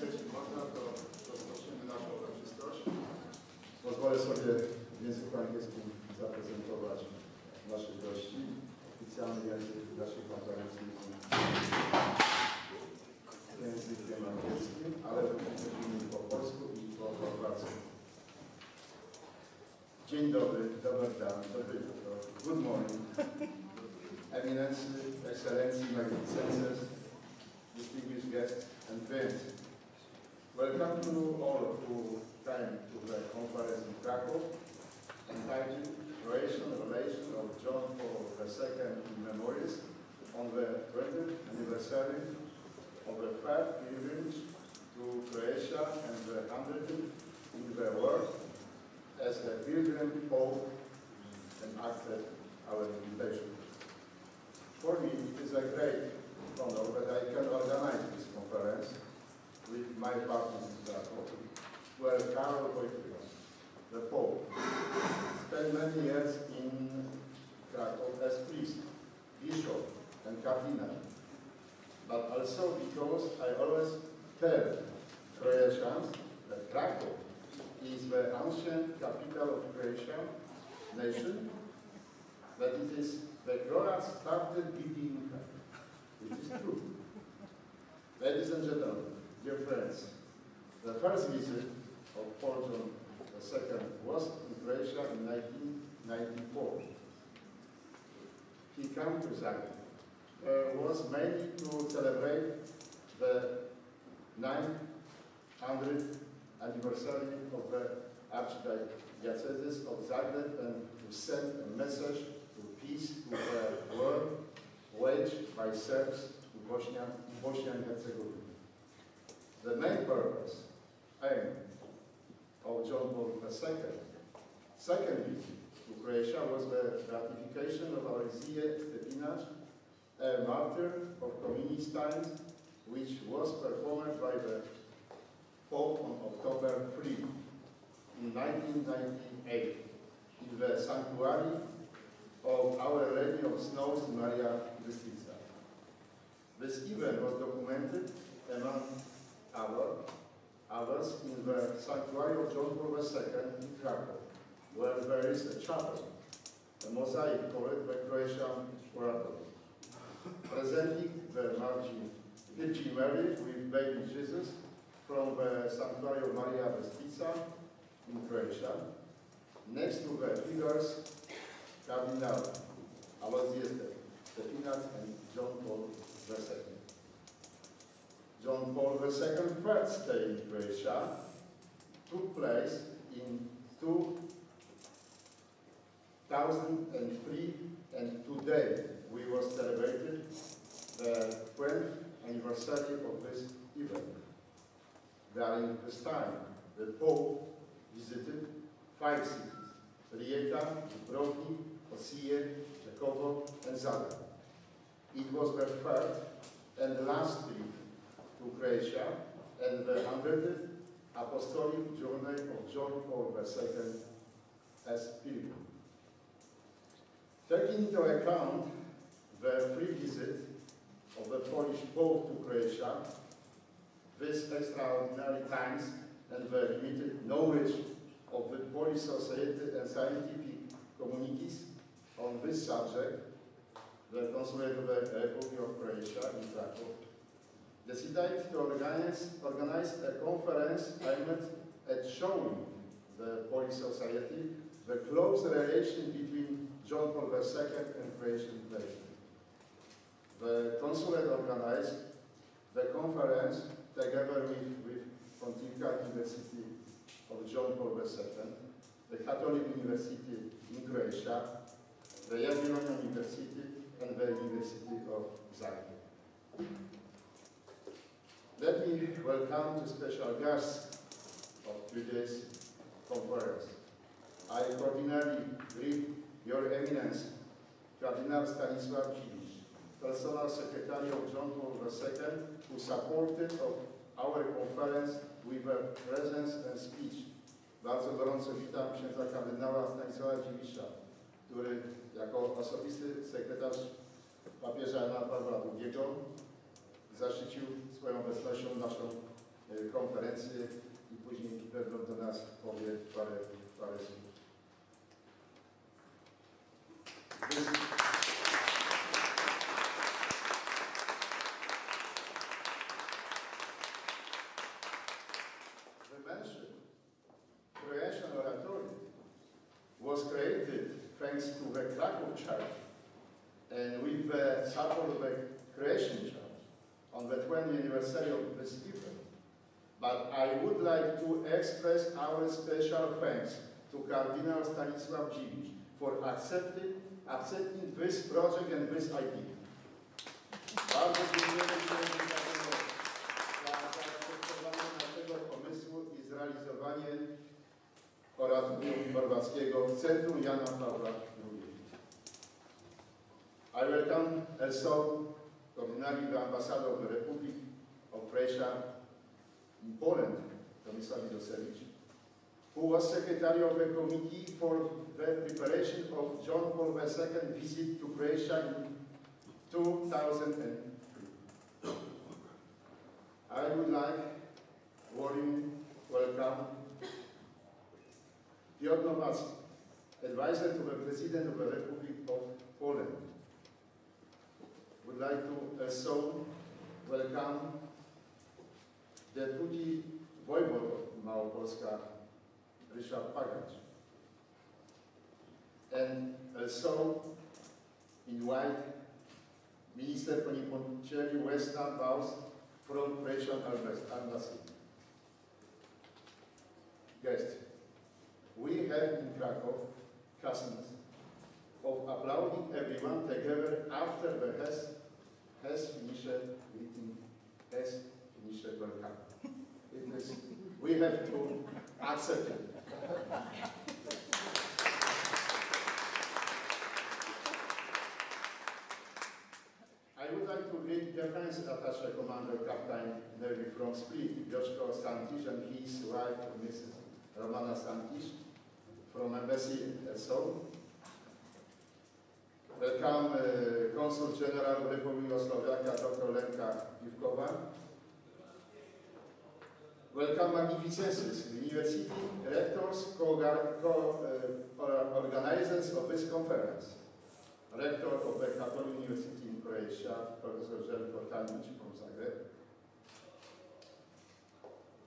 Państwa, jeśli można, to rozpoczniemy naszą uroczystość. Pozwolę sobie w języku angielskim zaprezentować naszych gości. Oficjalny język naszej konferencji jest językiem angielskim, ale mówimy po polsku i po chorwacku. Dzień dobry, dobry jutro. Good morning. Eminency, Excellency, Magnificences, distinguished guests and friends. Welcome to all who came to the conference in Krakow entitled Croatian Relation of John Paul II in Memories on the 20th anniversary of the third pilgrimage to Croatia and the 100th in the world as a pilgrim Pope enacted our invitation. For me, it is a great honor that I can organize this conference with my partners in Krakow, where Paweł II, the Pope, spent many years in Krakow as priest, bishop, and cardinal, but also because I always tell Croatians that Krakow is the ancient capital of Croatian nation, that it is the Croats started beating her. It is true. Ladies and gentlemen, dear friends, the first visit of Paul John II was in Croatia in 1994. He came to Zagreb. Was mainly to celebrate the 900th anniversary of the Archdiocese of Zagreb and to send a message to peace to the world waged by Serbs in Bosnia and Herzegovina. The main purpose, aim of John Paul II second visit to Croatia was the ratification of Aloysie Stepinac, a martyr of communist times, which was performed by the Pope on October 3 in 1998 in the sanctuary of Our Lady of Snows in Maria Bystrica. This event was documented among others in the sanctuary of John Paul II in Krakow, where there is a chapel, a mosaic called the Croatian Oratory, presenting the Virgin Mary with baby Jesus from the sanctuary of Maria Bystrica in Croatia, next to the figures Cardinal Aloysius Stepinac and John Paul II. John Paul II's first stay in Croatia took place in 2003, and today we were celebrating the 20th anniversary of this event. During this time, the Pope visited 5 cities: Rijeka, Dubrovnik, Osijek, Čekovo, and Zagreb. It was the third and last trip to Croatia and the 100th apostolic journey of John Paul II as pilgrim. Taking into account the free visit of the Polish Pope to Croatia, these extraordinary times, and the limited knowledge of the Polish society and scientific communities on this subject, the Consulate of the Republic of Croatia in Krakow decided to organize a conference aimed at showing the Polish society the close relation between John Paul II and Croatian nation. The Consulate organized the conference together with Pontifical University of John Paul II, the Catholic University in Croatia, the Jagiellonian University, and the University of Zagreb. Let me welcome the special guests of today's conference. I cordially greet Your Eminence, Cardinal Stanisław Dziwisz, Personal Secretary of John Paul II, who supported our conference with a presence and speech. Bardzo gorąco witam księdza kardynała Stanisława Dziwisza, który jako osobisty sekretarz papieża Jana Pawła II zaszczycił swoją obecnością naszą konferencję i później pewno do nas powie parę słów. The mentioned Croatian oratory was created thanks to the Krakow Church and with the support of the Croatian Church on the 20th anniversary of this event. But I would like to express our special thanks to Cardinal Stanisław Dziwisz for accepting this project and this idea. Bardzo dziękujemy za zaakceptowanie naszego pomysłu i zrealizowanie oratorium chorwackiego w centrum Jana Pawła II. I welcome also ordinarily the ambassador of the Republic of Croatia in Poland, Tomisław Milosevich, who was secretary of the committee for the preparation of John Paul II visit to Croatia in 2003. I would like to welcome Piotr Nowacki, advisor to the President of the Republic of Poland. Would like to also welcome Deputy Voivod of Małopolska, Ryszard Pagacz, and also invite Minister Ponipontieri Western Bows from Croatian Embassy. Guests, we have in Krakow customs of applauding everyone together after the has finished greeting, has finished welcome. We have to accept it. I would like to greet Defense Attaché Commander Captain Navy from Split, Joshko Stankish, and his wife, Mrs. Romana Stankish, from Embassy also. Welcome Consul General Republiki Slovakia, Dr. Lenka Piwkowa. Welcome Magnificences, University Rectors, organizers of this conference. Rector of the Catholic University in Croatia, Professor Željko Tanić from Zagreb.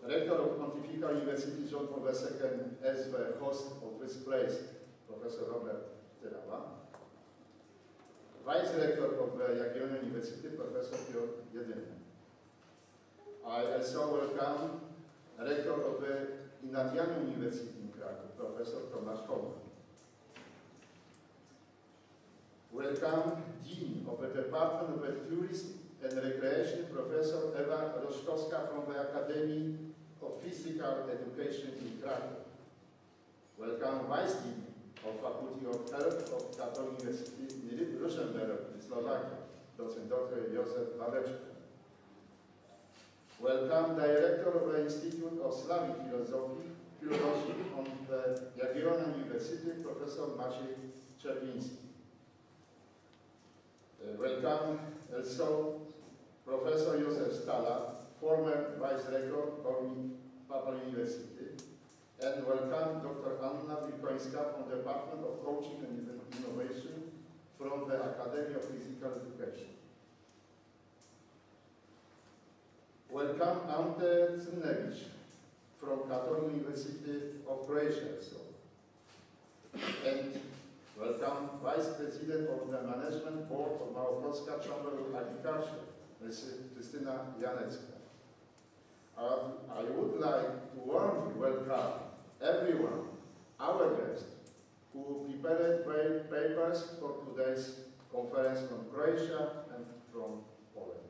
Rector of Pontifical University John Paul II as the host of this place, Professor Robert Tyrała. Vice Rector of the Jagiellonian University, Professor Piotr Jedyny. I also welcome Rector of the Ignatian University in Krakow, Professor Tomasz Hołman. Welcome Dean of the Department of Tourism and Recreation, Professor Ewa Roszkowska from the Academy of Physical Education in Krakow. Welcome Vice Dean of Faculty of Health of Catholic University in Ružomberok in Slovakia, Docent Dr. Józef Babeczko. Welcome Director of the Institute of Slavic Philosophy on the Jagiellonian University, Professor Maciej Czerwiński. Welcome also Professor Józef Stala, former Vice Rector of Papal University, and welcome Dr. Anna Wilkońska from the Department of Coaching and Innovation from the Academy of Physical Education. Welcome Ante Cynewicz from Catholic University of Croatia also. And welcome Vice President of the Management Board of Małopolska Chamber of Agriculture, Mrs. Krystyna Janecka. I would like to warmly welcome everyone, our guests, who prepared papers for today's conference from Croatia and from Poland.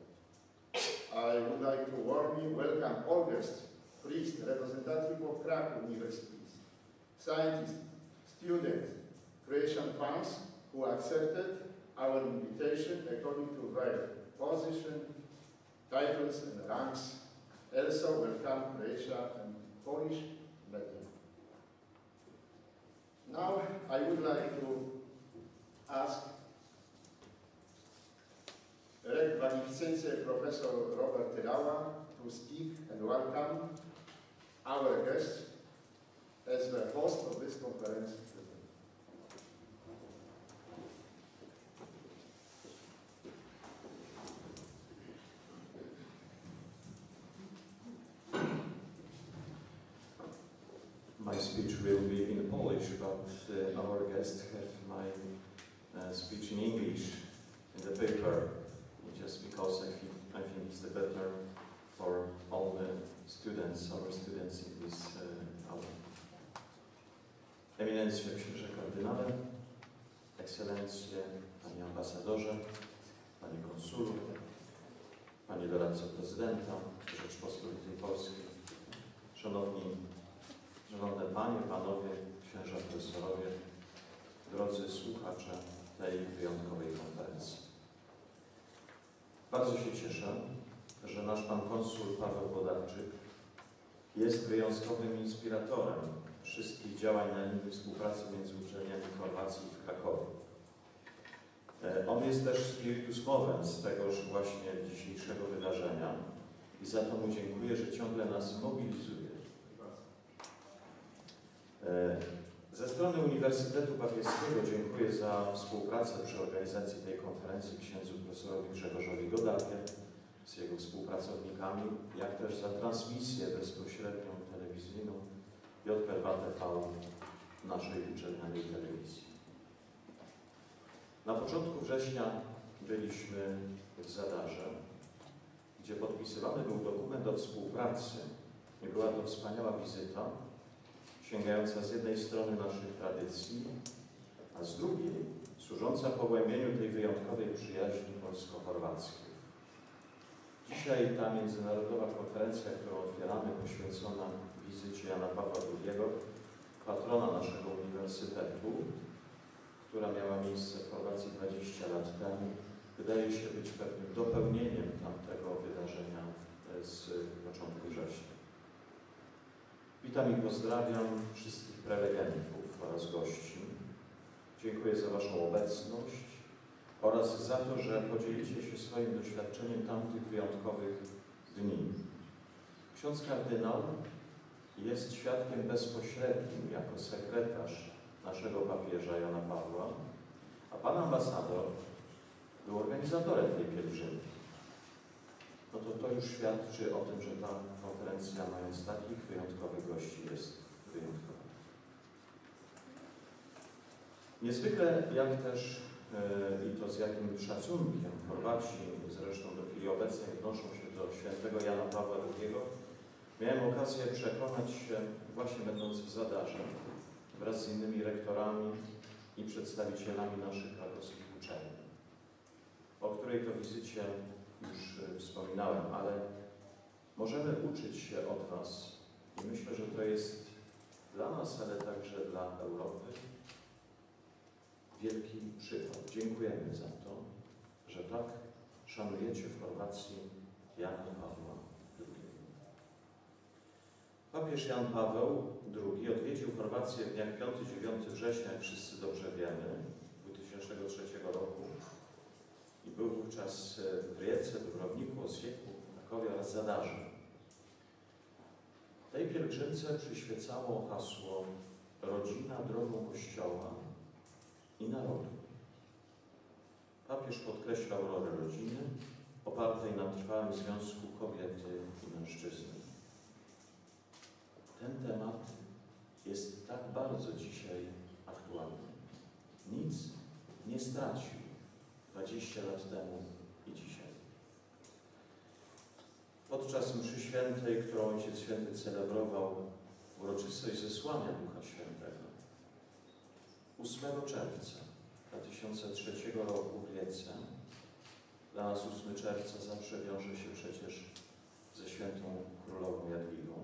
I would like to warmly welcome all guests, priests, representatives of Krakow universities, scientists, students, Croatian fans who accepted our invitation according to their position, titles and ranks. Also welcome Croatia and Polish media. Now I would like to ask Magnificency Professor Robert Tyrała to speak and welcome our guest as the host of this conference. My speech will be in Polish, but our guests have my speech in English in the paper, just because I think it's the better for all the students, our students in this hour. Eminencje księże kardynale, ekscelencje, panie ambasadorze, panie konsulu, panie doradco prezydenta Rzeczpospolitej Polskiej, szanowne panie, panowie, księża profesorowie, drodzy słuchacze tej wyjątkowej konferencji. Bardzo się cieszę, że nasz pan konsul Paweł Włodarczyk jest wyjątkowym inspiratorem wszystkich działań na linii współpracy między uczelniami w Chorwacji i w Krakowie. On jest też spiritus movens tegoż właśnie dzisiejszego wydarzenia i za to mu dziękuję, że ciągle nas mobilizuje. Ze strony Uniwersytetu Papieskiego dziękuję za współpracę przy organizacji tej konferencji księdzu profesorowi Grzegorzowi Godawie z jego współpracownikami, jak też za transmisję bezpośrednią telewizyjną JPW naszej uczelnianej telewizji. Na początku września byliśmy w Zadarze, gdzie podpisywany był dokument o współpracy i była to wspaniała wizyta, sięgająca z jednej strony naszych tradycji, a z drugiej służąca pogłębieniu tej wyjątkowej przyjaźni polsko-chorwackiej. Dzisiaj ta międzynarodowa konferencja, którą otwieramy, poświęcona wizycie Jana Pawła II, patrona naszego uniwersytetu, która miała miejsce w Chorwacji 20 lat temu, wydaje się być pewnym dopełnieniem tamtego wydarzenia z początku września. Witam i pozdrawiam wszystkich prelegentów oraz gości. Dziękuję za waszą obecność oraz za to, że podzielicie się swoim doświadczeniem tamtych wyjątkowych dni. Ksiądz kardynał jest świadkiem bezpośrednim jako sekretarz naszego papieża Jana Pawła, a pan ambasador był organizatorem tej pielgrzymki. No to już świadczy o tym, że ta konferencja, mając takich wyjątkowych gości, jest wyjątkowa. Niezwykle, jak też i to z jakim szacunkiem Chorwaci, zresztą do chwili obecnej, odnoszą się do świętego Jana Pawła II, miałem okazję przekonać się, właśnie będąc w Zadarze, wraz z innymi rektorami i przedstawicielami naszych krakowskich uczelni, o której to wizycie już wspominałem, ale możemy uczyć się od was i myślę, że to jest dla nas, ale także dla Europy wielki przykład. Dziękujemy za to, że tak szanujecie w Chorwacji Jana Pawła II. Papież Jan Paweł II odwiedził Chorwację w dniach 5-9 września, jak wszyscy dobrze wiemy, 2003 roku i był wówczas w Rijece, Dubrovniku, Osijek, Krakowie oraz Zadarze. Tej pielgrzymce przyświecało hasło rodzina drogą Kościoła i narodu. Papież podkreślał rolę rodziny opartej na trwałym związku kobiety i mężczyzny. Ten temat jest tak bardzo dzisiaj aktualny. Nic nie stracił 20 lat temu i dzisiaj. Podczas mszy świętej, którą Ojciec Święty celebrował w uroczystość zesłania Ducha Świętego 8 czerwca 2003 roku w Rijece. Dla nas 8 czerwca zawsze wiąże się przecież ze świętą królową Jadwigą,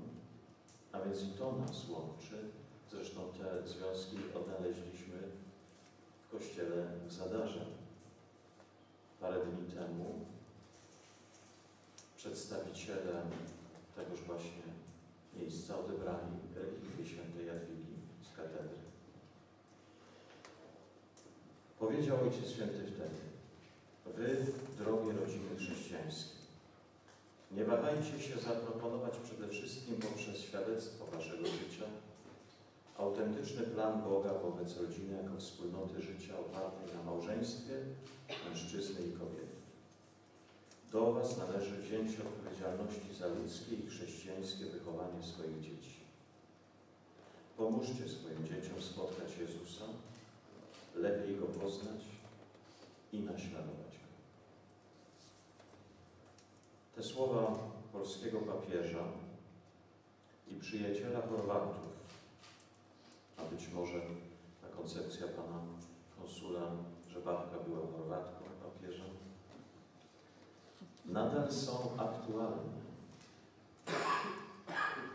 a więc i to nas łączy. Zresztą te związki odnaleźliśmy w kościele w Zadarze. Parę dni temu przedstawiciele tegoż właśnie miejsca odebrali relikwie świętej Jadwigi z katedry. Powiedział Ojciec Święty wtedy: wy, drogie rodziny chrześcijańskie, Nie wahajcie się zaproponować przede wszystkim poprzez świadectwo waszego życia autentyczny plan Boga wobec rodziny jako wspólnoty życia opartej na małżeństwie mężczyzny i kobiety. Do was należy wzięcie odpowiedzialności za ludzkie i chrześcijańskie wychowanie swoich dzieci. Pomóżcie swoim dzieciom spotkać Jezusa, lepiej Go poznać i naśladować Go. Te słowa polskiego papieża i przyjaciela Chorwatów, a być może ta koncepcja pana konsula, że babka była Chorwatką papieża, nadal są aktualne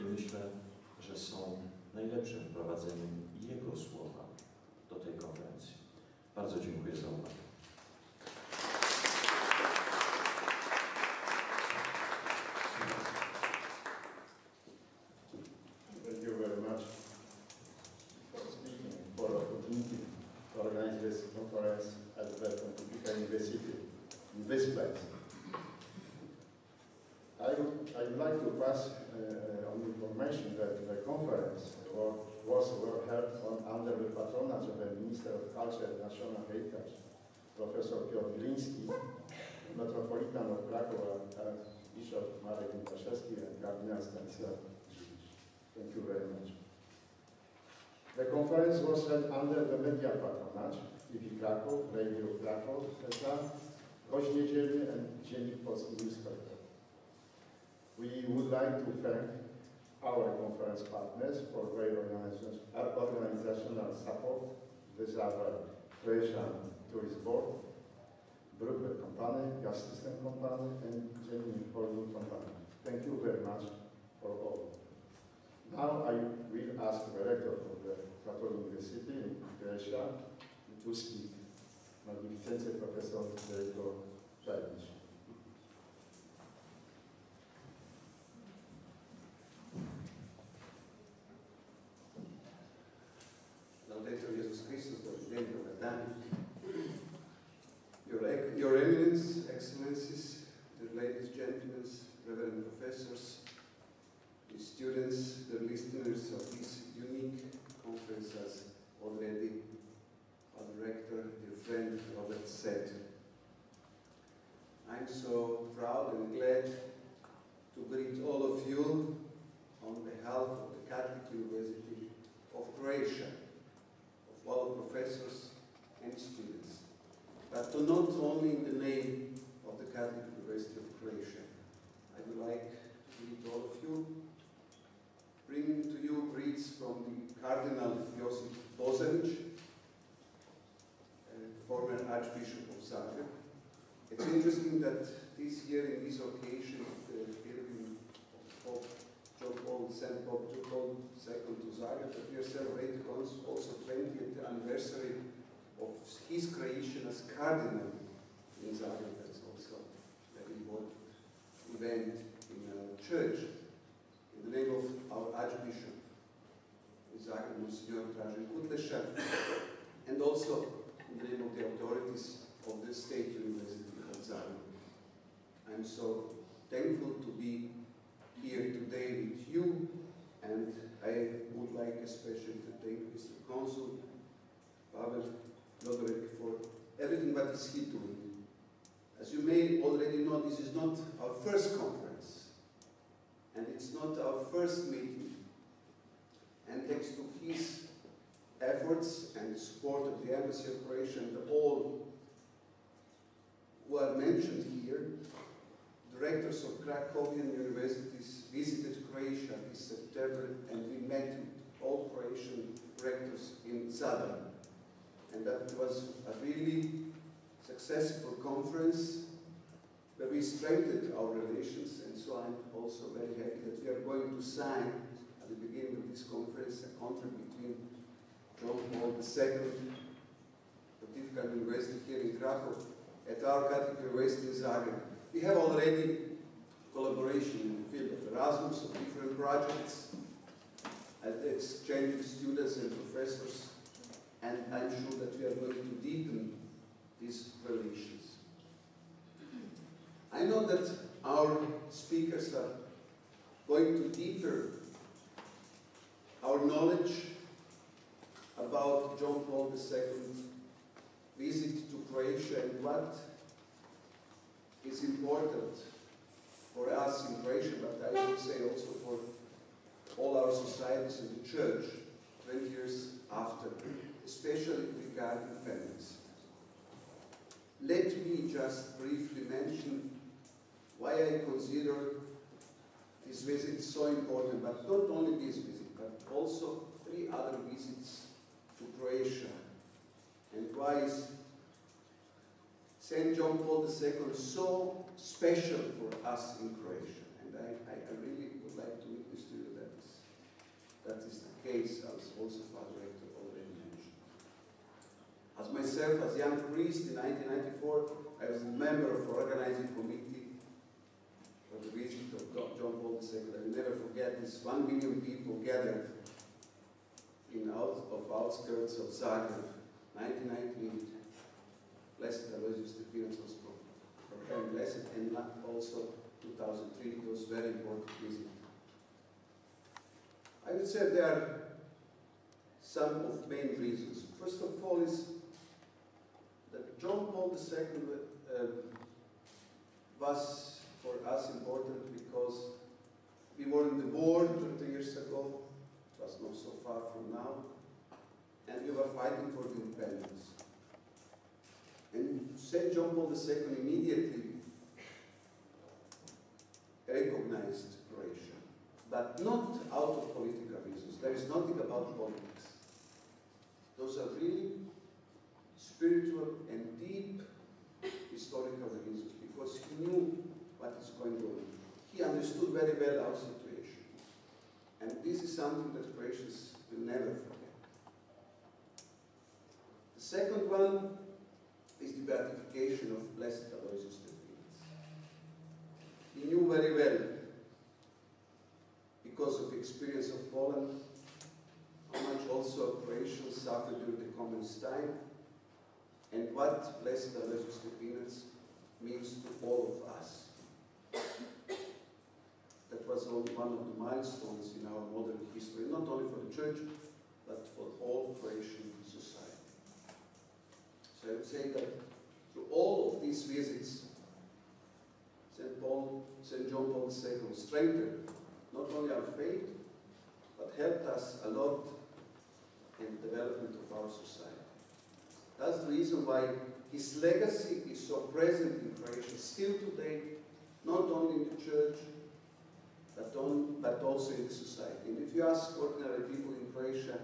i myślę, że są najlepszym wprowadzeniem jego słowa do tej konferencji. Bardzo dziękuję za uwagę. Thank you very much for speaking, for the opportunity to organize this conference at the Pontifical University in this place. I would like to pass on information that the conference was held under the patronage of the Minister of Culture and National Heritage, Professor Piotr Gliński, Metropolitan of Krakow, and Bishop Marek Niemczewski and Cardinal Stanisław Dziwisz. Thank you very much. The conference was held under the media patronage, TV Krakow, Radio Krakow, etc., Gość Niedzielny and Dziennik Polski newspaper. We would like to thank our conference partners for their organizational support. These are the Croatian Tourist Board, Brooklyn Company, Gas System Company, and Dziennik Holding Company. Thank you very much for all. Now I will ask the rector of the Catholic University in Croatia to speak. Magnificency Professor Director Żadnicz. Laudetur Jesus Christus, President of Redakcja. Your Eminence, Excellencies, the ladies, gentlemen, Reverend Professors, the students, the listeners of this unique conference, as already our Rector, dear friend Robert said. I'm so proud and glad to greet all of you on behalf of the Catholic University of Croatia, of all professors and students, but not only in the name of the Catholic University of Croatia. I would like to greet all of you, bringing to you greets from the Cardinal Josip Božanić, former Archbishop of Zagreb. It's interesting that this year, in this occasion, the pilgrim of Pope John Paul II to Zagreb, that we are celebrating also 20th anniversary of his creation as Cardinal in Zagreb. That's also a very important event in our church. In the name of our Archbishop in Zagreb, Monsignor Dražen Kutleša, and also in the name of the authorities of the State University of Zagreb. I'm so thankful to be here today with you, and I would like especially to thank Mr. Consul Paweł for everything that is he doing. As you may already know, this is not our first conference, and it's not our first meeting. And thanks to his efforts and the support of the Embassy of Croatia and all who are mentioned here, the rectors of Krakowian universities visited Croatia this September, and we met with all Croatian rectors in Zadar. And that was a really successful conference where we strengthened our relations, and so I'm also very happy that we are going to sign at the beginning of this conference a contract between John Paul II, Pontifical University here in Krakow, at our Catholic University in Zagreb. We have already collaboration in the field of Erasmus, of different projects, and exchanging students and professors, and I'm sure that we are going to deepen these relations. I know that our speakers are going to deepen our knowledge about John Paul II's visit to Croatia and what is important for us in Croatia, but I would say also for all our societies in the church 20 years after, especially regarding families. Let me just briefly mention why I consider this visit so important, but not only this visit, but also 3 other visits to Croatia. And why is St. John Paul II so special for us in Croatia? And I really would like to witness to you that is the case, as also Father Rector already mentioned. As myself, as young priest in 1994, I was a member of the organizing committee for the visit of John Paul II. I will never forget this 1 million people gathered in outskirts of Zagreb, 1998. Blessed Aloysius Stepinac was proclaimed blessed, and also 2003, it was very important visit. I would say there are some of main reasons. First of all is that John Paul II was for us important because we were in the war 30 years ago, it was not so far from now, and we were fighting for the independence. And St. John Paul II immediately recognized Croatia, but not out of political reasons. There is nothing about politics. Those are really spiritual and deep historical reasons, because he knew what is going on. He understood very well our situation. And this is something that Croatians will never forget. The second one is the beatification of Blessed Aloysius Stepinac. He knew very well, because of the experience of Poland, how much also Croatians suffered during the communist time, and what Blessed Aloysius Stepinac means to all of us. That was only one of the milestones in our modern history, not only for the Church, but for all Croatian society. So I would say that through all of these visits, St. John Paul II strengthened not only our faith, but helped us a lot in the development of our society. That's the reason why his legacy is so present in Croatia still today, not only in the Church, but also in the society. And if you ask ordinary people in Croatia,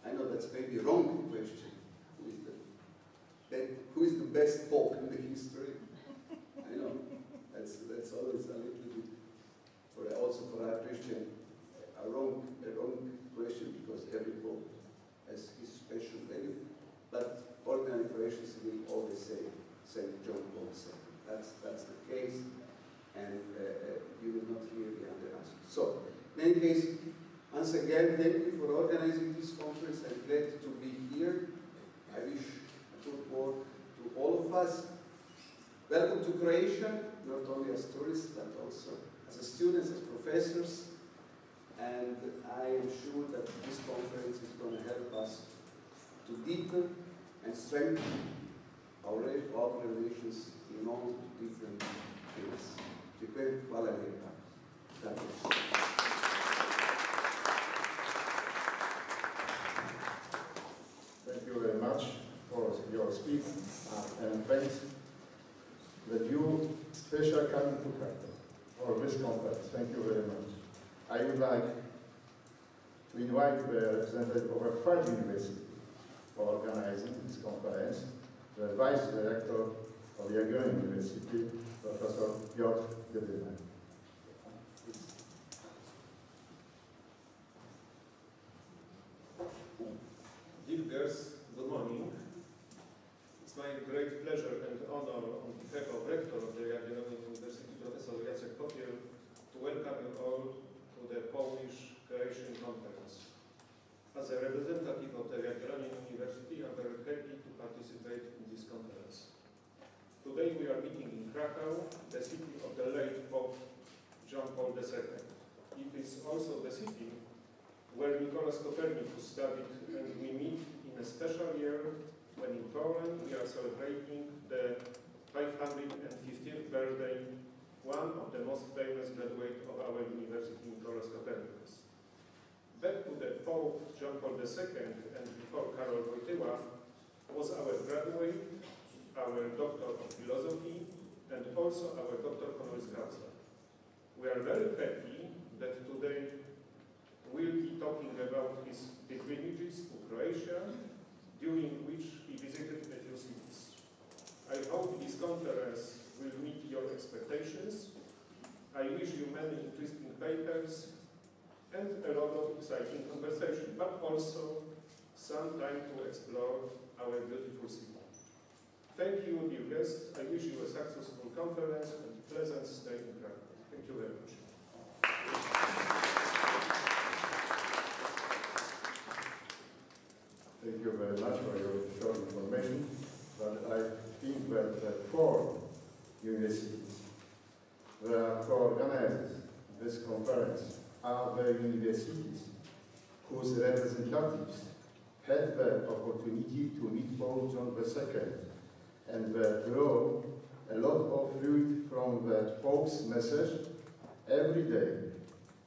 I know that's maybe a wrong question, who is the best pope in the history? I know, that's always a little bit, also for our Christian, a wrong question, because every pope has his special value. But ordinary Croatians will always say St. John Paul II. That's the case, and you will not hear the other answer. So, in any case, once again, thank you for organizing this conference. I'm glad to be here. I wish good work to all of us. Welcome to Croatia, not only as tourists, but also as students, as professors. And I am sure that this conference is going to help us to deepen and strengthen our relations in all different fields. Hvala lijepa. Thank you very much for your speech, and thanks that you special coming to Krakow for this conference. Thank you very much. I would like to invite the representative of a third university for organizing this conference, the Vice Director of the Jagiellonian University, Professor Piotr Jedynek. Dear guests, good morning. It's my great pleasure and honor on behalf of Rector of the Jagiellonian University, Professor Jacek Popiel, to welcome you all to the Polish-Croatian Conference. As a representative of the Jagiellonian University, I'm very happy to participate in this conference. Today today we are meeting in Krakow, the city of the late Pope John Paul II. It is also the city where Nicholas Copernicus studied, and we meet in a special year when in Poland we are celebrating the 515th birthday, one of the most famous graduates of our university, Nicholas Copernicus. Back to the Pope John Paul II and before Karol Wojtyła was our graduate, our doctor of philosophy, and also our doctor honoris causa. We are very happy that today we'll be talking about his pilgrimages to Croatia, during which he visited a few cities. I hope this conference will meet your expectations. I wish you many interesting papers and a lot of exciting conversation, but also some time to explore our beautiful city. Thank you, dear guests. I wish you a successful conference and pleasant stay in Krakow. Thank you very much. Thank you very much for your short information, but I think that 4 universities that co-organized this conference are the universities whose representatives had the opportunity to meet Pope John II and draw a lot of fruit from the Pope's message every day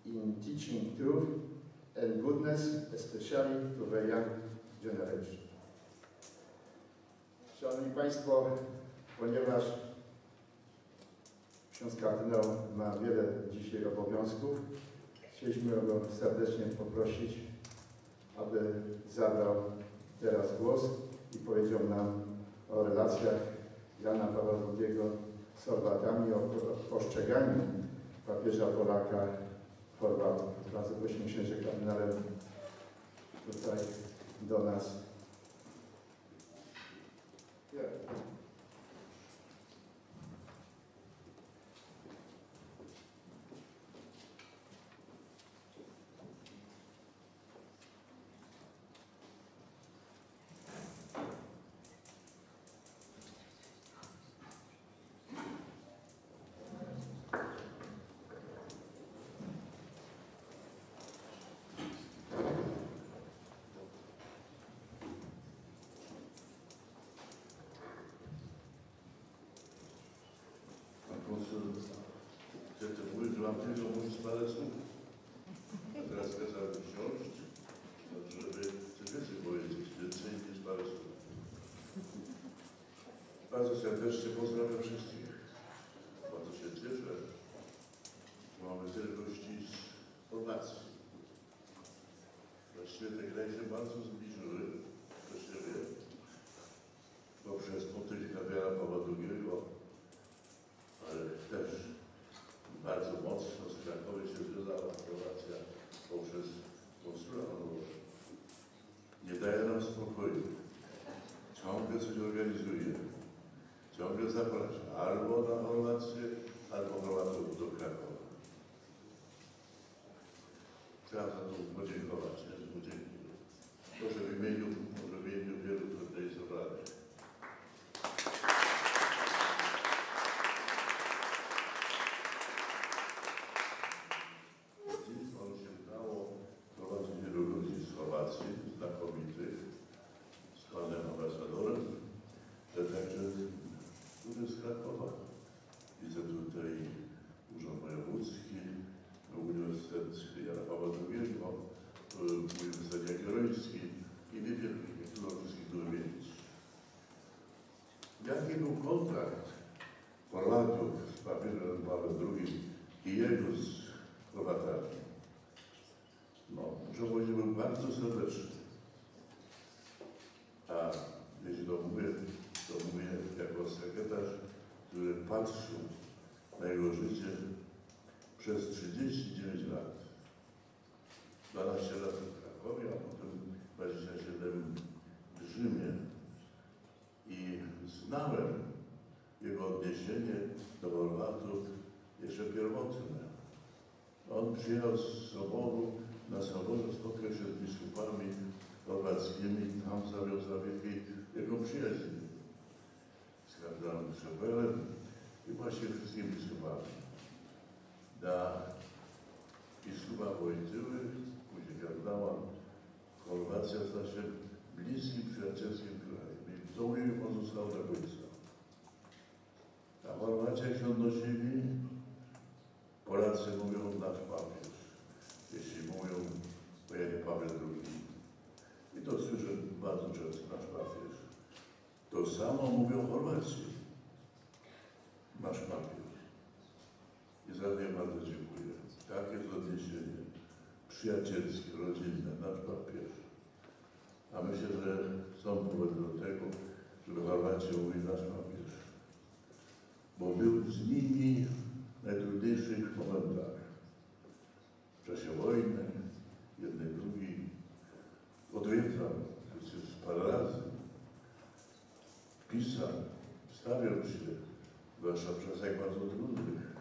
in teaching truth and goodness, especially to the young generation. Szanowni Państwo, ponieważ ksiądz kardynał ma wiele dzisiaj obowiązków, chcieliśmy go serdecznie poprosić, aby zabrał teraz głos i powiedział nam o relacjach Jana Pawła II z Chorwatami, o postrzeganiu papieża Polaka Chorwatów. Bardzo prosimy księże kardynale tutaj do nas. Chcę mówić, że mam tylko mówić parę słów. A teraz kazałem wsiąść, żeby coś więcej powiedzieć, więcej niż parę słów. Bardzo serdecznie pozdrawiam wszystkich. Bardzo się cieszę, że mamy tyle gości z Chorwacji. Właściwie te kraje się bardzo zbliżyły do siebie poprzez pontyfika Jana Pawła II, ale też bardzo mocno z Krakowie się związała Chorwacja poprzez konsulat honoru. Nie daje nam spokoju. Ciągle coś organizuje. Ciągle zaprasza albo na Chorwację, albo Chorwatów do Krakowa. Trzeba za to podziękować, nie? Podziękuję. Proszę w imieniu wielu tutaj zebranych. Znakomitych, z panem ambasadorem, ale także który z Krakowa. Widzę tutaj Urząd Wojewódzki, Uniwersytet Jana Pawła II, Uniwersytet Jagielloński i niektórych wszystkich tu wymienić. Jaki był kontakt Polaków z papieżem Pawłem II i jego z Chorwatami? No, muszę powiedzieć, że był bardzo serdeczny. A jeśli to mówię jako sekretarz, który patrzył na jego życie przez 39 lat. 12 lat w Krakowie, a potem 27 w Rzymie. I znałem jego odniesienie do Chorwatów jeszcze pierwotne. On przyjechał z Soboru, na Soborze spotkał się z biskupami chorwackimi, tam zawiązał wielką przyjaźń z kardynałem Szewelem i właściwie wszystkimi biskupami. Dla biskupa Wojtyły, później kardynała, Chorwacja stała się bliskim, przyjacielskim krajem. I to mnie pozostało do końca. A Chorwacja, jak się odnosili, Polacy mówią nasz papież. Jeśli mówią, pojawia Paweł II. I to słyszę bardzo często, nasz papież. To samo mówią Chorwacji. Nasz papież. I za to bardzo dziękuję. Takie jest odniesienie przyjacielskie, rodzinne, nasz papież. A myślę, że są powody do tego, żeby Chorwacja mówi nasz papież. Bo był z nimi w najtrudniejszych momentach. W czasie wojny, jednej, drugiej. Odwiedzał przecież parę razy. Pisał, stawiał się, zwłaszcza w czasach bardzo trudnych.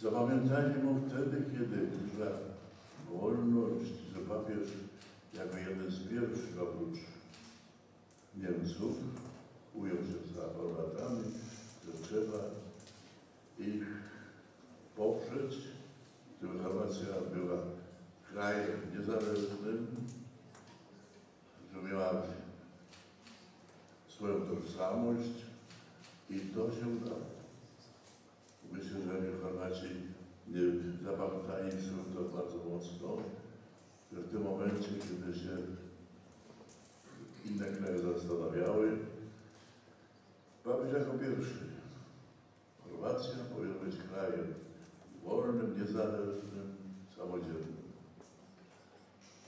Zapamiętali mu wtedy, kiedy za wolność, że papież jako jeden z pierwszych oprócz Niemców ujął się za Chorwatami, że trzeba ich poprzeć, żeby Chorwacja była krajem niezależnym, że miała swoją tożsamość i to się udało. Myślę, że Chorwaci zapamiętali sobie to bardzo mocno, że w tym momencie, kiedy się inne kraje zastanawiały, papież jako pierwszy. Chorwacja powinna być krajem wolnym, niezależnym, samodzielnym.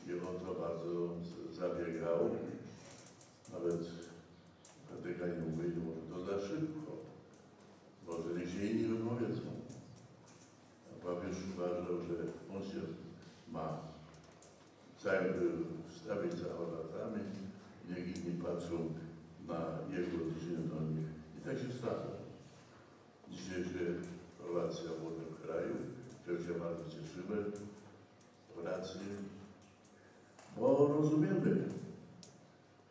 I on to bardzo zabiegał. Nawet Watykanie mówili, może to za szybko. Może niech się inni wypowiedzą. A papież uważał, że on się ma wstawić za Chorwatami, niech inni patrzą na jego odniesienie do nich. I tak się stało. Dzisiejszy Chorwacja w młodym kraju, czego się bardzo cieszymy, Polacy, bo rozumiemy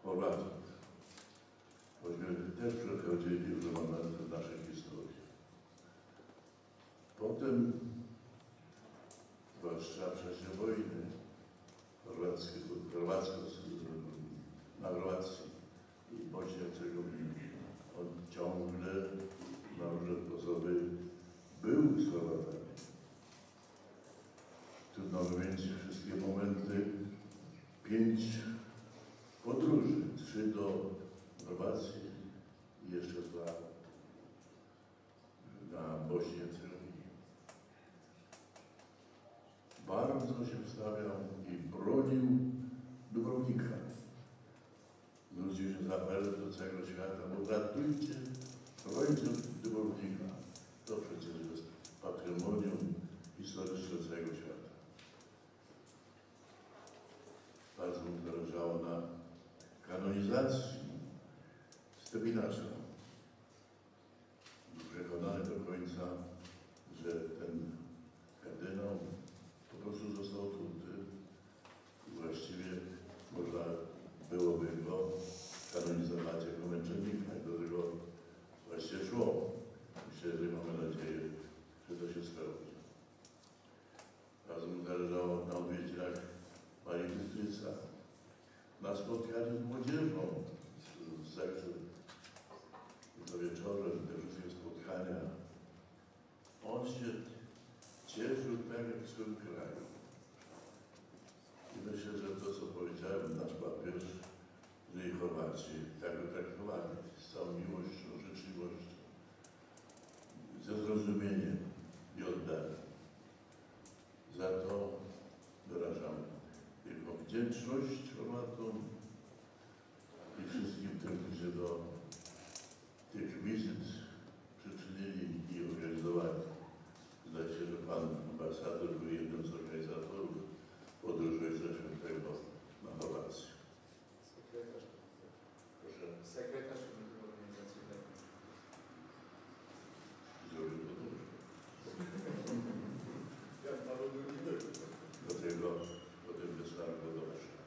Chorwatów. Choćby też przechodzili różne momenty w naszej historii. Potem, zwłaszcza w czasie wojny na Chorwacji i Bośni i Hercegowini, on ciągle na różne sposoby był z Chorwatami. Trudno wymienić wszystkie momenty. 5 podróży, 3 do Chorwacji i jeszcze 2 na Bośni i Hercegowini. Bardzo się wstawiał i bronił Dubrovnika. Zwrócił się z apelem do całego świata, bo ratujcie, brońcie Dubrovnika. To przecież jest patrymonium historyczne całego świata. Bardzo mu zależało na kanonizacji Stepinacza. Był przekonany do końca, że ten kardynał po prostu został otruty i właściwie można byłoby go kanonizować jako męczennika i do tego właściwie szło. Myślę, że mamy nadzieję, że to się spełni. Bardzo mu zależało na odwiedzinach Marii Bystrzyca, na spotkaniu z młodzieżą, do wieczorem, te wszystkie spotkania. On się cieszył tak jak w swoim kraju. I myślę, że to, co powiedziałem, nasz papież, że i Chorwaci tak go traktowali, z całą miłością, życzliwością, ze zrozumieniem i oddaniem. Za to wyrażam jego wdzięczność Chorwatom i wszystkim tym, którzy do tych wizyt przyczynili i organizowali. Zdaje się, że pan ambasador był jednym z organizatorów podróży Ojca Świętego na Chorwację. Sekretarz. Proszę. Sekretarz organizacyjnego. Zrobił podróż. Jak Paweł II był. Do tego potem wysłałem go do Warszawy.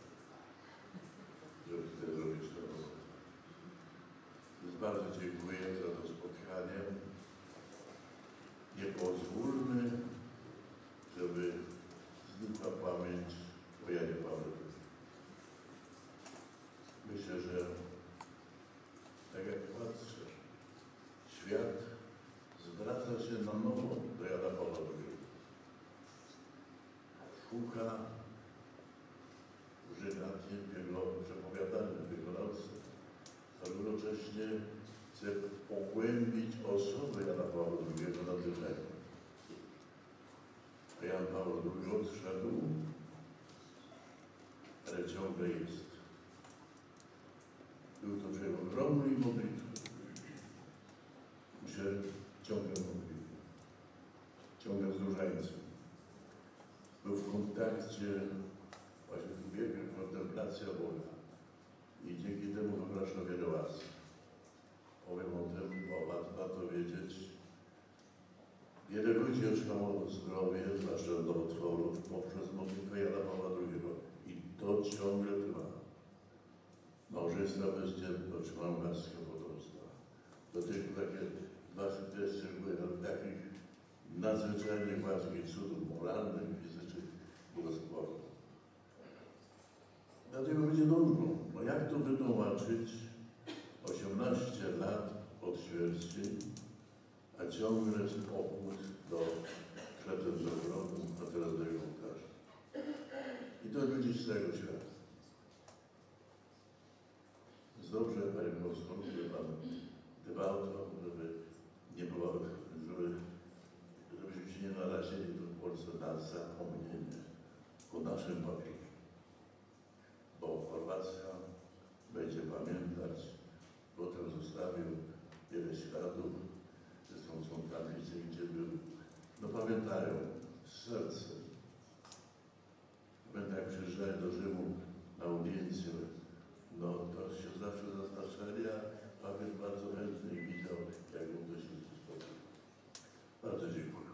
bardzo dziękuję za to spotkanie. Nie pozwólmy, żeby znikła pamięć o Janie Pawle II. Myślę, że tak jak patrzę, świat zwraca się na nowo do Jana Pawła II. Szuka użygacie przepowiadania wykonawcy, a równocześnie chce pogłębić osobę Jana Pawła II na tyle. A Jan Paweł II odszedł, ale ciągle jest. Był to człowiek ogromnej modlitwy. Się ciągle modlił. Ciągle z różańcem. Był w kontakcie, właśnie w ubiegłym, kontemplacja Boga. I dzięki temu wypraszał wiele łask. Powiem o tym, bo warto wiedzieć. Wiele ludzi otrzymało zdrowie, zwłaszcza nowotworów, poprzez modlitwę Jana Pawła II. I to ciągle trwa. Małżeństwa bezdzietne otrzymają łaskę potomstwa. Do tych takie dwa sukcesy były takich nadzwyczajnych łaskich cudów moralnych, fizycznych, było sporo. Dlatego będzie dobrze. No jak to wytłumaczyć 18 lat od śmierci, a ciągle jest powód do pretenzoronu, a teraz do jego ołtarza. I to ludzi z całego świata. Jest dobrze, panie profesor, żeby pan dbał o to, żeby nie było, żebyśmy się nie narazili w Polsce na zapomnienie o naszym papierze. Bo Chorwacja będzie pamiętać, potem zostawił wiele śladów, zresztą są tablice, gdzie był, no pamiętają z sercem. Pamiętam, jak przyjeżdżali do Rzymu na audiencję, no to się zawsze zaznaczali, a papież bardzo chętnie widział, jak mu to się spotyka. Bardzo dziękuję.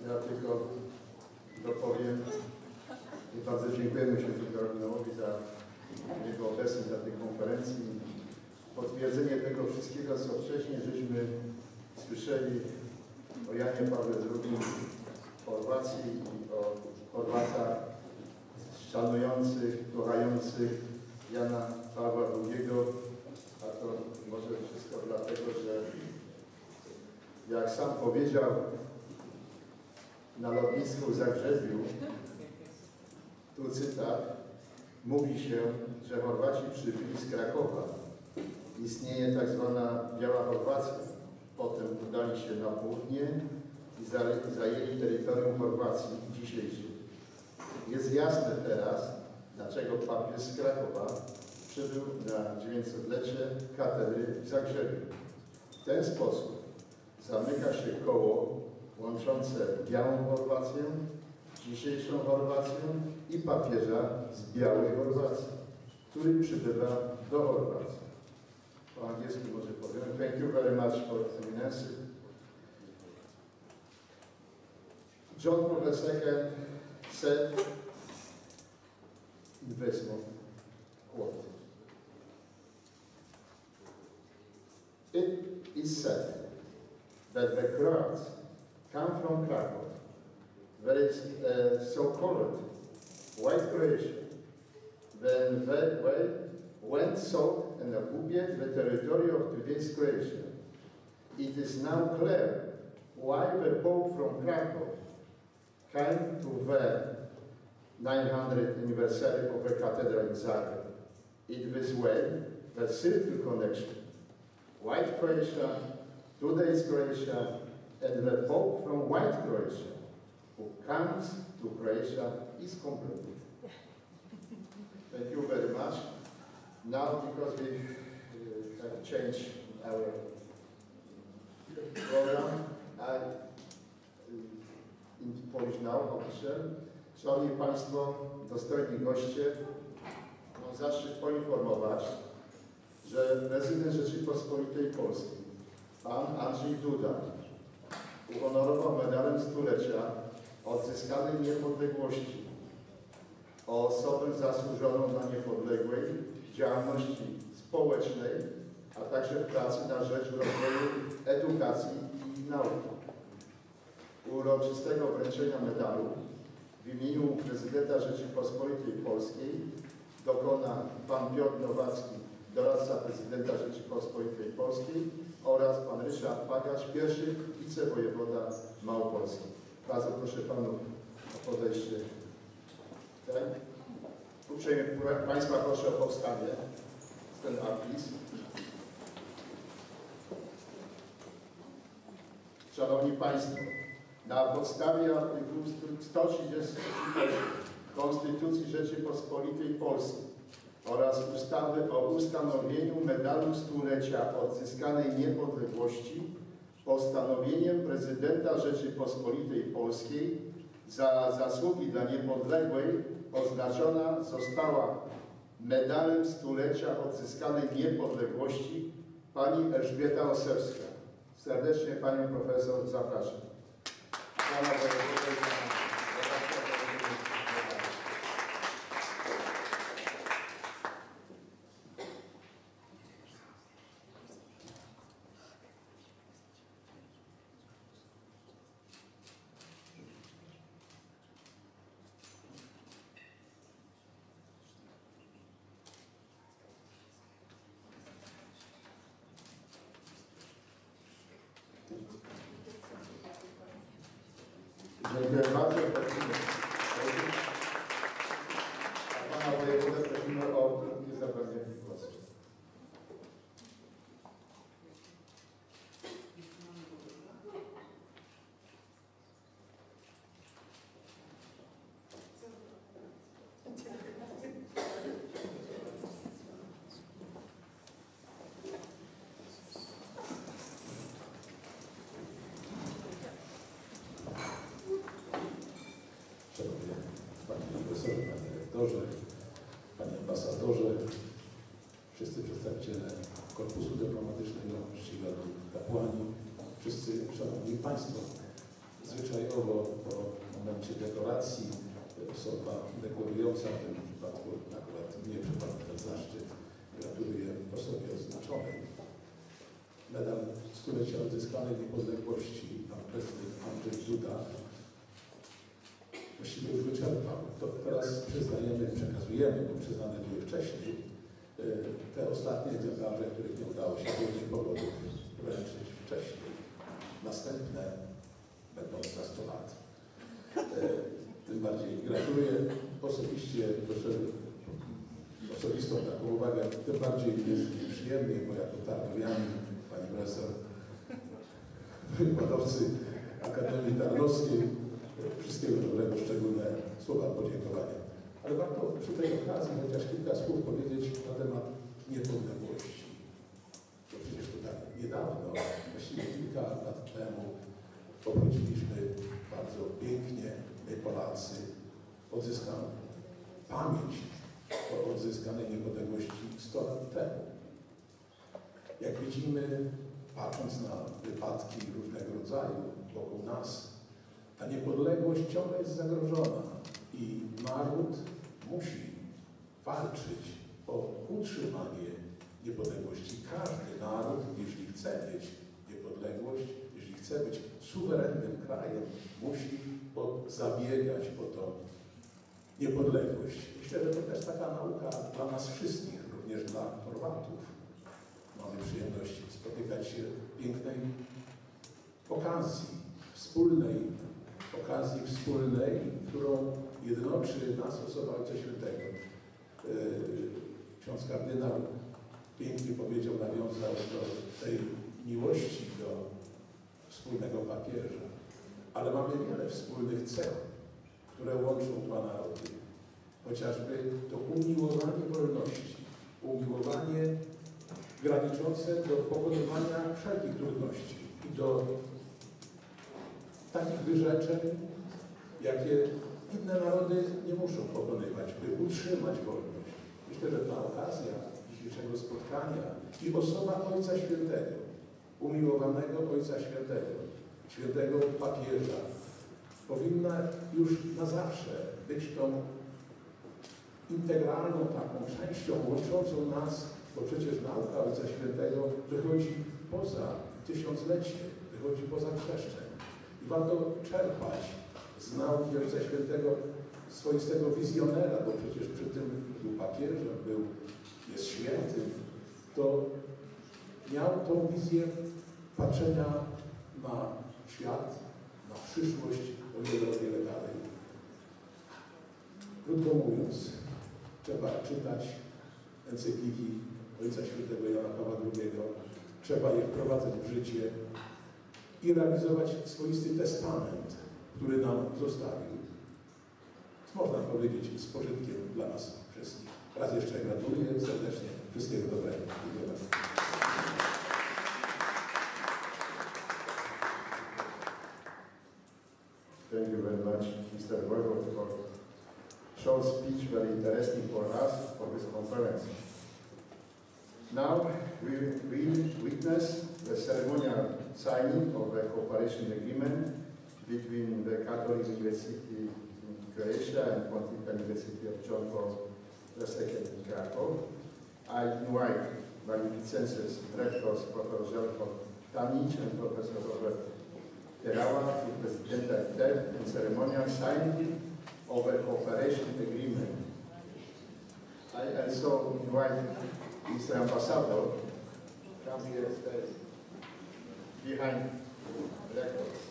Ja tylko dopowiem i bardzo dziękujemy księdzu Karolinowi za jego obecność na tej konferencji. Potwierdzenie tego wszystkiego, co wcześniej żeśmy słyszeli o Janie Pawle II w Chorwacji i o Chorwacach szanujących, kochających Jana Pawła II, a to może wszystko dlatego, że jak sam powiedział na lotnisku w Zagrzebiu, tu cytat, mówi się, że Chorwaci przybyli z Krakowa. Istnieje tak zwana Biała Chorwacja. Potem udali się na południe i zajęli terytorium Chorwacji dzisiejszej. Jest jasne teraz, dlaczego papież z Krakowa przybył na 900-lecie katedry w Zagrzebiu. W ten sposób zamyka się koło łączące Białą Chorwację, dzisiejszą Chorwację i papieża z Białej Chorwacji, który przybywa do Chorwacji. Po angielsku może powiem. Thank you very much for the eminence. John Paul II said in this quote, "It is said that the Croats come from Krakow, where is so-called White Croatia, when they went south and occupied the territory of today's Croatia. It is now clear why the Pope from Krakow came to the 900th anniversary of the cathedral in Zagreb. In this way, the circle connection, White Croatia, today's Croatia, and the Pope from White Croatia, who comes to Croatia, is complete." Thank you very much. Now, because we have changed our program, in Polish now, official. Szanowni Państwo, dostojni goście, mam zaszczyt poinformować, że prezydent Rzeczypospolitej Polskiej, pan Andrzej Duda, uhonorował medalem stulecia odzyskanej niepodległości osobę zasłużoną dla niepodległej działalności społecznej, a także pracy na rzecz rozwoju edukacji i nauki. Uroczystego wręczenia medalu w imieniu prezydenta Rzeczypospolitej Polskiej dokona pan Piotr Nowacki, doradca prezydenta Rzeczypospolitej Polskiej, oraz pan Ryszard Pagacz, pierwszy wicewojewoda małopolski. Bardzo proszę panów o podejście. Uprzejmie Państwa proszę o powstanie. Ten apis. Szanowni Państwo, na podstawie artykułu 130 Konstytucji Rzeczypospolitej Polskiej oraz ustawy o ustanowieniu medalu stulecia odzyskanej niepodległości postanowieniem prezydenta Rzeczypospolitej Polskiej za zasługi dla niepodległej oznaczona została medalem stulecia odzyskanej niepodległości pani Elżbieta Osewska. Serdecznie panią profesor zapraszam. Dziękuję bardzo. Pana wojewodę prosimy o krótkie zabranie głosu. Panie ambasadorze, wszyscy przedstawiciele Korpusu Dyplomatycznego, czcigodni kapłani, wszyscy szanowni Państwo. Zwyczajowo po momencie deklaracji osoba deklarująca, w tym przypadku akurat mnie przypadł ten zaszczyt, gratuluję osobie oznaczonej. Medal stulecia odzyskanej niepodległości pan prezydent Andrzej Duda właściwie już wyczerpał. To teraz przekazujemy, bo przyznane były wcześniej, te ostatnie egzemplarze, których nie udało się z różnych powodów wręczyć wcześniej. Następne będą za 100 lat. Tym bardziej gratuluję. Osobiście, proszę osobistą taką uwagę, tym bardziej jest mi przyjemnie, bo jako tarnowianin, pani profesor, wykładowcy Akademii Tarnowskiej, wszystkiego dobrego, szczególne słowa podziękowania. Ale warto przy tej okazji chociaż kilka słów powiedzieć na temat niepodległości. Bo przecież tutaj niedawno, właściwie kilka lat temu, obchodziliśmy bardzo pięknie, my Polacy, odzyskano pamięć o odzyskanej niepodległości 100 lat temu. Jak widzimy, patrząc na wypadki różnego rodzaju wokół nas, Ta niepodległość ciągle jest zagrożona i naród musi walczyć o utrzymanie niepodległości. Każdy naród, jeśli chce mieć niepodległość, jeśli chce być suwerennym krajem, musi zabiegać o tą niepodległość. Myślę, że to też taka nauka dla nas wszystkich, również dla Chorwatów. Mamy przyjemność spotykać się w pięknej okazji wspólnej, którą jednoczy nas osoba Ojca Świętego. Ksiądz kardynał pięknie powiedział, nawiązał do tej miłości do wspólnego papieża, ale mamy wiele wspólnych cech, które łączą dwa narody. Chociażby to umiłowanie wolności, umiłowanie graniczące do pokonywania wszelkich trudności i do takich wyrzeczeń, jakie inne narody nie muszą pokonywać, by utrzymać wolność. Myślę, że ta okazja dzisiejszego spotkania i osoba Ojca Świętego, umiłowanego Ojca Świętego papieża, powinna już na zawsze być tą integralną taką częścią łączącą nas, bo przecież nauka Ojca Świętego wychodzi poza tysiąclecie, wychodzi poza przestrzeń. I warto czerpać z nauki Ojca Świętego, swoistego wizjonera, bo przecież przy tym był papieżem, jest świętym, to miał tą wizję patrzenia na świat, na przyszłość o wiele dalej. Krótko mówiąc, trzeba czytać encykliki Ojca Świętego Jana Pawła II, trzeba je wprowadzać w życie i realizować swoisty testament, który nam zostawił. Można powiedzieć z pożytkiem dla nas wszystkich. Raz jeszcze gratuluję serdecznie. Wszystkiego dobrego. Dziękuję bardzo. Thank you very much, Mr. Wojewód, for short speech, very interesting for us, for this conference. Now we will witness the ceremonial signing of a cooperation agreement between the Catholic University in Croatia and Pontifical University of John Paul II in Krakow. I invite magnificences, rectors, Professor Żelko Tamić and Professor Robert Terała to present the ceremonial signing of a cooperation agreement. I also invite Mr. Ambassador to come here behind rectors.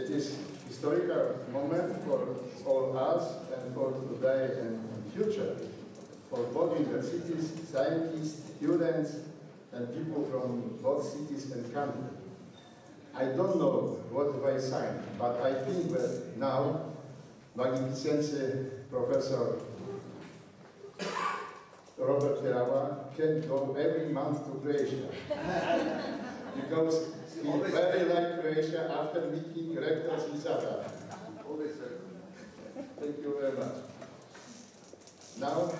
It is historical moment for all us and for today and future, for both universities, scientists, students, and people from both cities and countries. I don't know what they sign, but I think that now Magnificency Professor Robert Terawa can go every month to Croatia because he very like Croatia after meeting rectors in Zadar. Thank you very much. Now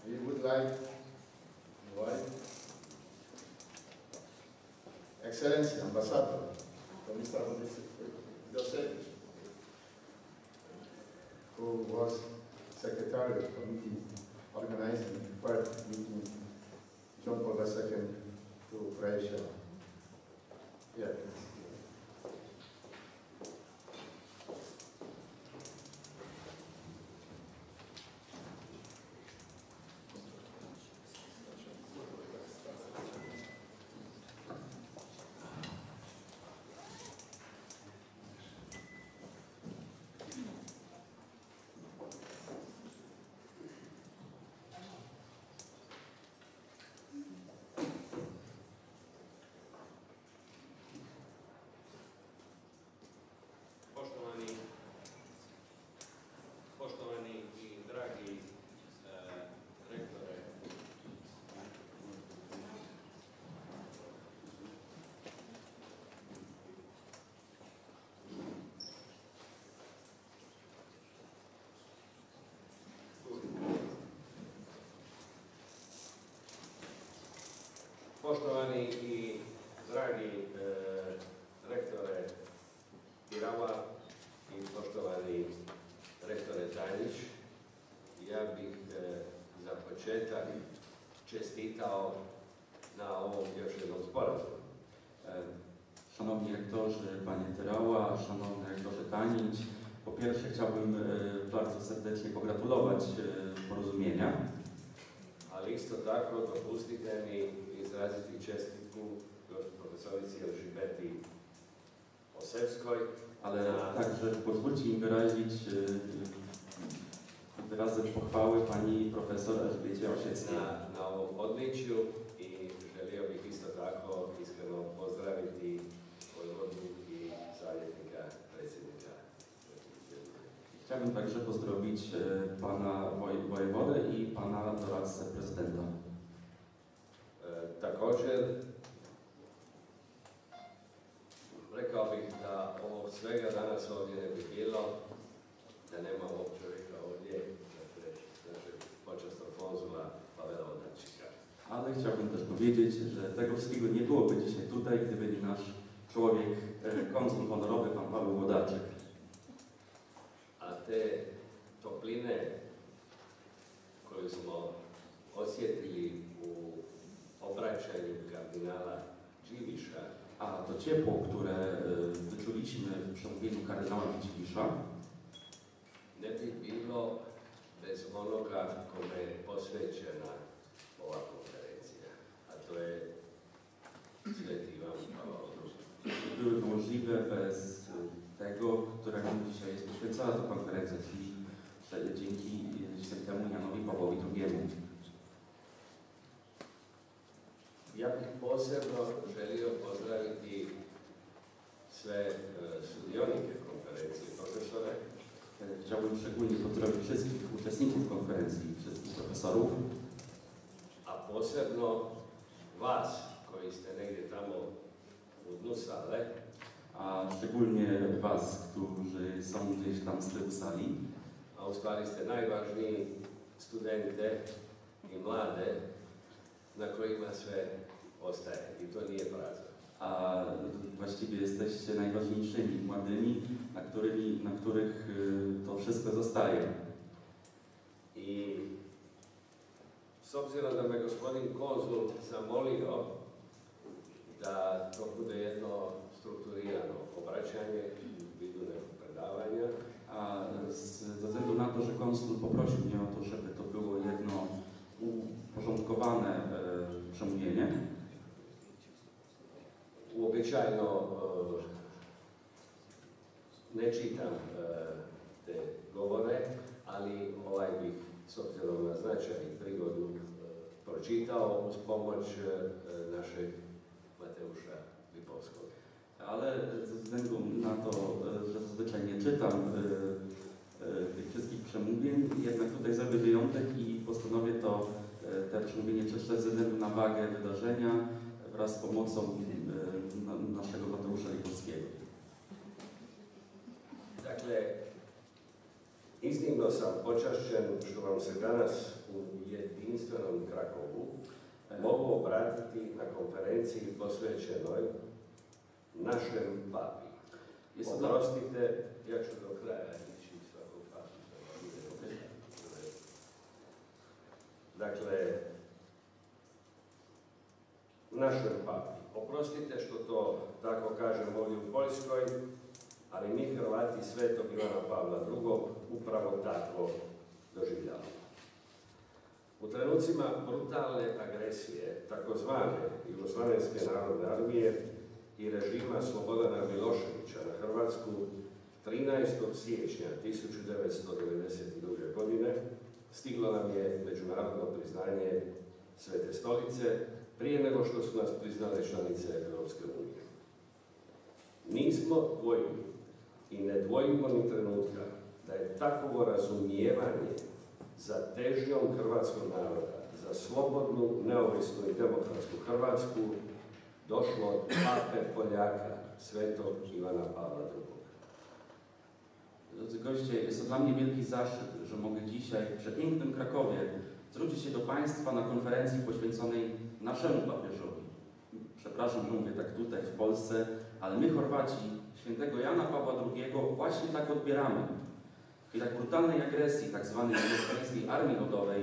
we would like to invite Excellency Ambassador Mr. Dosevich, who was Secretary of the Committee organizing the first meeting John Paul II to Croatia. Yeah. Poštovani i dragi rektore, rektore Irava i poštovani rektore Tajnić, ja bih za početak čestitao na ovom još jednom sporazumu. Szanowni rektorzy, panie Terała, szanowny rektorze Tajnić, po pierwsze chciałbym bardzo serdecznie pogratulować porozumienia. Ali isto tako dopustite mi izraziti čestitku profesorici Elžbieti Osevskoj, Ale także pozwólcie mi wyrazić wyrazy pochwały pani profesor Elżbiecie Osieckiej. na ovom odličju i želio bih isto tako iskreno pozdraviti vojvodu i savjetnika predsjednika. Chciałbym także pozdrowić pana wojewodę i pana doradcę prezydenta. Također, rekao bih da ovo svega danas ovdje ne bi bilo, da nema ovog čovjeka ovdje, našeg počasnog konzula Pawła II. Ale chciałbym też powiedzieć, że tego wszystkiego nie byłoby dzisiaj tutaj, gdyby nie nasz człowiek, konsul honorowy, pan Paweł Włodarczyk. A te topline koju smo osjetili u obraćanju kardynala Dziwisza, A to ciepło, które wyczuliśmy w przemówieniu kardynała Dziwisza, ne bi bilo bez onoga kome je posvećena ova konferencija, a to je Sveti Ivan Pawła II. byłyby możliwe bez tego, któremu dzisiaj jest poświęcona ta konferencja, czyli dzięki świętemu Janowi Pawłowi II. Ja bih posebno želio pozdraviti sve sudionike konferencije, profesore, Chciałbym szczególnie pozdrowić wszystkich uczestników konferencji, wszystkich profesorów, a posebno vas koji ste negdje tamo u dnu sale, a szczególnie Was, którzy są gdzieś tam z tyłu sali, a u stvari ste najvažniji studente i mlade na kojima sve ostaje i to nije prazno. a właściwie jesteście najważniejszymi młodymi, na których to wszystko zostaje. I s obzirom da me gospodin konzul zamolio da to bude jedno strukturirano obraćanje u vidu nekog predavanja, A ze względu na to, że konsul poprosił mnie o to, żeby to było jedno uporządkowane przemówienie, uobičajeno ne čitam te govore, ali bih s obzirom na značaj i prigodu pročitao uz pomoć našeg Mateuša Lipovskog. Ale ze względu na to, że zazwyczaj nie czytam tych wszystkich przemówień, jednak tutaj zrobię wyjątek i postanowię te przemówienie przeczytać ze względu na wagę wydarzenia wraz z pomocą naszego Mateusza Lipovskiego. Dakle, iznimno sam počašćen što vam se danas u jedinstvenom Krakovu mogu obratiti na konferenciji posvećenoj našem papi. Oprostite, ja ću do kraja ići svakog papi. Dakle, našem papi. Oprostite što to tako kažem ovdje u Poljskoj, ali mi Hrvati svetog Jana Pawła II upravo tako doživljavamo. U trenucima brutalne agresije takozvane Jugoslavenske narodne armije i režima Slobodana Miloševića na Hrvatsku 13. siječnja 1992. godine stiglo nam je međunarodno priznanje Svete Stolice prije nego što su nas priznale članice Europske unije. Nismo dvojili i ne dvojimo ni trenutka da je takovo razumijevanje za težnjom hrvatskog naroda, za slobodnu, neovisnu i demokratsku Hrvatsku došlo od pape Poljaka, svetog Ivana Pawła II. Drodzy goście, jest to dla mnie wielki zaszczyt, że mogę dzisiaj w przepięknym Krakowie zwrócić się do Państwa na konferencji poświęconej naszemu papieżowi. Przepraszam, że mówię tak tutaj w Polsce, ale my Chorwaci świętego Jana Pawła II właśnie tak odbieramy. W chwilach brutalnej agresji tzw. Jugosławiańskiej Armii Ludowej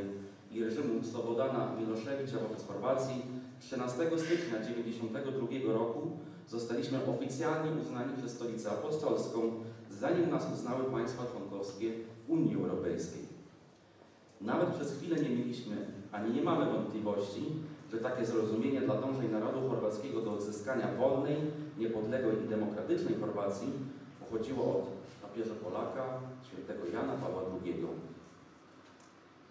i reżimu Slobodana Miloševića wobec Chorwacji 13 stycznia 1992 roku zostaliśmy oficjalnie uznani przez Stolicę Apostolską, zanim nas uznały państwa członkowskie Unii Europejskiej. Nawet przez chwilę nie mieliśmy, ani nie mamy wątpliwości, że takie zrozumienie dla dążeń narodu chorwackiego do odzyskania wolnej, niepodległej i demokratycznej Chorwacji pochodziło od papieża Polaka, świętego Jana Pawła II.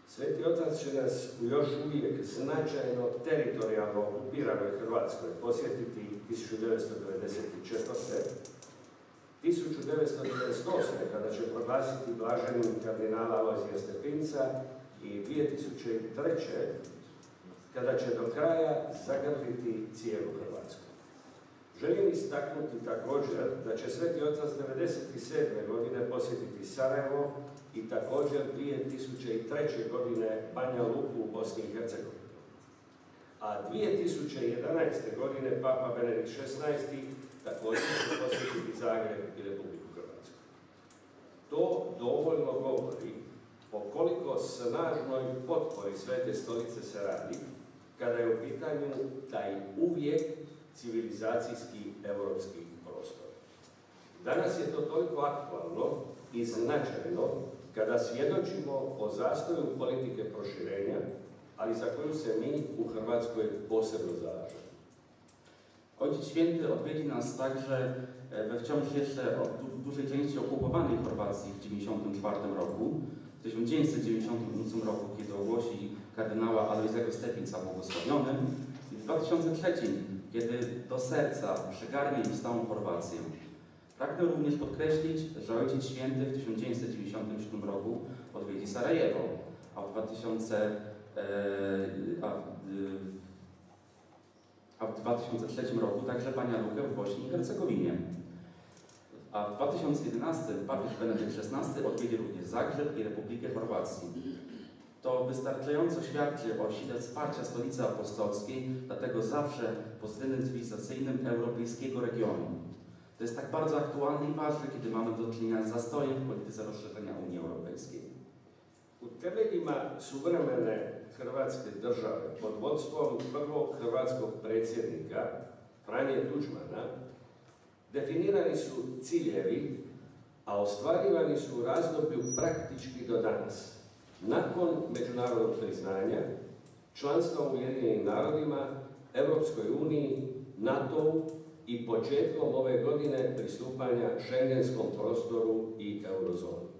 Sveti Otac će nas u još uvijek značajno teritorijalno okupiranoj Hrvatskoj posjetiti 1994. 1998. kada će proglasiti blaženim kardinala Alojzija Stepinca i 2003. kada će do kraja zagrliti cijelu Hrvatsku. Želim istaknuti također da će Sveti Otac 1997. godine posjetiti Sarajevo i također 2003. godine Banja Luku u Bosni i Hercegovini. A 2011. godine Papa Benedikt XVI. Također će posjetiti Zagreb i Republiku Hrvatsku. To dovoljno govori o koliko snažnoj potpori Svete Stolice se radi kada je u pitanju taj uvijek civilizacijski europski prostor. Danas je to toliko aktualno i značajno kada svjedočimo o zastoju politike proširenja, ali za koju se mi u Hrvatskoj posebno zalažemo. Ojciec Święty odwiedzi nas także we wciąż jeszcze w dużej części okupowanej Chorwacji w 1994 roku, w 1998 roku, kiedy ogłosi kardynała Alojzego Stepinca błogosławionym, i w 2003, kiedy do serca przygarnie im stałą Chorwację. Pragnę również podkreślić, że Ojciec Święty w 1997 roku odwiedzi Sarajewo, a w 2003 roku także Banja Lukę w Bośni i Hercegowinie. A w 2011 papież Benedykt XVI odwiedzi również Zagrzeb i Republikę Chorwacji. To wystarczająco świadczy o sile wsparcia Stolicy Apostolskiej dla tego zawsze pozytywnym cywilizacyjnym europejskiego regionu. To jest tak bardzo aktualne i ważne, kiedy mamy do czynienia z zastojem w polityce rozszerzenia Unii Europejskiej. U temeljima suvremene Hrvatske države pod vodstvom prvog hrvatskog predsjednika Franje Tuđmana definirani su ciljevi, a ostvarivani su u razdoblju praktički do danas. Nakon međunarodnog priznanja, članstva u Ujedinjenim narodima, Europskoj uniji, NATO-u i početkom ove godine pristupanja Schengenskom prostoru i eurozoni.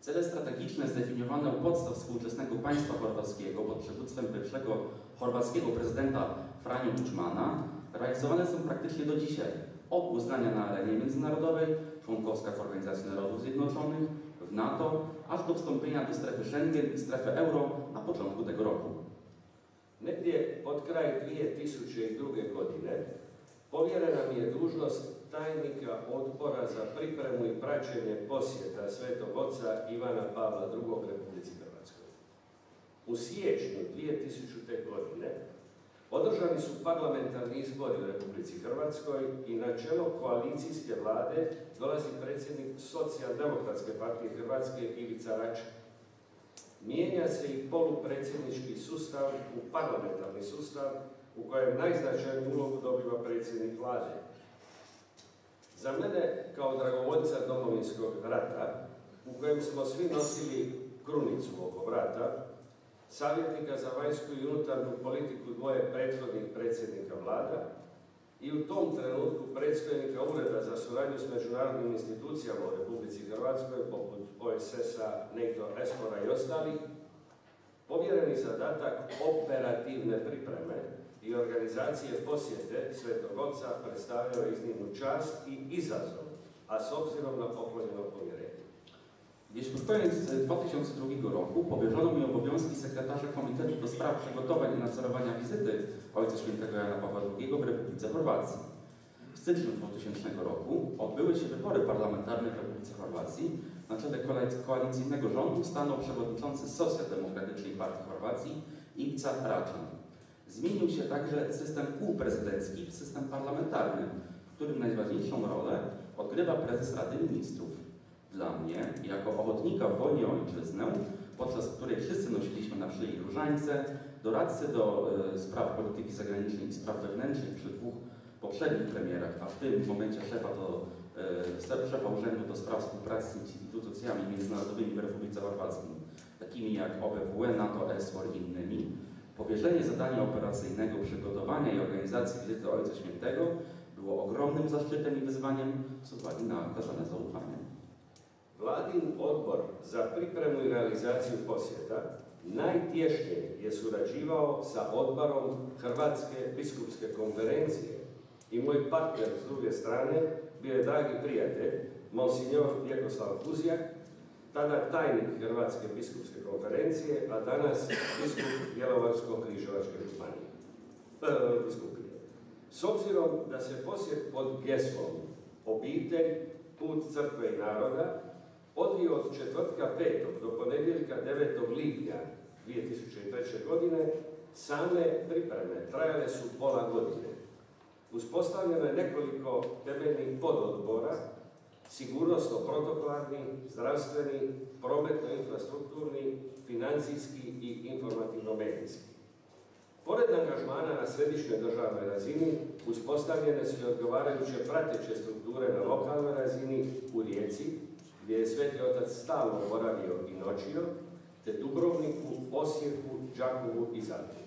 Cele strategiczne zdefiniowane u podstaw współczesnego państwa chorwackiego pod przywództwem pierwszego chorwackiego prezydenta Franjo Tuđmana realizowane są praktycznie do dzisiaj. Od uznania na arenie międzynarodowej, członkowska w Organizacji Narodów Zjednoczonych, w NATO, aż do wstąpienia do strefy Schengen i strefy euro na początku tego roku. Negdje pod kraj 2002. godine povjerena mi je dužnost tajnika odbora za pripremu i praćenje posjeta Svetog Oca Ivana Pavla II. Republici Hrvatskoj. U siječnju 2000. godine održani su parlamentarni izbori u Republici Hrvatskoj i na čelo koalicijske vlade dolazi predsjednik Socijaldemokratske partije Hrvatske Ivica Račan. Mijenja se i polupredsjednički sustav u parlamentarni sustav u kojem najznačajniju ulogu dobiva predsjednik vlade. Za mene, kao dragovoljca Domovinskog rata, u kojem smo svi nosili krunicu oko vrata, savjetnika za vanjsku i unutarnju politiku dvoje prethodnih predsjednika vlada i u tom trenutku predstojnika Ureda za suradnju s međunarodnim institucijama u Republici Hrvatskoj, poput OESS-a, NATO, ESPOR-a i ostalih, povjereni zadatak operativne pripreme i organizacije posjete Svetog Oca predstavljao iznimnu čast i izazov, a s obzirom na poklonjeno povjerenje. Gdzieś pod koniec 2002 roku powierzono mi obowiązki sekretarza Komitetu do Spraw Przygotowań i Nadzorowania Wizyty Ojca Świętego Jana Pawła II w Republice Chorwacji. W styczniu 2000 roku odbyły się wybory parlamentarne w Republice Chorwacji. Na czele koalicyjnego rządu stanął przewodniczący Socjaldemokratycznej Partii Chorwacji Ivica Račan. Zmienił się także system półprezydencki w system parlamentarny, w którym najważniejszą rolę odgrywa prezes Rady Ministrów. Dla mnie, jako ochotnika w wojnie o ojczyznę, podczas której wszyscy nosiliśmy na szyi różańce, doradcy do spraw polityki zagranicznej i spraw wewnętrznych przy dwóch poprzednich premierach, a w tym momencie szefa Urzędu do Spraw Współpracy z instytucjami międzynarodowymi w Republice Chorwackiej, takimi jak OBWE, NATO, ESPOR i innymi, powierzenie zadania operacyjnego przygotowania i organizacji wizyty Ojca Świętego było ogromnym zaszczytem i wyzwaniem z uwagi na okazane zaufanie. Vladin odbor za pripremu i realizaciju posjeta najtješnije je surađivao sa odborom Hrvatske biskupske konferencije i moj partner s druge strane bio je dragi prijatelj, monsignor Vjekoslav Kuzjak, tada tajnik Hrvatske biskupske konferencije, a danas biskup Bjelovarsko-križevačke biskupije. S obzirom da se posjet pod geslom obitelj, put crkve i naroda odvio od četvrtka 5. do ponedjeljka 9. lipnja 2003. godine, same pripreme trajale su pola godine. Uspostavljeno je nekoliko temeljnih pododbora, sigurnosno-protokolarni, zdravstveni, prometno-infrastrukturni, financijski i informativno-medijski. Pored angažmana na središnjoj državnoj razini, uspostavljene su i odgovarajuće prateće strukture na lokalnoj razini u Rijeci, gdje je Sveti Otac stalno boravio i noćio, te Dubrovniku, Osijeku, Đakovu i Zadru.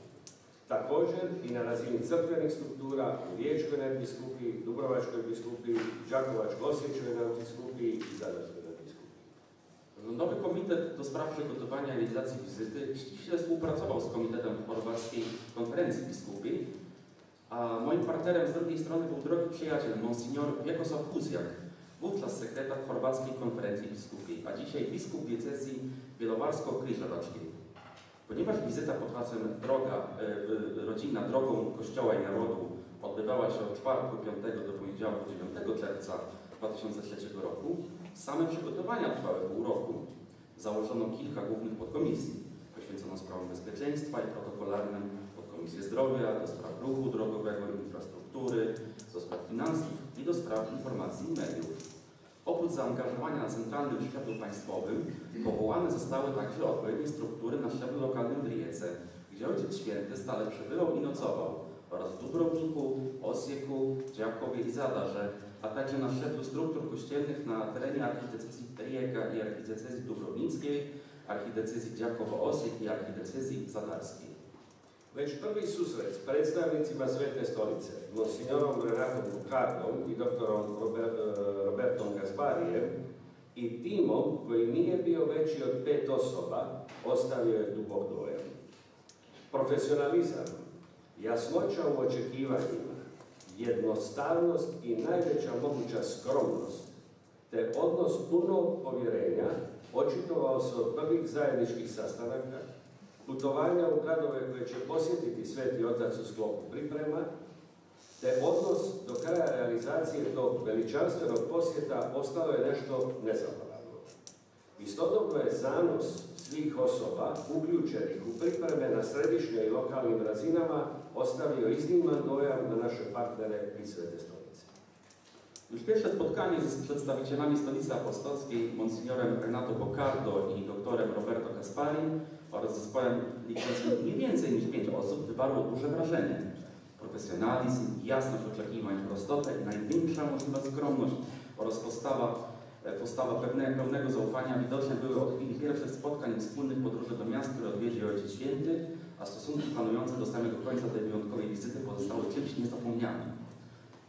Također i na razini crkvenih struktura u Riječkoj nadbiskupiji, Dubrovačkoj biskupiji, Đakovačko-Osječkoj nadbiskupiji i Zadarskoj nadbiskupii. Rządowy Komitet do Spraw Przygotowania i Realizacji Wizyty ściśle współpracował z Komitetem Chorwackiej Konferencji Biskupii, a moim partnerem z drugiej strony był drogi przyjaciel, monsignor Vjekoslav Kuzjak, wówczas sekretarz Chorwackiej Konferencji Biskupii, a dzisiaj biskup diecezji bielowarsko-kriżewaczkiej. Ponieważ wizyta pod hasłem rodzinna drogą Kościoła i Narodu odbywała się od czwartku 5 do poniedziałku 9 czerwca 2003 roku, same przygotowania trwały pół roku. Założono kilka głównych podkomisji. Poświęcono sprawom bezpieczeństwa i protokolarnym podkomisję zdrowia, do spraw ruchu drogowego i infrastruktury, do spraw finansów i do spraw informacji i mediów. Oprócz zaangażowania na centralnym szczeblu państwowym, powołane zostały także odpowiednie struktury na szczeblu lokalnym w Rijece, gdzie Ojciec Święty stale przebywał i nocował, oraz w Dubrowniku, Osieku, Đakowie i Zadarze, a także na szczeblu struktur kościelnych na terenie archidiecezji Rijeka i archidiecezji dubrownickiej, archidiecezji Đakowo-Osiek i archidiecezji zadarskiej. Već prvi susret s predstavnicima Svete stolice, monsignorom Renatom Bukardom i doktorom Robertom Gasparijem i timom koji nije bio veći od 5 osoba, ostavio je dubok dojam. Profesionalizam, jasnoća u očekivanjima, jednostavnost i najveća moguća skromnost, te odnos punog povjerenja očitovao se od prvih zajedničkih sastanaka, putovanja u gradove koje će posjetiti Sveti Otac u sklopu priprema, te odnos do kraja realizacije tog veličanstvenog posjeta ostalo je nešto nezaboravno. Istodobno je zanos svih osoba uključenih u pripreme na središnjoj i lokalnim razinama ostavio izniman dojam na nasze partnere iz Svete stolice. Już pierwsze spotkanie z przedstawicielami Stolicy Apostolskiej, monsignorem Renato Bocardo i doktorem Roberto Gasparim oraz zespołem liczącym nie więcej niż 5 osób wywarło duże wrażenie. Profesjonalizm, jasność oczekiwań, prostotę i największa możliwa skromność oraz postawa pełnego zaufania widoczne były od chwili pierwszych spotkań i wspólnych podróży do miast, które odwiedził Ojciec Święty, a stosunki panujące do samego końca tej wyjątkowej wizyty pozostały czymś niezapomnianym.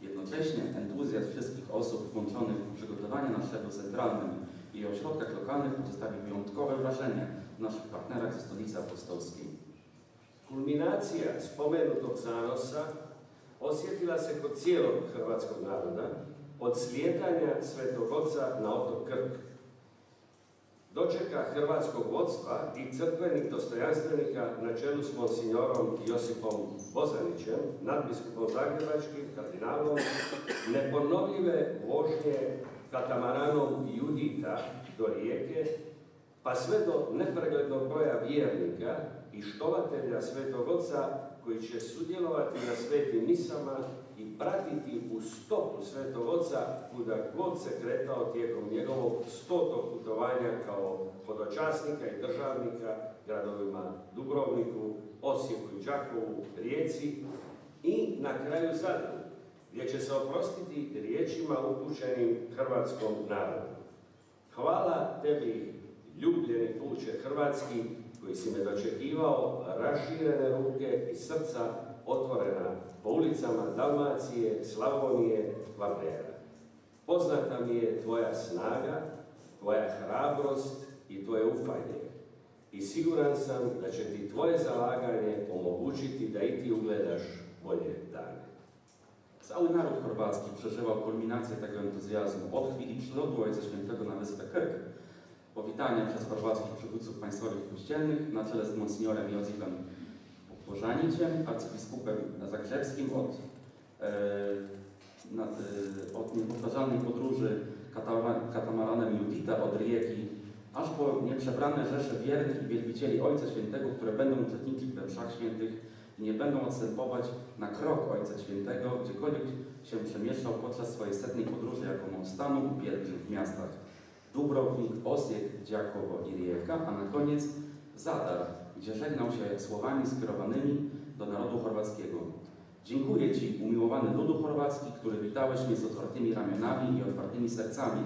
Jednocześnie entuzjazm wszystkich osób włączonych w przygotowanie na szczeblu centralnym i ośrodkach lokalnych pozostawił wyjątkowe wrażenie w naszych partnerach ze Stolicy Apostolskiej. Kulminacija spomenutog zanosa osjetila se kod cijelog hrvatskog naroda od slijetanja Svetog Oca na otok Krk. Dočeka hrvatskog vodstva i crkvenih dostojanstvenika na čelu s monsignorom Josipom Bozanićem, nadbiskupom Zagrebačkim, kardinalom, neponovljive vožnje katamaranom Judita do Rijeke, pa sve do nepreglednog broja vjernika i štovatelja Svetog Oca koji će sudjelovati na svetim misama i pratiti u stopu Svetog Oca kuda god se kretao tijekom njegovog 100. putovanja kao hodočasnika i državnika gradovima Dubrovniku, Osijeku i Đakovu, Rijeci i na kraju Zadru, gdje će se oprostiti riječima upućenim hrvatskom narodu. Hvala tebi, ljubljeni puče hrvatski, koji si me dočekivao raširene ruke i srca otvorena po ulicama Dalmacije, Slavonije, Kvarnera. Poznata mi je tvoja snaga, tvoja hrabrost i tvoje ufanje. I siguran sam da će ti tvoje zalaganje omogućiti da i ti ugledaš bolje dane. Cały naród chorwacki przeżywał kulminację tego entuzjazmu od chwili przylotu Ojca Świętego na wyspę Krk, powitania przez chorwackich przywódców państwowych i kościelnych na czele z monsignorem Josipem Bożaniciem, arcybiskupem zagrzebskim od niepowtarzalnej podróży katamaranem Judita od Rijeki, aż po nieprzebrane rzesze wiernych i wielbicieli Ojca Świętego, które będą uczestniczyć we mszach świętych i nie będą odstępować na krok Ojca Świętego, gdziekolwiek się przemieszczał podczas swojej 100. podróży jako mąż stanu i pielgrzym w miastach Dubrovnik, Osijek, Đakovo i Rijeka, a na koniec Zadar, gdzie żegnał się słowami skierowanymi do narodu chorwackiego. Dziękuję Ci, umiłowany ludu chorwacki, który witałeś mnie z otwartymi ramionami i otwartymi sercami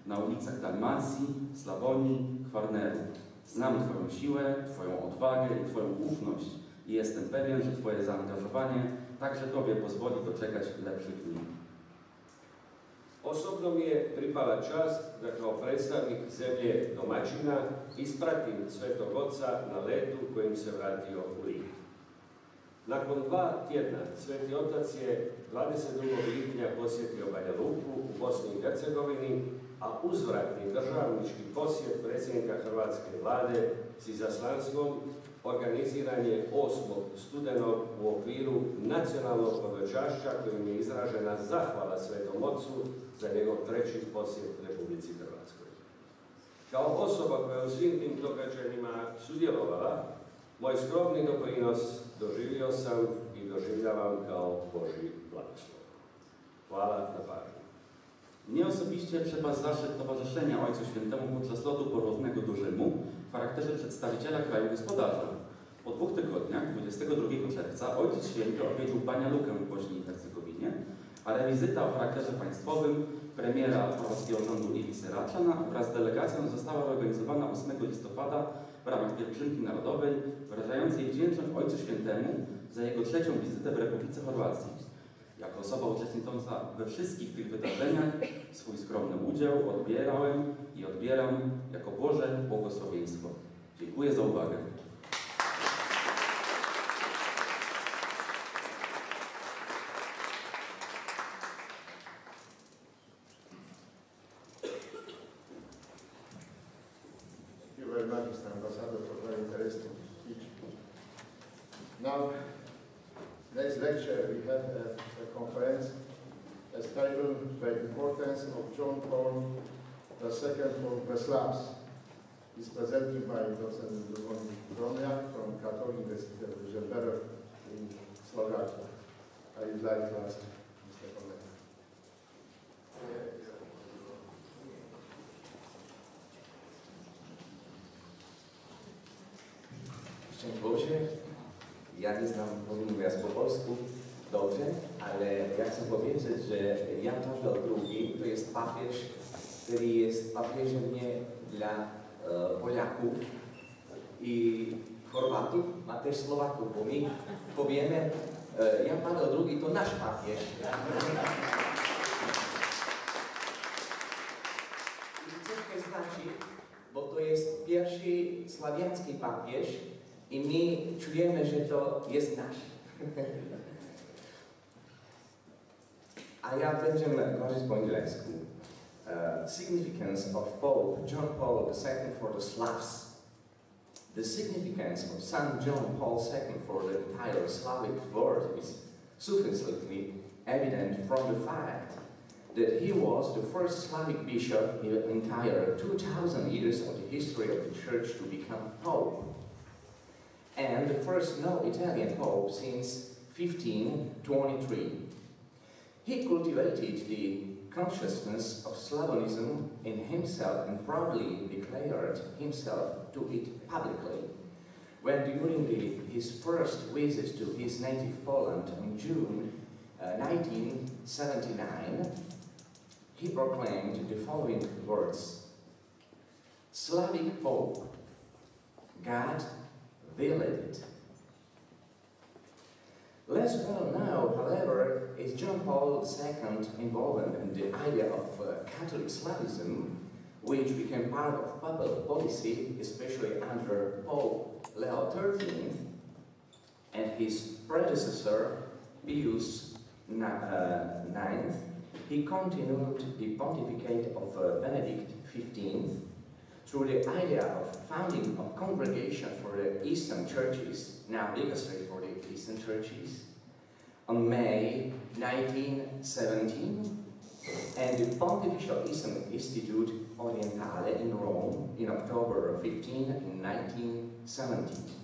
na ulicach Dalmacji, Slawonii, Kwarneru. Znam Twoją siłę, Twoją odwagę i Twoją ufność i jestem pewien, że Twoje zaangażowanie także Tobie pozwoli doczekać lepszych dni. Osobno mi je pripala čast da kao predstavnik zemlje domaćina ispratim Svetog Oca na letu kojim se vratio u Rim. Nakon 2 tjedna Sveti Otac je 22. lipnja posjetio Banja Luku u Bosni i Hercegovini, a uzvratni državnički posjet predsjednika Hrvatske vlade s izaslanstvom organiziran je 8. studenog u okviru nacionalnog hodočašća kojim je izražena zahvala Svetom Ocu za njegov 3. posjet Republici Hrvatskoj. Kao osoba koja je u svim tim događanjima sudjelovala, moj skromni doprinos doživio sam i doživljavam kao Božji blagoslov. Hvala na pažnju. Mnie osobiście przypadł zaszczyt towarzyszenia Ojcu Świętemu podczas lotu porwotnego do Rzymu w charakterze przedstawiciela kraju gospodarza. Po 2 tygodniach, 22 czerwca, Ojciec Święty odwiedził Banja Lukę w Bośni i Hercegowinie, a rewizyta o charakterze państwowym premiera chorwackiego rządu Ivice Račana wraz z delegacją została organizowana 8 listopada w ramach pielgrzymki narodowej, wyrażającej wdzięczność Ojcu Świętemu za jego 3. wizytę w Republice Chorwacji. Jako osoba uczestnicząca we wszystkich tych wydarzeniach swój skromny udział odbierałem i odbieram jako Boże błogosławieństwo. Dziękuję za uwagę. Very much, Mr. Ambassador, for very interesting speech. Now, next lecture we have a conference as titled The Importance of John Paul II for the Slavs. It's presented by Dr. Produkcja from Catholic University of Żywo in Slovakia. I would like to ask Mr. Pawła. Szczęść Boże, ja nie znam mówiąc po polsku dobrze, ale ja chcę powiedzieć, że Jan Paweł II to jest papież, który jest papieżem nie dla Polaków i Chorwatów, a też Słowaków, bo my powiemy, Jan Paweł II to nasz papież. I coś to znaczy, bo to jest pierwszy słowiański papież, i my czujemy, że to jest nasz. A ja będę говорить po angielsku. Significance of Pope John Paul II for the Slavs. The significance of Saint John Paul II for the entire Slavic world is sufficiently evident from the fact that he was the first Slavic bishop in the entire 2,000 years of the history of the Church to become Pope, and the first no-Italian Pope since 1523. He cultivated the consciousness of Slavonism in himself and proudly declared himself to it publicly. When during his first visit to his native Poland in June 1979, he proclaimed the following words: Slavic Pope, God willed it. Less well known, however, is John Paul II's involvement in the idea of Catholic Slavism, which became part of papal policy, especially under Pope Leo XIII and his predecessor, Pius IX. He continued the pontificate of Benedict XV through the idea of founding a congregation for the Eastern churches, now dicastery for the Eastern churches, on May 1917, and the Pontifical Eastern Institute Orientale in Rome in October 15 in 1917.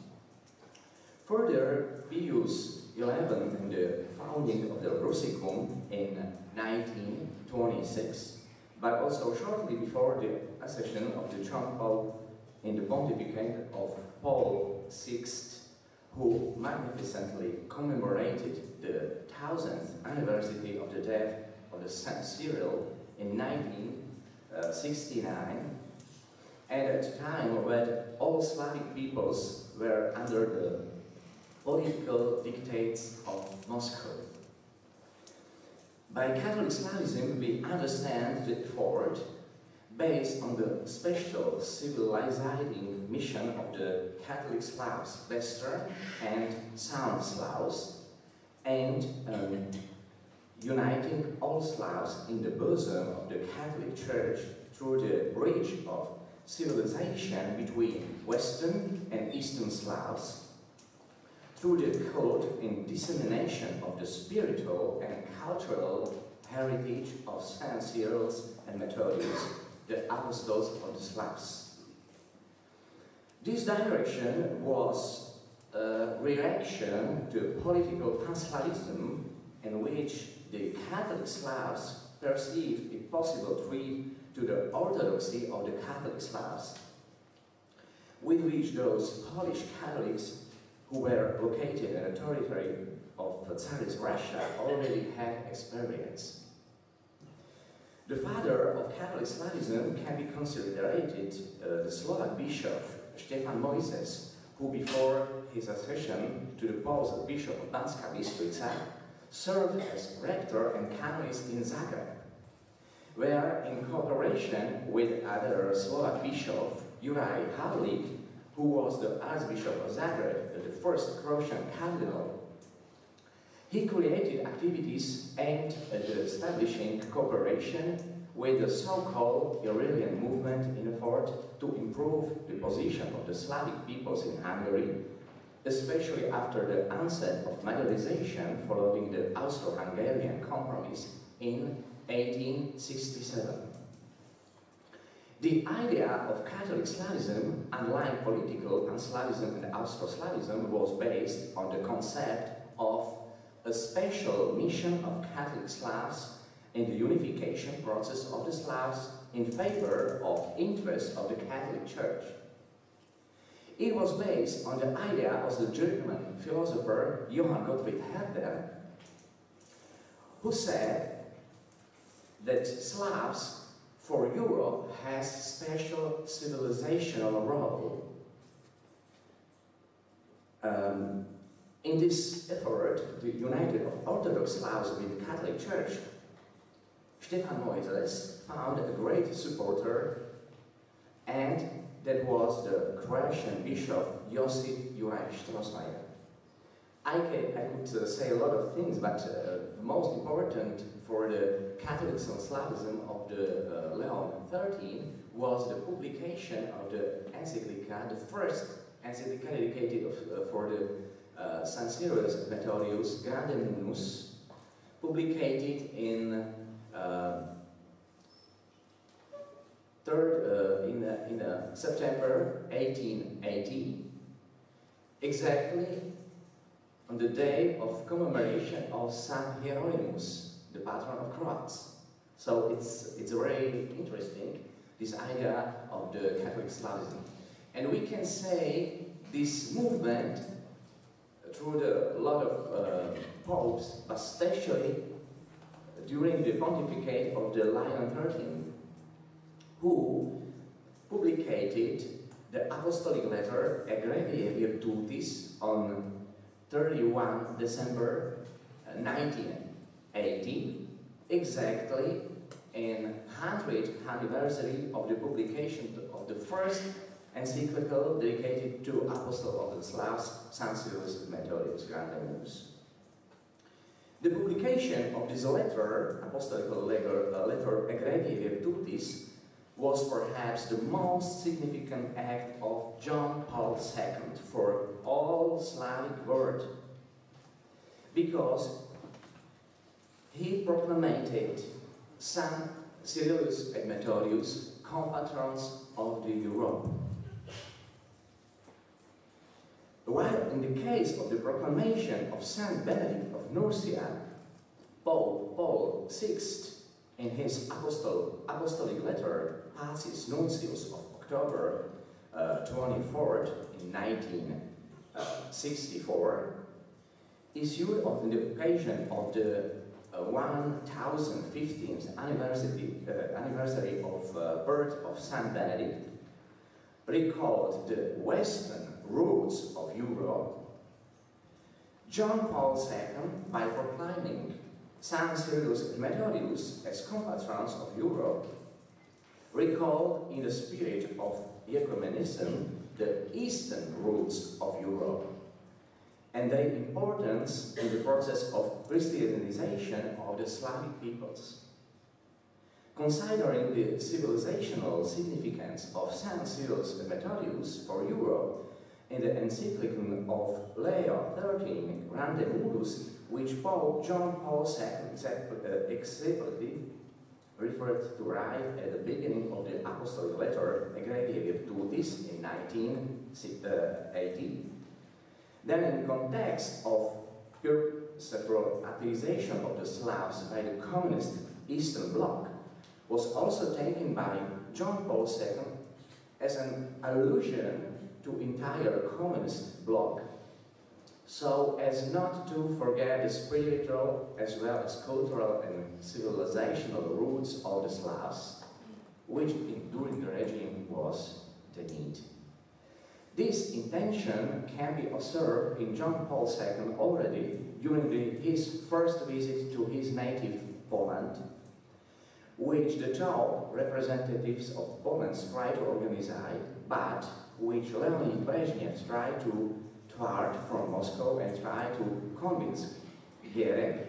Further, Pius XI and the founding of the Russicum in 1926, but also shortly before the accession of the John Paul in the pontificate of Paul VI, who magnificently commemorated the 1000th anniversary of the death of the Saint Cyril in 1969, and at a time when all Slavic peoples were under the political dictates of Moscow. By Catholic Slavism, we understand the effort based on the special civilizing mission of the Catholic Slavs, Western and South Slavs, and uniting all Slavs in the bosom of the Catholic Church through the bridge of civilization between Western and Eastern Slavs, through the cult and dissemination of the spiritual and cultural heritage of Saint Cyril and Methodius, the apostles of the Slavs. This direction was a reaction to political pan-Slavism, in which the Catholic Slavs perceived a possible threat to the orthodoxy of the Catholic Slavs, with which those Polish Catholics who were located in the territory of Tsarist Russia already had experience. The father of Catholic Slavism can be considered the Slovak bishop Stefan Mojzes, who before his accession to the post of Bishop of Banska Bystrica served as rector and canonist in Zagreb, where in cooperation with other Slovak bishop, Juraj Havlik, who was the Archbishop of Zagreb, the first Croatian cardinal, he created activities aimed at establishing cooperation with the so-called Iranian movement in effort to improve the position of the Slavic peoples in Hungary, especially after the onset of Majorization following the Austro-Hungarian compromise in 1867. The idea of Catholic Slavism, unlike political Pan-Slavism and Austro-Slavism, was based on the concept of a special mission of Catholic Slavs in the unification process of the Slavs in favor of interests of the Catholic Church. It was based on the idea of the German philosopher Johann Gottfried Herder, who said that Slavs for Europe has special civilizational role. In this effort, the united of Orthodox Slavs with the Catholic Church, Stefan Mojzes found a great supporter, and that was the Croatian bishop Josip Juraj Strossmayer. I could say a lot of things, but the most important for the Catholics and Slavism of the Leon XIII was the publication of the encyclica, the first encyclica dedicated for the San Cyrillus Methodius Grande Munus, published in September 1880, exactly on the day of commemoration of Saint Hieronymus, the patron of Croats. So it's very interesting, this idea of the Catholic Slavism. And we can say this movement, through a lot of popes, but especially during the pontificate of the Leon XIII, who published the apostolic letter Egregiae Virtutis on 31 December 1980, exactly in 100th anniversary of the publication of the first encyclical dedicated to Apostle of the Slavs, San Cyrillus Methodius Grande Munus. The publication of this letter, apostolical letter Egregiae Virtutis, was perhaps the most significant act of John Paul II for all Slavic world, because he proclaimed Saint Cyrillus and Methodius compatrons of the Europe. While in the case of the proclamation of Saint Benedict of Nursia, Pope Paul VI, in his apostolic letter, Pacis Nuncius of October 24th in 1964, issued on the occasion of the 1015th anniversary of birth of Saint Benedict, recalled the Western roots of Europe. John Paul II, by proclaiming Saint Cyrillus and Methodius as compatrons of Europe, recalled in the spirit of ecumenism the eastern roots of Europe and their importance in the process of Christianization of the Slavic peoples. Considering the civilizational significance of Saint Cyrillus and Methodius for Europe in the encyclical of Leo XIII, Grande Munus, which Pope John Paul II explicitly referred to right at the beginning of the apostolic letter Egregiae Virtutis in 1980, then in the context of pure separatization of the Slavs by the communist Eastern Bloc, was also taken by John Paul II as an allusion to entire communist bloc, so as not to forget the spiritual as well as cultural and civilizational roots of the Slavs, which during the regime was the need. This intention can be observed in John Paul II already during his first visit to his native Poland, which the top representatives of Poland tried to organize, but which Leonid Brezhnev tried to thwart from Moscow and tried to convince Gierek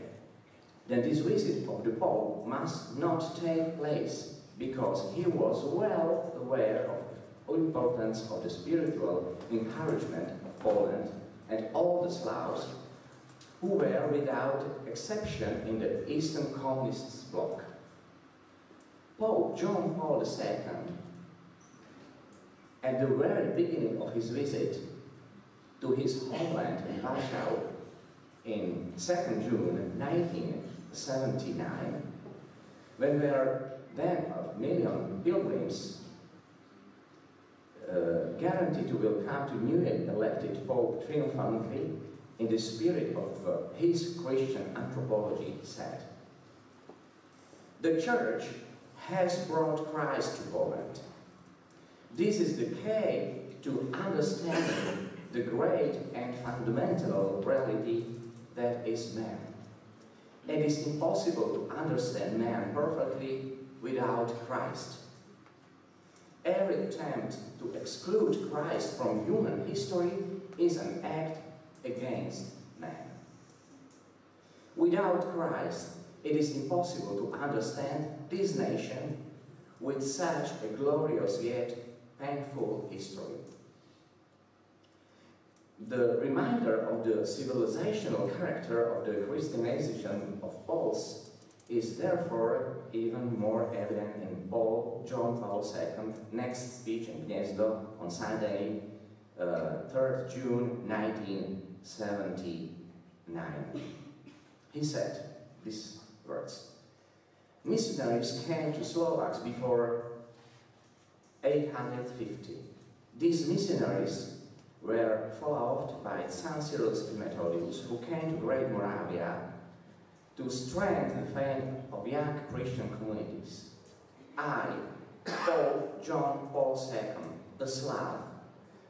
that this visit of the Pope must not take place, because he was well aware of the importance of the spiritual encouragement of Poland and all the Slavs who were without exception in the Eastern Communist bloc. Pope John Paul II, at the very beginning of his visit to his homeland in Warsaw in 2nd June 1979, when there were then a million pilgrims guaranteed to welcome to newly elected Pope triumphantly in the spirit of his Christian anthropology, said, "The Church has brought Christ to Poland. This is the key to understanding the great and fundamental reality that is man. It is impossible to understand man perfectly without Christ. Every attempt to exclude Christ from human history is an act against man. Without Christ, it is impossible to understand this nation with such a glorious yet painful history." The reminder of the civilizational character of the Christianization of Poles is therefore even more evident in John Paul II's next speech in Gniezno on Sunday, 3rd June 1979. He said these words: "Missionaries came to Slovaks before 850. These missionaries were followed by St. Cyril and Methodius, who came to Great Moravia to strengthen the faith of young Christian communities. I, Pope John Paul II, a Slav,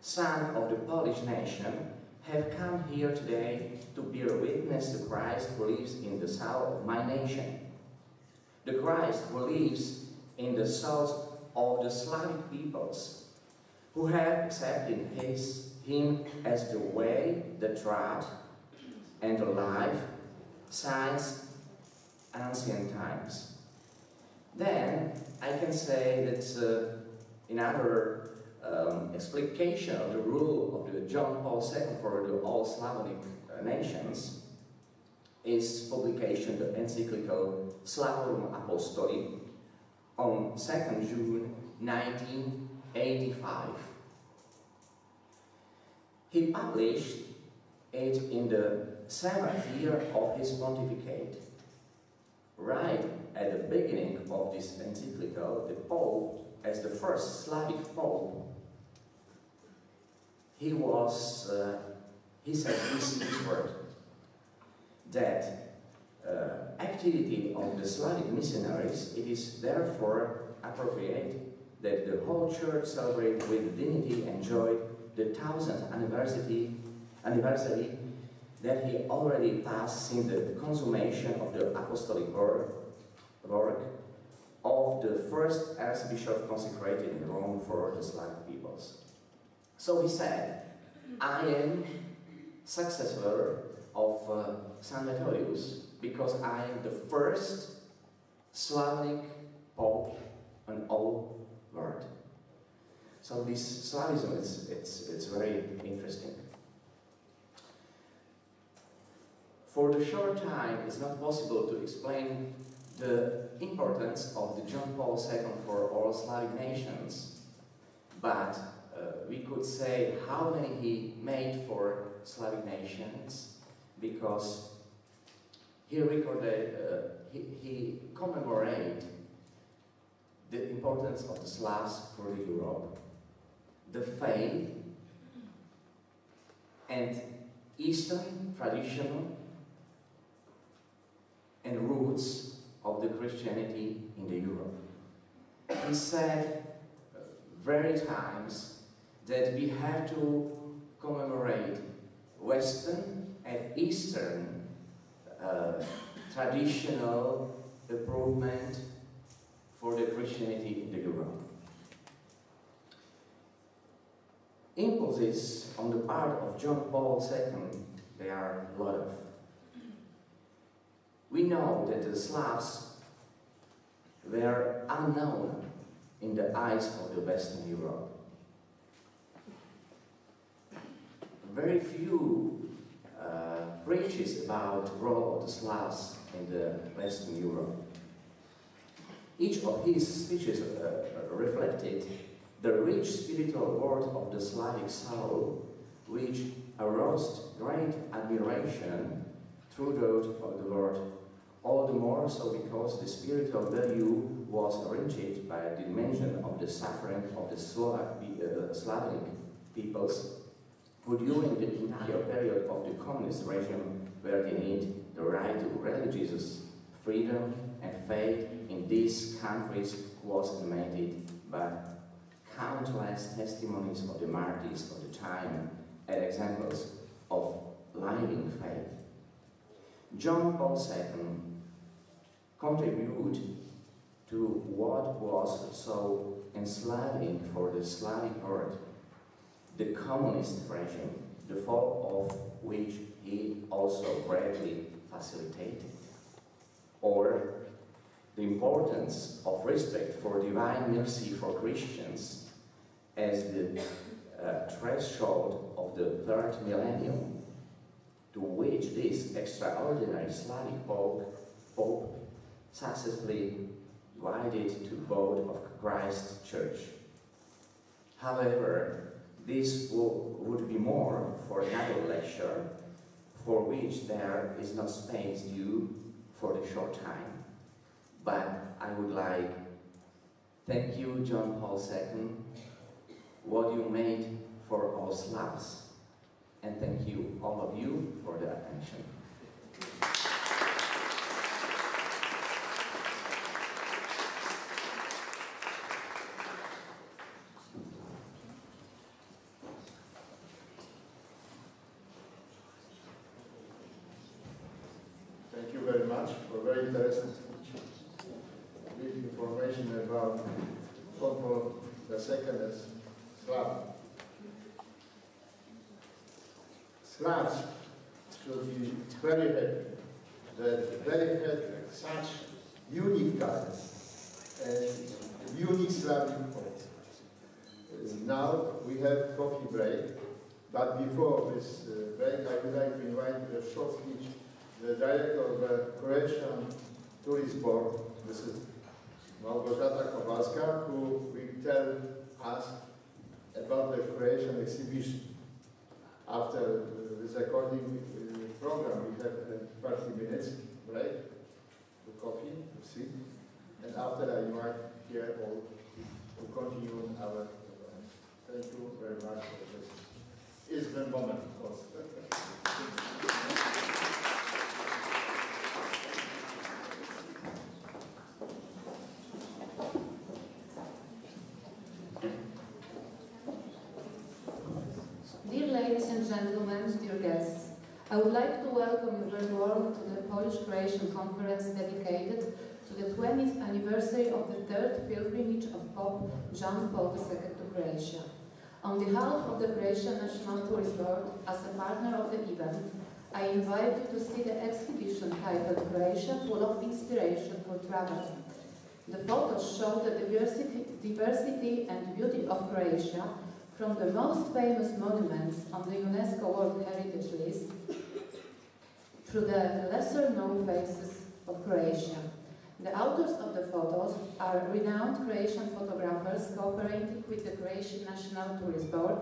son of the Polish nation, have come here today to bear witness to Christ who lives in the soul of my nation. The Christ who lives in the souls of the Slavic peoples, who have accepted him as the way, the truth, and the life since ancient times." Then I can say that another explication of the rule of the John Paul II for the all Slavic nations is publication of the encyclical Slavorum Apostoli on 2nd June 1985. He published it in the 7th year of his pontificate. Right at the beginning of this encyclical, the Pope, as the first Slavic Pope, he said this word, that activity of the Slavic missionaries, it is therefore appropriate that the whole Church celebrate with dignity and joy the 1000th anniversary that he already passed since the consummation of the apostolic work of the first archbishop consecrated in Rome for the Slavic peoples. So he said, I am successor of St. Methodius because I am the first Slavic Pope in all world. So this Slavism, it's very interesting. For the short time, it's not possible to explain the importance of the John Paul II for all Slavic nations, but we could say how many he made for Slavic nations, because he recorded, he commemorated the importance of the Slavs for Europe, the faith and Eastern tradition and roots of the Christianity in the Europe. He said very times that we have to commemorate Western and Eastern traditional improvement for the Christianity in the Europe. Impulses on the part of John Paul II, there are a lot of. We know that the Slavs were unknown in the eyes of the Western Europe. Very few preaches about the role of the Slavs in the Western Europe. Each of his speeches reflected the rich spiritual world of the Slavic soul, which aroused great admiration throughout the world. All the more so because the spiritual value was enriched by the dimension of the suffering of the Slavic peoples, who during the entire period of the communist regime were denied the right to religious freedom, and faith in these countries was animated by countless testimonies of the martyrs of the time and examples of living faith. John Paul II contributed to what was so enslaving for the Slavic world, the communist regime, the fall of which he also greatly facilitated, or the importance of respect for divine mercy for Christians as the threshold of the third millennium, to which this extraordinary Slavic Pope successfully guided to both of Christ's Church. However, this would be more for another lecture, for which there is no space due for the short time. But I would like thank you, John Paul II, what you made for all Slavs, and thank you, all of you, for the attention. Thank you very much for very interesting speech. With information about John Paul II as Slav. Slavs should be very happy that they had such unique guys and unique Slavic poets. Now we have coffee break, but before this break I would like to invite a short speech the director of the Croatian Tourist Board, Mrs. Jana Pawła II, who will tell us about the Croatian exhibition. After this recording program, we have 30 minutes break to coffee, to sit, and after I invite here all to continue our program. Thank you very much for this. It's the moment, of course. Dear ladies and gentlemen, dear guests, I would like to welcome you very warmly to the Polish-Croatian conference dedicated to the 20th anniversary of the third pilgrimage of Pope John Paul II to Croatia. On behalf of the Croatian National Tourist Board, as a partner of the event, I invite you to see the exhibition titled Croatia Full of Inspiration for Traveling. The photos show the diversity and beauty of Croatia, from the most famous monuments on the UNESCO World Heritage List through the lesser-known faces of Croatia. The authors of the photos are renowned Croatian photographers cooperating with the Croatian National Tourist Board.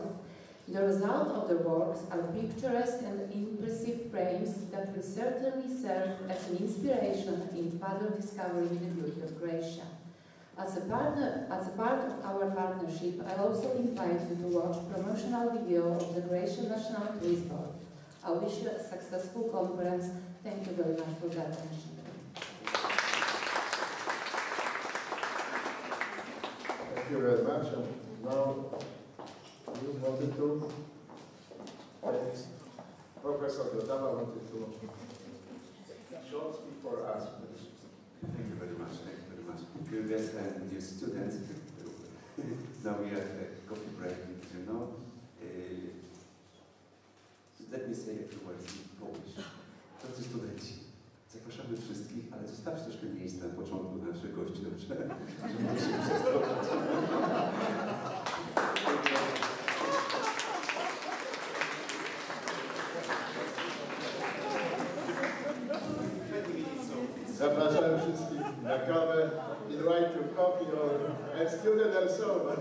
The result of their works are picturesque and impressive frames that will certainly serve as an inspiration in further discovering the beauty of Croatia. As a part of our partnership, I also invite you to watch promotional video of the Croatian National Tourist Board. I wish you a successful conference. Thank you very much for the attention. Thank you very much. And now we wanted to, Professor Jana wanted to short speak for us. Thank you very much. Thank you very much. Dear guests and dear students, now we have a coffee break, you know. Let me say a few words in Polish. Drodzy studenci, zapraszamy wszystkich, ale zostawcie troszkę miejsca na początku dla naszych gości, dobrze? Że może się przestroczyć. Zapraszam wszystkich na kawę, invite to coffee or and student and so.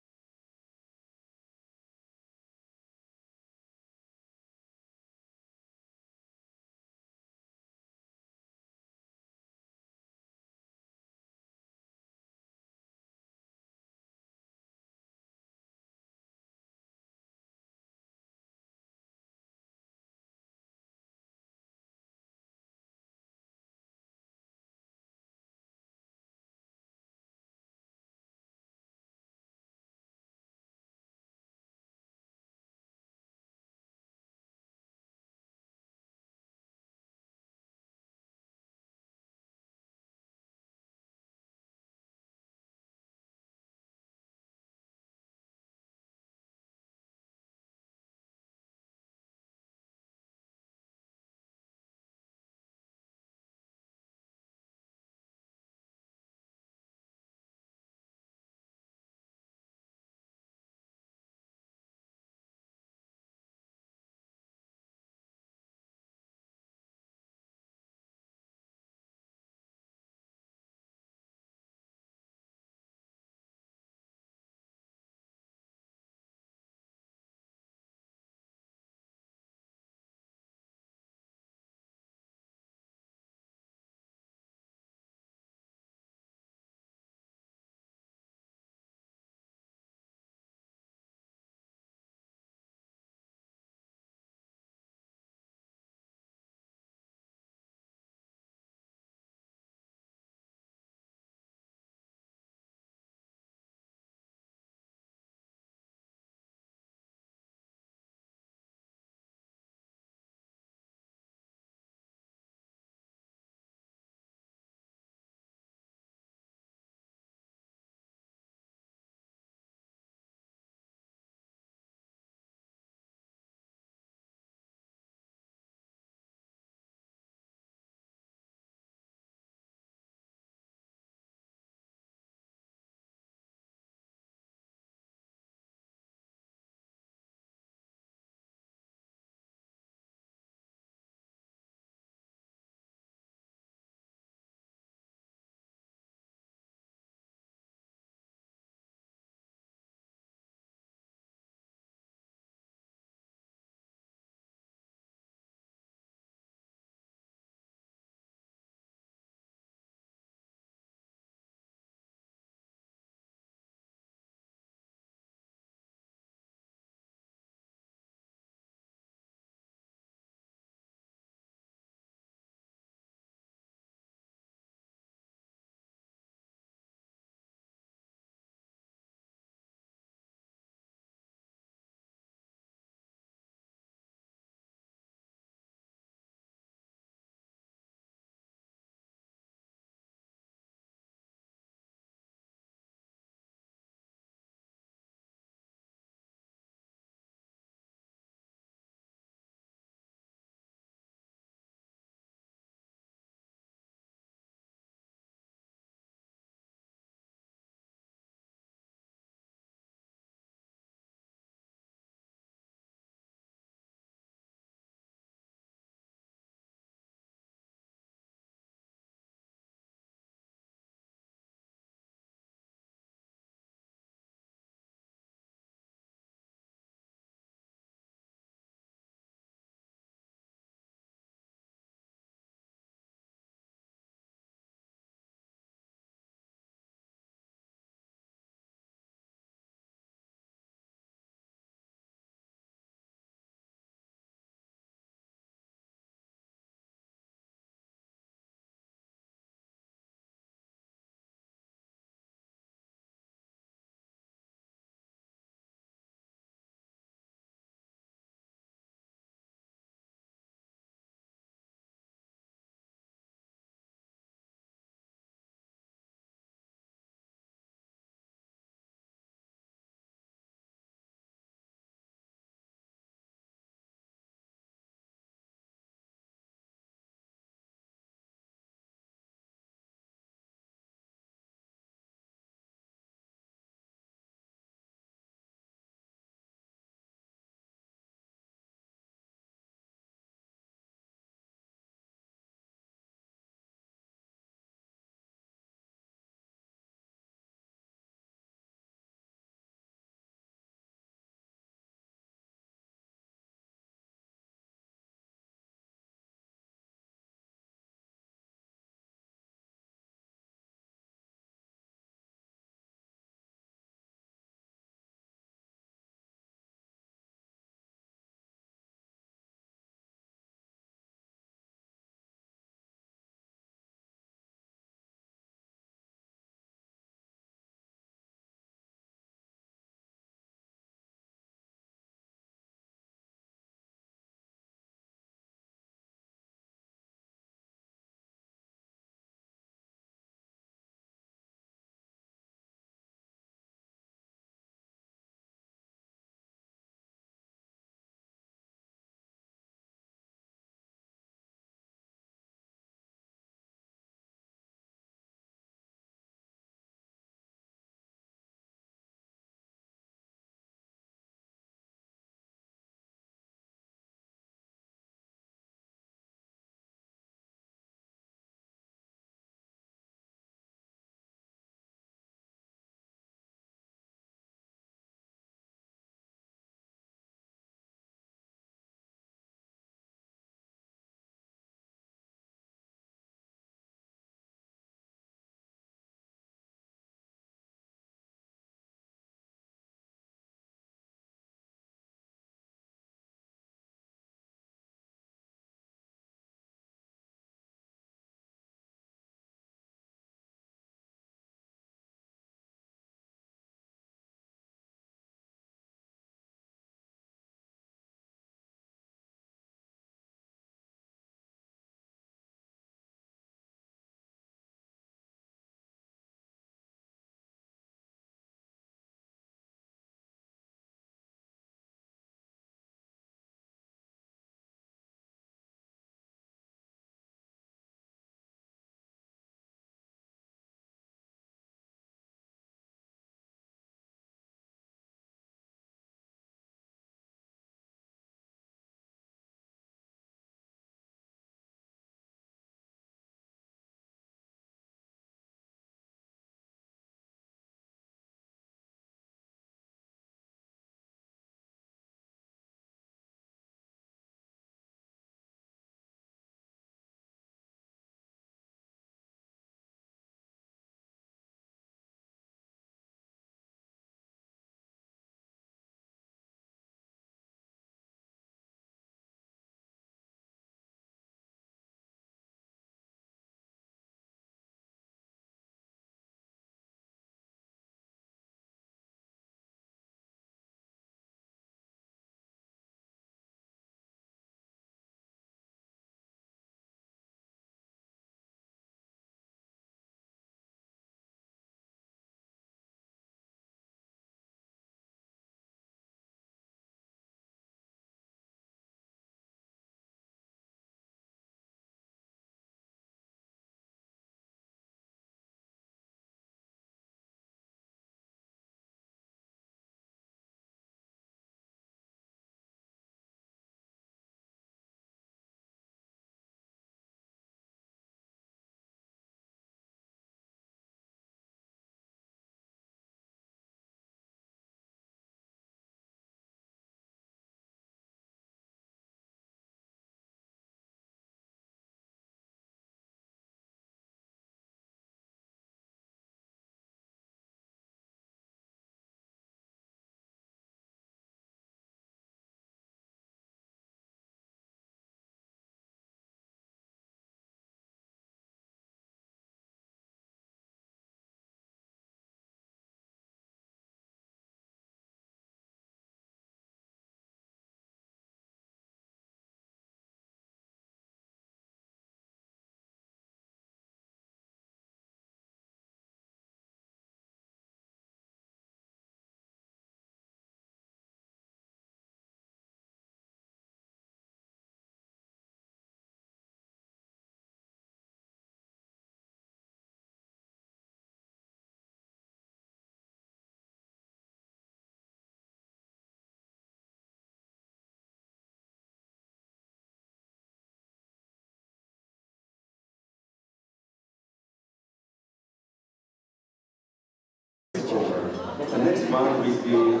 one will be soon.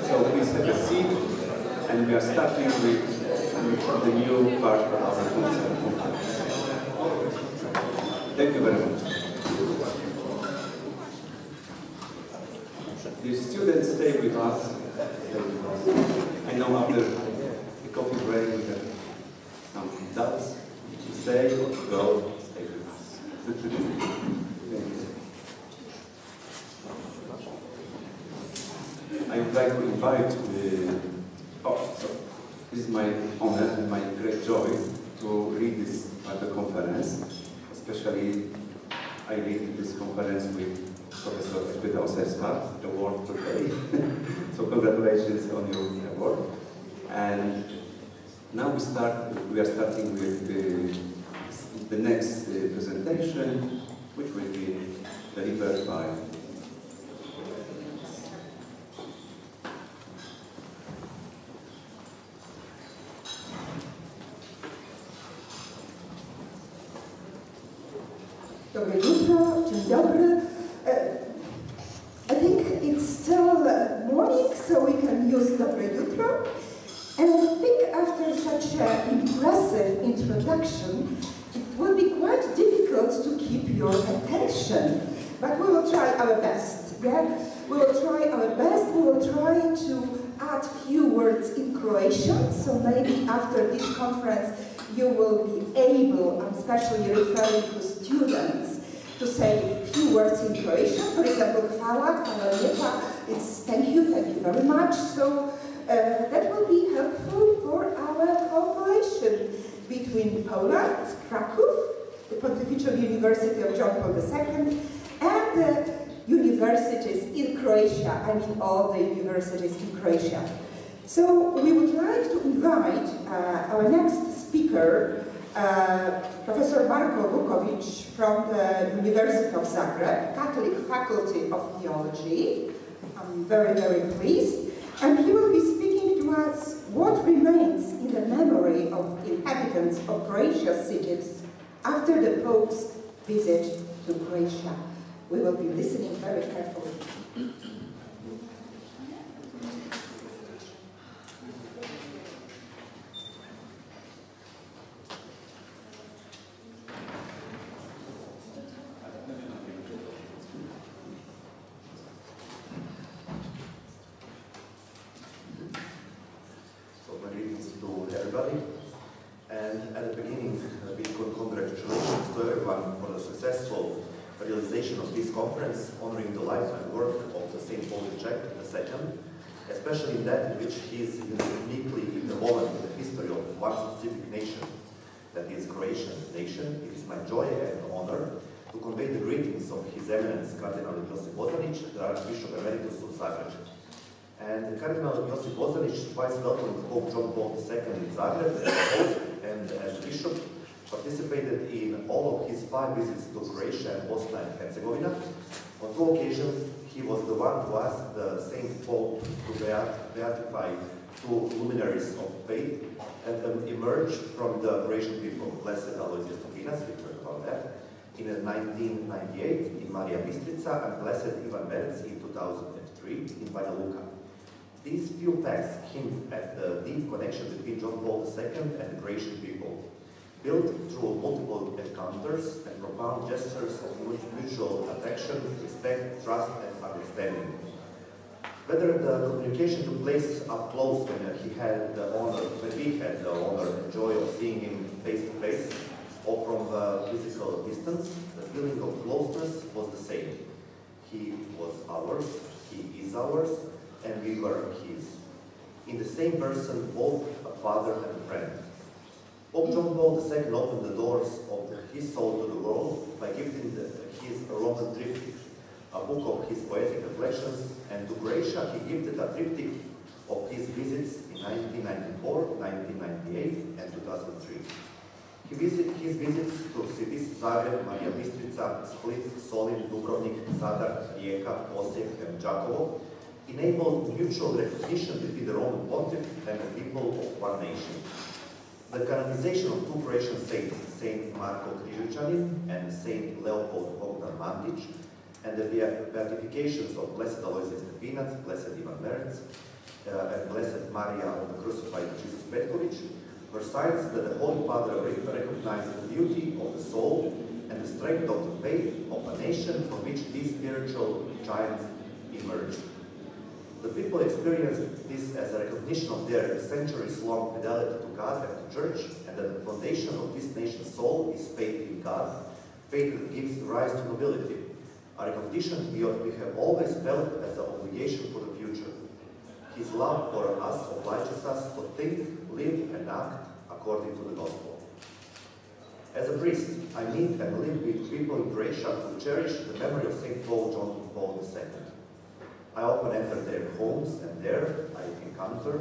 So please have a seat, and we are starting with the new part of our conference. Thank you very much. The students stay with us. I know after the coffee break we have some doubts. Stay, go, stay with us. I would like to invite this is my honor and my great joy to lead this part of the conference. Especially I lead this conference with Professor Oseska, the award today. So congratulations on your award. And now we are starting with the next presentation, which will be delivered by Dobre jutro, dzień dobry. I think it's still morning, so we can use dobre jutro. And I think after such an impressive introduction, it will be quite difficult to keep your attention. But we will try our best. Yeah? We will try our best. We will try to add few words in Croatian. So maybe after this conference, you will be able, I'm especially referring to students, to say a few words in Croatian. For example, hvala, hvala lijepa, it's thank you very much. So that will be helpful for our cooperation between Poland, Krakow, the Pontifical University of John Paul II, and the universities in Croatia, I mean all the universities in Croatia. So we would like to invite our next speaker, Professor Marko Vukovic from the University of Zagreb, Catholic Faculty of Theology. I'm very, very pleased. And he will be speaking to us what remains in the memory of inhabitants of Croatia's cities after the Pope's visit to Croatia. We will be listening very carefully. Realization of this conference, honoring the life and work of the Saint Paul II, especially in that in which he is uniquely involved in the history of one specific nation, that is Croatian nation. It is my joy and honor to convey the greetings of His Eminence Cardinal Josip Bozanić, the Archbishop Emeritus of Zagreb. And Cardinal Josip Bozanić twice welcomed Pope John Paul II in Zagreb as a host and as bishop, participated in all of his 5 visits to Croatia and Bosnia and Herzegovina. On 2 occasions, he was the one who asked the Saint Pope to beatify 2 luminaries of faith and emerge from the Croatian people, Blessed Aloysius Tokinas, we heard about that, in 1998 in Marija Bistrica, and Blessed Ivan Berec in 2003 in Banja Luka. These few facts hint at the deep connection between John Paul II and the Croatian people, built through multiple encounters and profound gestures of mutual affection, respect, trust, and understanding. Whether the communication took place up close when we had the honor and joy of seeing him face to face, or from a physical distance, the feeling of closeness was the same. He was ours, he is ours, and we were his. In the same person, both a father and a friend. Pope John Paul II opened the doors of his soul to the world by gifting his Roman triptych, a book of his poetic reflections, and to Croatia he gifted a triptych of his visits in 1994, 1998, and 2003. His visits to cities Zagreb, Marija Bistrica, Split, Solin, Dubrovnik, Zadar, Rijeka, Osijek, and Đakovo enabled mutual recognition between the Roman Pontiff and the people of one nation. The canonization of two Croatian saints, Saint Marko Križevčanin and Saint Leopold Bogdan Mandić, and the beatifications of Blessed Aloysius Stepinac, Blessed Ivan Merec, and Blessed Maria of the Crucified Jesus Petković were signs that the Holy Father recognized the beauty of the soul and the strength of the faith of a nation from which these spiritual giants emerged. The people experienced this as a recognition of their centuries-long fidelity to God and to Church, and that the foundation of this nation's soul is faith in God, faith that gives rise to nobility, a recognition we have always felt as an obligation for the future. His love for us obliges us to think, live, and act according to the Gospel. As a priest, I meet and live with people in Croatia who cherish the memory of St. John Paul II. I often enter their homes, and there I encounter,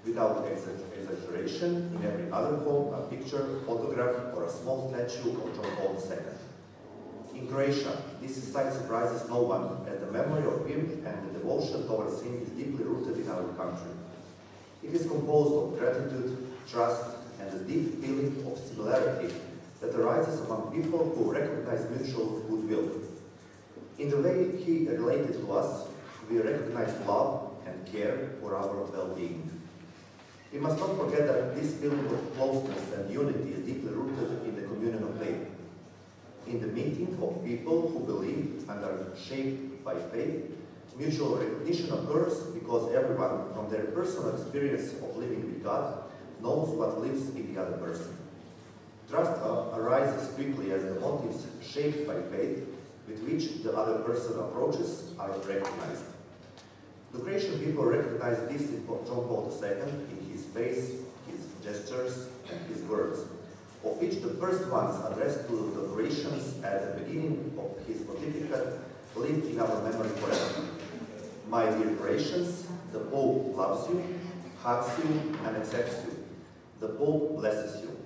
without exaggeration, in every other home a picture, photograph, or a small statue of John Paul II. In Croatia, this sight surprises no one, as the memory of him and the devotion towards him is deeply rooted in our country. It is composed of gratitude, trust, and a deep feeling of similarity that arises among people who recognize mutual goodwill. In the way he related to us, we recognize love and care for our well-being. We must not forget that this feeling of closeness and unity is deeply rooted in the communion of faith. In the meeting of people who believe and are shaped by faith, mutual recognition occurs because everyone, from their personal experience of living with God, knows what lives in the other person. Trust arises quickly as the motives shaped by faith with which the other person approaches are recognized. The Croatian people recognize this in John Paul II in his face, his gestures, and his words, of which the first ones addressed to the Croatians at the beginning of his pontificate live in our memory forever. My dear Croatians, the Pope loves you, hugs you, and accepts you. The Pope blesses you.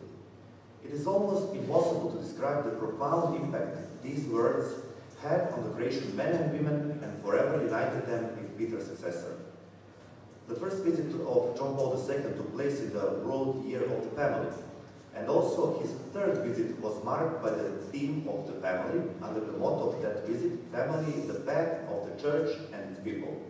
It is almost impossible to describe the profound impact these words had on the Croatian men and women and forever united them with Peter's successor. The first visit of John Paul II took place in the World Year of the Family, and also his third visit was marked by the theme of the family under the motto of that visit, family is the path of the Church and its people.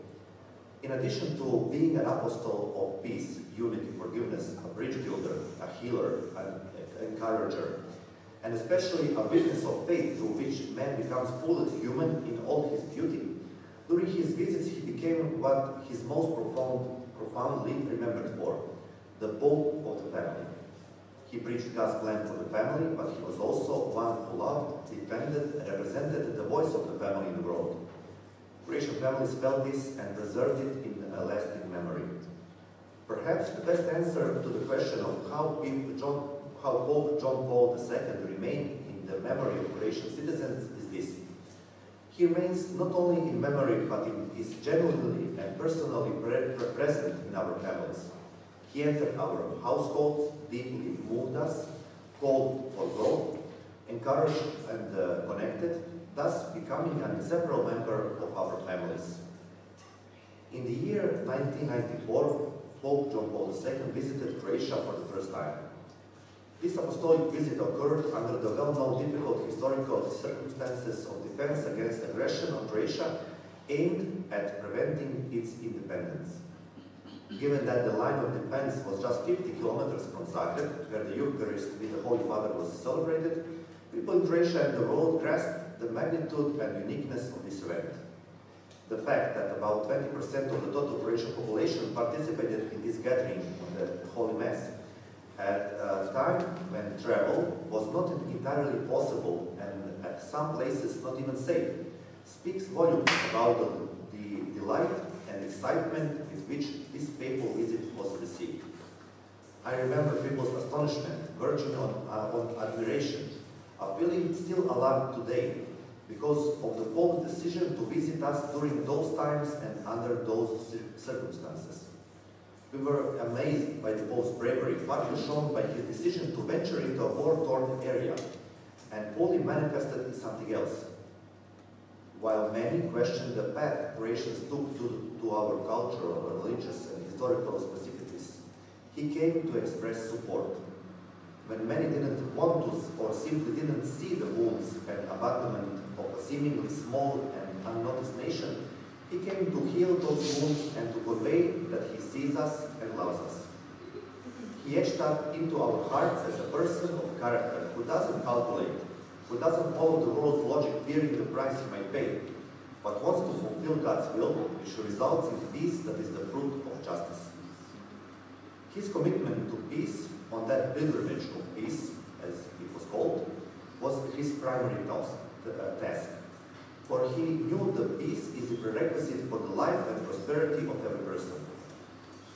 In addition to being an apostle of peace, unity, forgiveness, a bridge builder, a healer, an encourager, and especially a witness of faith through which man becomes fully human in all his beauty, during his visits he became what he's most profoundly remembered for, the Pope of the family. He preached God's plan for the family, but he was also one who loved, defended, and represented the voice of the family in the world. Croatian families felt this and preserved it in a lasting memory. Perhaps the best answer to the question of how Pope John Paul II remained in the memory of Croatian citizens is this. He remains not only in memory, but is genuinely and personally present in our families. He entered our households, deeply moved us, called for growth, encouraged and connected, thus becoming an inseparable member of our families. In the year 1994, Pope John Paul II visited Croatia for the first time. This apostolic visit occurred under the well-known difficult historical circumstances of defense against aggression on Croatia aimed at preventing its independence. Given that the line of defense was just 50 kilometers from Zagreb, where the Eucharist with the Holy Father was celebrated, people in Croatia and the world grasped the magnitude and uniqueness of this event. The fact that about 20% of the total Croatian population participated in this gathering on the Holy Mass at a time when travel was not entirely possible and at some places not even safe, speaks volumes about the delight and excitement with which this papal visit was received. I remember people's astonishment, verging on admiration, a feeling still alive today because of the Pope's decision to visit us during those times and under those circumstances. We were amazed by the Pope's bravery, partly shown by his decision to venture into a war-torn area, and fully manifested in something else. While many questioned the path Croatians took to our cultural, religious, and historical specificities, he came to express support. when many didn't want to or simply didn't see the wounds and abandonment of a seemingly small and unnoticed nation, he came to heal those wounds and to convey that he sees us and loves us. He etched up into our hearts as a person of character who doesn't calculate, who doesn't follow the world's logic fearing the price he might pay, but wants to fulfill God's will, which results in peace that is the fruit of justice. His commitment to peace on that pilgrimage of peace, as it was called, was his primary task. For he knew that peace is a prerequisite for the life and prosperity of every person.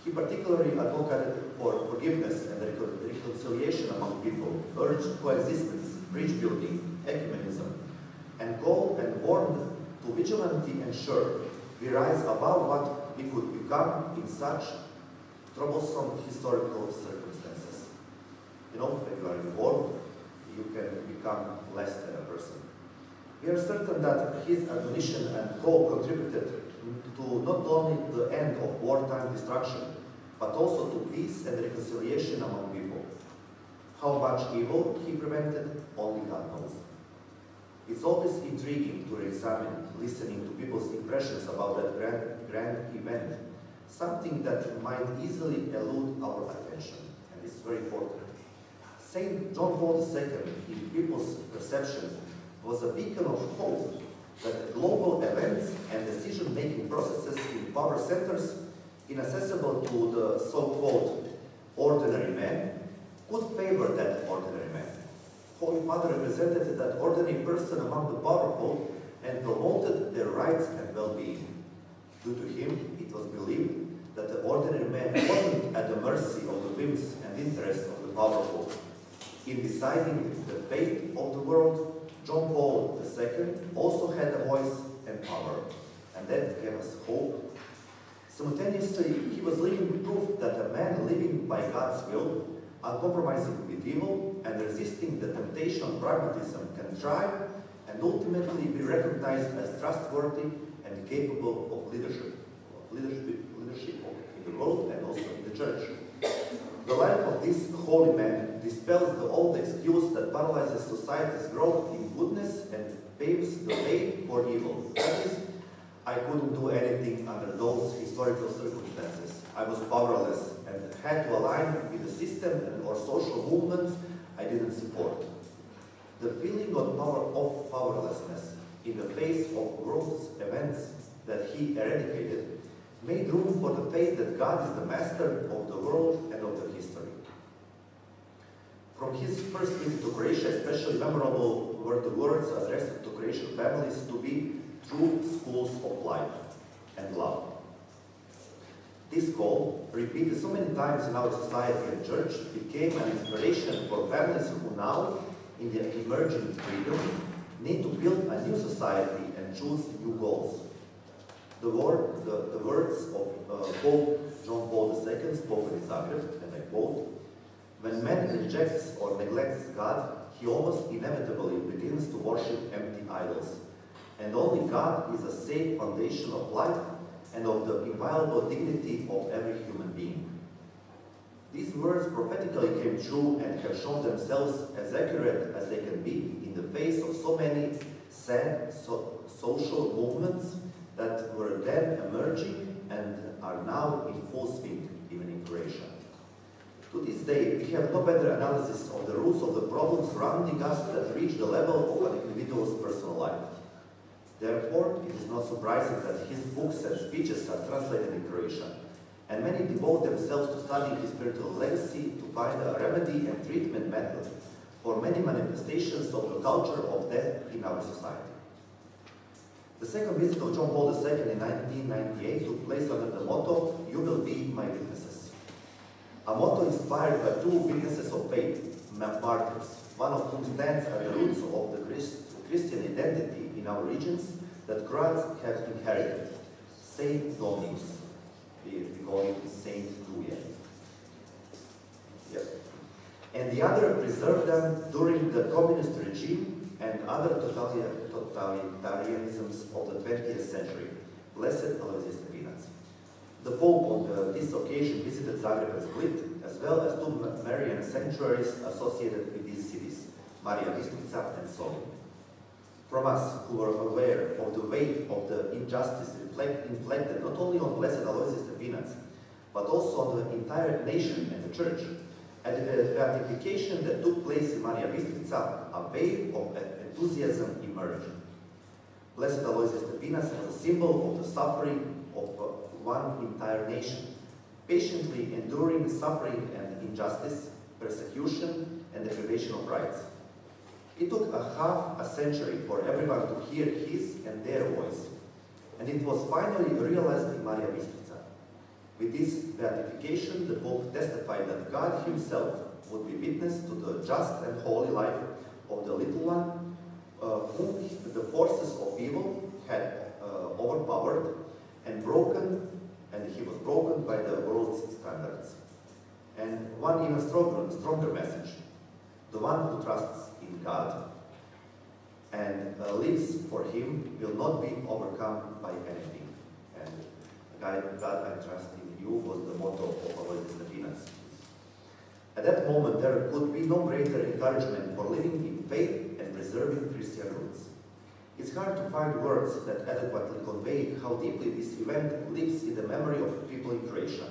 He particularly advocated for forgiveness and reconciliation among people, urged coexistence, bridge building, ecumenism, and called and warned to vigilantly ensure we rise above what we could become in such troublesome historical circumstances. You know, when you are in war, you can become less than a person. We are certain that his admonition and call contributed to not only the end of wartime destruction, but also to peace and reconciliation among people. How much evil he prevented, only God knows. It's always intriguing to examine, listening to people's impressions about that grand event, something that might easily elude our attention, and it's very important. Saint John Paul II, in people's perception, was a beacon of hope that global events and decision-making processes in power centers inaccessible to the so-called ordinary man could favor that ordinary man. Holy Father represented that ordinary person among the powerful and promoted their rights and well-being. Due to him, it was believed that the ordinary man wasn't at the mercy of the whims and interests of the powerful. In deciding the fate of the world, John Paul II also had a voice and power, and that gave us hope. Simultaneously, he was living proof that a man living by God's will, uncompromising with evil, and resisting the temptation of pragmatism can thrive and ultimately be recognized as trustworthy and capable of leadership in the world and also in the church. The life of this holy man dispels the old excuse that paralyzes society's growth in goodness and paves the way for evil. That is, I couldn't do anything under those historical circumstances. I was powerless and had to align with the system or social movements I didn't support. The feeling of powerlessness in the face of gross events that he eradicated made room for the faith that God is the master of the world and of the history. From his first visit to Croatia, especially memorable were the words addressed to Croatian families to be true schools of life and love. This call, repeated so many times in our society and church, became an inspiration for families who now, in their emerging freedom, need to build a new society and choose new goals. The words of Pope John Paul II spoken in Zagreb, and I quote, "When man rejects or neglects God, he almost inevitably begins to worship empty idols. And only God is a safe foundation of life and of the inviolable dignity of every human being." These words prophetically came true and have shown themselves as accurate as they can be in the face of so many sad social movements that were then emerging and are now in full swing, even in Croatia. To this day, we have no better analysis of the roots of the problems surrounding us that reach the level of an individual's personal life. Therefore, it is not surprising that his books and speeches are translated in Croatian, and many devote themselves to studying his spiritual legacy to find a remedy and treatment method for many manifestations of the culture of death in our society. The second visit of John Paul II in 1998 took place under the motto, "You will be my witnesses." A motto inspired by two witnesses of faith, martyrs, one of whom stands at the roots of the Christian identity in our regions that Croats have inherited, Saint Dominus. We call him Saint Duje. Yes. And the other preserved them during the communist regime and other totalitarianisms of the 20th century, Blessed Aloysius Stepinac. The Pope on this occasion visited Zagreb and Split, as well as two Marian sanctuaries associated with these cities, Marija Bistrica and Solin. From us, who were aware of the weight of the injustice inflicted not only on Blessed Aloysius Stepinac, but also on the entire nation and the Church, at the beatification that took place in Marija Bistrica, a wave of enthusiasm emerged. Blessed Aloysius Stepinac was a symbol of the suffering of one entire nation, patiently enduring suffering and injustice, persecution, and deprivation of rights. It took half a century for everyone to hear his and their voice, and it was finally realized in Marija Bistrica. With this beatification, the Pope testified that God himself would be witness to the just and holy life of the little one, whom the forces of evil had overpowered and broken, and he was broken by the world's standards. And one even stronger message: the one who trusts in God and lives for him will not be overcome by anything. And God, I trust in you was the motto of Aloysius Stepinac. At that moment, there could be no greater encouragement for living in faith and preserving Christian roots. It's hard to find words that adequately convey how deeply this event lives in the memory of people in Croatia.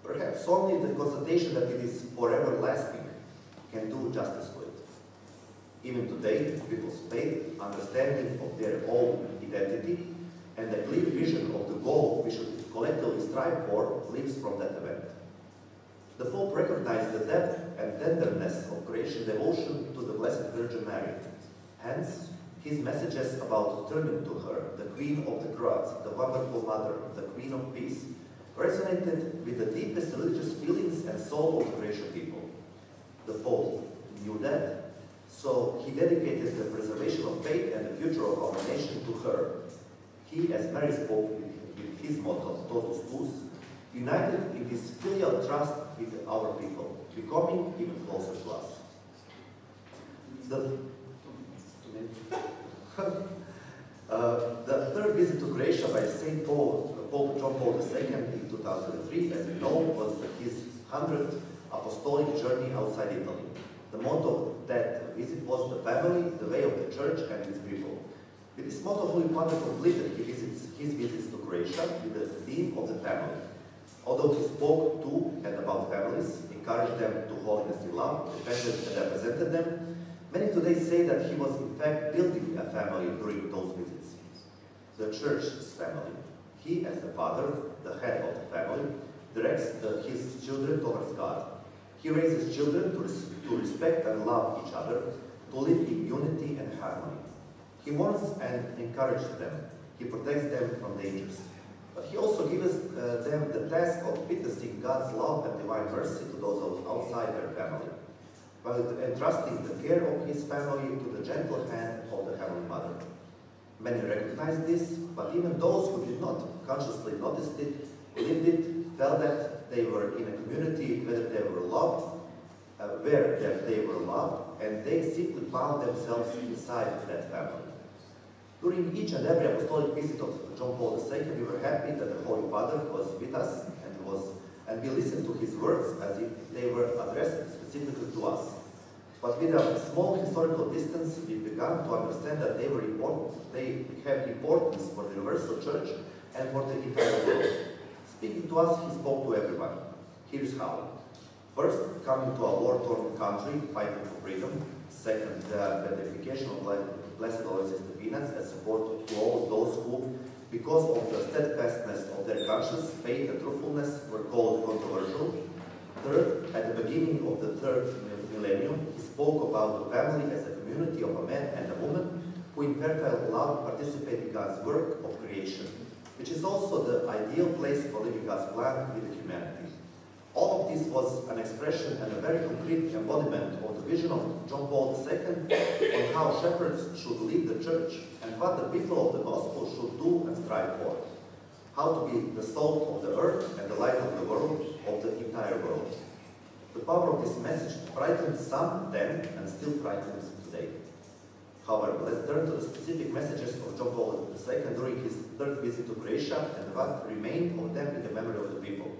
Perhaps only the constatation that it is forever lasting can do justice to it. Even today, people's faith, understanding of their own identity, and the clear vision of the goal we should collectively strive for lives from that event. The Pope recognized the depth and tenderness of Croatian devotion to the Blessed Virgin Mary. Hence, his messages about turning to her, the Queen of the Croats, the wonderful Mother, the Queen of Peace, resonated with the deepest religious feelings and soul of the Croatian people. The Pope knew that, so he dedicated the preservation of faith and the future of our nation to her. He, as Mary spoke with his motto, Totus Tuus, united in his filial trust with our people, becoming even closer to us. The third visit to Croatia by St. Pope John Paul II in 2003, as we know, was his 100th apostolic journey outside Italy. The motto of that visit was the family, the way of the Church and its people. With this motto, Holy Father completed his visits to Croatia with the theme of the family. Although he spoke to and about families, encouraged them to holiness in love, defended and represented them, many today say that he was in fact building a family during those visits. The Church's family. He, as the father, the head of the family, directs his children towards God. He raises children to respect and love each other, to live in unity and harmony. He warns and encourages them. He protects them from dangers. But he also gives them the task of witnessing God's love and divine mercy to those outside their family, while entrusting the care of his family to the gentle hand of the Heavenly Mother. Many recognize this, but even those who did not consciously notice it, lived it, felt that they were in a community where they were loved, and they simply found themselves inside that family. During each and every apostolic visit of John Paul II, we were happy that the Holy Father was with us and we listened to his words as if they were addressed specifically to us. But with a small historical distance, we began to understand that they were important. They have importance for the universal Church and for the entire world. Speaking to us, he spoke to everyone. Here's how. First, coming to a war-torn country, fighting for freedom. Second, the beatification of Blessed Aloysius Stepinac as support to all those who, because of the steadfastness of their conscience, faith and truthfulness, were called controversial. Third, at the beginning of the third millennium, he spoke about the family as a community of a man and a woman who in fertile love participate in God's work of creation, which is also the ideal place for living God's plan with humanity. All of this was an expression and a very concrete embodiment of the vision of John Paul II on how shepherds should lead the Church and what the people of the Gospel should do and strive for. How to be the salt of the earth and the light of the world, of the entire world. The power of this message frightened some then and still frightens today. However, let's turn to the specific messages of John Paul II during his third visit to Croatia and what remained of them in the memory of the people.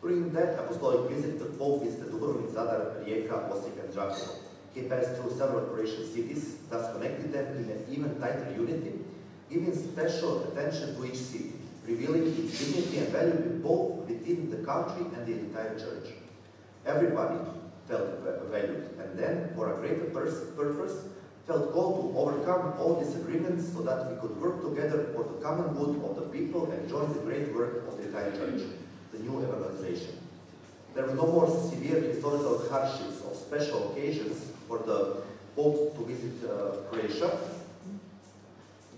During that apostolic visit, the Pope visited Dubrovnik, Zadar, Rijeka, Osijek, and Đakovo. He passed through several Croatian cities, thus connected them in an even tighter unity, giving special attention to each city, revealing its dignity and value both within the country and the entire church. Everybody felt valued, and then, for a greater purpose, felt called to overcome all disagreements so that we could work together for the common good of the people and join the great work of the entire church, the new evangelization. There were no more severe historical hardships of special occasions for the Pope to visit Croatia.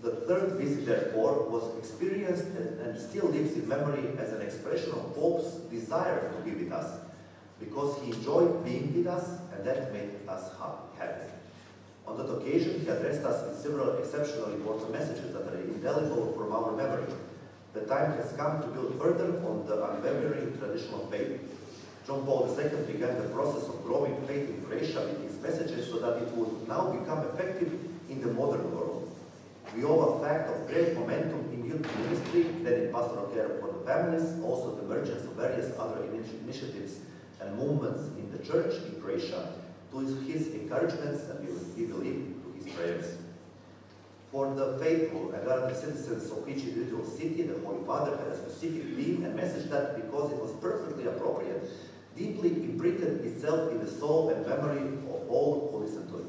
The third visit, therefore, was experienced and still lives in memory as an expression of Pope's desire to be with us, because he enjoyed being with us, and that made us happy. On that occasion, he addressed us with several exceptionally important messages that are indelible from our memory. The time has come to build further on the unwavering tradition of faith. John Paul II began the process of growing faith in Croatia with his messages so that it would now become effective in the modern world. We owe a fact of great momentum in youth ministry, then in pastoral care for the families, also the emergence of various other initiatives and movements in the church in Croatia, to his encouragements and we believe to his prayers. For the faithful and ardent citizens of each individual city, the Holy Father had a specific theme and message that, because it was perfectly appropriate, deeply imprinted itself in the soul and memory of all who listened to it.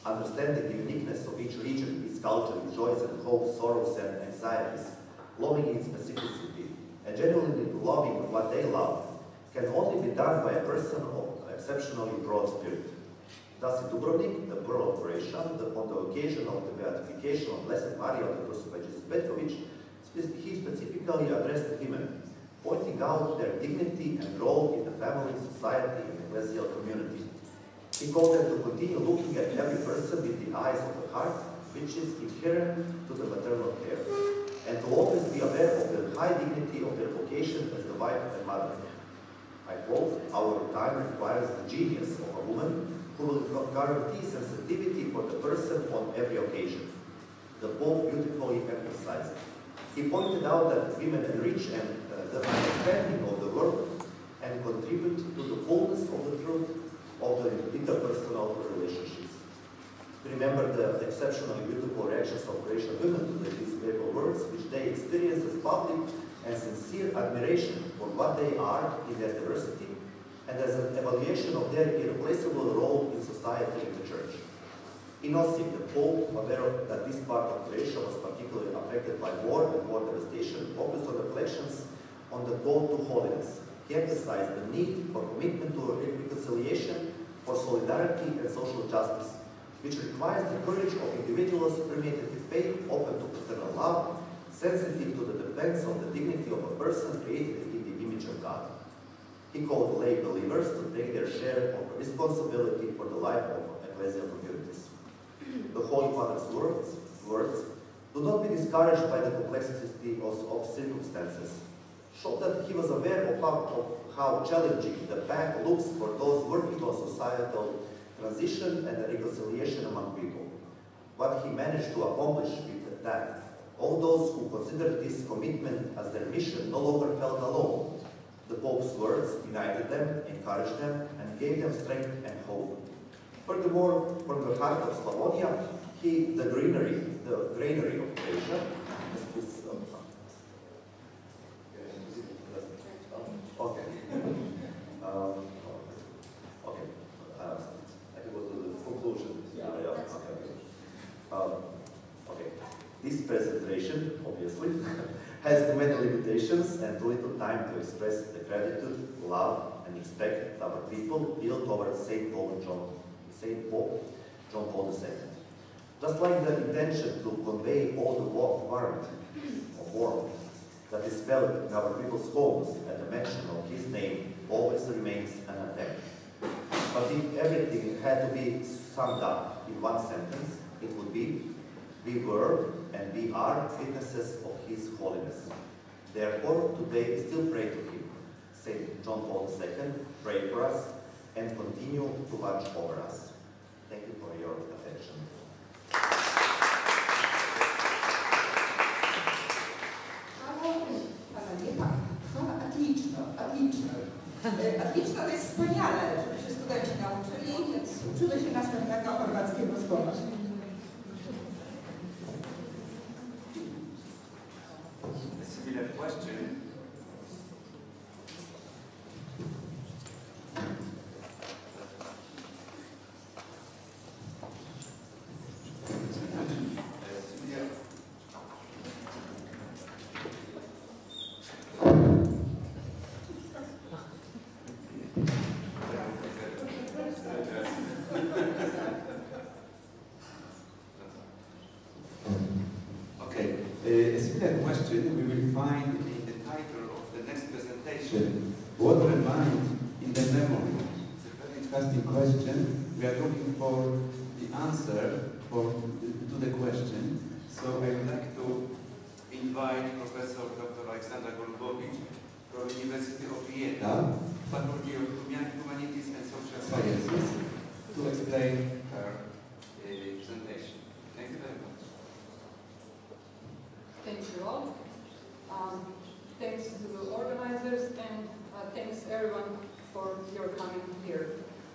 Understanding the uniqueness of each region, its culture, its joys and hopes, sorrows and anxieties, loving its specificity, and genuinely loving what they love, can only be done by a person of exceptionally broad spirit. Thus, in Dubrovnik, the pearl of Croatia, on the occasion of the beatification of Blessed Maria of the Crucified Jesus Petković, he specifically addressed the women, pointing out their dignity and role in the family, society, and ecclesial community. He called them to continue looking at every person with the eyes of the heart, which is inherent to the maternal care, and to always be aware of the high dignity of their vocation as the wife and mother. I quote, "Our time requires the genius of a woman who will guarantee sensitivity for the person on every occasion." The Pope beautifully emphasized. He pointed out that women enrich the understanding of the world and contribute to the fullness of the truth of the interpersonal relationships. Remember the exceptionally beautiful reactions of Croatian women to these papal words, which they experienced as public and sincere admiration for what they are in their diversity, and as an evaluation of their irreplaceable role in society and the church. In Osijek, the Pope, aware that this part of Croatia was particularly affected by war and war devastation, focused on reflections on the call to holiness. He emphasized the need for commitment to reconciliation, for solidarity and social justice, which requires the courage of individuals permeated with faith, open to paternal love, sensitive to the defense of the dignity of a person created in the image of God. He called lay believers to take their share of responsibility for the life of ecclesial communities. The Holy Father's words, "Do not be discouraged by the complexity of circumstances," showed that he was aware of how challenging the path looks for those working on societal transition and reconciliation among people. What he managed to accomplish with that, all those who considered this commitment as their mission no longer felt alone. The Pope's words united them, encouraged them, and gave them strength and hope. Furthermore, from the heart of Slavonia, the granary of Croatia, I can go to the conclusion. This presentation, obviously, has too many limitations and too little time to express the gratitude, love, and respect our people feel towards Saint Pope John Paul II. Just like the intention to convey all the warmth that is felt in our people's homes at the mention of his name always remains unattacked. But if everything had to be summed up in one sentence, it would be, we were and we are witnesses of his holiness. Therefore, today we still pray to him. Saint John Paul II, pray for us and continue to watch over us. Thank you for your attention. Odliczno to jest wspaniale, żeby się studenci nauczyli, więc uczymy się następnego chorwackiego słowa. A similar question. A similar question we will find in the title of the next presentation, What Remains in the Memory? It's a very interesting question. We are looking for the answer to the question. So I would like to invite Professor Dr. Aleksandra Golubowicz from University of Vienna, Faculty of Humanities and Social Sciences, to explain her presentation. Thank you very much. Thank you all. Thanks to the organizers and thanks everyone for your coming here.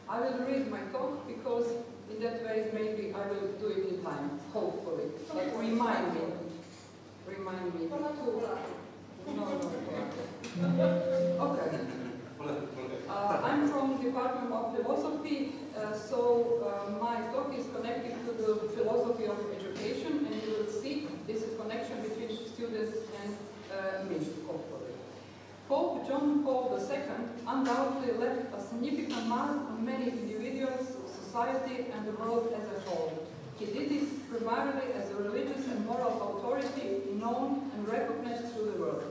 I will read my talk because in that way maybe I will do it in time, hopefully. But remind me. No. Okay. I'm from the Department of Philosophy, so my talk is connected to the philosophy of education, and you will see this is connection between students and me, hopefully. Pope John Paul II undoubtedly left a significant mark on many individuals, society, and the world as a whole. He did this primarily as a religious and moral authority known and recognized through the world.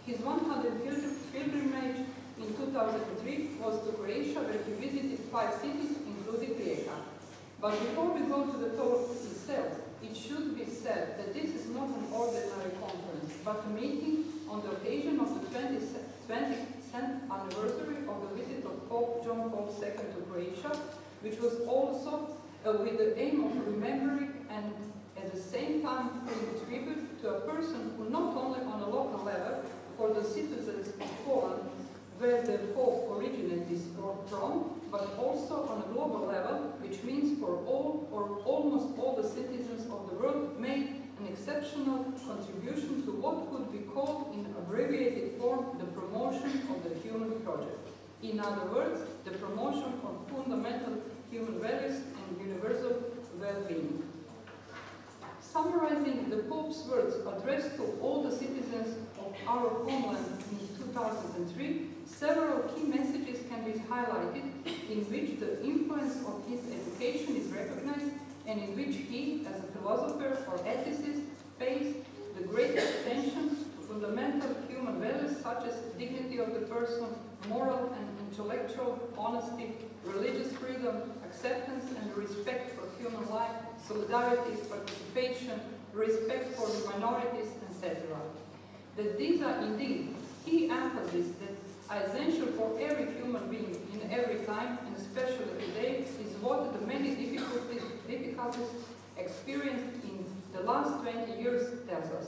His 100th pilgrimage in 2003 was to Croatia, where he visited 5 cities, including Rijeka. But before we go to the talk itself, it should be said that this is not an ordinary conference, but a meeting on the occasion of the 20th anniversary of the visit of Pope John Paul II to Croatia, which was also with the aim of remembering and at the same time paying tribute to a person who not only on a local level for the citizens of Poland, where the Pope originated from, but also on a global level, which means for all or almost all the citizens of the world made an exceptional contribution to what could be called in abbreviated form the promotion of the human project. In other words, the promotion of fundamental human values and universal well-being. Summarizing the Pope's words addressed to all the citizens of our homeland in 2003, several key messages can be highlighted in which the influence of his education is recognized and in which he, as a philosopher or ethicist, pays the greatest attention to fundamental human values such as dignity of the person, moral and intellectual honesty, religious freedom, acceptance and respect for human life, solidarity, participation, respect for the minorities, etc. That these are indeed key emphases that are essential for every human being in every time, and especially today, is what the many difficulties experienced in the last 20 years tells us.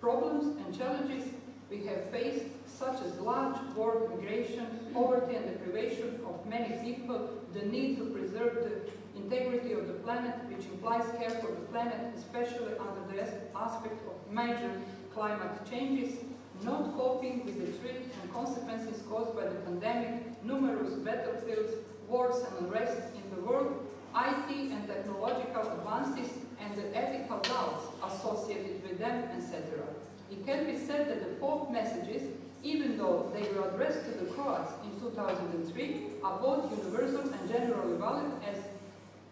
Problems and challenges we have faced, such as large world migration, poverty and deprivation of many people, the need to preserve the integrity of the planet, which implies care for the planet, especially under the aspect of major climate changes, not coping with the threat and consequences caused by the pandemic, numerous battlefields, wars and unrest in the world, IT and technological advances, and the ethical doubts associated with them, etc. It can be said that the Pope messages, even though they were addressed to the Croats in 2003, are both universal and generally valid,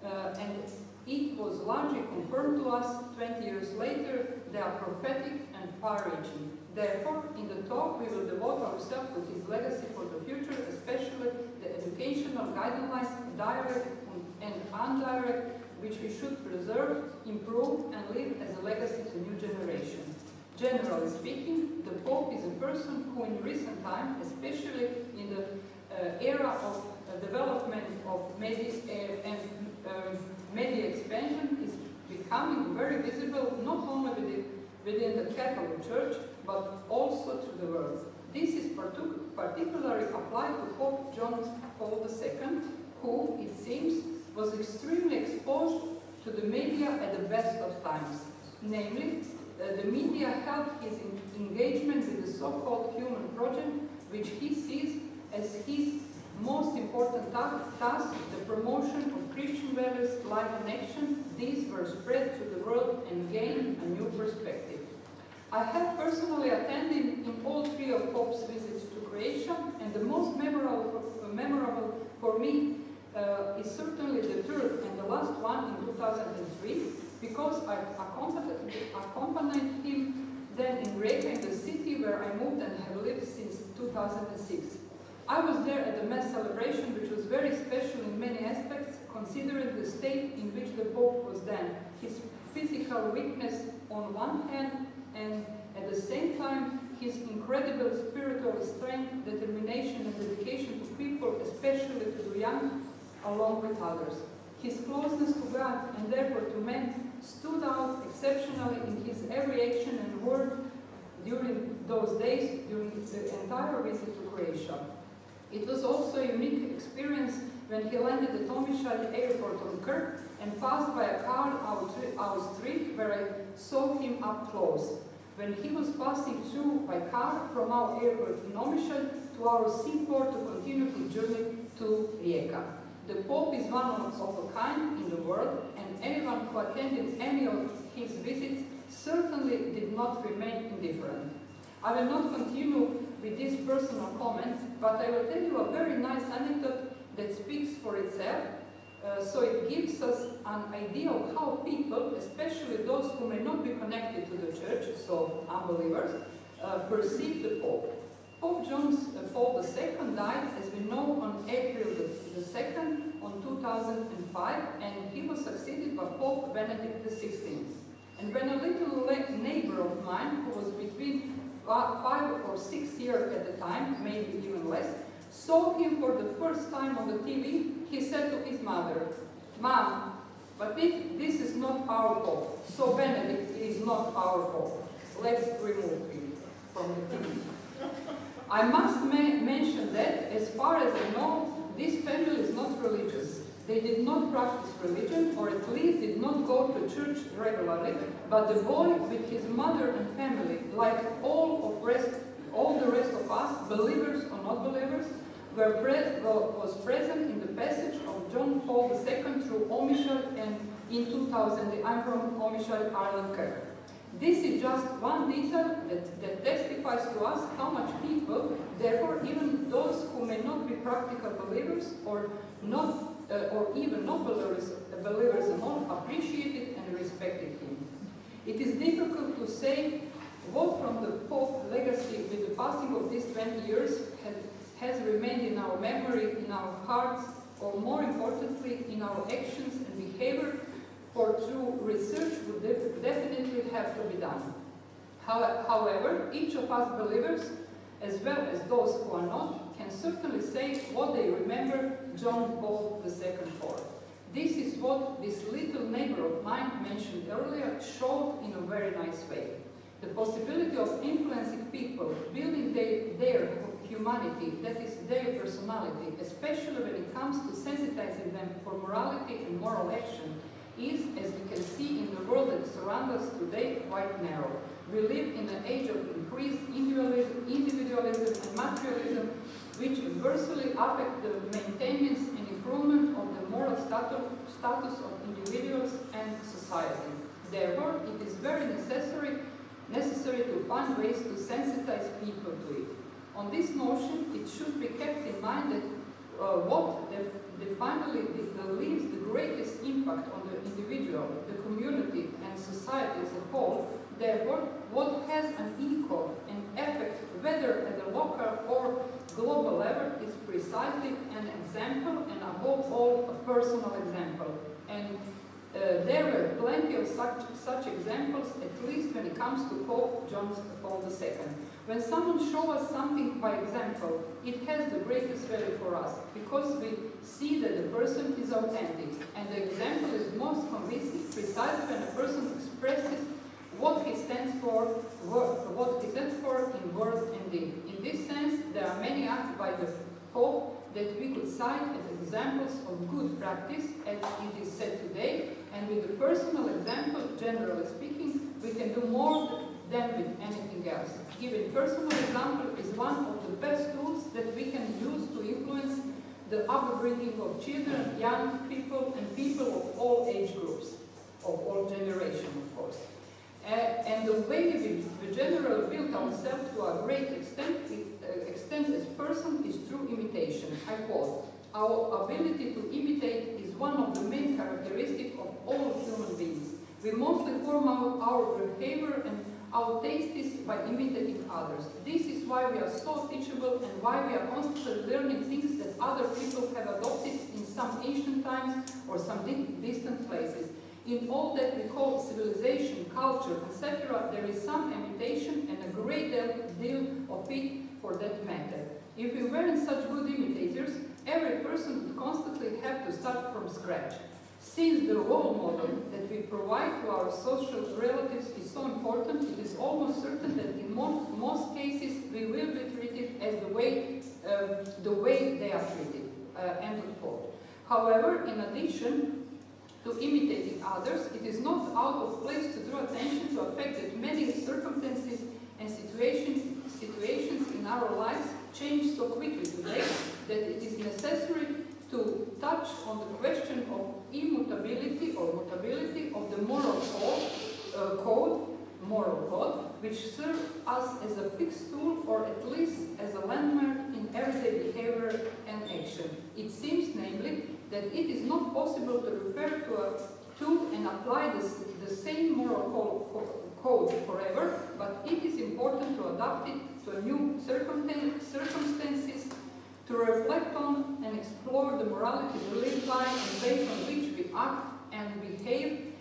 and it was largely confirmed to us 20 years later. They are prophetic and far-reaching. Therefore, in the talk, we will devote ourselves to his legacy for the future, especially the educational guidelines, direct and indirect, which we should preserve, improve, and leave as a legacy to new generations. Generally speaking, the Pope is a person who in recent time, especially in the era of development of media expansion, is becoming very visible not only within the Catholic Church, but also to the world. This is particularly applied to Pope John Paul II, who, it seems, was extremely exposed to the media at the best of times. Namely, the media helped his engagement with the so-called human project, which he sees as his most important task, the promotion of Christian values, life and action. These were spread to the world and gained a new perspective. I have personally attended in all three of Pope's visits to Croatia, and the most memorable for me is certainly the third and the last one in 2003, because I accompanied him then in Rijeka, in the city where I moved and have lived since 2006. I was there at the Mass celebration, which was very special in many aspects, considering the state in which the Pope was then. His physical weakness on one hand, and at the same time, his incredible spiritual strength, determination and dedication to people, especially to the young, along with others. His closeness to God and therefore to men stood out exceptionally in his every action and word during those days, during the entire visit to Croatia. It was also a unique experience when he landed at Omišalj airport on Krk and passed by a car our street where I saw him up close. When he was passing through by car from our airport in Omišalj to our seaport to continue his journey to Rijeka. The Pope is one of a kind in the world, and anyone who attended any of his visits certainly did not remain indifferent. I will not continue with these personal comments, but I will tell you a very nice anecdote that speaks for itself, so it gives us an idea of how people, especially those who may not be connected to the church, so unbelievers, perceive the Pope. Pope John Paul II died, as we know, on April the 2nd, on 2005, and he was succeeded by Pope Benedict XVI. And when a little neighbor of mine, who was between 5 or 6 years at the time, maybe even less, saw him for the first time on the TV, he said to his mother, "Mom, but if this is not our Pope, so Benedict is not our Pope. Let's remove him from the TV." I must mention that, as far as I know, this family is not religious. They did not practice religion, or at least did not go to church regularly, but the boy with his mother and family, like all the rest of us, believers or not believers, was present in the passage of John Paul II through Omišalj, and in 2000, I'm from Omišalj, Ireland, Kirk. This is just one detail that testifies to us how much people, therefore even those who may not be practical believers or even not believers at all, appreciated and respected him. It is difficult to say what from the Pope legacy with the passing of these 20 years has remained in our memory, in our hearts, or more importantly, in our actions and behavior, for true research would definitely have to be done. However, each of us believers, as well as those who are not, can certainly say what they remember John Paul II for. This is what this little neighbor of mine mentioned earlier showed in a very nice way. The possibility of influencing people, building their humanity, that is their personality, especially when it comes to sensitizing them for morality and moral action, is, as we can see in the world that surrounds us today, quite narrow. We live in an age of increased individualism and materialism, which adversely affect the maintenance and improvement of the moral status of individuals and society. Therefore, it is very necessary to find ways to sensitize people to it. On this notion, it should be kept in mind that what finally leaves the greatest impact on the individual, the community, and society as a whole, therefore, what has an equal and effect, whether at the local or global level, is precisely an example, and above all, a personal example. And there were plenty of such examples, at least when it comes to Pope John Paul II. When someone shows us something by example, it has the greatest value for us, because we see that the person is authentic, and the example is most convincing precisely when a person expresses what he stands for in word and deed. that we could cite as examples of good practice, as it is said today, and with the personal example, generally speaking, we can do more than with anything else. Giving personal example is one of the best tools that we can use to influence the upbringing of children, young people, and people of all age groups, of all generations, of course. And the way we generally build ourselves to a great extent as person is through imitation. I quote, "Our ability to imitate is one of the main characteristics of all human beings. We mostly form our behavior and our tastes by imitating others. This is why we are so teachable and why we are constantly learning things that other people have adopted in some ancient times or some distant places. In all that we call civilization, culture, etc., there is some imitation and a great deal of it for that matter. If we weren't such good imitators, every person would constantly have to start from scratch. Since the role model that we provide to our social relatives is so important, it is almost certain that in most cases we will be treated as the way they are treated." End of quote. However, in addition to imitating others, it is not out of place to draw attention to the fact that many circumstances and situations in our lives change so quickly today that it is necessary to touch on the question of immutability or mutability of the moral code, which serves us as a fixed tool or at least as a landmark in everyday behavior and action. It seems, namely, that it is not possible to refer to and apply the same moral code forever, but it is important to adapt it to new circumstances, to reflect on and explore the morality we live by and based on which we act and behave.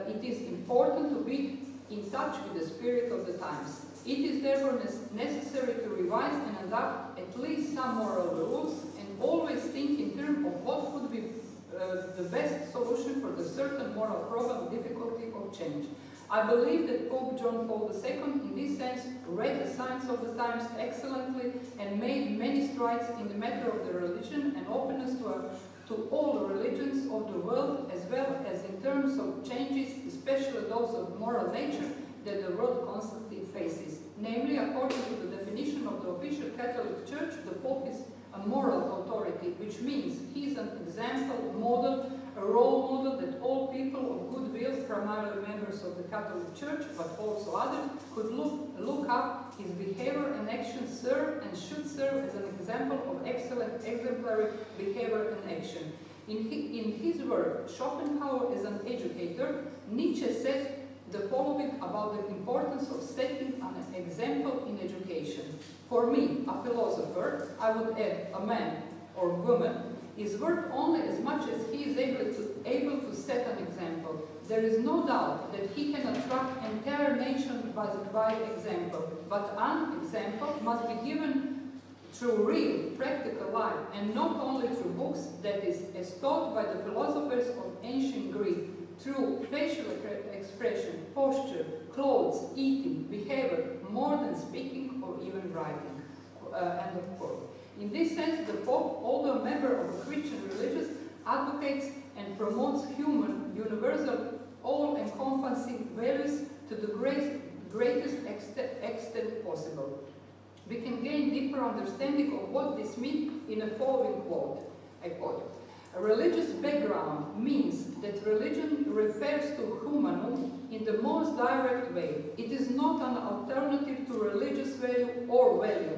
It is important to be in touch with the spirit of the times. It is therefore necessary to revise and adapt at least some moral rules and always think in terms of what would be the best solution for the certain moral problem, difficulty of change. I believe that Pope John Paul II, in this sense, read the signs of the times excellently and made many strides in the matter of the religion and openness to all the religions of the world, as well as in terms of changes, especially those of moral nature, that the world constantly faces. Namely, according to the definition of the official Catholic Church, the Pope is a moral authority, which means he is an example, model, a role model that all people of goodwill, primarily members of the Catholic Church, but also others, could look up. His behavior and actions serve and should serve as an example of excellent exemplary behavior and action. In his work, Schopenhauer as an educator, Nietzsche says the following about the importance of setting an example in education. For me, a philosopher, I would add a man or woman, is worth only as much as he is able to set an example. There is no doubt that he can attract entire nations by example, but an example must be given through real, practical life, and not only through books, that is, as taught by the philosophers of ancient Greek, through facial expression, posture, clothes, eating, behavior, more than speaking or even writing. End of quote. In this sense, the Pope, although a member of a Christian religion, advocates and promotes human, universal, all-encompassing values to the greatest extent possible. We can gain deeper understanding of what this means in the following quote. I quote, "A religious background means that religion refers to humanum in the most direct way. It is not an alternative to religious value,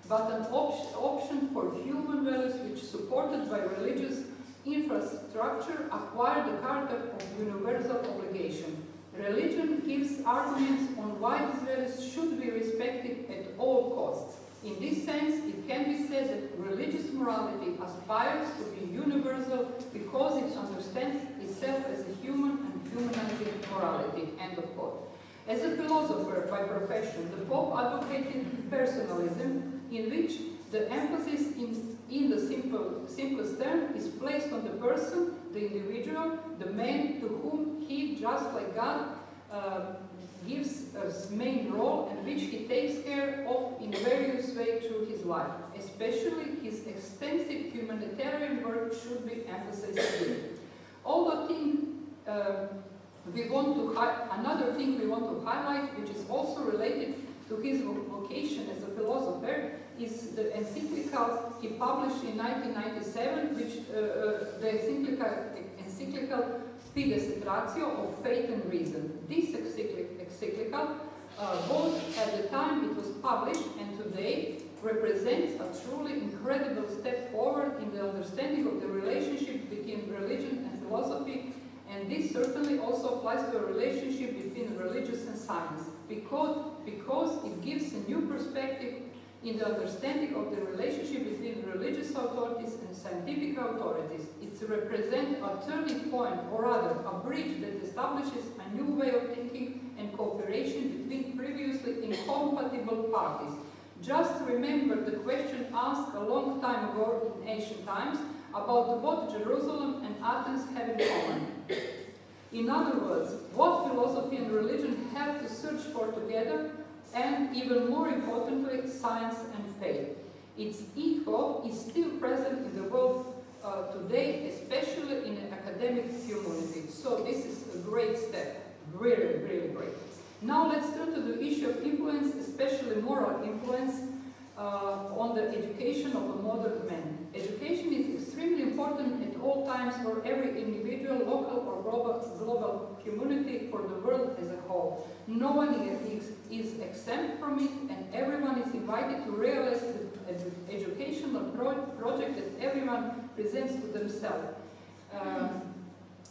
but an option for human values which, supported by religious infrastructure, acquire the character of universal obligation. Religion gives arguments on why these values should be respected at all costs. In this sense, it can be said that religious morality aspires to be universal because it understands itself as a human and humanizing morality." End of quote. As a philosopher by profession, the Pope advocated personalism, in which the emphasis in the simplest term is placed on the person, the individual, the man to whom he, just like God, gives a main role and which he takes care of in various ways through his life. life. Especially his extensive humanitarian work should be emphasized here. Another thing we want to highlight, which is also related to his vocation as a philosopher, is the encyclical he published in 1997, which the encyclical Fides et Ratio of Faith and Reason. This encyclical, both at the time it was published and today, represents a truly incredible step forward in the understanding of the relationship between religion and philosophy, and this certainly also applies to a relationship between religious and science, because it gives a new perspective in the understanding of the relationship between religious authorities and scientific authorities. It represents a turning point, or rather, a bridge that establishes a new way of thinking and cooperation between previously incompatible parties. Just remember the question asked a long time ago in ancient times about what Jerusalem and Athens have in common. In other words, what philosophy and religion have to search for together, and even more importantly, science and faith. Its echo is still present in the world today, especially in the academic community. So this is a great step, really, really great. Now let's turn to the issue of influence, especially moral influence, on the education of a modern man. Education is extremely important at all times for every individual, local or global community, for the world as a whole. No one is exempt from it, and everyone is invited to realize the educational project that everyone presents to themselves.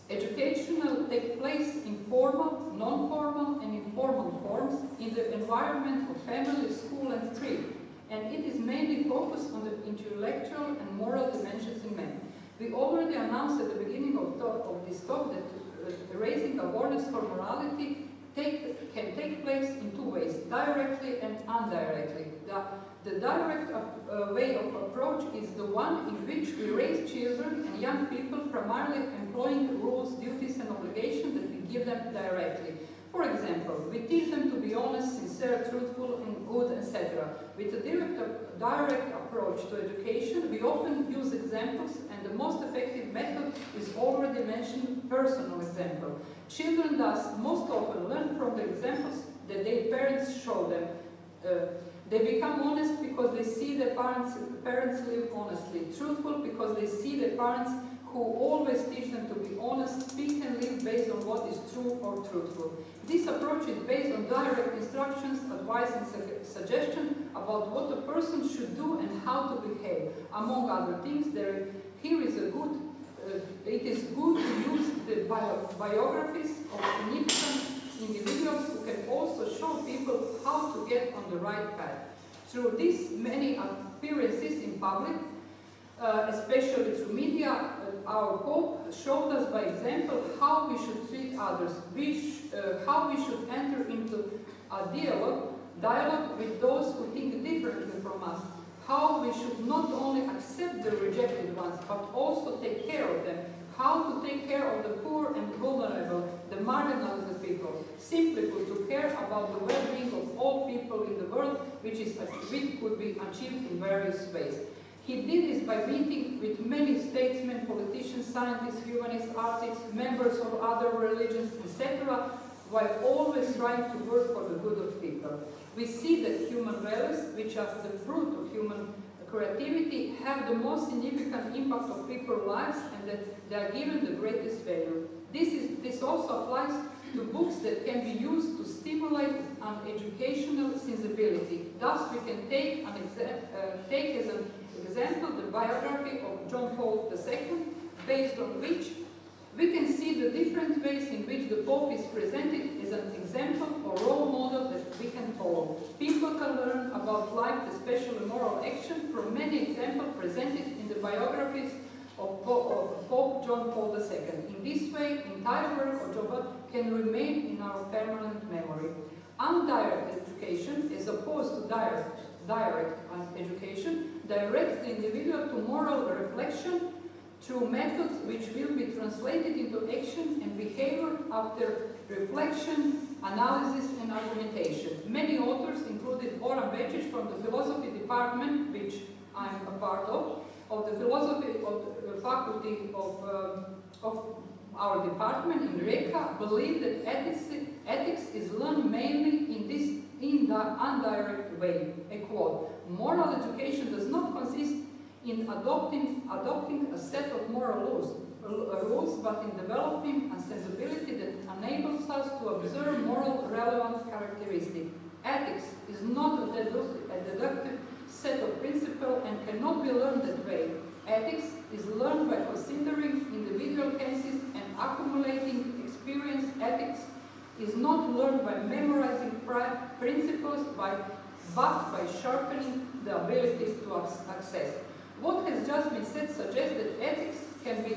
Educational take place in formal, non-formal and informal forms in the environment of family, school and street, and it is mainly focused on the intellectual and moral dimensions in men. We already announced at the beginning of this talk that raising awareness for morality can take place in two ways, directly and indirectly. The direct way of approach is the one in which we raise children and young people primarily employing rules, duties and obligations that we give them directly. For example, we teach them to be honest, sincere, truthful and good, etc. With a direct approach to education, we often use examples, and the most effective method is already mentioned personal example. Children thus most often learn from the examples that their parents show them. They become honest because they see their parents live honestly, truthful because they see their parents who always teach them to be honest, speak and live based on what is true or truthful. This approach is based on direct instructions, advice and suggestion about what a person should do and how to behave. Among other things, it is good to use the biographies of significant individuals who can also show people how to get on the right path. Through these many appearances in public, especially through media, our Pope showed us by example how we should treat others, how we should enter into a dialogue with those who think differently from us, how we should not only accept the rejected ones, but also take care of them, how to take care of the poor and vulnerable, the marginalized people. Simply put, to care about the well-being of all people in the world, which could be achieved in various ways. He did this by meeting with many statesmen, politicians, scientists, humanists, artists, members of other religions, etc., while always trying to work for the good of people. We see that human values, which are the fruit of human creativity, have the most significant impact on people's lives, and that they are given the greatest value. This also applies to books that can be used to stimulate an educational sensibility. Thus, we can take as an example the biography of John Paul II, based on which we can see the different ways in which the Pope is presented as an example or role model that we can follow. People can learn about life, especially moral action, from many examples presented in the biographies of Pope John Paul II. In this way, entire work of John can remain in our permanent memory. Indirect education, as opposed to direct education, directs the individual to moral reflection through methods which will be translated into action and behavior after reflection analysis and argumentation. Many authors, including Goran Bečić from the philosophy department, which I'm a part of the philosophy of the faculty of our department in Rijeka, believe that ethics is learned mainly in the indirect way. I quote, "Moral education does not consist in adopting a set of moral rules, but in developing a sensibility that enables us to observe moral relevant characteristics. Ethics is not a deductive set of principles and cannot be learned that way. Ethics is learned by considering individual cases and accumulating experience. Ethics is not learned by memorizing principles, but by sharpening the ability to access." What has just been said suggests that ethics can be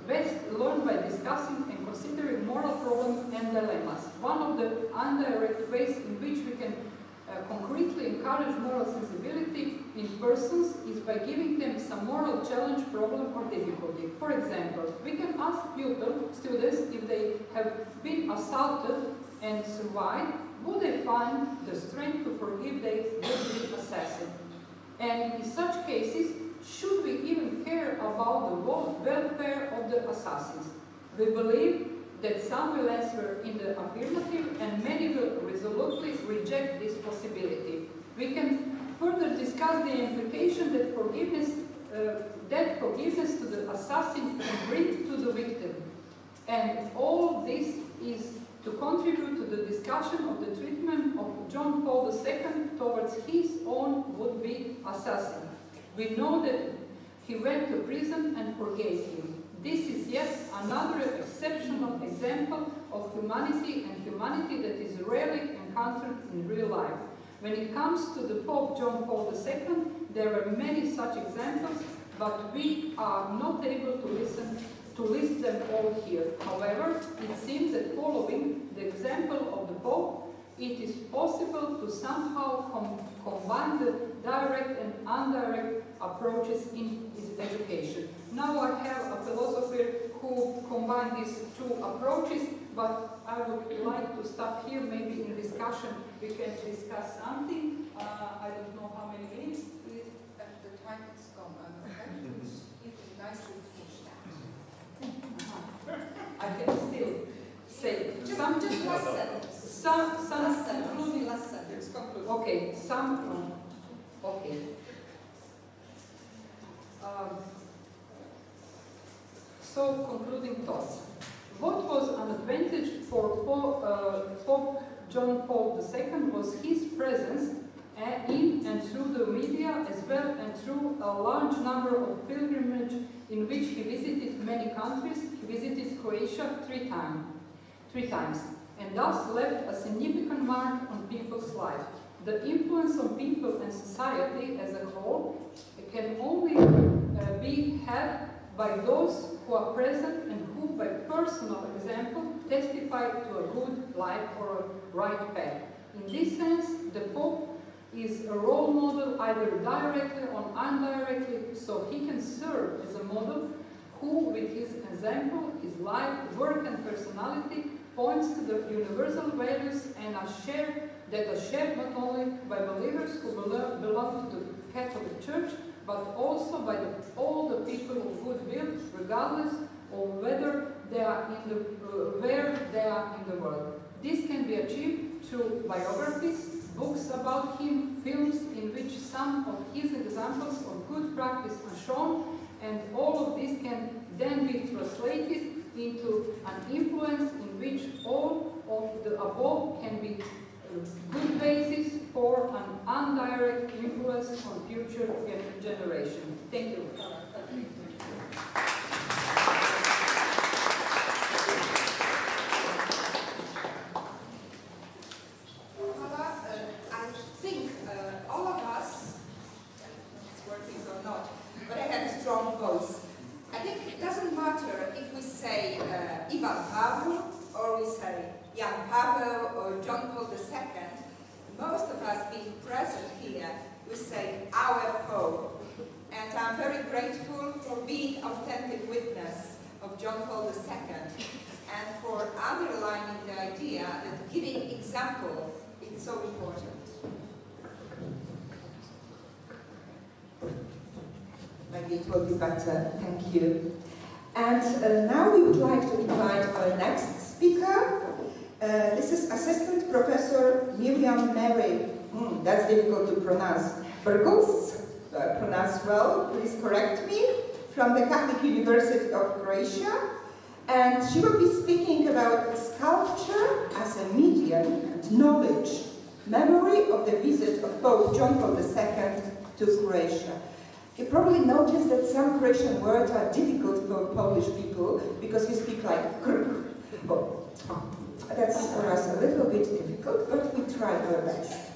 best learned by discussing and considering moral problems and dilemmas. One of the indirect ways in which we can concretely encourage moral sensibility in persons is by giving them some moral challenge, problem, or difficulty. For example, we can ask students if they have been assaulted and survived, would they find the strength to forgive their would-be assassin? And in such cases, should we even care about the welfare of the assassins? We believe that some will answer in the affirmative and many will resolutely reject this possibility. We can further discuss the implication that forgiveness to the assassin can bring to the victim. And all this is to contribute to the discussion of the treatment of John Paul II towards his own would-be assassin. We know that he went to prison and forgave him. This is yet another exceptional example of humanity and humanity that is rarely encountered in real life. When it comes to the Pope John Paul II, there are many such examples, but we are not able to list them all here. However, it seems that following the example of the Pope, it is possible to somehow combine the direct and indirect approaches in his education. Now I have a philosopher who combined these two approaches, but I would like to stop here. Maybe in discussion we can discuss something. I don't know how many minutes. The time is gone. It would be nice to finish that. I can still say just some last sentence. Including last sentence. Conclude. Okay, okay. So, concluding thoughts. What was an advantage for Pope John Paul II was his presence in and through the media, as well and through a large number of pilgrimages in which he visited many countries. He visited Croatia three times, and thus left a significant mark on people's life. The influence on people and society as a whole can only be had by those who are present and who, by personal example, testify to a good life or a right path. In this sense, the Pope is a role model either directly or indirectly, so he can serve as a model who, with his example, his life, work and personality, points to the universal values and are shared not only by believers who belong to the Catholic Church, but also by all the people of goodwill, regardless of where they are in the world. This can be achieved through biographies, books about him, films in which some of his examples of good practice are shown, and all of this can then be translated into an influence in which all of the above can be good basis for an indirect influence on future generations. Thank you. I think all of us, it's working or not, but I have a strong voice. I think it doesn't matter if we say Ivan Pavel or we say Jan Pavel or John Paul II. Most of us being present here, we say our Pope. And I'm very grateful for being authentic witness of John Paul II. and for underlining the idea that giving example is so important. Maybe it will be better. Thank you. And now we would like to invite our next speaker. This is Assistant Professor Miriam Mary. That's difficult to pronounce. Burgos, pronounced well, please correct me, from the Catholic University of Croatia. And she will be speaking about sculpture as a medium and knowledge, memory of the visit of Pope John Paul II to Croatia. You probably noticed that some Croatian words are difficult for Polish people because we speak like grr. Oh, that's for us a little bit difficult, but we try our best.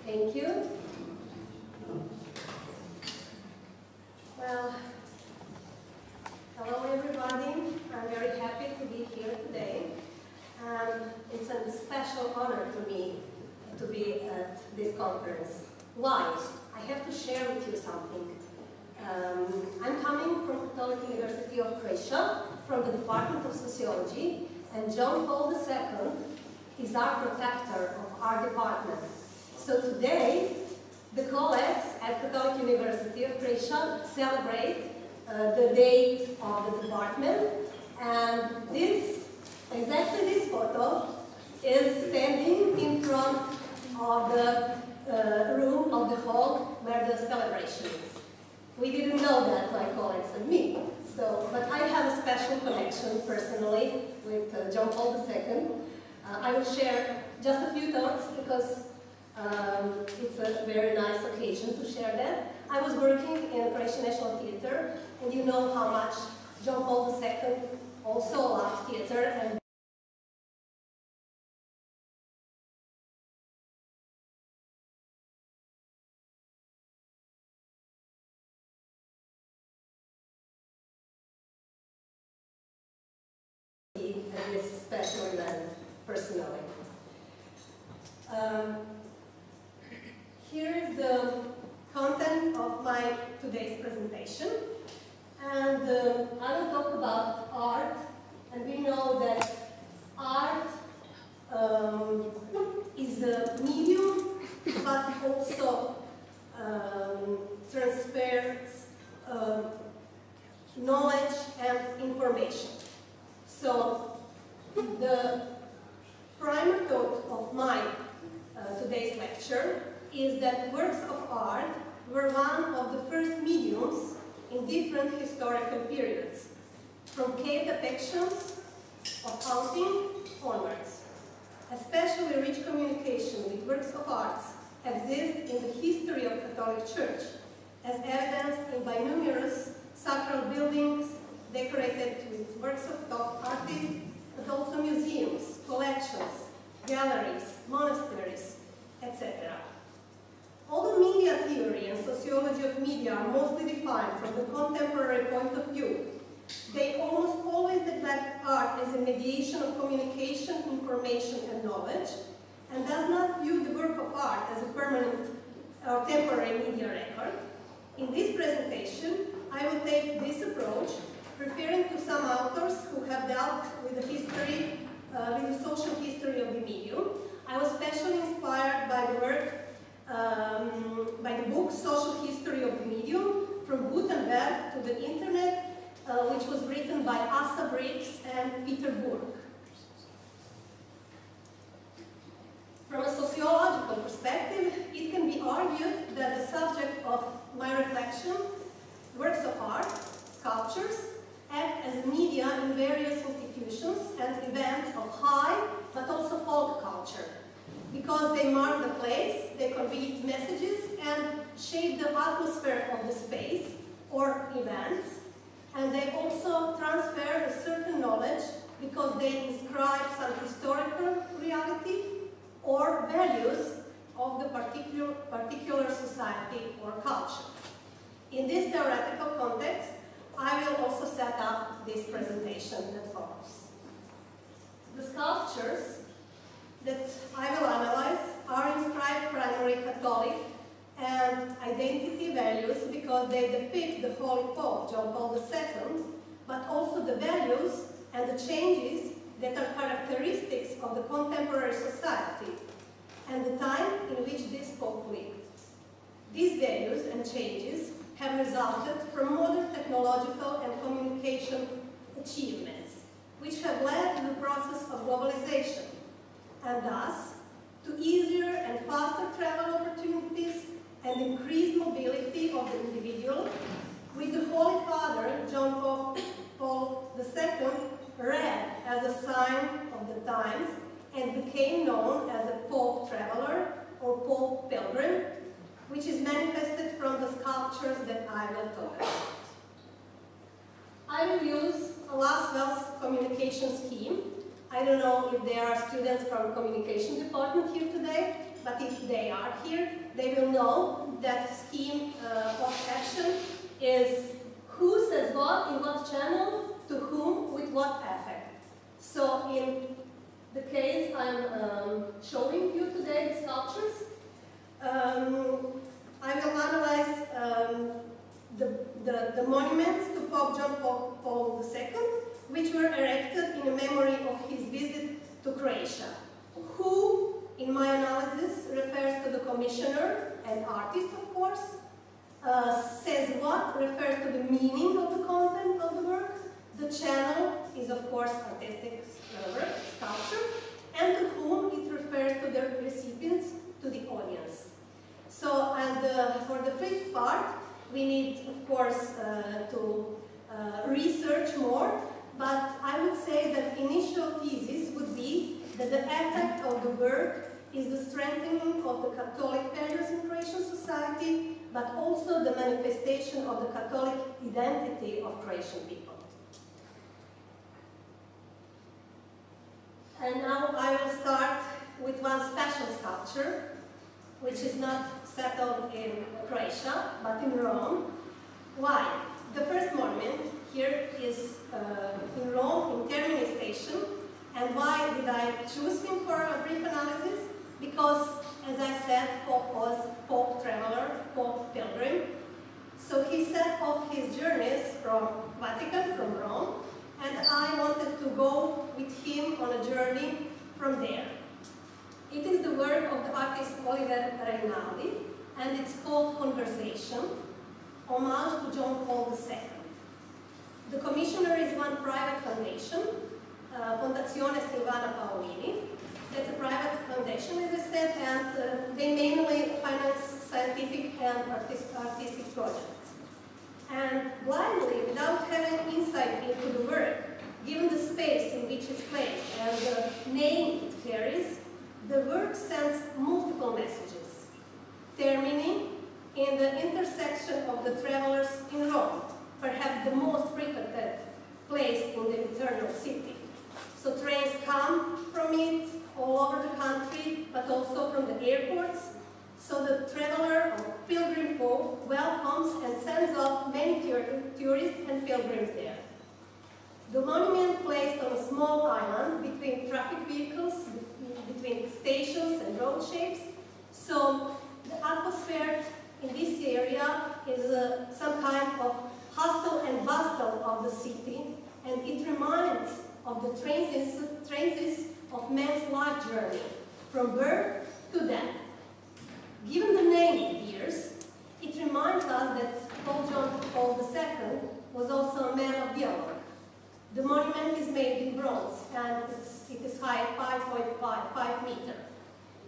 Thank you. Well, hello everybody. I'm very happy to be here today. It's a special honor to me to be at this conference. Why? I have to share with you something. I'm coming from Catholic University of Croatia, from the Department of Sociology, and John Paul II is our protector of our department. So today, the colleagues at Catholic University of Croatia celebrate the day of the department, and exactly this photo is standing in front of the room of the hall where the celebration is. We didn't know that, my colleagues and me. But I have a special connection personally with John Paul II. I will share just a few thoughts because it's a very nice occasion to share that. I was working in the Croatian National Theatre, and you know how much John Paul II also loved theatre and this special event personally. Here is the content of my today's presentation, and I will talk about art, and we know that art is a medium, but also transfers knowledge and information. So the primary thought of my today's lecture is that works of art were one of the first mediums in different historical periods, from cave depictions of hunting onwards. Especially rich communication with works of arts exists in the history of Catholic Church, as evidenced by numerous sacral buildings decorated with works of top artists, but also museums, collections, galleries, monasteries, etc. Although media theory and sociology of media are mostly defined from the contemporary point of view, they almost always neglect art as a mediation of communication, information, and knowledge, and does not view the work of art as a permanent or temporary media record. In this presentation, I will take this approach, referring to some authors who have dealt with the history, with the social history of the medium. I was especially inspired by the work, by the book Social History of the Medium, from Gutenberg to the Internet, which was written by Asa Briggs and Peter Burke. From a sociological perspective, it can be argued that the subject of my reflection, works of art, sculptures, act as media in various institutions and events of high but also folk culture, because they mark the place, they convey messages, and shape the atmosphere of the space or events, and they also transfer a certain knowledge because they inscribe some historical reality or values of the particular society or culture. In this theoretical context, I will also set up this presentation that follows. The sculptures that I will analyze are inscribed primarily Catholic and identity values because they depict the Holy Pope, John Paul II, but also the values and the changes that are characteristics of the contemporary society and the time in which this Pope lived. These values and changes have resulted from modern technological and communication achievements, which have led to the process of globalization, and thus to easier and faster travel opportunities and increased mobility of the individual, with the Holy Father, John Paul II, read as a sign of the times and became known as a Pope Traveler or Pope Pilgrim, which is manifested from the sculptures that I will talk about. I will use Laswell's communication scheme. I don't know if there are students from communication department here today, but if they are here, they will know that the scheme of action is who says what in what channel, to whom, with what affect. So in the case I'm showing you today, the sculptures, I will analyze the monuments to Pope John Paul II, which were erected in memory of his visit to Croatia. Who, in my analysis, refers to the commissioner and artist, of course. Says what refers to the meaning of the content of the work. The channel is, of course, artistic work, sculpture, and to whom it refers to the recipients, to the audience. So, and for the fifth part, we need, of course, to research more, but I would say that initial thesis would be that the effect of the work is the strengthening of the Catholic values in Croatian society, but also the manifestation of the Catholic identity of Croatian people. And now I will start with one special sculpture, which is not settled in Croatia, but in Rome. Why? The first monument here is in Rome, in Termini Station. And why did I choose him for a brief analysis? Because, as I said, Pope was Pope Traveler, Pope Pilgrim. So he set off his journeys from Vatican, from Rome, and I wanted to go with him on a journey from there. It is the work of the artist Oliver Reinaldi, and it's called Conversation, homage to John Paul II. The commissioner is one private foundation, Fondazione Silvana Paolini. That's a private foundation, as I said, and they mainly finance scientific and artistic projects. And blindly, without having insight into the work, given the space in which it's placed and the name it carries, the work sends multiple messages. Termini, in the intersection of the travelers in Rome, perhaps the most frequented place in the eternal city. So trains come from it all over the country, but also from the airports. So the traveler or pilgrim pope welcomes and sends off many tourists and pilgrims there. The monument placed on a small island between traffic vehicles, between stations and road shapes. So the atmosphere in this area is some kind of hustle and bustle of the city, and it reminds of the trances of man's life journey, from birth to death. Given the name it bears, it reminds us that Pope John Paul II was also a man of dialogue. The monument is made in bronze, and it is high 5.5 meters.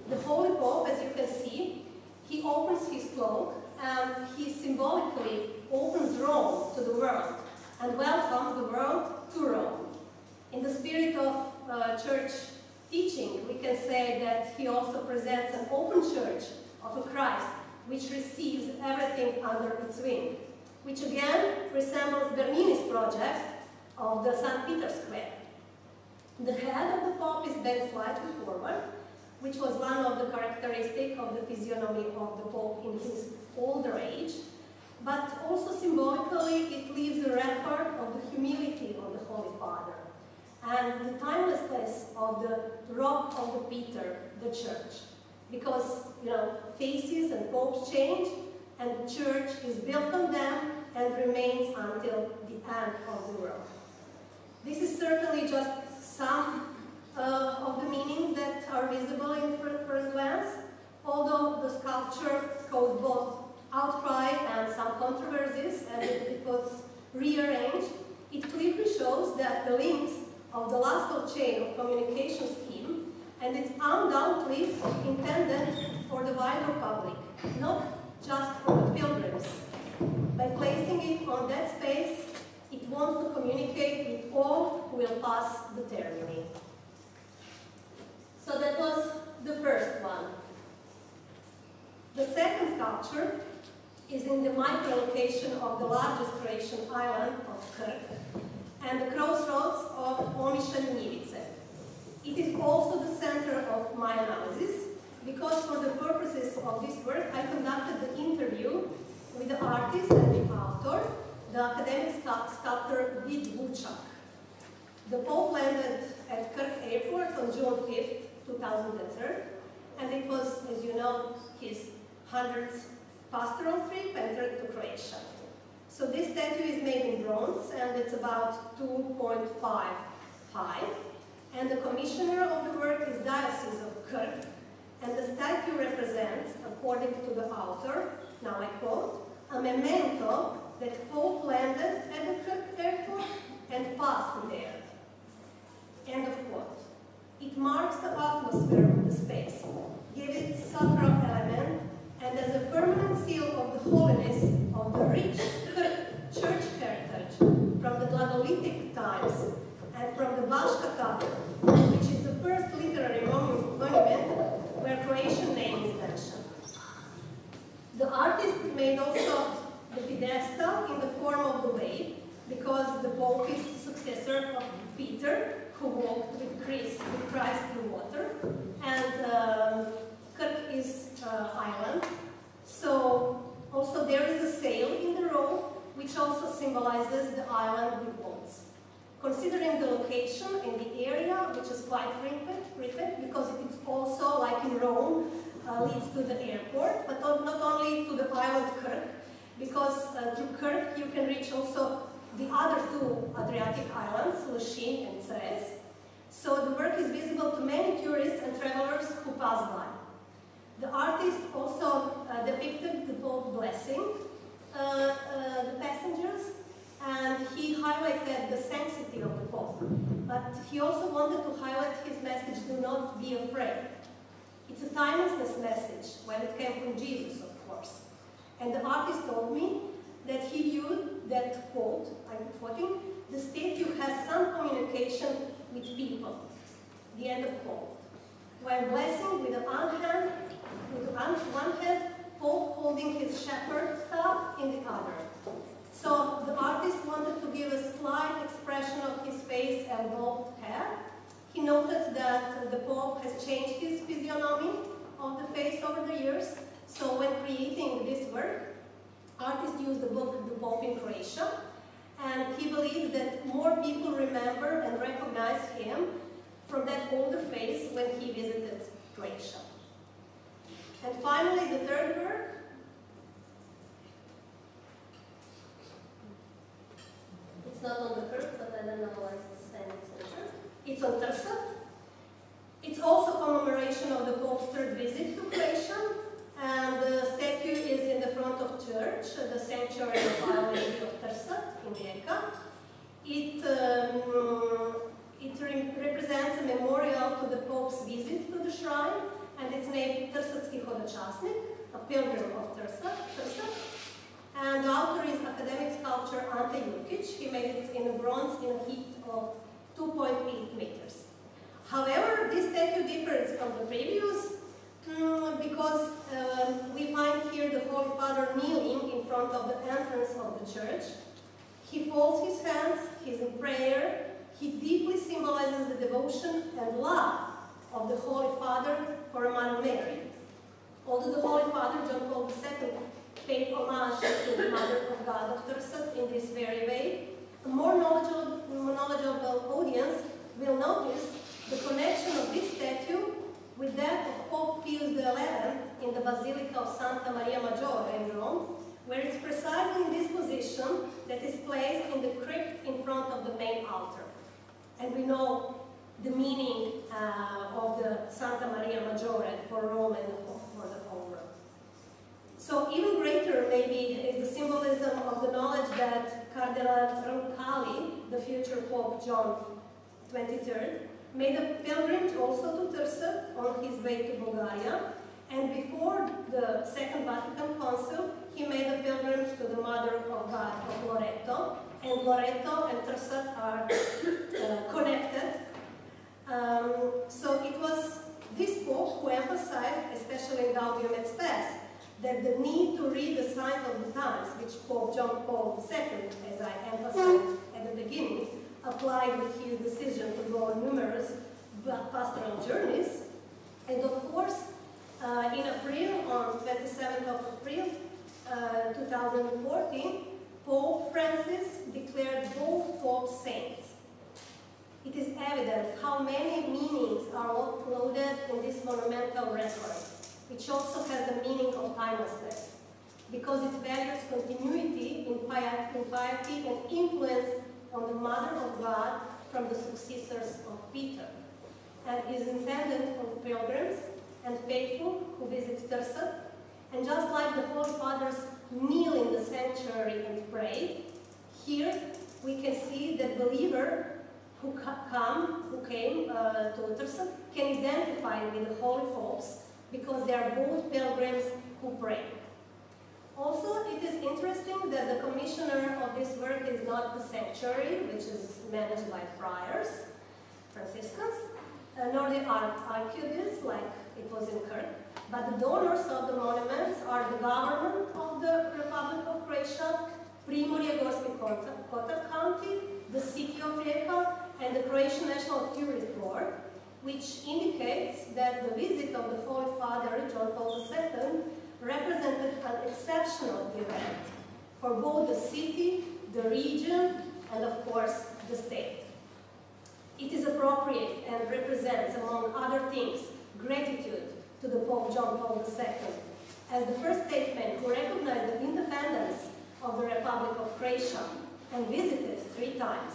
The Holy Pope, as you can see, he opens his cloak, and he symbolically opens Rome to the world, and welcomes the world to Rome. In the spirit of church teaching, we can say that he also presents an open church of a Christ which receives everything under its wing, which again resembles Bernini's project of the St. Peter's Square. The head of the Pope is bent slightly forward, which was one of the characteristics of the physiognomy of the Pope in his older age, but also symbolically it leaves a record of the humility of the Holy Father and the timelessness of the rock of the Peter, the church. Because, faces and popes change, and the church is built on them and remains until the end of the world. This is certainly just some of the meanings that are visible in first glance, although the sculpture caused both outcry and some controversies, and it was rearranged. It clearly shows that the links of the last chain of communication scheme, and it's undoubtedly intended for the wider public, not just for the pilgrims. By placing it on that space, it wants to communicate with all who will pass the termini. So that was the first one. The second sculpture is in the micro-location of the largest Croatian island of Krk and the crossroads of Omiš and Njivice. It is also the center of my analysis because for the purposes of this work I conducted the interview with the artist and the author, the academic sculptor Vid Vučak. The Pope landed at Krk Airport on June 5th, 2003, and it was, as you know, his 100th pastoral trip entered to Croatia. So this statue is made in bronze and it's about 2.5 high. And the commissioner of the work is Diocese of Krk. And the statue represents, according to the author, now I quote, a memento that Pope landed at the Krk airport and passed there. End of quote. It marks the atmosphere of the space, gives it sacral element, and as a permanent seal of the holiness of the rich church heritage from the Glagolitic times and from the Baška Tabor, which is the first literary monument where Croatian name is mentioned. The artist made also the pedestal in the form of the wave, because the Pope is the successor of Peter, who walked with Christ through water, and Krk is island. So also there is a sail in the row, which also symbolizes the island with boats. Considering the location in the area, which is quite frequent because it is also, like in Rome, leads to the airport, but not only to the island Krk, because through Krk you can reach also the other two Adriatic islands, Lošinj and Cres. So the work is visible to many tourists and travelers who pass by. The artist also depicted the Pope blessing the passengers, and he highlighted the sanctity of the Pope. But he also wanted to highlight his message, do not be afraid. It's a timelessness message when it came from Jesus, of course. And the artist told me that he viewed that quote, I'm quoting, the statue has some communication with people. The end of quote. While blessing with the one hand, Pope holding his shepherd staff in the other. So the artist wanted to give a slight expression of his face and bald hair. He noted that the Pope has changed his physiognomy of the face over the years. So when creating this work, artist used the book The Pope in Croatia, and he believes that more people remember and recognize him from that older face when he visited Croatia. And finally, the third work. It's not on the Krk, but I don't know why it's standing center. It's on Trsat. It's also commemoration of the Pope's third visit to Croatia, and the statue is in the front of church, the sanctuary of Our Lady of Trsat in Rijeka. It represents a memorial to the Pope's visit to the shrine, and it's named Trsatski Hodočasnik, a pilgrim of Trsat. And the author is academic sculptor Ante Jukic. He made it in bronze in a heat of 2.8 meters. However, this statue differs from the previous because we find here the Holy Father kneeling in front of the entrance of the church. He folds his hands, he's in prayer. He deeply symbolizes the devotion and love of the Holy Father for Mother Mary. Although the Holy Father, John Paul II, paid homage to the Mother of God of Trsat in this very way, a more knowledgeable audience will notice the connection of this statue with that of Pope Pius XI in the Basilica of Santa Maria Maggiore in Rome, where it's precisely in this position that is placed in the crypt in front of the main altar. And we know the meaning of the Santa Maria Maggiore for Rome and for the whole world. So even greater maybe is the symbolism of the knowledge that Cardinal Roncalli, the future Pope John XXIII, made a pilgrimage also to Trst on his way to Bulgaria, and before the Second Vatican Council, he made a pilgrimage to the Mother of God of Loreto, and Loreto and Trst are connected. So it was this Pope who emphasized, especially in Gaudium et Spes, that the need to read the signs of the times, which Pope John Paul II, as I emphasized at the beginning, applied with his decision to go on numerous pastoral journeys. And of course, in April, on 27th of April 2014, Pope Francis declared both popes saints. It is evident how many meanings are loaded in this monumental record, which also has the meaning of timelessness, because it values continuity in piety and influence on the Mother of God from the successors of Peter, and is intended for pilgrims and faithful who visit Trst. And just like the Holy Fathers kneel in the sanctuary and pray, here we can see that believer who came to Trst can identify with the Holy Popes because they are both pilgrims who pray. Also, it is interesting that the commissioner of this work is not the sanctuary, which is managed by friars, Franciscans, nor the archdiocese, like it was in Kirk, but the donors of the monuments are the government of the Republic of Croatia, Primorje-Gorski Kotar County, the city of Rijeka, and the Croatian National Tourist Board, which indicates that the visit of the Holy Father, John Paul II, represented an exceptional event for both the city, the region, and of course, the state. It is appropriate and represents, among other things, gratitude to the Pope John Paul II as the first statesman who recognized the independence of the Republic of Croatia and visited 3 times.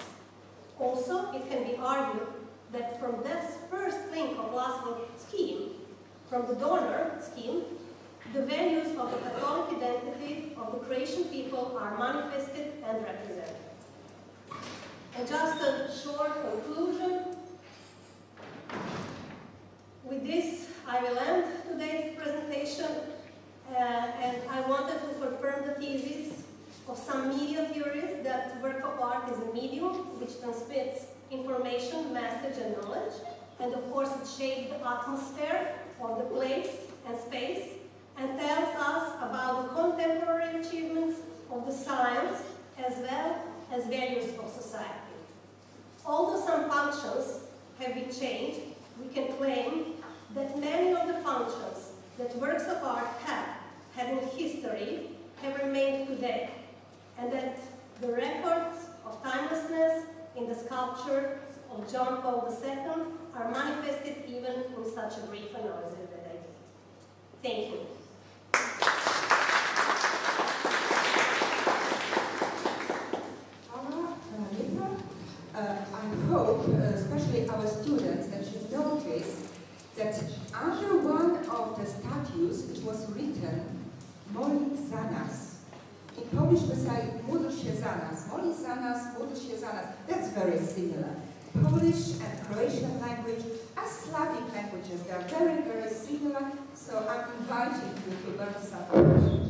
Also, it can be argued that from this first link of Laszlo scheme, from the donor scheme, the values of the Catholic identity of the Croatian people are manifested and represented. And just a short conclusion. With this, I will end today's presentation, and I wanted to confirm the thesis of some media theories that work of art is a medium which transmits information, message, and knowledge, and of course it shapes the atmosphere of the place and space, and tells us about the contemporary achievements of the science as well as values of society. Although some functions have been changed, we can claim that many of the functions that works of art had in history have remained today, and that the records of timelessness in the sculptures of John Paul II are manifested even in such a brief analysis that I did. Thank you. I hope, especially our students, that you notice that under one of the statues it was written "Moli za nas." In Polish we say "Módl się za nas." Moli za nas, módl się za nas. That's very similar. Polish and Croatian language are Slavic languages. They are very, very similar. So I'm inviting you to learn some Polish.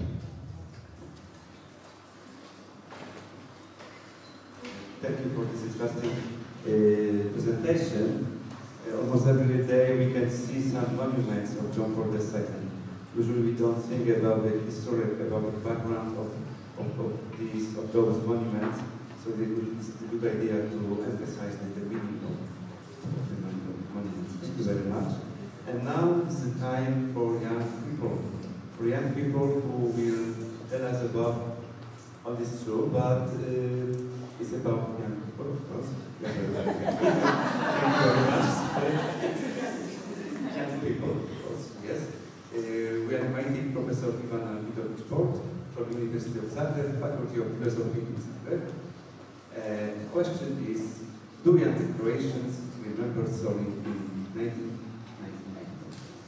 Thank you for this interesting presentation. Almost every day we can see some monuments of John Paul II. Usually we don't think about the history, about the background of those monuments, so it's a good idea to emphasize the meaning of the monuments. Thank you very much. And now is the time for young people who will tell us about all this true, but it's about young people, of course. Thank you very much. Young people, of course, yes. We are inviting Professor Ivana Widowicz-Port from University of Zagreb, Faculty of Philosophy in Zagreb. And the question is, during the Croatians remember Solin in 1999.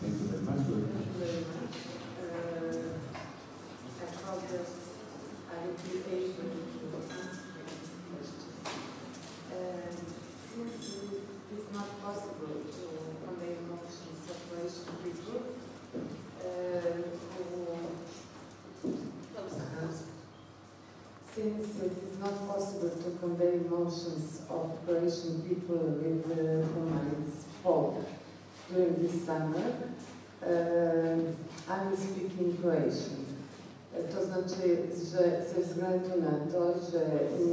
Thank you very much. Thank you very much. I hope I will be able to answer this question. Since it is not possible to convey emotions of Croatian people since it is not possible to convey emotions of Croatian people with whom I spoke during this summer, I will speak in Croatian. To znaczy, że ze względu na to, że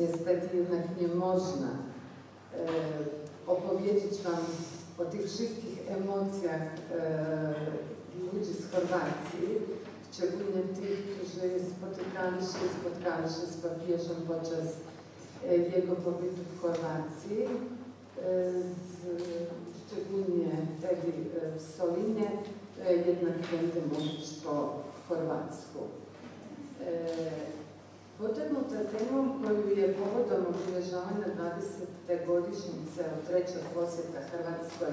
niestety jednak nie można opowiedzieć Wam o tych wszystkich emocjach ludzi z Chorwacji, szczególnie tych, którzy spotkali się z papieżem podczas jego pobytu w Chorwacji, szczególnie wtedy w Solinie, jednak będę mówić po chorwacku. Potegnuta temom koju je povodom obilježavanja 20. godišnjice od trećeg posjeta Hrvatskoj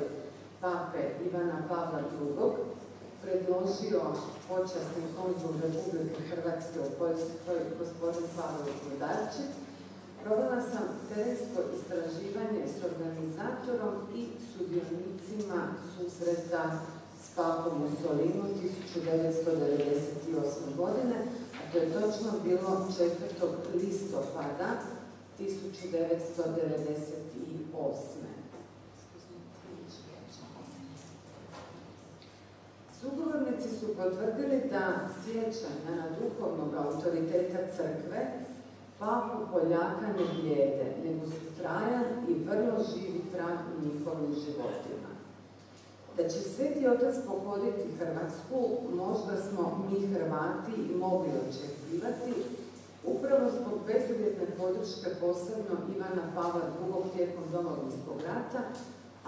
pape Ivana Pawła II. Predložio počasni konzul Republike Hrvatske u Poljskoj, gospodin Paweł Kaszuba, provela sam terensko istraživanje s organizatorom i sudionicima susreta s papom u Solinu 1998. godine, a to je točno bilo 4. listopada 1998. Sugovornici su potvrdili da sjećanja na duhovnog autoriteta crkve papu Poljaka ne blijede, nego su trajan i vrlo živi trag u njihovim životima. Da će Sveti Otac pohoditi Hrvatsku, možda smo mi Hrvati i mogli očekivati, upravo zbog bezuvjetne podrške posebno Ivana Pawła II tijekom Domovinskog rata,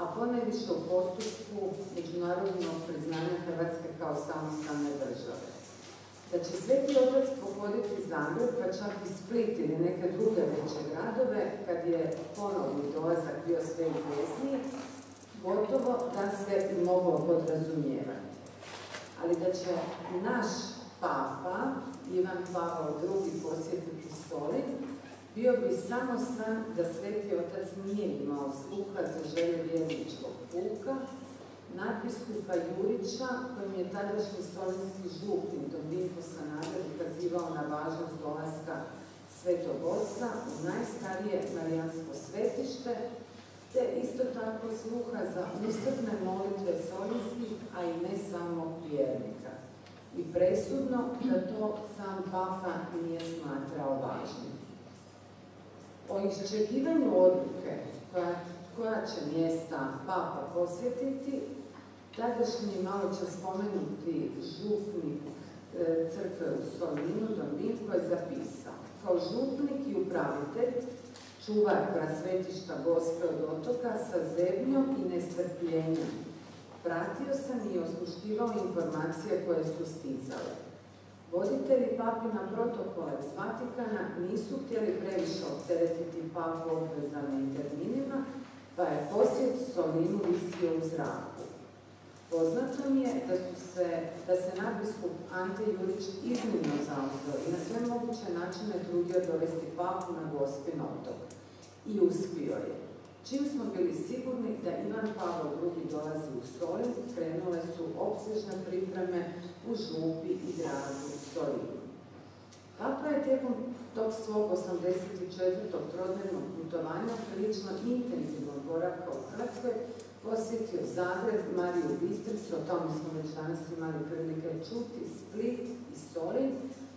a ponajviše u postupku međunarodnog priznanja Hrvatske kao samostalne države. Da će Sveti Otac pohoditi Zagreb, pa čak i Split ili neke druge veće gradove, kad je ponovni dolazak bio sve izvjesniji, gotovo da se i moglo podrazumijevati. Ali da će naš papa, Ivan Pawła II, posjetiti Solin, bio bi samo san da Sveti Otac nije imao sluha za želje vjerničkog puka, nadbiskupa Jurića, kojim je tadašnji solinski župnik Dominko Sanader ukazivao na važnost dolaska Svetog Oca u najstarije marijansko svetište, te isto tako sluha za usrdne molitve solinskih, a i ne samo vjernika. I presudno da to sam papa nije smatrao važnim. O iščekivanju odluke koja će mjesta papa posjetiti, tadašnji maločas spomenuti župnik crkve u Solinu, Dominko, je zapisao: kao župnik i upravitelj, čuvar prasvetišta Gospe od otoka sa zebnjom i nestrpljenjem, pratio sam i osluškivao informacije koje su stizale. Voditelji papina protokola iz Vatikana nisu htjeli previše opteretiti papu obvezama i terminima, pa je posjet Solinu visio u zraku. Poznato mi je da se nadbiskup Ante Jurić iznimno zauzeo i na sve moguće načine trudio dovesti papu na Gospin otok. I uspio je. Čim smo bili sigurni da Ivan Pawła II dolazi u Solin, krenule su opsežne pripreme u župi i gradu Solinu. Papa je tijekom tog svog 84. trodnevnog putovanja prilično intenzivnog boravka u Hrvatskoj posjetio Zagreb, Mariju Bistricu, o tome smo već danas imali prilike čuti, Split i Solin,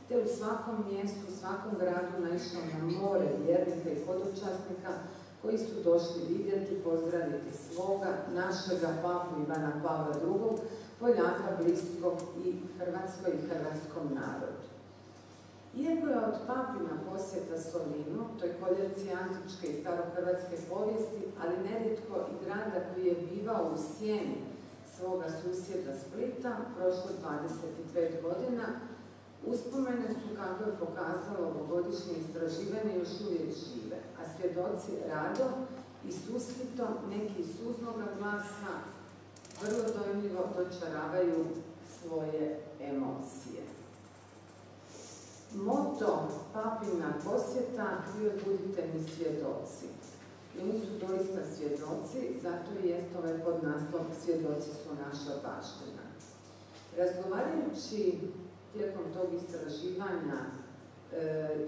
te u svakom mjestu, u svakom gradu naišao na more vjernika i hodočasnika koji su došli vidjeti, pozdraviti svoga, našega papu Ivana Pawła II, Poljaka bliskog i Hrvatskoj i hrvatskom narodu. Iako je od papina posjeta Solinu, toj koljerci antičke i starohrvatske povijesti, ali nerijetko i grada koji je bivao u sjeni svoga susjeda Splita, prošlo 25 godina, uspomene su, kako je pokazalo ovogodišnje istraživanje, još uvijek žive, a svjedoci rado i suslitom neki suznoga glasa vrlo dojmljivo dočaravaju svoje emocije. Moto papina posjeta bio budite mi svjedoci. I oni su doista svjedoci, zato i jest ovaj podnaslov Svjedoci su naša baština. Razgovarajući tijekom tog istraživanja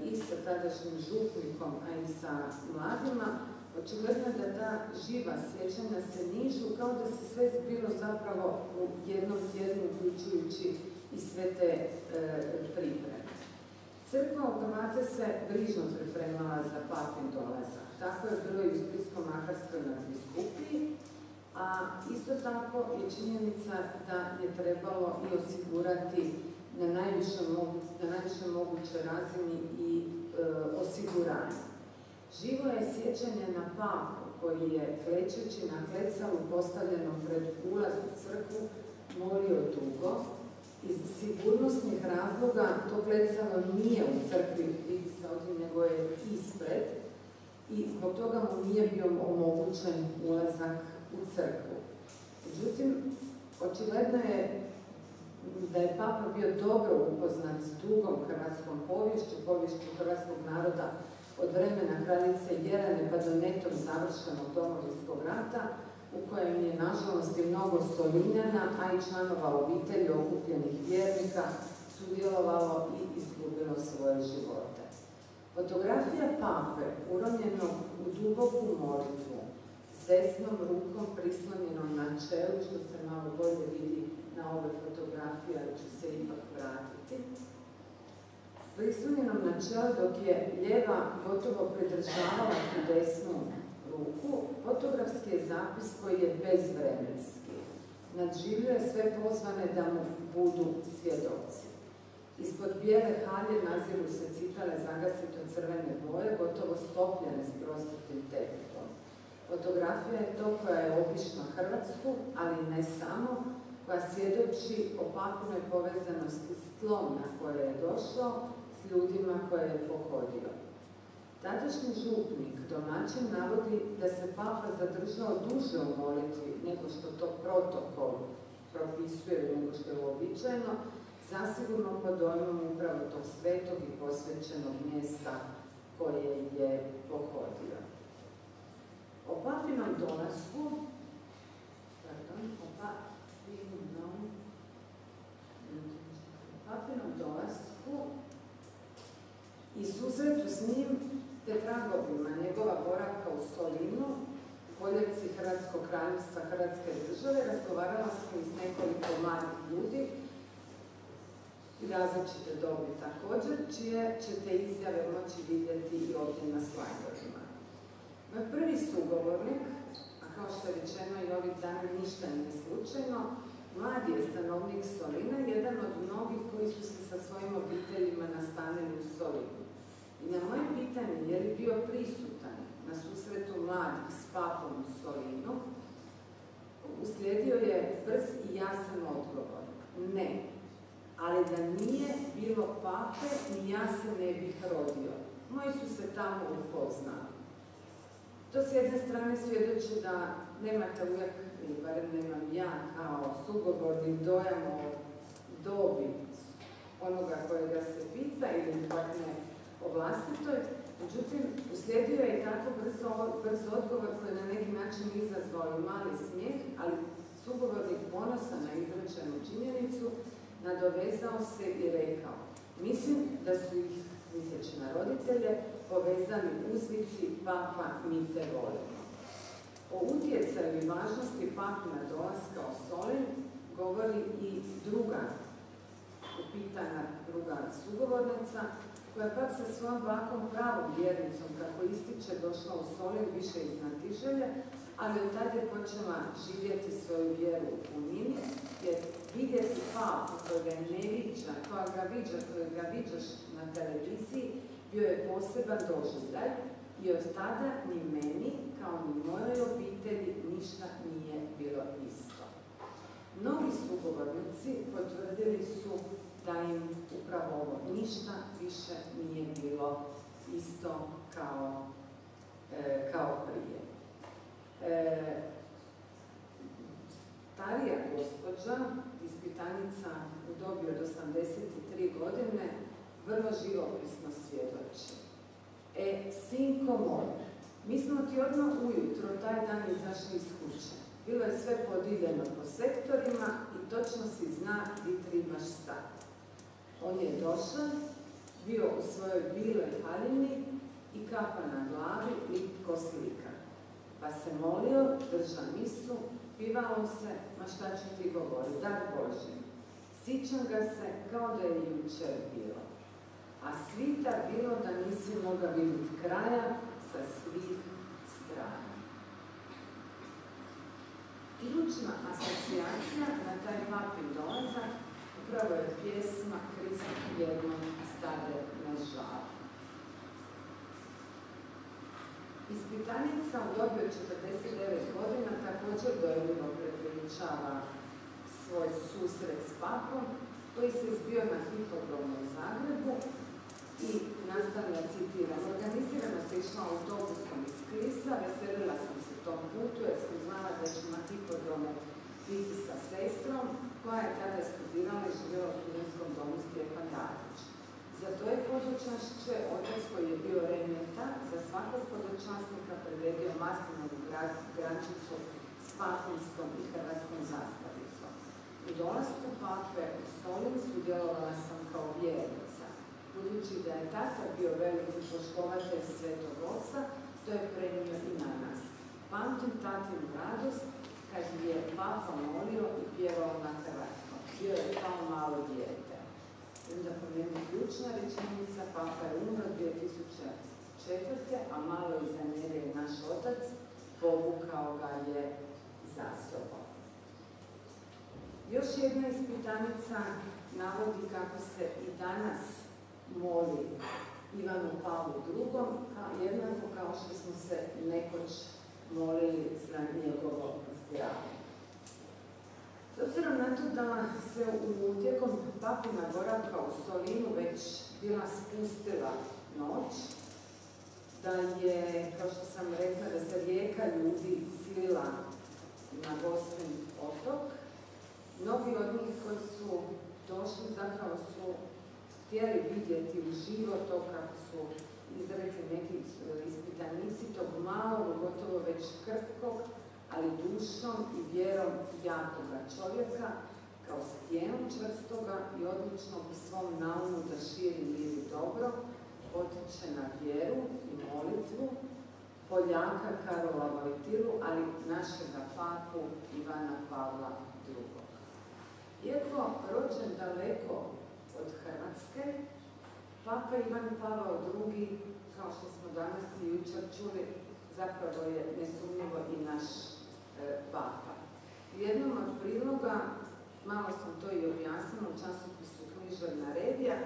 i sa tadašnjim župnikom, a i sa mladima, očigledno je da ta živa sjećanja se nižu, kao da se sve bilo zapravo u jednom tjednu, uključujući i sve te pripreme. Crkva u Hrvate se brižno pripremala za papin dolazak. Tako je bilo i u Splitsko-Makarskoj nadbiskupiji, a isto tako je činjenica da je trebalo i osigurati na najviše mogućoj razini i osiguranje. Živo je sjećanje na papu koji je klečeći na klecalu postavljenom pred ulaz u crkvu molio dugo. Iz sigurnosnih razloga to klecalo nije u crkvi, vidi se ovdje, nego je ispred i zbog toga mu nije bio omogućen ulazak u crkvu. Međutim, očigledno je da je papa bio dobro upoznat s dugom hrvatskom poviješću hrvatskog naroda od vremena kraljice Jelene pa do netom završenog Domovinskog rata, u kojem je nažalost i mnogo Solinjana, a i članova obitelji okupljenih vjernika sudjelovalo i izgubilo svoje živote. Fotografija pape uronjenog u duboku molitvu s desnom rukom prislonjenom na čelu, što se malo bolje vidi na ove fotografije, ali ću se ipak vratiti. Prislonjenom na čelu dok je lijeva gotovo pridržavala tu desnu ruku, fotografski je zapis koji je bezvremenski. Nadživljuje sve pozvane da mu budu svjedoci. Ispod bijele halje naziru se cipele zagasite od crvene boje, gotovo stopljene s prostrtim tepihom. Fotografija je to koja je obišla Hrvatsku, ali ne samo, koja svjedoči o papinoj povezanosti s tlom na koje je došao, s ljudima koje je pohodio. Tadašnji župnik, domaćin, navodi da se papa zadržao duže u molitvi nego što to protokol propisuje, nego što je uobičajeno, zasigurno pod dojmom upravo tog svetog i posvećenog mjesta koje je pohodio. O papinom dolasku, i susretu s njim te tragovima njegova boravka u Solinu, koljevci Hrvatskog kraljevstva Hrvatske države, razgovarala sam i s nekoliko mladih ljudi i različite dobi također, čije ćete izjave moći vidjeti i ovdje na slajdovima. Moj prvi sugovornik, a kao što je rečeno i ovih dana ništa nije slučajno, mladi je stanovnik Solina, jedan od mnogih koji su se sa svojim obiteljima nastanili u Solinu. I na moje pitanje je li bio prisutan na susretu mladih s papom u Solinu, uslijedio je brz i jasan odgovor. Ne, ali da nije bilo pape, ni ja se ne bih rodio. Moji su se tamo upoznali. To s jedne strane svjedoči da nemate uvijek, ili barem nemam ja kao sugovornik, dojam o dobi onoga kojega se pita ili pak ne o vlastitoj. Međutim, uslijedio je i tako brz odgovor koji je na neki način izazvao i mali smijeh, ali sugovornik ponosan na izrečenu činjenicu nadovezao se i rekao: mislim da su ih, misleći na roditelje, povezali uzvici Papa mi te volimo. O utjecaju i važnosti papina dolaska u Solin govori i druga upitana, druga sugovornica, koja pak sa svojom bakom pravom vjernicom, kako ističe, došla u Solin više iz Natiželje, ali od tada je počela živjeti svoju vjeru u punini, jer vidjeti papu kojega ne viđa, kojega viđaš na televiziji, bio je poseban doživljaj i od tada ni meni, kao ni mojoj obitelji, ništa nije bilo isto. Mnogi sugovornici potvrdili su da im upravo ovo ništa više nije bilo isto kao prije. Starija gospođa, ispitanica u dobi od 83 godine, vrlo živopisno svjedoči. Sinko moj, mi smo ti odmah ujutro taj dan izašli iz kuće. Bilo je sve podijeljeno po sektorima i točno si zna gdje trebaš stati. On je došao, bio u svojoj biloj haljini i kapa na glavi i ko slika. Pa se molio, drža misu, pivalo se, ma šta ću ti govori, dar Bože. Sjećam ga se kao da je jučer bilo. A svita bilo da nisi mogla vidjeti kraja sa svih strana. Ključna asocijacija na taj papin dolazak upravo je pjesma Krist jednom stade na žal. Ispitanica u dobi od 49 godina također dojemljivo prepričava svoj susret s papom koji se zbio na hipodromu u Zagrebu i nastavlja, citiram, organizirano se išla autobusom iz Klisa, veselila sam se tom putu jer sam znala da ću na hipodrome biti sa sestrom koja je tada studirala i živjela u studentskom domu Stjepan Radić. Za to je podočašće otac koji je bio remeta za svakog podočasnika priredio maslinovu grančicu s papinskom i hrvatskom zastavicom. U dolasku pape u Solin sudjelovala sam kao vjernica. Budući da je tata bio veliki poštovatelj Svetog Oca, to je prenio i na nas. Pamtim tatinu radost kad je papa molio i pjevao na hrvatskom. Bio je kao malo dijete. Onda pomenu ključna rečenica, papa je umro 2004. a malo iza njega je naš otac, povukao ga je za sobom. Još jedna ispitanica navodi kako se i danas moli Ivanu Pavlu II, jednako kao što smo se nekoć molili za njegovo zdravlje. S obzirom na to da se u tijekom papina boravka u Solinu već bila spustila noć, da je, kao što sam rekla, da se rijeka ljudi silila na Gospin otok, mnogi od njih koji su došli zapravo su htjeli vidjeti u živo to kako su izrekli neki ispitanici tog malog, gotovo već krhkog, ali dušom i vjerom jakoga čovjeka, kao stijenu čvrstoga i odličnog u svom naumu da širi mir i dobro, potiče na vjeru i molitvu Poljaka Karola Vojtilu, ali našega papu Ivana Pavla II. Iako rođen daleko od Hrvatske, papa Ivan Pavao II, kao što smo danas i jučer čuli, zapravo je nesumnjivo i naš papa. U jednom od priloga, malo sam to i objasnila u časopisu Književna revija,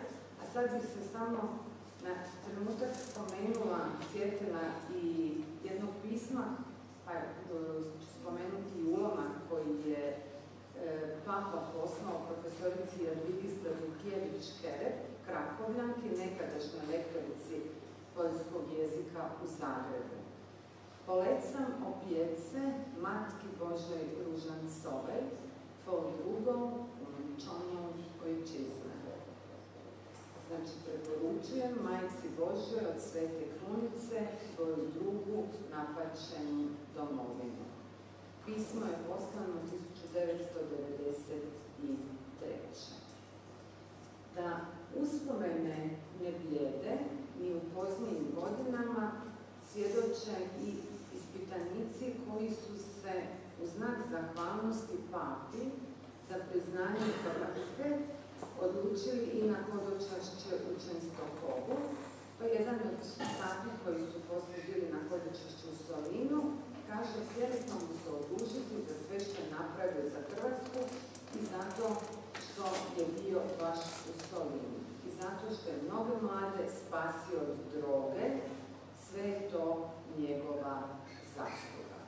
a sad bih se samo na trenutak spomenula, sjetila i jednog pisma, pa ću spomenuti i ulomak koji je papa poslao profesorici Jadvigi Stradukjević-Kerep, Krakovljanki, nekadašnjoj lektorici poljskog jezika u Zagrebu. Polecam opijece Matki Božej Ružancovej, tvoj drugom umčonjom ojčizne. Znači, preporučujem Majci Božoj od Svete Krunice svoju drugu napačenu domovinu. Pismo je poslano 1993. Da uspomene ne blijede ni u poznijim godinama svjedoče i ispitanici koji su se u znak zahvalnosti papi za priznanje Hrvatske odlučili i na hodočašće u Čenstohovu, pa jedan od papi koji su poslije bili na hodočašću u Solinu kaže, htjeli smo mu se odužiti za sve što je napravio za Hrvatsku i zato što je bio baš u Solinu i zato što je mnoge mlade spasio od droge, sve je to njegova zasluga.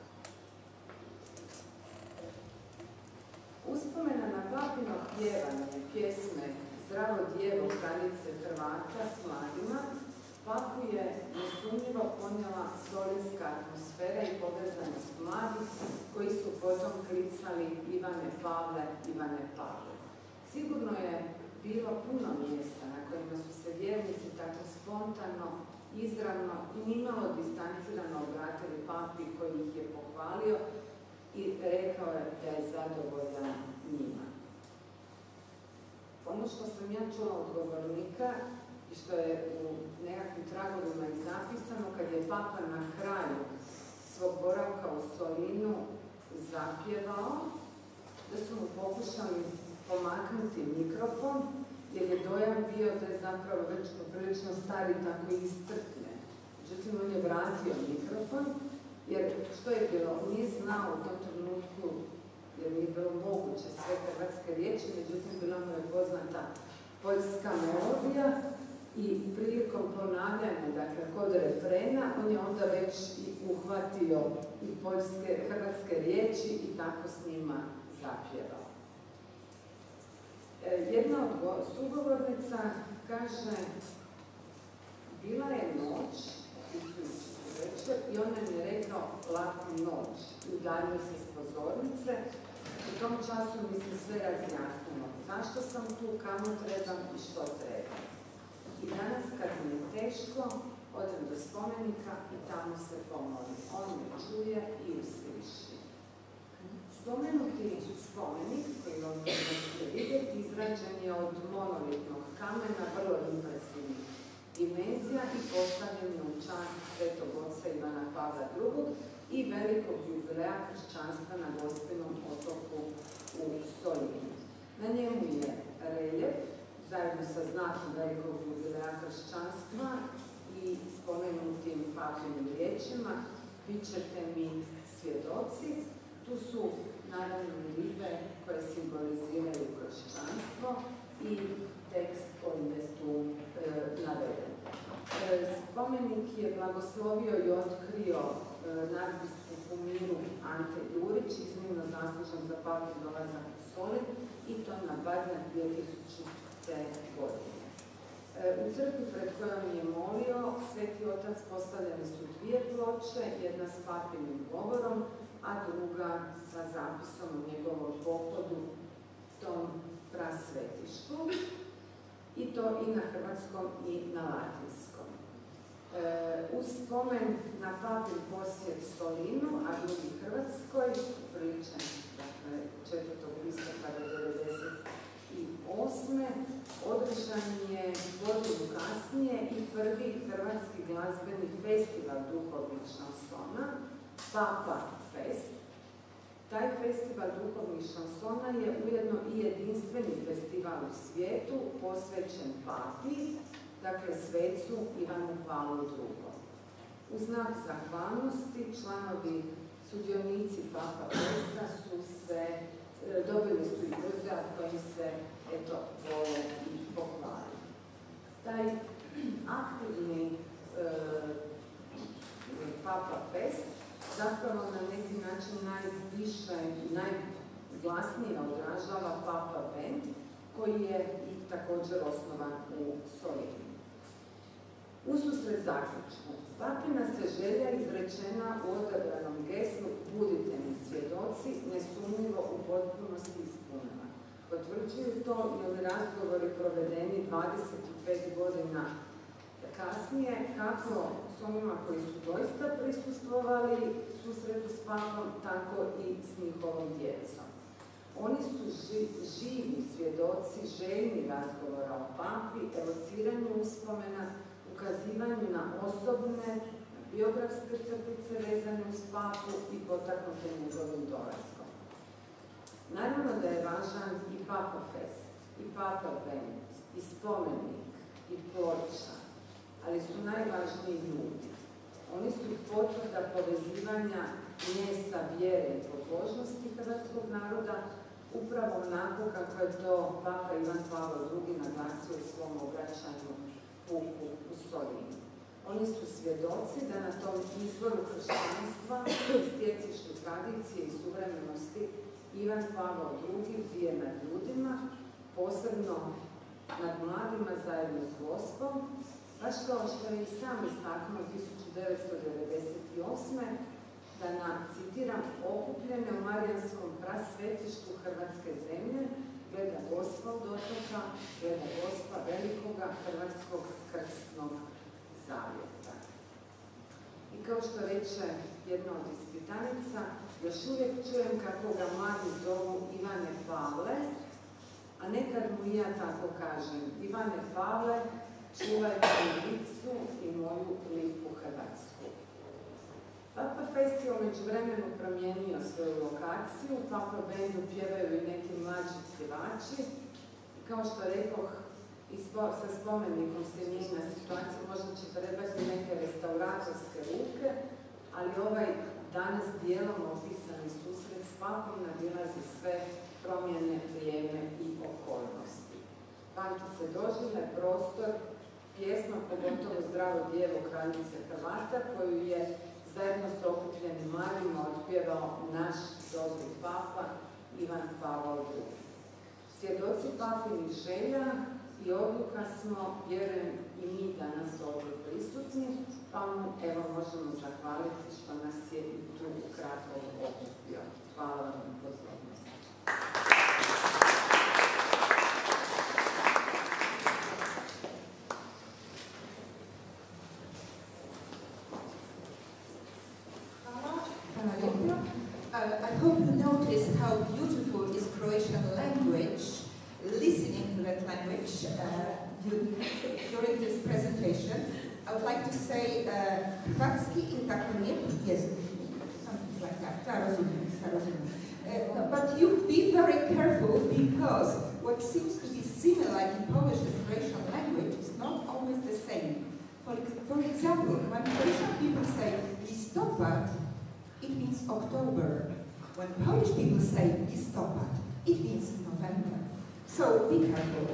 Uspomena na papino pjevanje pjesme Zdravo djevo kraljice Hrvata s mladima, papu je nesumnjivo ponijela vladala solinska atmosfera i povezanost mladih koji su potom klicali Ivane Pavle, Ivane Pavle. Sigurno je bilo puno mjesta na kojima su se vjernici tako spontano, izravno i nimalo distancirano obratili papi koji ih je pohvalio i rekao je da je zadovoljan njima. Ono što sam ja čula od govornika i što je u nekakvim tragovima i zapisano, kad je papa na kraju svog boravka u Solinu zapjevao, da su mu pokušali pomaknuti mikrofon, jer je dojam bio da je zapravo već poprilično stari tako iscrpne. Međutim, on je vratio mikrofon, jer što je bilo? On nije znao u tom trenutku, jer nije bilo moguće sve hrvatske riječi, međutim, bila mu je poznata poljska melodija i prilikom ponavljanja, dakle, kod refrena, on je onda već i uhvatio i hrvatske riječi i tako s njima zapjevao. Jedna od sugovornica kaže, bila je noć, večer, i on nam je rekao laku noć i udaljio se s pozornice. U tom času mi se sve razjasnilo. Zašto sam tu, kamo trebam i što trebam. I danas kad mi je teško, odem do spomenika i tamo se pomolim. On me čuje i usliši. Spomenuti spomenik, koji vam možete vidjeti, izrađen je od monolitnog kamena, vrlo impresivnih dimenzija i postavljen je u čast Svetog oca Ivana Pavla II. I velikog jubileja kršćanstva na Gospinom otoku u Solinu. Na njemu je reljef, zajedno sa znakom velikog jubileja kršćanstva i spomenutim Pavlinim riječima, bit ćete mi svjedoci. Tu su naravno ribe koje simboliziraju kršćanstvo i tekst koji je tu naveden. Spomenik je blagoslovio i otkrio nadbiskupu miru Ante Jurić, iznimno zaslužan za papin dolazak u Solin, i to na Badnjak 2000. godine. U crkvi pred kojom je molio, Sveti Otac postavljene su dvije ploče, jedna s papinim govorom, a druga sa zapisom o njegovom pohodu tom prasvetištvu, i to i na hrvatskom i na latinskom. Uz spomen na papin posjet Solinu, a drugi Hrvatskoj, priličan 4. listopada 1998. održan je godinu kasnije i prvi hrvatski glazbeni festival duhovnih šansona, Papa Fest. Taj festival duhovnih šansona je ujedno i jedinstveni festival u svijetu posvećen papi, dakle svecu Ivanu Pawłu II. U znak zahvalnosti članovi sudionici Papa Festa su se dobili su i pozdrav kojim se eto vole i pohvali. Taj aktivni Papa Fest zapravo na neki način najviše i najglasnije odražava Papa Band, koji je i također osnovan u Solinu. Ususret zaključku, papina se želja izrečena u odabranom geslu budite mi svjedoci, nesumnjivo u potpunosti ispunjena. Potvrđuju to i ovi razgovori provedeni 25 godina kasnije, kako s onima koji su doista prisustvovali susretu s papom, tako i s njihovom djecom. Oni su živi svjedoci željni razgovora o papi, evociranju uspomena, ukazivanju na osobne, biografske crtice vezane uz papu i potaknute njegovim dolaskom. Naravno da je važan i Papa Fest, i Papa Band, i spomenik, i ploča, ali su najvažniji ljudi. Oni su potvrda povezivanja mjesta vjere i pobožnosti hrvatskog naroda, upravo onako kako je to Papa Ivan Pavao II naglasio u svom obraćanju puku u Solinu. Oni su svjedoci da na tom izvoru kršćanstva, stjecištu tradicije i suvremenosti, Ivan Pavao II bdije nad ljudima, posebno nad mladima zajedno s Gospom, Baš kao što je i sam istaknuo 1998. da na, citiram, okupljene u Marijanskom prasvetištu Hrvatske zemlje gleda Gospa od otoka, gleda Gospa velikoga Hrvatskog krstnog zavjeta. I kao što reče jedna od ispitanica, još uvijek čujem kako ga mladi zovu Ivane Pavle, a nekad mu i ja tako kažem: Ivane Pavle, čuvaj moju licu i moju lipu Hrvatsku. Papa Fest je umeđu vremenu promijenio svoju lokaciju, u Papa Bandu pjevaju i neki mlađi pjevači. I kao što rekoh, sa spomenikom se mijenja situacija, možda će trebati neke restauratorske ruke, ali ovaj danas dijelom opisani susret s Papom nadilazi sve promjene, vrijeme i okolnosti. Pamti se doživlje, prostor, pjesma, pogotovo Zdravo djevo kraljice Hrvata, koju je zajedno s okupljenim mladima otpjevao naš dobri Papa Ivan Pawła II. Svjedoci Papinih želja i odluka smo, vjerujem i mi danas ovdje prisutni, pa mu evo možemo zahvaliti što nas je i tu ukratko okupio. Hvala vam na pozornosti. I hope you noticed how beautiful is Croatian language, listening to that language during this presentation. I would like to say Chorwacki i tako nie jest, something like that, but you be very careful, because what seems to be similar in Polish and Croatian language is not always the same. For example, when Croatian people say listopad, it means October. When Polish people say listopad, it means November. So be careful.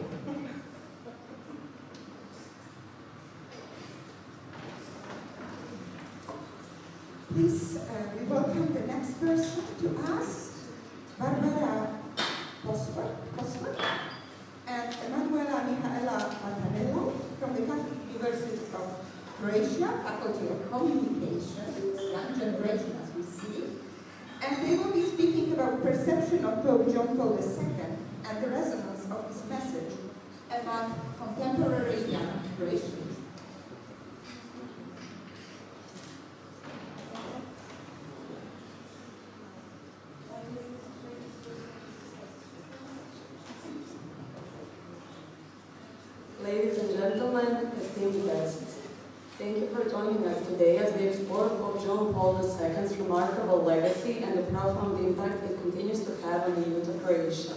Please, we welcome the next person to us, Barbara Poswer and Emanuela Michaela Mattarello from the Catholic University of Croatia, Faculty of Communication, young generation as we see, and they will be speaking about perception of Pope John Paul II and the resonance of his message among contemporary young Croatians. Ladies and gentlemen, esteemed guests, thank you for joining us today as we explore Pope John Paul II's remarkable legacy and the profound impact it continues to have on the youth of Croatia,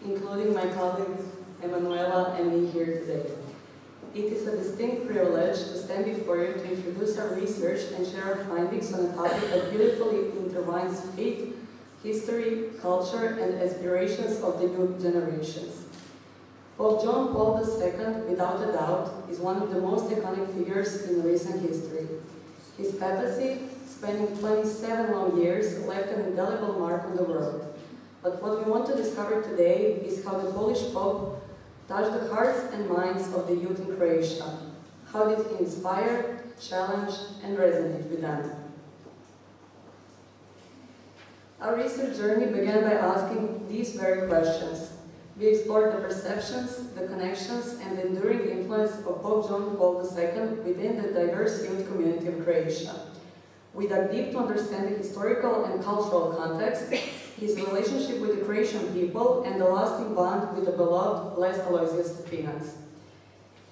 including my colleagues Emanuela and me here today. It is a distinct privilege to stand before you to introduce our research and share our findings on a topic that beautifully intertwines faith, history, culture, and aspirations of the new generations. Pope John Paul II, without a doubt, is one of the most iconic figures in recent history. His papacy, spanning 27 long years, left an indelible mark on the world. But what we want to discover today is how the Polish Pope touched the hearts and minds of the youth in Croatia. How did he inspire, challenge, and resonate with them? Our research journey began by asking these very questions. We explored the perceptions, the connections, and the enduring influence of Pope John Paul II within the diverse youth community of Croatia. We dug deep to understand the historical and cultural context, his relationship with the Croatian people, and the lasting bond with the beloved blessed Aloysius Stepinac.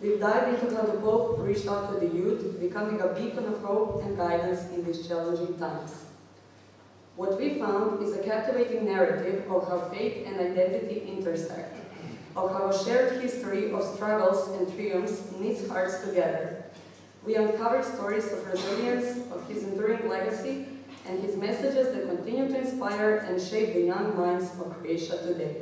We dived into how the Pope reached out to the youth, becoming a beacon of hope and guidance in these challenging times. What we found is a captivating narrative of how faith and identity intersect, of how a shared history of struggles and triumphs knits hearts together. We uncovered stories of resilience, of his enduring legacy, and his messages that continue to inspire and shape the young minds of Croatia today.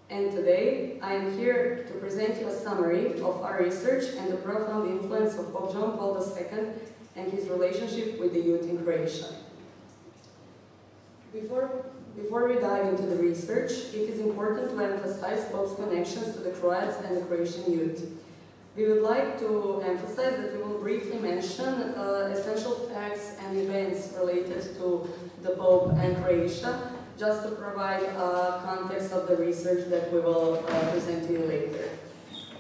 And today, I am here to present you a summary of our research and the profound influence of Pope John Paul II and his relationship with the youth in Croatia. Before we dive into the research, it is important to emphasize Pope's connections to the Croats and the Croatian youth. We would like to emphasize that we will briefly mention essential facts and events related to the Pope and Croatia, just to provide a context of the research that we will present to you later.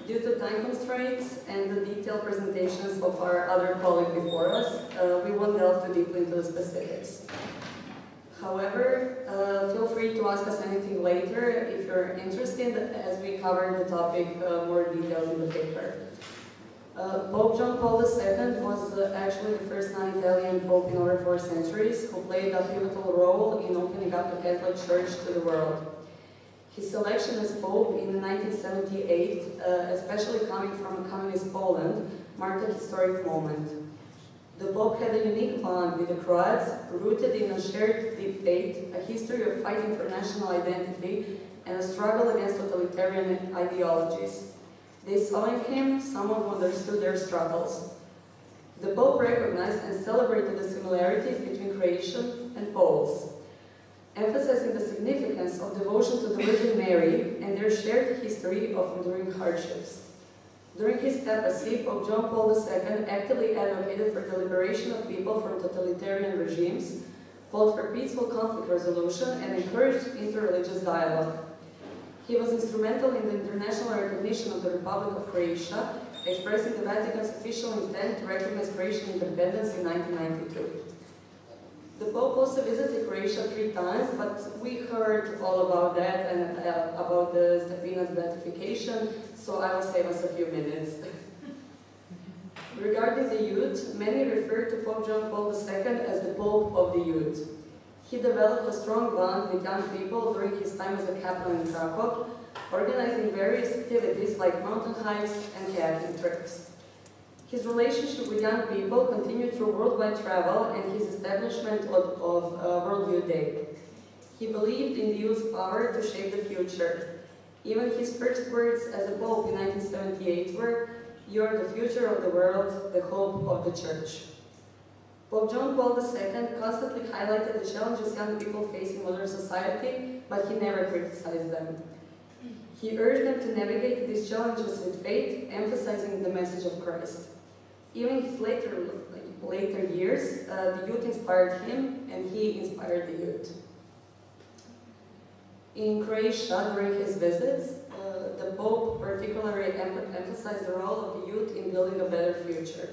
Due to time constraints and the detailed presentations of our other colleague before us, we won't delve too deeply into the specifics. However, feel free to ask us anything later if you're interested, as we cover the topic more detailed in the paper. Pope John Paul II was actually the first non-Italian pope in over 4 centuries who played a pivotal role in opening up the Catholic Church to the world. His selection as pope in 1978, especially coming from communist Poland, marked a historic moment. The Pope had a unique bond with the Croats, rooted in a shared deep faith, a history of fighting for national identity, and a struggle against totalitarian ideologies. They saw in him someone who understood their struggles. The Pope recognized and celebrated the similarities between Croatian and Poles, emphasizing the significance of devotion to the Virgin Mary and their shared history of enduring hardships. During his papacy, Pope John Paul II actively advocated for the liberation of people from totalitarian regimes, called for peaceful conflict resolution, and encouraged interreligious dialogue. He was instrumental in the international recognition of the Republic of Croatia, expressing the Vatican's official intent to recognize Croatian independence in 1992. The Pope also visited Croatia 3 times, but we heard all about that and about the Stepina's beatification, so I will save us a few minutes. Regarding the youth, many refer to Pope John Paul II as the Pope of the Youth. He developed a strong bond with young people during his time as a chaplain in Krakow, organizing various activities like mountain hikes and kayaking trips. His relationship with young people continued through worldwide travel and his establishment of World Youth Day. He believed in the youth's power to shape the future. Even his first words as a pope in 1978 were, "You are the future of the world, the hope of the church." Pope John Paul II constantly highlighted the challenges young people face in modern society, but he never criticized them. He urged them to navigate these challenges with faith, emphasizing the message of Christ. Even in his later years, the youth inspired him, and he inspired the youth. In Croatia, during his visits, the Pope particularly emphasized the role of the youth in building a better future.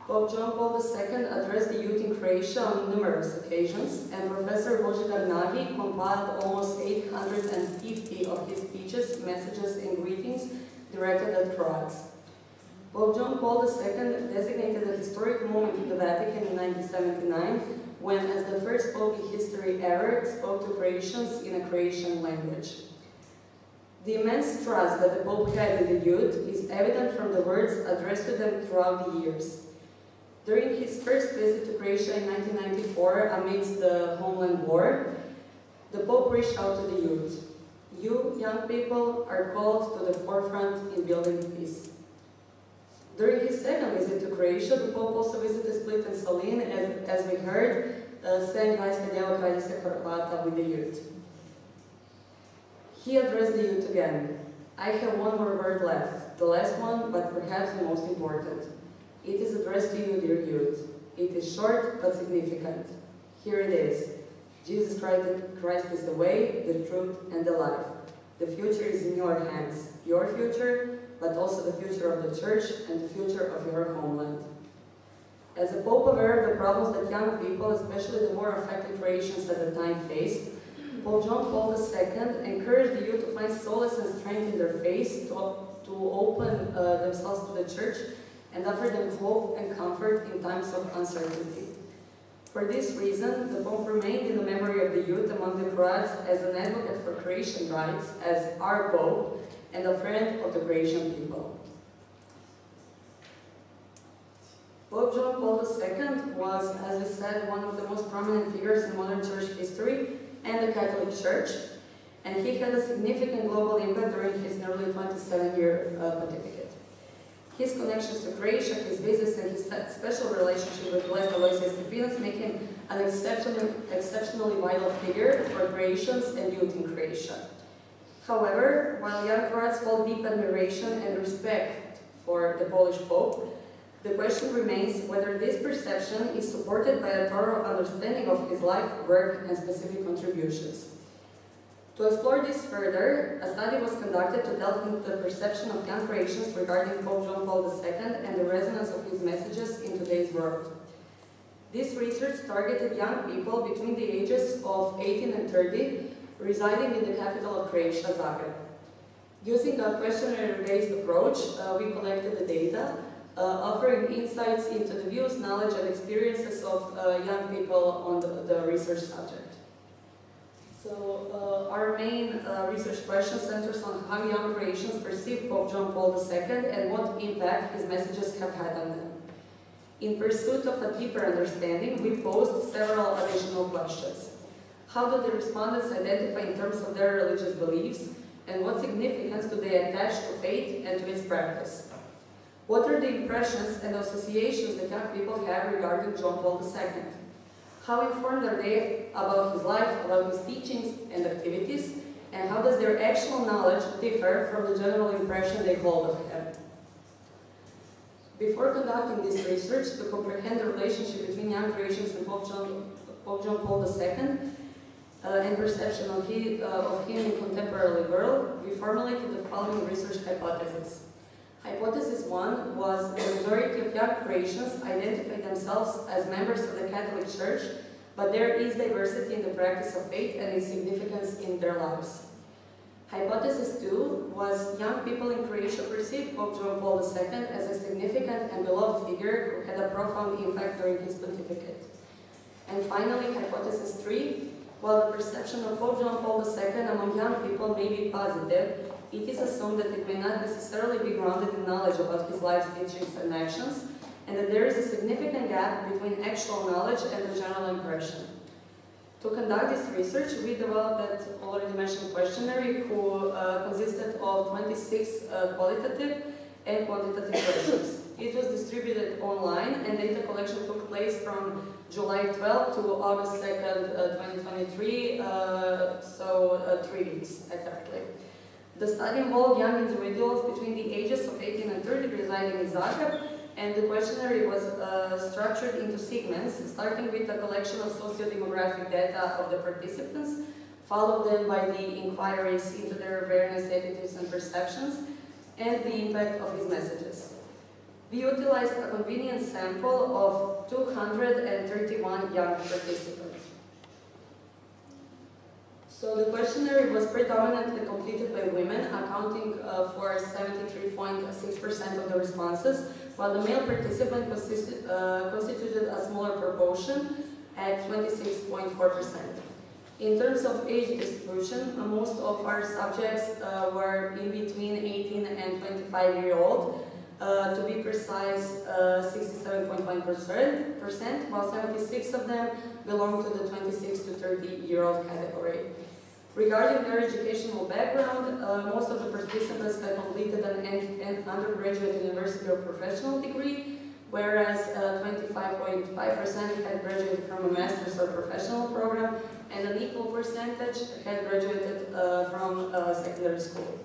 Pope John Paul II addressed the youth in Croatia on numerous occasions, and Professor Božidar Nagy compiled almost 850 of his speeches, messages, and greetings directed at Croats. Pope John Paul II designated a historic moment in the Vatican in 1979 when, as the first Pope in history ever, spoke to Croatians in a Croatian language. The immense trust that the Pope had in the youth is evident from the words addressed to them throughout the years. During his first visit to Croatia in 1994, amidst the homeland war, the Pope reached out to the youth. You, young people, are called to the forefront in building peace. During his second visit to Croatia, the Pope also visited Split and Solin, as we heard, sang Vajska djeva Kraljice Horvata with the youth. He addressed the youth again. I have one more word left, the last one, but perhaps the most important. It is addressed to you, dear youth. It is short but significant. Here it is. Jesus Christ is the way, the truth, and the life. The future is in your hands. Your future, but also the future of the church and the future of your homeland. As a Pope aware of the problems that young people, especially the more affected Croatians at the time, faced, Pope John Paul II encouraged the youth to find solace and strength in their faith, to open themselves to the church, and offer them hope and comfort in times of uncertainty. For this reason, the Pope remained in the memory of the youth among the Croats as an advocate for Croatian rights, as our Pope, and a friend of the Croatian people. Pope John Paul II was, as we said, one of the most prominent figures in modern church history and the Catholic Church, and he had a significant global impact during his nearly 27-year pontificate. His connections to Croatia, his visits, and his special relationship with Blessed Aloysius Stepinac make him an exceptionally vital figure for Croatians and youth in Croatia. However, while young Croats hold deep admiration and respect for the Polish Pope, the question remains whether this perception is supported by a thorough understanding of his life, work, and specific contributions. To explore this further, a study was conducted to delve into the perception of young Croatians regarding Pope John Paul II and the resonance of his messages in today's world. This research targeted young people between the ages of 18 and 30, residing in the capital of Croatia, Zagreb. Using a questionnaire-based approach, we collected the data, offering insights into the views, knowledge, and experiences of young people on the research subject. So our main research question centers on how young Croatians perceive Pope John Paul II and what impact his messages have had on them. In pursuit of a deeper understanding, we posed several additional questions. How do the respondents identify in terms of their religious beliefs, and what significance do they attach to faith and to its practice? What are the impressions and associations that young people have regarding John Paul II? How informed are they about his life, about his teachings and activities, and how does their actual knowledge differ from the general impression they hold of him? Before conducting this research to comprehend the relationship between young Croatians and Pope John Paul II and perception of him in contemporary world, we formulated the following research hypothesis. Hypothesis 1 was the majority of young Croatians identify themselves as members of the Catholic Church, but there is diversity in the practice of faith and its significance in their lives. Hypothesis 2 was young people in Croatia perceived Pope John Paul II as a significant and beloved figure who had a profound impact during his pontificate. And finally, hypothesis 3, while the perception of Pope John Paul II among young people may be positive, it is assumed that it may not necessarily be grounded in knowledge about his life's teachings and actions, and that there is a significant gap between actual knowledge and the general impression. To conduct this research, we developed that already mentioned questionnaire, who consisted of 26 qualitative and quantitative questions. It was distributed online, and data collection took place from July 12 to August 2nd, 2023, so 3 weeks exactly. The study involved young individuals between the ages of 18 and 30 residing in Zagreb, and the questionnaire was structured into segments, starting with a collection of socio-demographic data of the participants, followed then by the inquiries into their awareness, attitudes, and perceptions, and the impact of his messages. We utilized a convenient sample of 231 young participants. So the questionnaire was predominantly completed by women, accounting for 73.6% of the responses, while the male participant constituted a smaller proportion at 26.4%. In terms of age distribution, most of our subjects were in between 18 and 25-year-old. To be precise, 67.1%, while 76 of them belong to the 26 to 30-year-old category. Regarding their educational background, most of the participants had completed an undergraduate university or professional degree, whereas 25.5% had graduated from a master's or professional program, and an equal percentage had graduated from secondary school.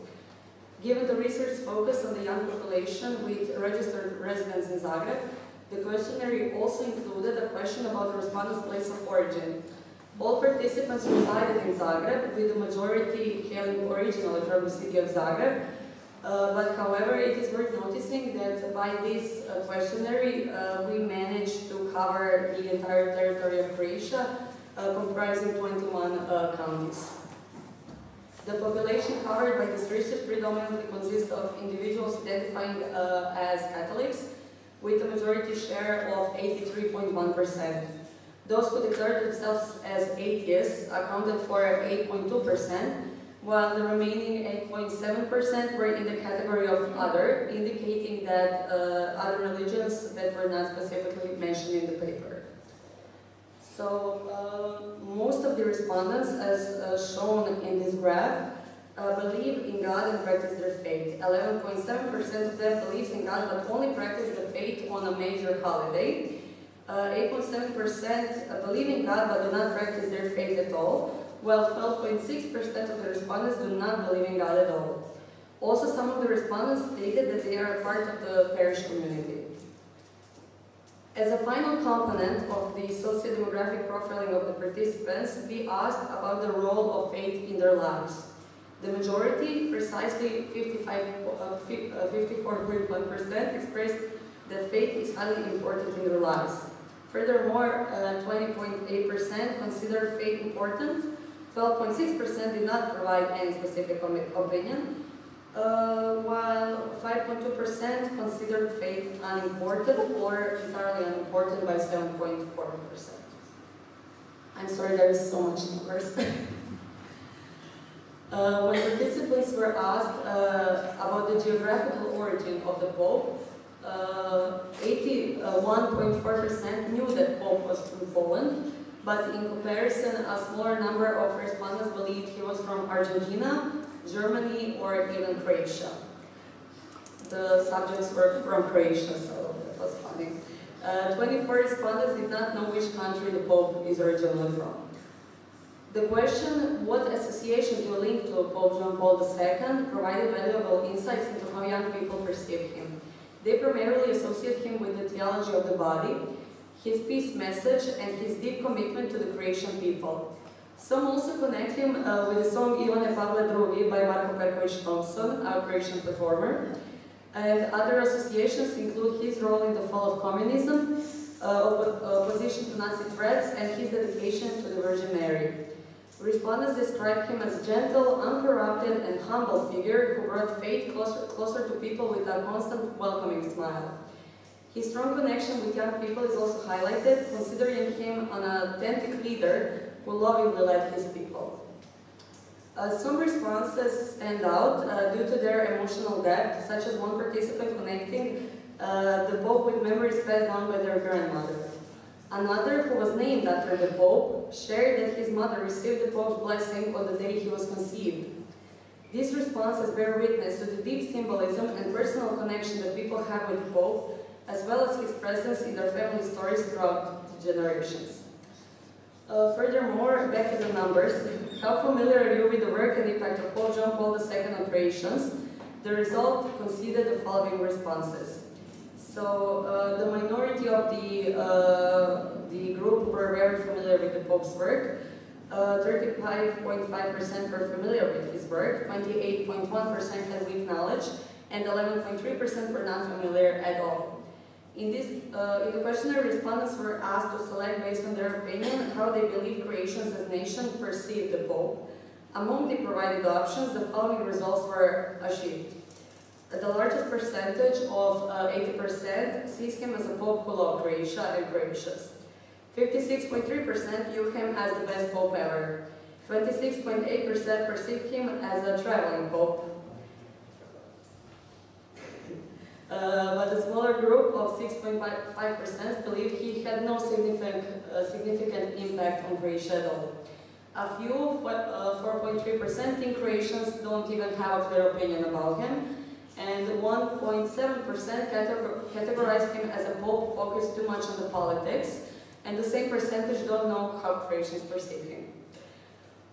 Given the research focus on the young population with registered residents in Zagreb, the questionnaire also included a question about the respondents' place of origin. All participants resided in Zagreb, with the majority hailing originally from the city of Zagreb. But however, it is worth noticing that by this questionnaire, we managed to cover the entire territory of Croatia, comprising 21 counties. The population covered by this research predominantly consists of individuals identifying as Catholics, with a majority share of 83.1%. Those who declared themselves as atheists accounted for 8.2%, while the remaining 8.7% were in the category of other, indicating that other religions that were not specifically mentioned in the paper. So most of the respondents, as shown in this graph, believe in God and practice their faith. 11.7% of them believes in God but only practice the faith on a major holiday. 8.7% believe in God but do not practice their faith at all, while 12.6% of the respondents do not believe in God at all. Also, some of the respondents stated that they are a part of the parish community. As a final component of the socio-demographic profiling of the participants, we asked about the role of faith in their lives. The majority, precisely 54.1%, expressed that faith is highly important in their lives. Furthermore, 20.8% considered faith important, 12.6% did not provide any specific opinion, while 5.2% considered faith unimportant or entirely unimportant by 7.4%. I'm sorry, there is so much numbers. When participants were asked about the geographical origin of the Pope, 81.4% knew that Pope was from Poland, but in comparison, a smaller number of respondents believed he was from Argentina, Germany, or even Croatia. The subjects were from Croatia, so that was funny. 24 respondents did not know which country the Pope is originally from. The question, what associations do you link to Pope John Paul II, provided valuable insights into how young people perceive him. They primarily associate him with the theology of the body, his peace message, and his deep commitment to the Croatian people. Some also connect him with the song Jana Pawła II by Marko Perković Thompson, a Croatian performer. And other associations include his role in the fall of communism, opposition to Nazi threats, and his dedication to the Virgin Mary. Respondents describe him as a gentle, uncorrupted, and humble figure who brought faith closer to people with a constant, welcoming smile. His strong connection with young people is also highlighted, considering him an authentic leader who lovingly led his people. Some responses stand out due to their emotional depth, such as one participant connecting the Pope with memories passed down by their grandmother. Another, who was named after the Pope, shared that his mother received the Pope's blessing on the day he was conceived. These responses bear witness to the deep symbolism and personal connection that people have with the Pope, as well as his presence in their family stories throughout the generations. Furthermore, back to the numbers, how familiar are you with the work and impact of Pope John Paul II on Croatians? The result conceded the following responses. So the minority of the group were very familiar with the Pope's work. 35.5% were familiar with his work, 28.1% had weak knowledge, and 11.3% were not familiar at all. In the questionnaire, respondents were asked to select, based on their opinion, how they believe Croatians as a nation perceive the Pope. Among the provided options, the following results were achieved. The largest percentage of 80% sees him as a Pope who loved Croatia and Croatians. 56.3% view him as the best Pope ever. 26.8% perceive him as a traveling Pope. But a smaller group of 6.5% believe he had no significant impact on Croatia at all. A few, 4.3%, think Croatians don't even have a clear opinion about him, and 1.7% categorize him as a Pope focused too much on the politics, and the same percentage don't know how Croatians perceive him.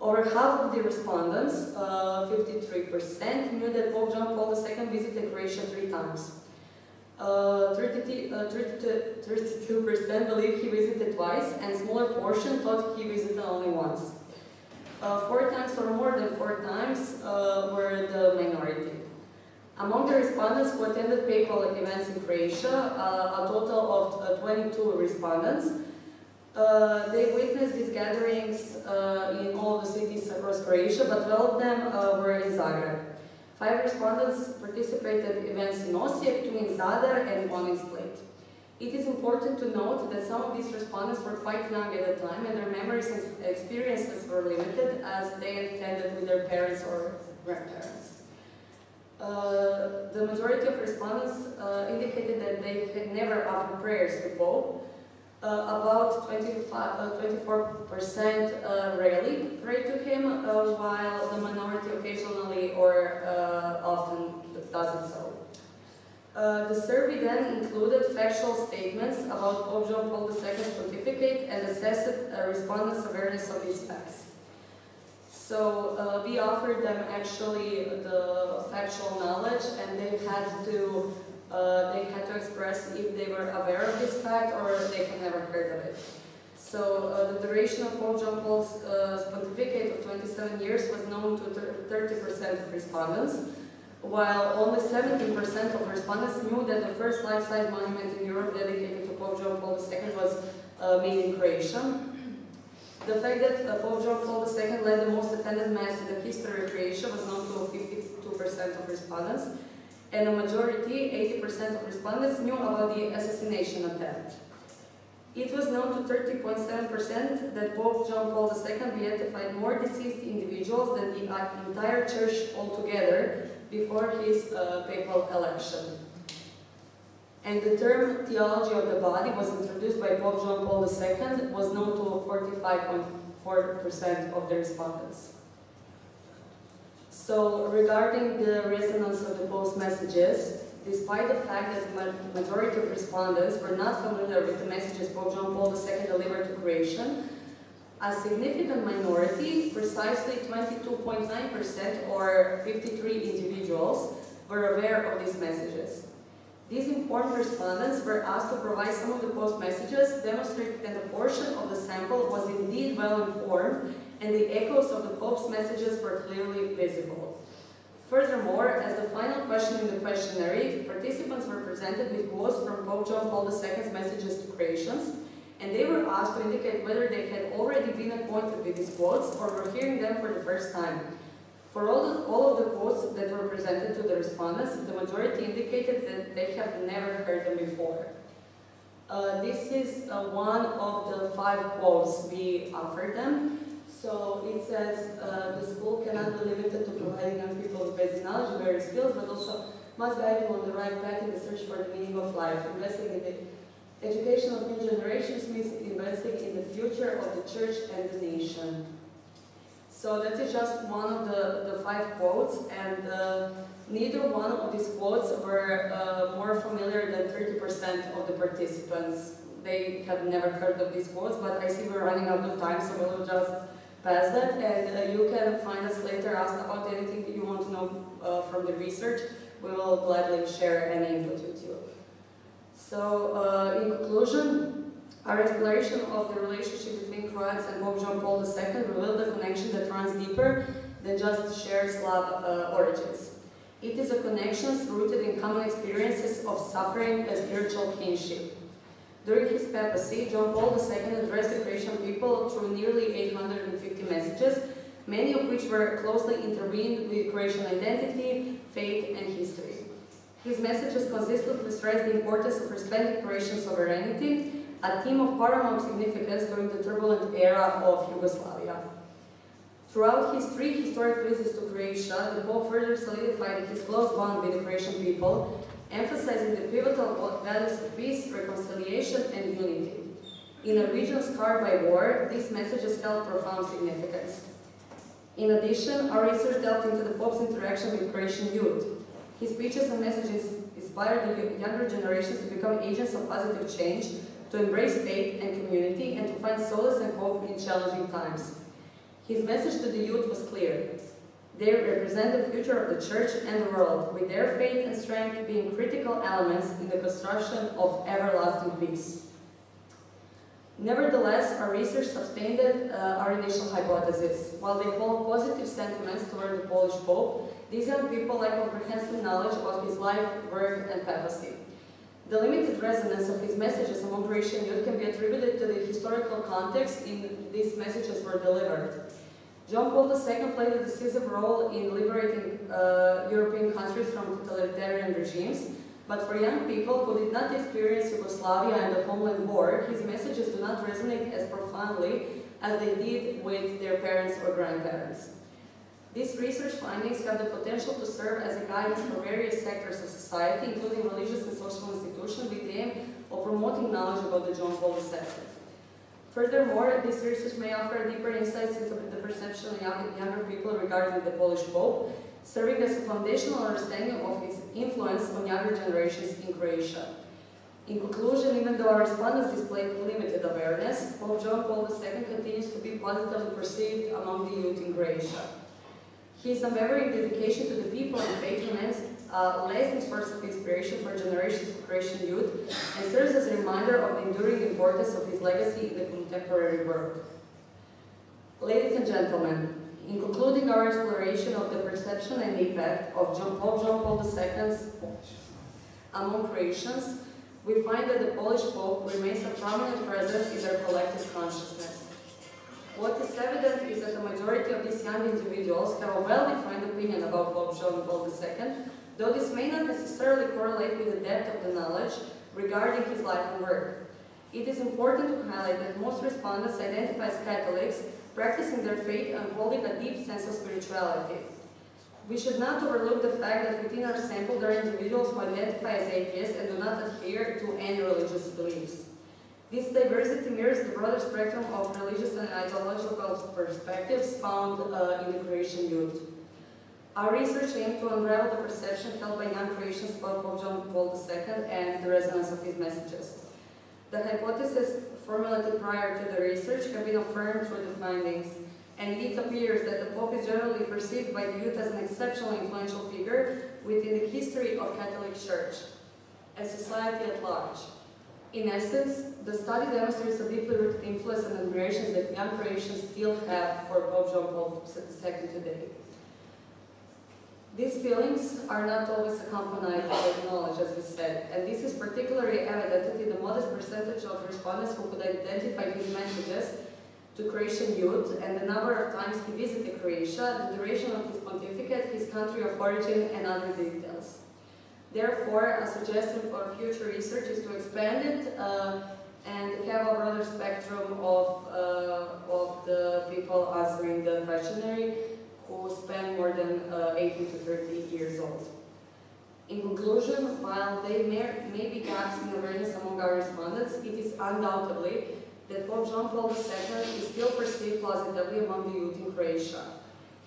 Over half of the respondents, 53%, knew that Pope John Paul II visited Croatia 3 times. 32% believe he visited twice, and smaller portion thought he visited only once. 4 times or more than 4 times were the minority. Among the respondents who attended papal events in Croatia, a total of 22 respondents, they witnessed these gatherings in all the cities across Croatia, but 12 of them were in Zagreb. 5 respondents participated in events in Osijek, 2 in Zadar, and 1 in Split. It is important to note that some of these respondents were quite young at the time, and their memories and experiences were limited, as they attended with their parents or grandparents. The majority of respondents indicated that they had never offered prayers to Pope. About 24% rarely pray to him, while the minority occasionally or often doesn't so. The survey then included factual statements about Pope John Paul II's pontificate and assessed respondents' awareness of these facts. So we offered them actually the factual knowledge, and they had to express if they were aware of this fact or they had never heard of it. So the duration of Pope John Paul's pontificate of 27 years was known to 30% of respondents, while only 17% of respondents knew that the first life-size monument in Europe dedicated to Pope John Paul II was made in Croatia. The fact that Pope John Paul II led the most attended mass in the history of Croatia was known to 52% of respondents, and a majority, 80% of respondents, knew about the assassination attempt. It was known to 30.7% that Pope John Paul II beatified more deceased individuals than the entire church altogether before his papal election. And the term theology of the body was introduced by Pope John Paul II, was known to 45.4% of the respondents. So regarding the resonance of the Pope's messages, despite the fact that the majority of respondents were not familiar with the messages Pope John Paul II delivered to creation, a significant minority, precisely 22.9% or 53 individuals, were aware of these messages. These informed respondents were asked to provide some of the Pope's messages, demonstrating that a portion of the sample was indeed well informed, and the echoes of the Pope's messages were clearly visible. Furthermore, as the final question in the questionnaire, participants were presented with quotes from Pope John Paul II's messages to Croatians, and they were asked to indicate whether they had already been acquainted with these quotes or were hearing them for the first time. For all of the quotes that were presented to the respondents, the majority indicated that they have never heard them before. This is one of the 5 quotes we offered them. So it says, the school cannot be limited to providing young people with basic knowledge and various skills, but also must guide them on the right path in the search for the meaning of life. Investing in the education of new generations means investing in the future of the church and the nation. So that is just one of the 5 quotes, and neither one of these quotes were more familiar than 30% of the participants. They have never heard of these quotes, but I see we're running out of time, so we'll just pass that, and you can find us later, ask about anything that you want to know from the research. We will gladly share any input with you. So in conclusion, our exploration of the relationship between Croats and Pope John Paul II revealed a connection that runs deeper than just shared Slav origins. It is a connection rooted in common experiences of suffering and spiritual kinship. During his papacy, John Paul II addressed the Croatian people through nearly 850 messages, many of which were closely intertwined with Croatian identity, faith, and history. His messages consistently stressed the importance of respecting Croatian sovereignty, a theme of paramount significance during the turbulent era of Yugoslavia. Throughout his 3 historic visits to Croatia, the Pope further solidified his close bond with the Croatian people, emphasizing the pivotal values of peace, reconciliation, and unity. In a region scarred by war, these messages held profound significance. In addition, our research delved into the Pope's interaction with Croatian youth. His speeches and messages inspired the younger generations to become agents of positive change, to embrace faith and community, and to find solace and hope in challenging times. His message to the youth was clear. They represent the future of the church and the world, with their faith and strength being critical elements in the construction of everlasting peace. Nevertheless, our research substantiated our initial hypothesis. While they hold positive sentiments toward the Polish Pope, these young people lack comprehensive knowledge about his life, work, and papacy. The limited resonance of his messages among Croatian youth can be attributed to the historical context in which these messages were delivered. John Paul II played a decisive role in liberating European countries from totalitarian regimes, but for young people who did not experience Yugoslavia and the homeland war, his messages do not resonate as profoundly as they did with their parents or grandparents. These research findings have the potential to serve as a guidance for various sectors of society, including religious and social institutions, with the aim of promoting knowledge about the John Paul II. Furthermore, this research may offer deeper insights into the perception of younger people regarding the Polish Pope, serving as a foundational understanding of its influence on younger generations in Croatia. In conclusion, even though our respondents displayed limited awareness, Pope John Paul II continues to be positively perceived among the youth in Croatia. His unwavering dedication to the people and faith remains a lasting source of inspiration for generations of Croatian youth and serves as a reminder of the enduring importance of his legacy in the contemporary world. Ladies and gentlemen, in concluding our exploration of the perception and impact of Pope John Paul II among Croatians, we find that the Polish Pope remains a prominent presence in their collective consciousness. What is evident is that the majority of these young individuals have a well-defined opinion about Pope John Paul II, though this may not necessarily correlate with the depth of the knowledge regarding his life and work. It is important to highlight that most respondents identify as Catholics, practicing their faith and holding a deep sense of spirituality. We should not overlook the fact that within our sample there are individuals who identify as atheists and do not adhere to any religious beliefs. This diversity mirrors the broader spectrum of religious and ideological perspectives found in the Croatian youth. Our research aimed to unravel the perception held by young Croatians about Pope John Paul II and the resonance of his messages. The hypotheses formulated prior to the research have been affirmed through the findings, and it appears that the Pope is generally perceived by the youth as an exceptionally influential figure within the history of Catholic Church and society at large. In essence, the study demonstrates a deeply rooted influence and admiration that young Croatians still have for Pope John Paul II today. These feelings are not always accompanied by knowledge, as we said, and this is particularly evident in the modest percentage of respondents who could identify his messages to Croatian youth and the number of times he visited Croatia, the duration of his pontificate, his country of origin, and other details. Therefore, a suggestion for future research is to expand it and have a broader spectrum of the people answering the questionnaire who span more than 18 to 30 years old. In conclusion, while there may be gaps in awareness among our respondents, it is undoubtedly that Pope John Paul II is still perceived positively among the youth in Croatia.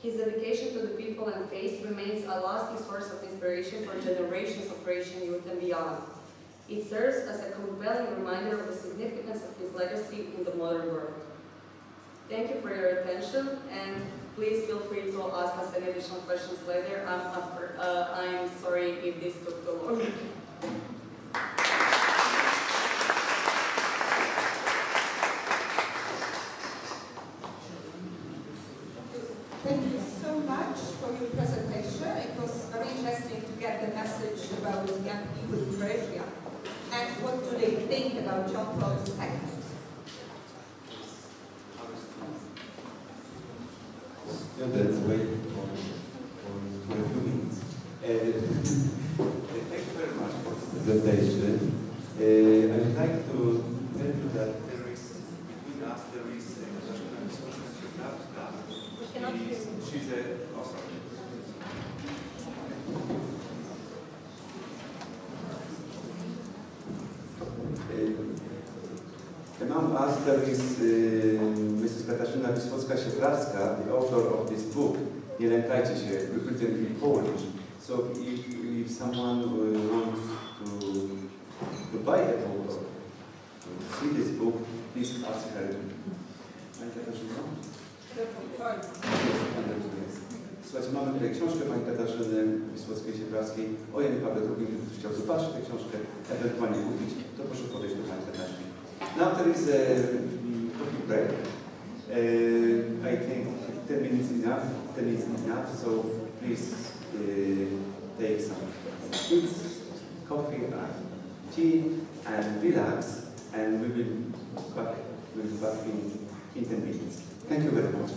His dedication to the people and faith remains a lasting source of inspiration for generations of Croatian youth and beyond. It serves as a compelling reminder of the significance of his legacy in the modern world. Thank you for your attention, and please feel free to ask us any additional questions later. I'm sorry if this took too long. Thank you so much for your presentation. It was very interesting to get the message about young people in Croatia and what do they think about John Paul II. Let's wait for a few minutes. Thank you very much for this presentation. I would like to tell you that there is, between us, there is she's a, oh, sorry. Among us there is Mrs. Katarzyna Wisłocka-Siedlarska, the author of this book, Nie lękajcie się, written in Polish. So if someone wants to buy the book or to see this book, please ask her. Pani Katarzyna? Słuchajcie, mamy tutaj książkę pani Katarzyny Wisłockiej-Siedlarskiej o Janie Pawle II. Gdyby ktoś chciał zobaczyć tę książkę, ewentualnie kupić, to proszę podejść do pani Katarzyny. Now there is a coffee break. I think 10 minutes is enough, so please take some sweets, coffee, tea, and relax, and we will be back in 10 minutes. Thank you very much.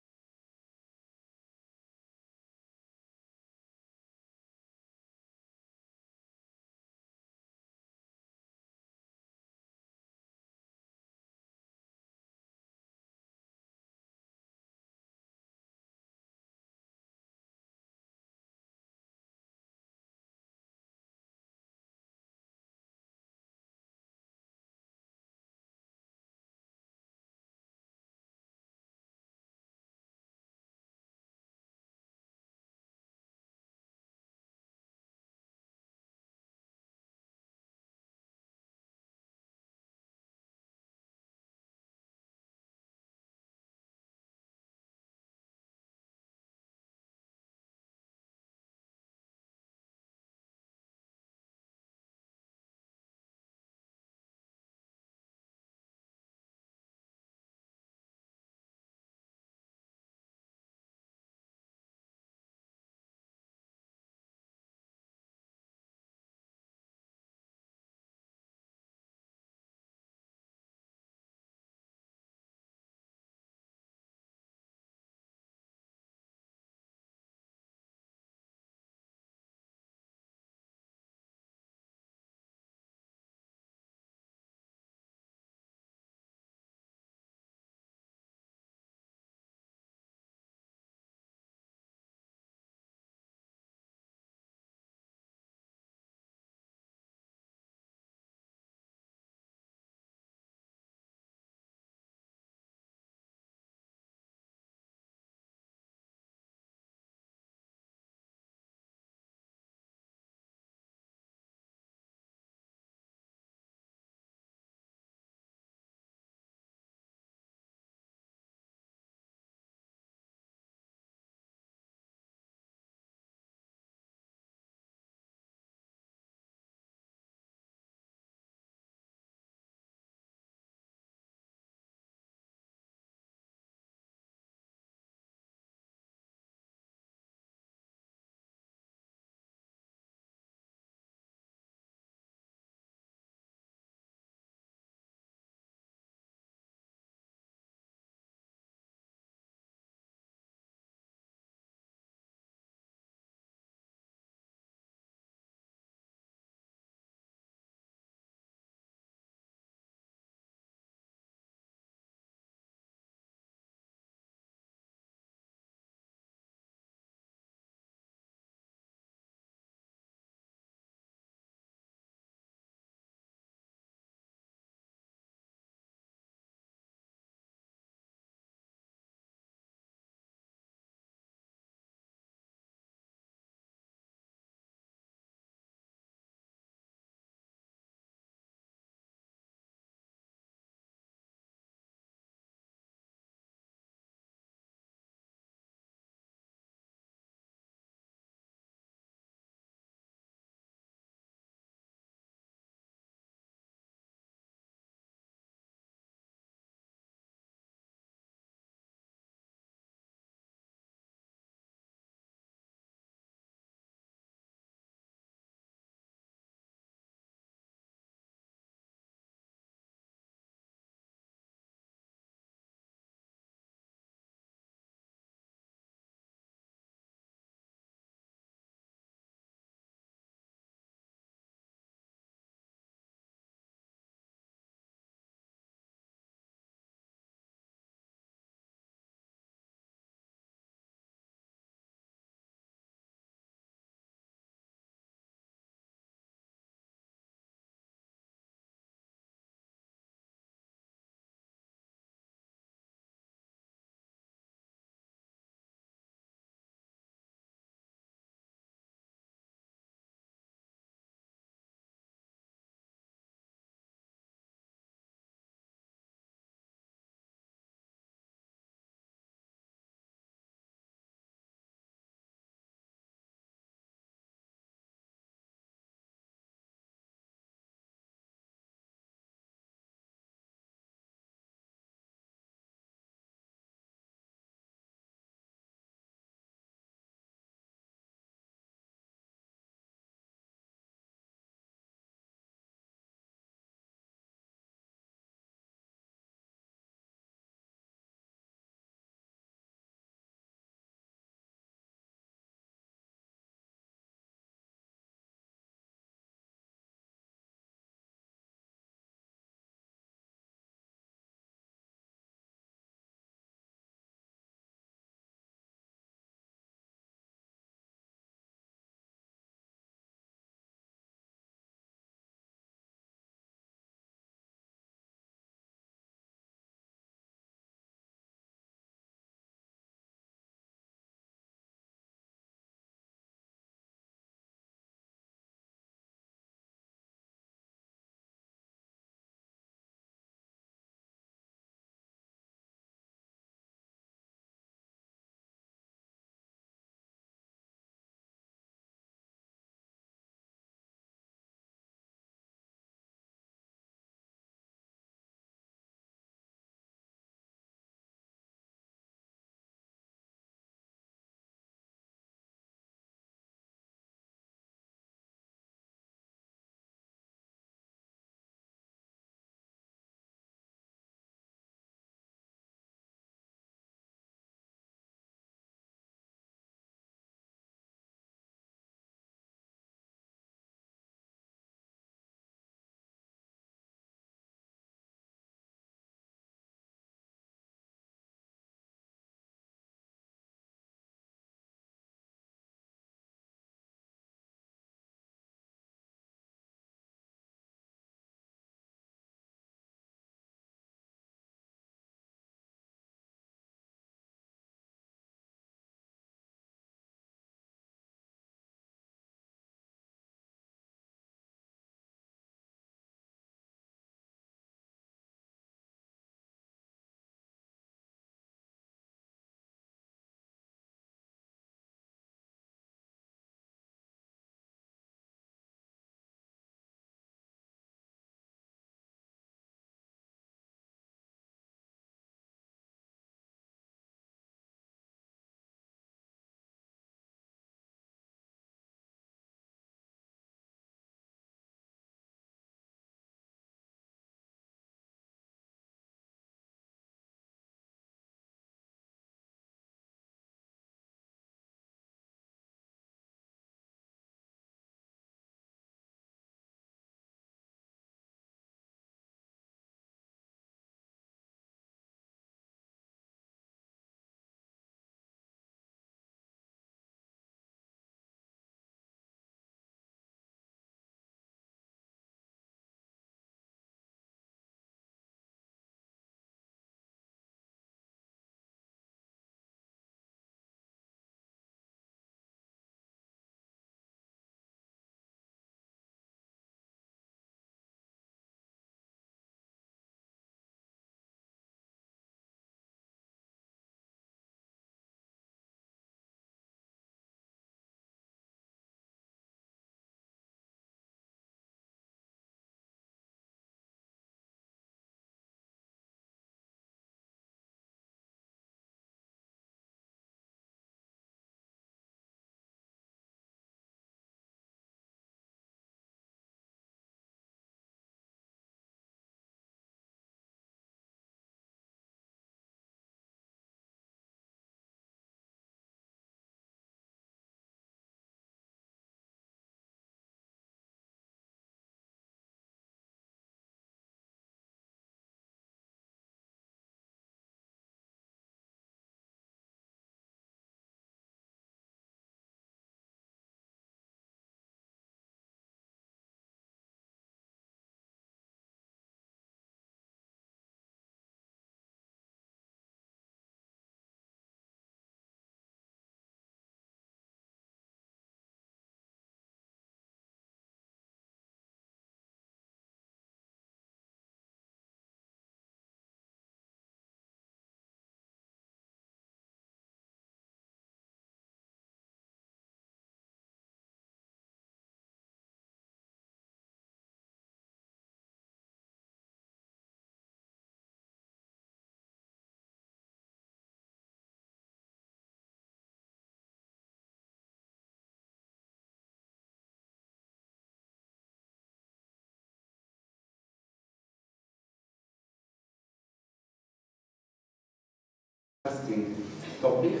interesting topic,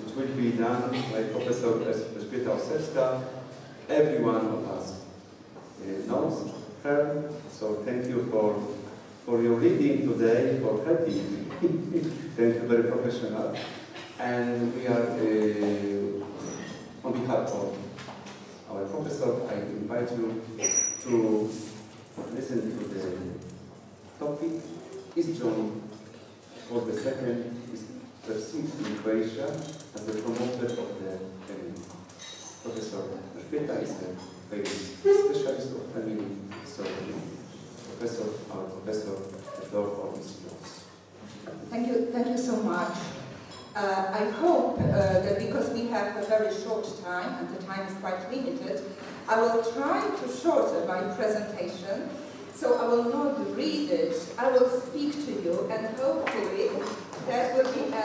which will be done by Professor Elżbieta Osewska. Every one of us knows her, so thank you for your reading today, for helping me. Thank you, very professional. And we are, on behalf of our professor, I invite you to listen to the topic. East John Paul II is perceived in Croatia as the promoter of the family. Professor Elżbieta is the famous specialist of family history. Our professor, the floor of Ms. Jones. Thank you so much. I hope that because we have a very short time and the time is quite limited, I will try to shorten my presentation. So I will not read it, I will speak to you, and hopefully there will be a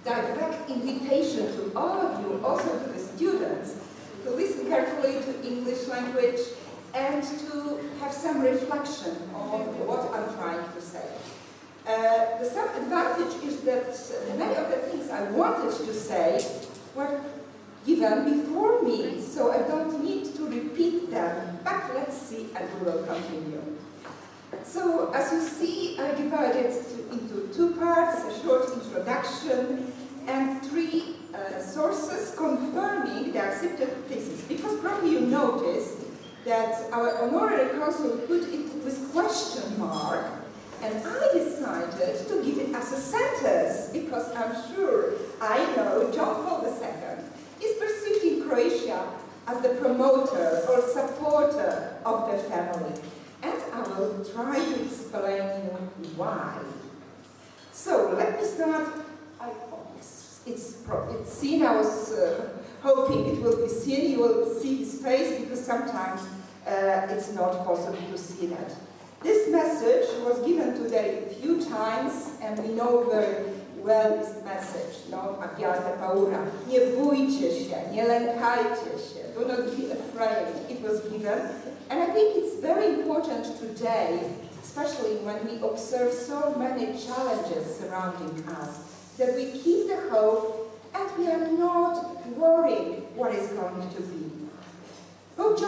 direct invitation to all of you, also to the students, to listen carefully to English language and to have some reflection on what I'm trying to say. The some advantage is that many of the things I wanted to say were given before me, so I don't need to repeat them, but let's see and we will continue. So, as you see, I divided into two parts, a short introduction and three sources confirming the accepted thesis, because probably you noticed that our honorary consul put it with question mark, and I decided to give it as a sentence, because I'm sure I know John Paul II is perceived in Croatia as the promoter or supporter of the family. And I will try to explain you why. So, let me start. It's seen. I was hoping it will be seen. You will see his face, because sometimes it's not possible to see that. This message was given today a few times, and we know very well this message, no? Jana Pawła, nie bójcie się, nie lękajcie się, do not be afraid. It was given, and I think it's very important today, especially when we observe so many challenges surrounding us, that we keep the hope and we are not worrying what is going to be. Pope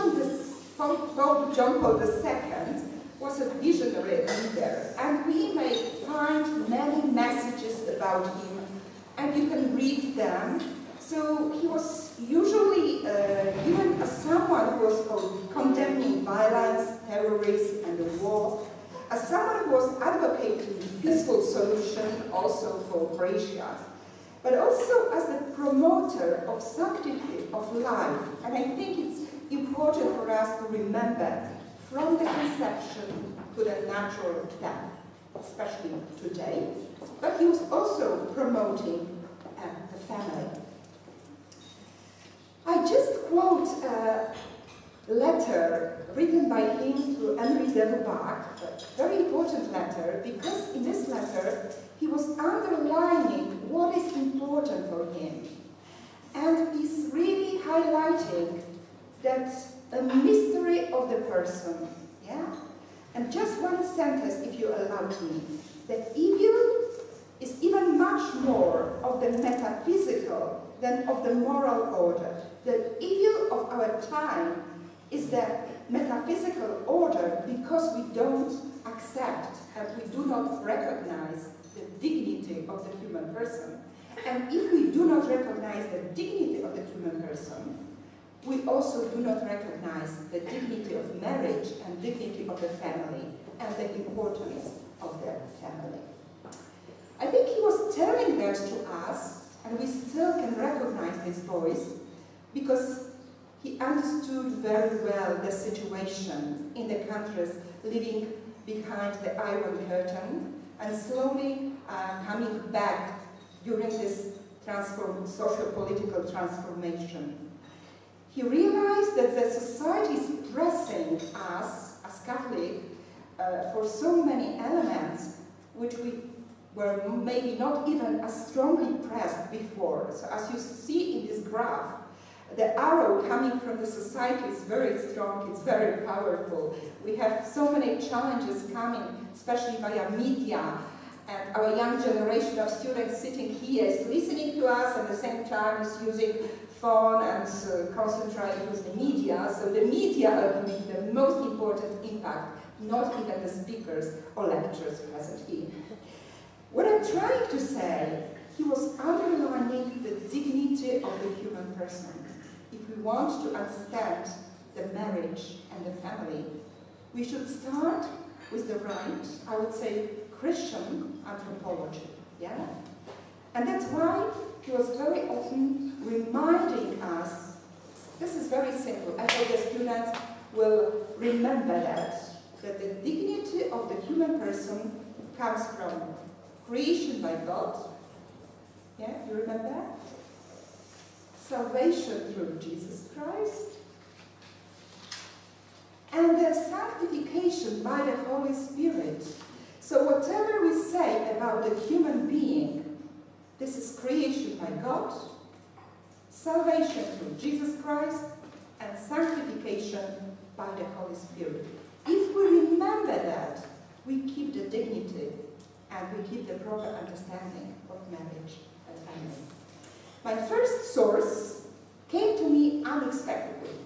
John Paul II was a visionary leader, and we may find many messages about him, and you can read them. So he was usually given as someone who was condemning violence, terrorism, and the war, as someone who was advocating peaceful solution also for Croatia, but also as the promoter of sanctity of life. And I think it's important for us to remember from the conception to the natural death, especially today. But he was also promoting the family. I just quote a letter written by him to Henri de Lubac, a very important letter, because in this letter he was underlining what is important for him. And he's really highlighting that a mystery of the person, yeah? And just one sentence, if you allow me, that evil is even much more of the metaphysical than of the moral order. The evil of our time is the metaphysical order because we don't accept and we do not recognize the dignity of the human person. And if we do not recognize the dignity of the human person, we also do not recognize the dignity of marriage and dignity of the family and the importance of the family. I think he was telling that to us, and we still can recognize his voice, because he understood very well the situation in the countries living behind the Iron Curtain and slowly coming back during this socio-political transformation. He realized that the society is pressing us as Catholics for so many elements which we were maybe not even as strongly pressed before. So as you see in this graph, the arrow coming from the society is very strong, it's very powerful. We have so many challenges coming, especially via media, and our young generation of students sitting here is listening to us, and at the same time is using phone and concentrating with the media. So the media are giving the most important impact, not even the speakers or lecturers present here. What I'm trying to say, he was underlining the dignity of the human person. If we want to understand the marriage and the family, we should start with the right, I would say, Christian anthropology, yeah? And that's why he was very often reminding us, this is very simple, I hope the students will remember that the dignity of the human person comes from creation by God, yeah, you remember? Salvation through Jesus Christ, and the sanctification by the Holy Spirit. So whatever we say about the human being, this is creation by God, salvation through Jesus Christ, and sanctification by the Holy Spirit. If we remember that, we keep the dignity and we keep the proper understanding of marriage and family. My first source came to me unexpectedly.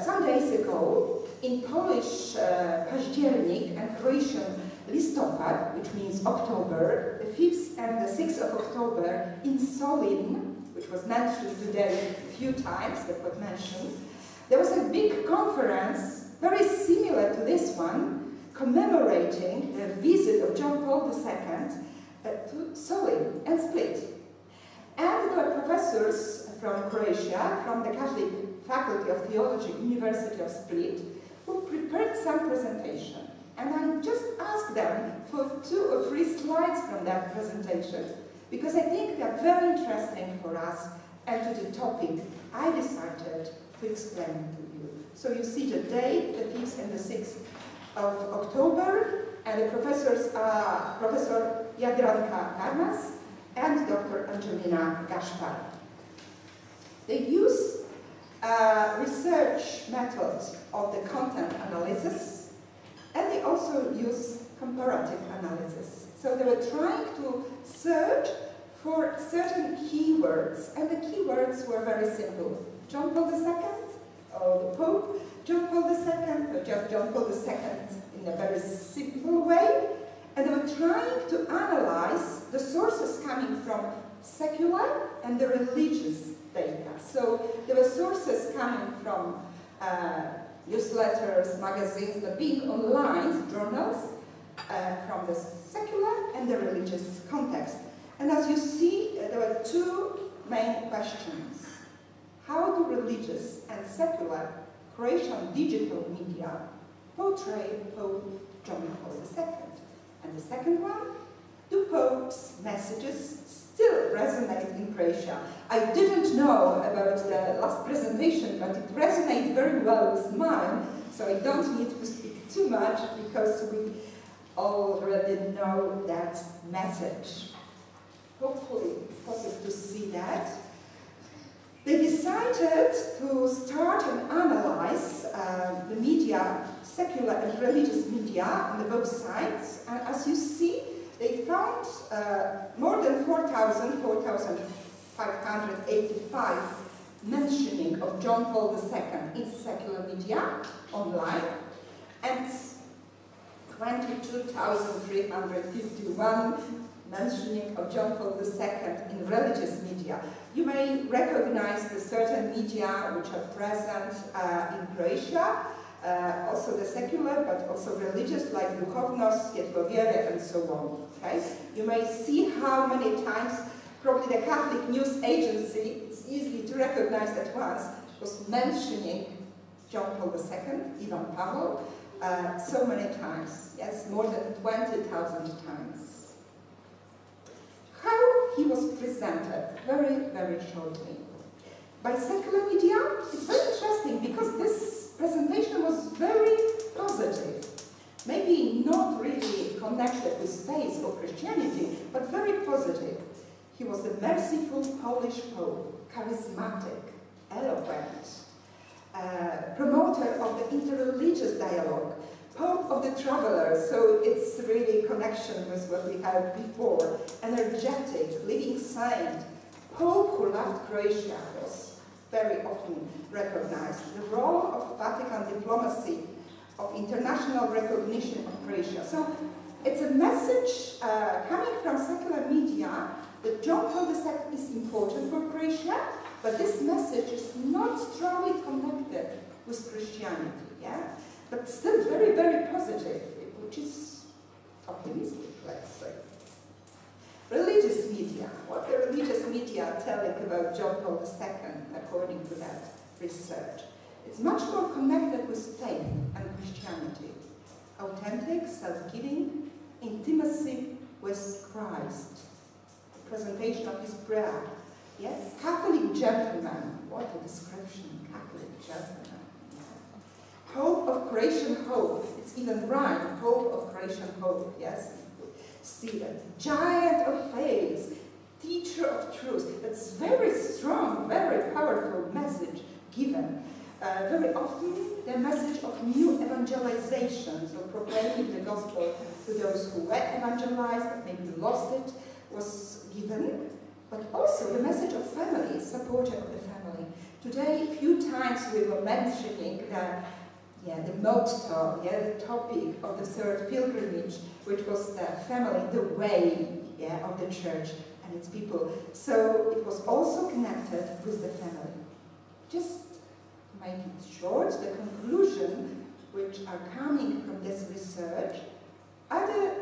Some days ago, in Polish październik and Croatian listopad, which means October, the 5th and the 6th of October in Solin, which was mentioned today a few times, that was mentioned, there was a big conference, very similar to this one, commemorating the visit of John Paul II to Solin and Split. And there were professors from Croatia, from the Catholic Faculty of Theology, University of Split, who prepared some presentation. And I just asked them for 2 or 3 slides from that presentation, because I think they are very interesting for us and to the topic I decided to explain to you. So you see the date, the 5th and the 6th of October, and the professors are Professor Jadranka Karmas and Dr. Angelina Gaspar. They use research methods of the content analysis, and they also use comparative analysis. So they were trying to search for certain keywords, and the keywords were very simple. John Paul II, or the Pope, John Paul II, or just John Paul II in a very simple way, and they were trying to analyze the sources coming from secular and the religious data. So there were sources coming from newsletters, magazines, but being online, journals, from the secular and the religious context. And as you see, there were 2 main questions. How do religious and secular Croatian digital media portray Pope John Paul II? And the second one, do Pope's messages still resonate in Croatia? I didn't know about the last presentation, but it resonates very well with mine, so I don't need to speak too much because we already know that message. Hopefully it's possible to see that. They decided to start and analyze the media, secular and religious media on the both sides, and as you see, they found more than 4,585 mentioning of John Paul II in secular media online, and 22,351 mentioning of John Paul II in religious media. You may recognize the certain media which are present in Croatia, also the secular, but also religious, like Duhovnost, Svijetlovjere, and so on. Okay? You may see how many times probably the Catholic News Agency, it's easy to recognize at once, was mentioning John Paul II, Ivan Paweł, so many times. Yes, more than 20,000 times. How he was presented, very, very shortly. By secular media, it's very interesting because this presentation was very positive. Maybe not really connected with faith or Christianity, but very positive. He was a merciful Polish Pope, charismatic, eloquent, promoter of the interreligious dialogue, Pope of the Traveler, so it's really a connection with what we had before. Energetic, living saint. Pope who loved Croatia was very often recognized. The role of Vatican diplomacy, of international recognition of Croatia. So it's a message coming from secular media that John Paul II is important for Croatia, but this message is not strongly connected with Christianity, yeah? But still very, very positive, which is optimistic, let's say. Religious media. What the religious media are telling about John Paul II, according to that research? It's much more connected with faith and Christianity. Authentic, self-giving, intimacy with Christ. The presentation of his prayer. Yes? Catholic gentleman. What a description, Catholic gentleman. Yeah. Hope of Croatian hope. It's even rhyme. Hope of Croatian hope. Yes? See that. Giant of faith. Teacher of truth. That's very strong, very powerful message given. Very often the message of new evangelization, so proclaiming the gospel to those who were evangelized but maybe lost it, was given. But also the message of family, supporter of the family. Today, a few times we were mentioning the motto, the topic of the third pilgrimage, which was the family, the way of the church and its people. So it was also connected with the family. Just to make it short, the conclusion which are coming from this research are the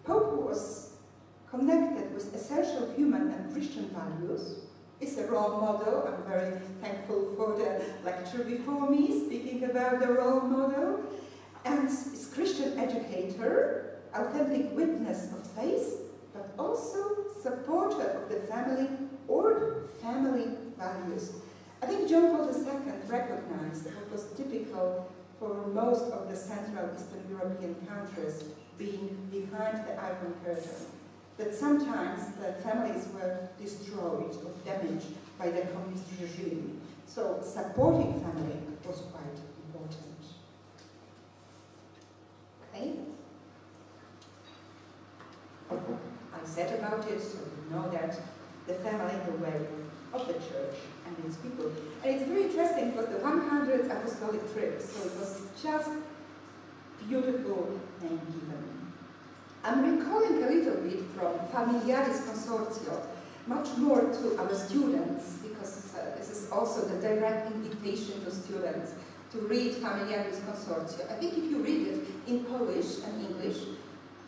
Pope was connected with essential human and Christian values, is a role model. I'm very thankful for the lecture before me, speaking about the role model, and is Christian educator, authentic witness of faith, but also supporter of the family or family values. I think John Paul II recognized what was typical for most of the Central Eastern European countries, being behind the Iron Curtain, that sometimes the families were destroyed or damaged by the communist regime. So supporting family was quite important. Okay? I said about it, so you know that the family, the way of the church and its people. And it's very interesting because the 100th apostolic trip, so it was just beautiful name given. I'm recalling a little bit from Familiaris Consortio, much more to our students, because this is also the direct invitation to students to read Familiaris Consortio. I think if you read it in Polish and English,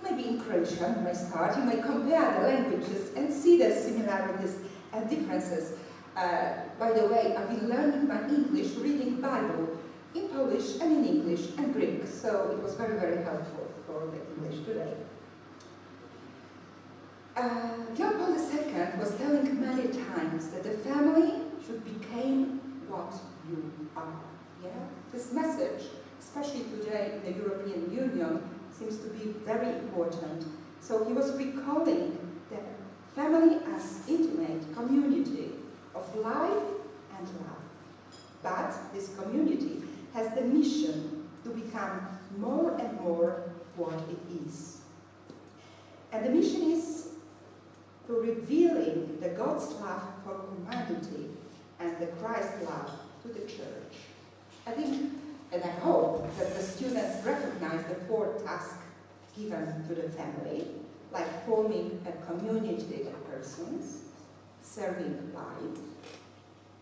maybe in Croatian, you may start, you may compare the languages and see the similarities and differences. By the way, I've been learning my English reading Bible in Polish and in English and Greek, so it was very, very helpful for the English today. John Paul II was telling many times that the family should become what you are. Yeah? This message, especially today in the European Union, seems to be very important. So he was recalling the family as intimate community of life and love. But this community has the mission to become more and more what it is. And the mission is to revealing the God's love for humanity and the Christ love to the church. I think, and I hope, that the students recognize the four tasks given to the family, like forming a community of persons, serving life,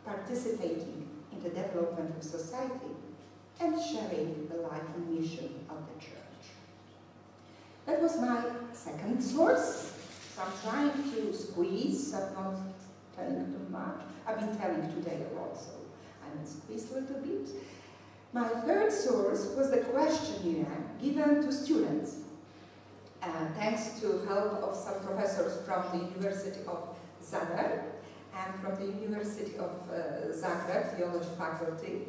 participating in the development of society, and sharing the life and mission of the church. That was my second source. So I'm trying to squeeze, I'm not telling too much. I've been telling today a lot, so I will squeeze a little bit. My third source was the questionnaire given to students, thanks to help of some professors from the University of Zadar and from the University of Zagreb, Theology Faculty.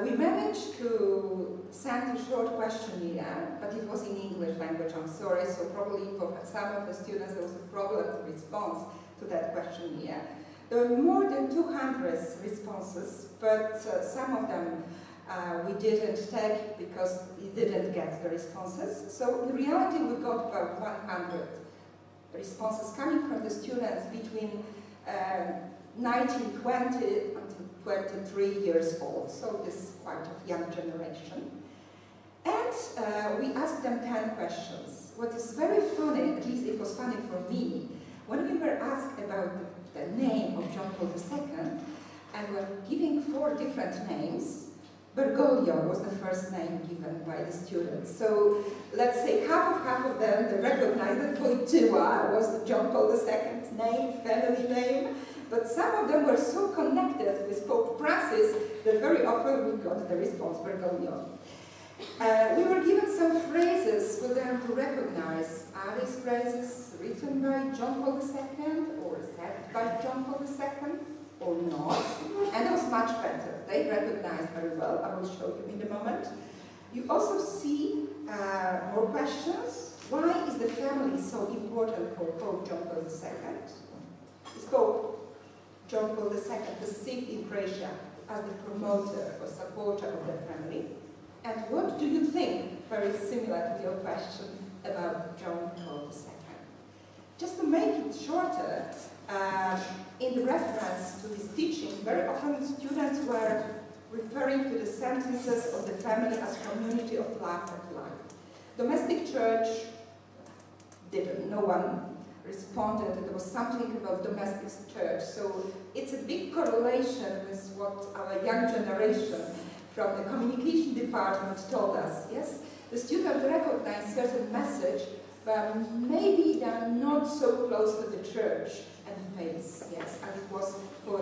We managed to send a short questionnaire, but it was in English language, I'm sorry, so probably for some of the students there was a problem to respond to that questionnaire. There were more than 200 responses, but some of them we didn't take because we didn't get the responses. So in reality, we got about 100 responses coming from the students between 19, 20 until 23 years old. So this is quite a young generation. And we asked them 10 questions. What is very funny, at least it was funny for me, when we were asked about the name of John Paul II, and were giving 4 different names, Bergoglio was the first name given by the students. So let's say half of them, they recognized that Wojtyła was John Paul II's name, family name, but some of them were so connected with Pope Francis that very often we got the response Bergoglio. We were given some phrases for them to recognize. Are these phrases written by John Paul II or said by John Paul II or not? And it was much better. They recognized very well. I will show you in a moment. You also see more questions. Why is the family so important for Pope John Paul II? Is Pope John Paul II perceived in Croatia as the promoter or supporter of the family? And what do you think, very similar to your question about John Paul II? Just to make it shorter, in the reference to his teaching, very often students were referring to the sentences of the family as community of love and life. Domestic church didn't. No one responded that there was something about domestic church. So it's a big correlation with what our young generation from the communication department told us. Yes, the students recognize certain message, but maybe they're not so close to the church and faith, yes, as it was for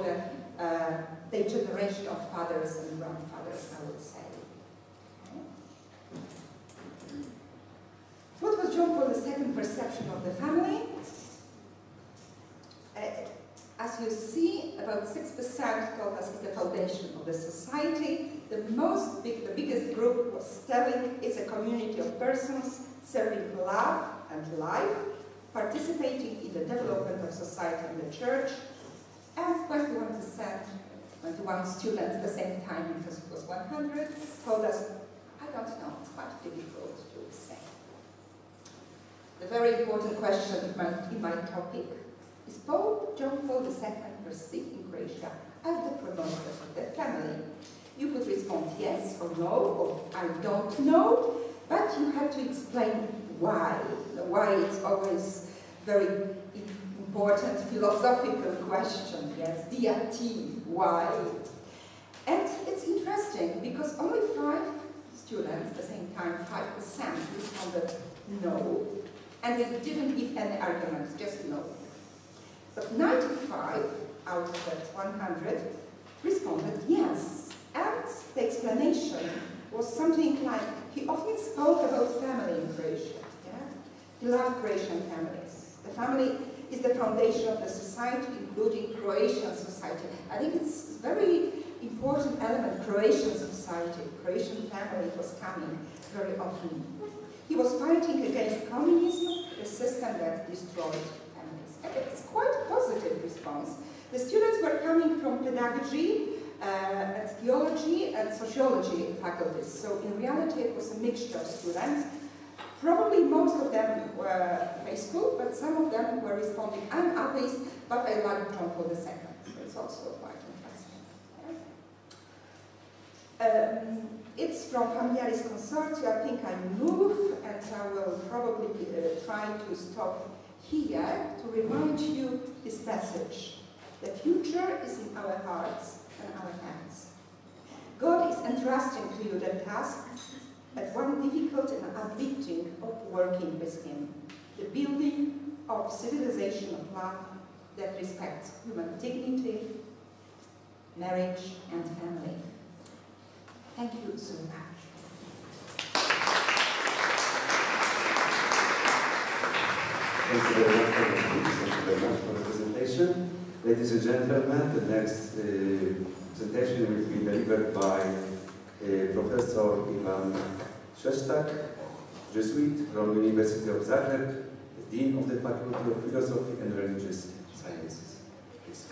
the generation of fathers and grandfathers, I would say. What was John Paul II's perception of the family? As you see, about 6% told us it's the foundation of the society. The biggest group was telling it's a community of persons serving love and life, participating in the development of society and the church, and 21%, 21 students at the same time, because it was 100, told us, I don't know, it's quite difficult to say. The very important question in my topic is Pope John Paul II perceived in Croatia as the promoter of the family? You could respond yes or no, or I don't know, but you had to explain why. Why is always very important philosophical question, yes, diative, why? And it's interesting because only 5 students, at the same time 5% responded no, and they didn't give any arguments, just no. But 95 out of that 100 responded yes. And the explanation was something like, he often spoke about family in Croatia. Yeah? He loved Croatian families. The family is the foundation of the society, including Croatian society. I think it's a very important element, Croatian society. Croatian family was coming very often. He was fighting against communism, a system that destroyed families. And it's quite a positive response. The students were coming from pedagogy, and theology and sociology faculties. So in reality it was a mixture of students. Probably most of them were faithful, but some of them were responding, I'm atheist, but I like John Paul II. So it's also quite interesting. It's from Familiaris Consortio. I think I move, and I will probably try to stop here to remind you this message. The future is in our hearts and our hands. God is entrusting to you the task, at one difficult and uplifting, of working with Him, the building of civilization of love that respects human dignity, marriage, and family. Thank you so much. Thank you very much for the speech. Thank you very much for the presentation. Ladies and gentlemen, the next presentation will be delivered by Professor Ivan Szestak, Jesuit from University of Zagreb, Dean of the Faculty of Philosophy and Religious Sciences. Please.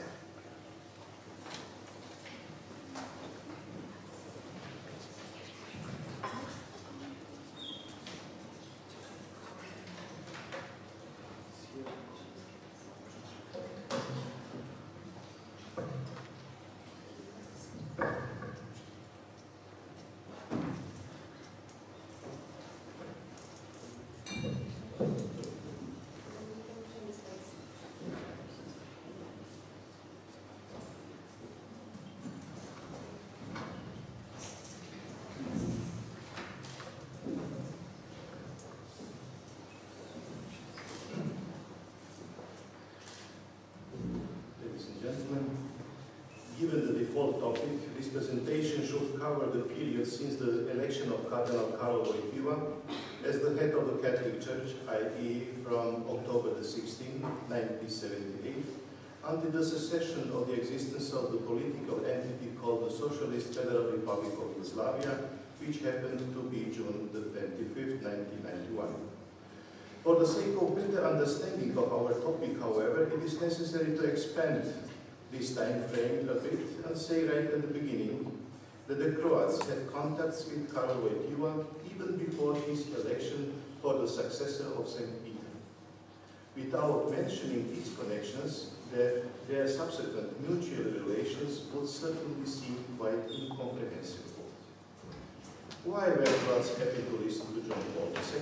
this presentation should cover the period since the election of Cardinal Karol Wojtyła as the head of the Catholic Church, i.e. from October the 16th, 1978, until the cessation of the existence of the political entity called the Socialist Federal Republic of Yugoslavia, which happened to be June the 25th, 1991. For the sake of better understanding of our topic, however, it is necessary to expand this time frame a bit and say right at the beginning that the Croats had contacts with Karol Wojtyła even before his election for the successor of St. Peter. Without mentioning these connections, their subsequent mutual relations would certainly seem quite incomprehensible. Why were Croats happy to listen to John Paul II?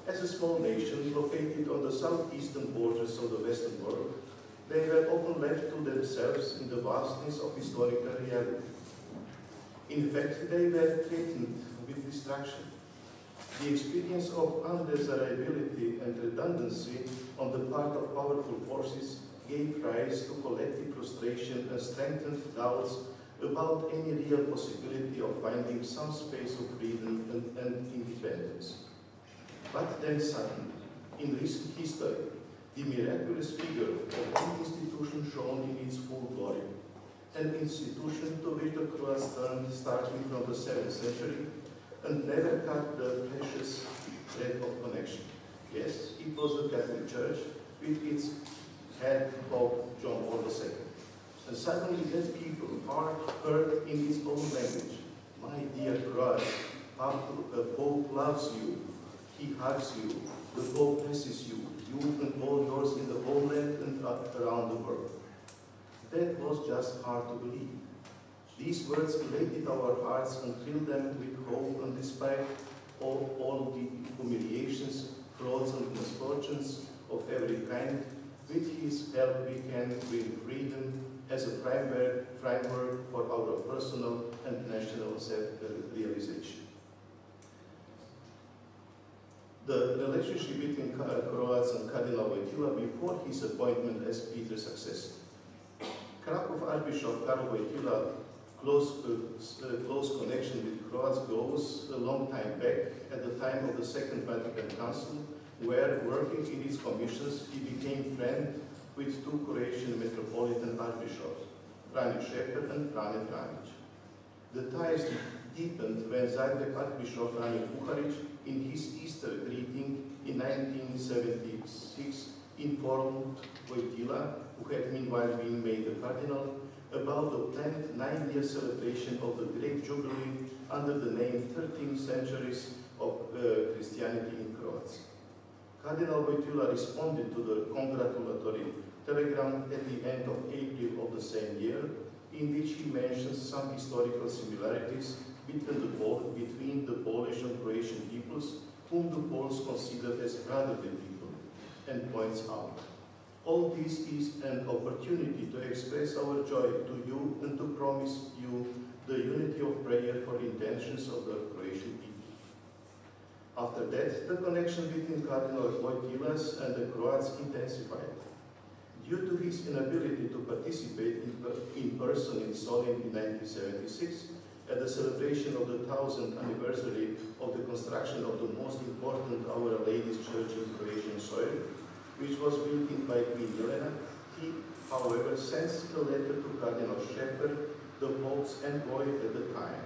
As a small nation located on the southeastern borders of the Western world, they were often left to themselves in the vastness of historical reality. In fact, they were threatened with destruction. The experience of undesirability and redundancy on the part of powerful forces gave rise to collective frustration and strengthened doubts about any real possibility of finding some space of freedom and independence. But then suddenly, in recent history, the miraculous figure of one institution shone in its full glory, an institution to which the Croats turned starting from the 7th century and never cut the precious thread of connection. Yes, it was the Catholic Church with its head Pope John Paul II. And suddenly that people are heard in its own language. My dear Croats, the Pope loves you, he hugs you, the Pope blesses you, you and all yours in the homeland and around the world. That was just hard to believe. These words elated our hearts and filled them with hope, and despite all the humiliations, frauds and misfortunes of every kind, with his help we can bring freedom as a framework for our personal and national self-realization. The relationship between Croats and Cardinal Wojtyła before his appointment as Peter's successor. Krakow Archbishop Karol Wojtyła close connection with Croats goes a long time back. At the time of the Second Vatican Council, where working in its commissions, he became friend with two Croatian metropolitan archbishops, Frane Šeper and Frane Franić. The ties deepened when Zagreb Archbishop Frane Kuharić, in his Easter greeting in 1976, informed Wojtyła, who had meanwhile been made a cardinal, about the planned 9-year celebration of the Great Jubilee under the name 13 Centuries of Christianity in Croatia. Cardinal Wojtyła responded to the congratulatory telegram at the end of April of the same year, in which he mentions some historical similarities between the Polish and Croatian peoples, whom the Poles consider as brotherly people, and points out, all this is an opportunity to express our joy to you and to promise you the unity of prayer for intentions of the Croatian people. After that, the connection between Cardinal Wojtyła and the Croats intensified. Due to his inability to participate in person in Solin in 1976, at the celebration of the 1000th anniversary of the construction of the most important Our Lady's Church in Croatian soil, which was built by Queen Jelena, he, however, sends a letter to Cardinal Šeper, the Pope's envoy at the time.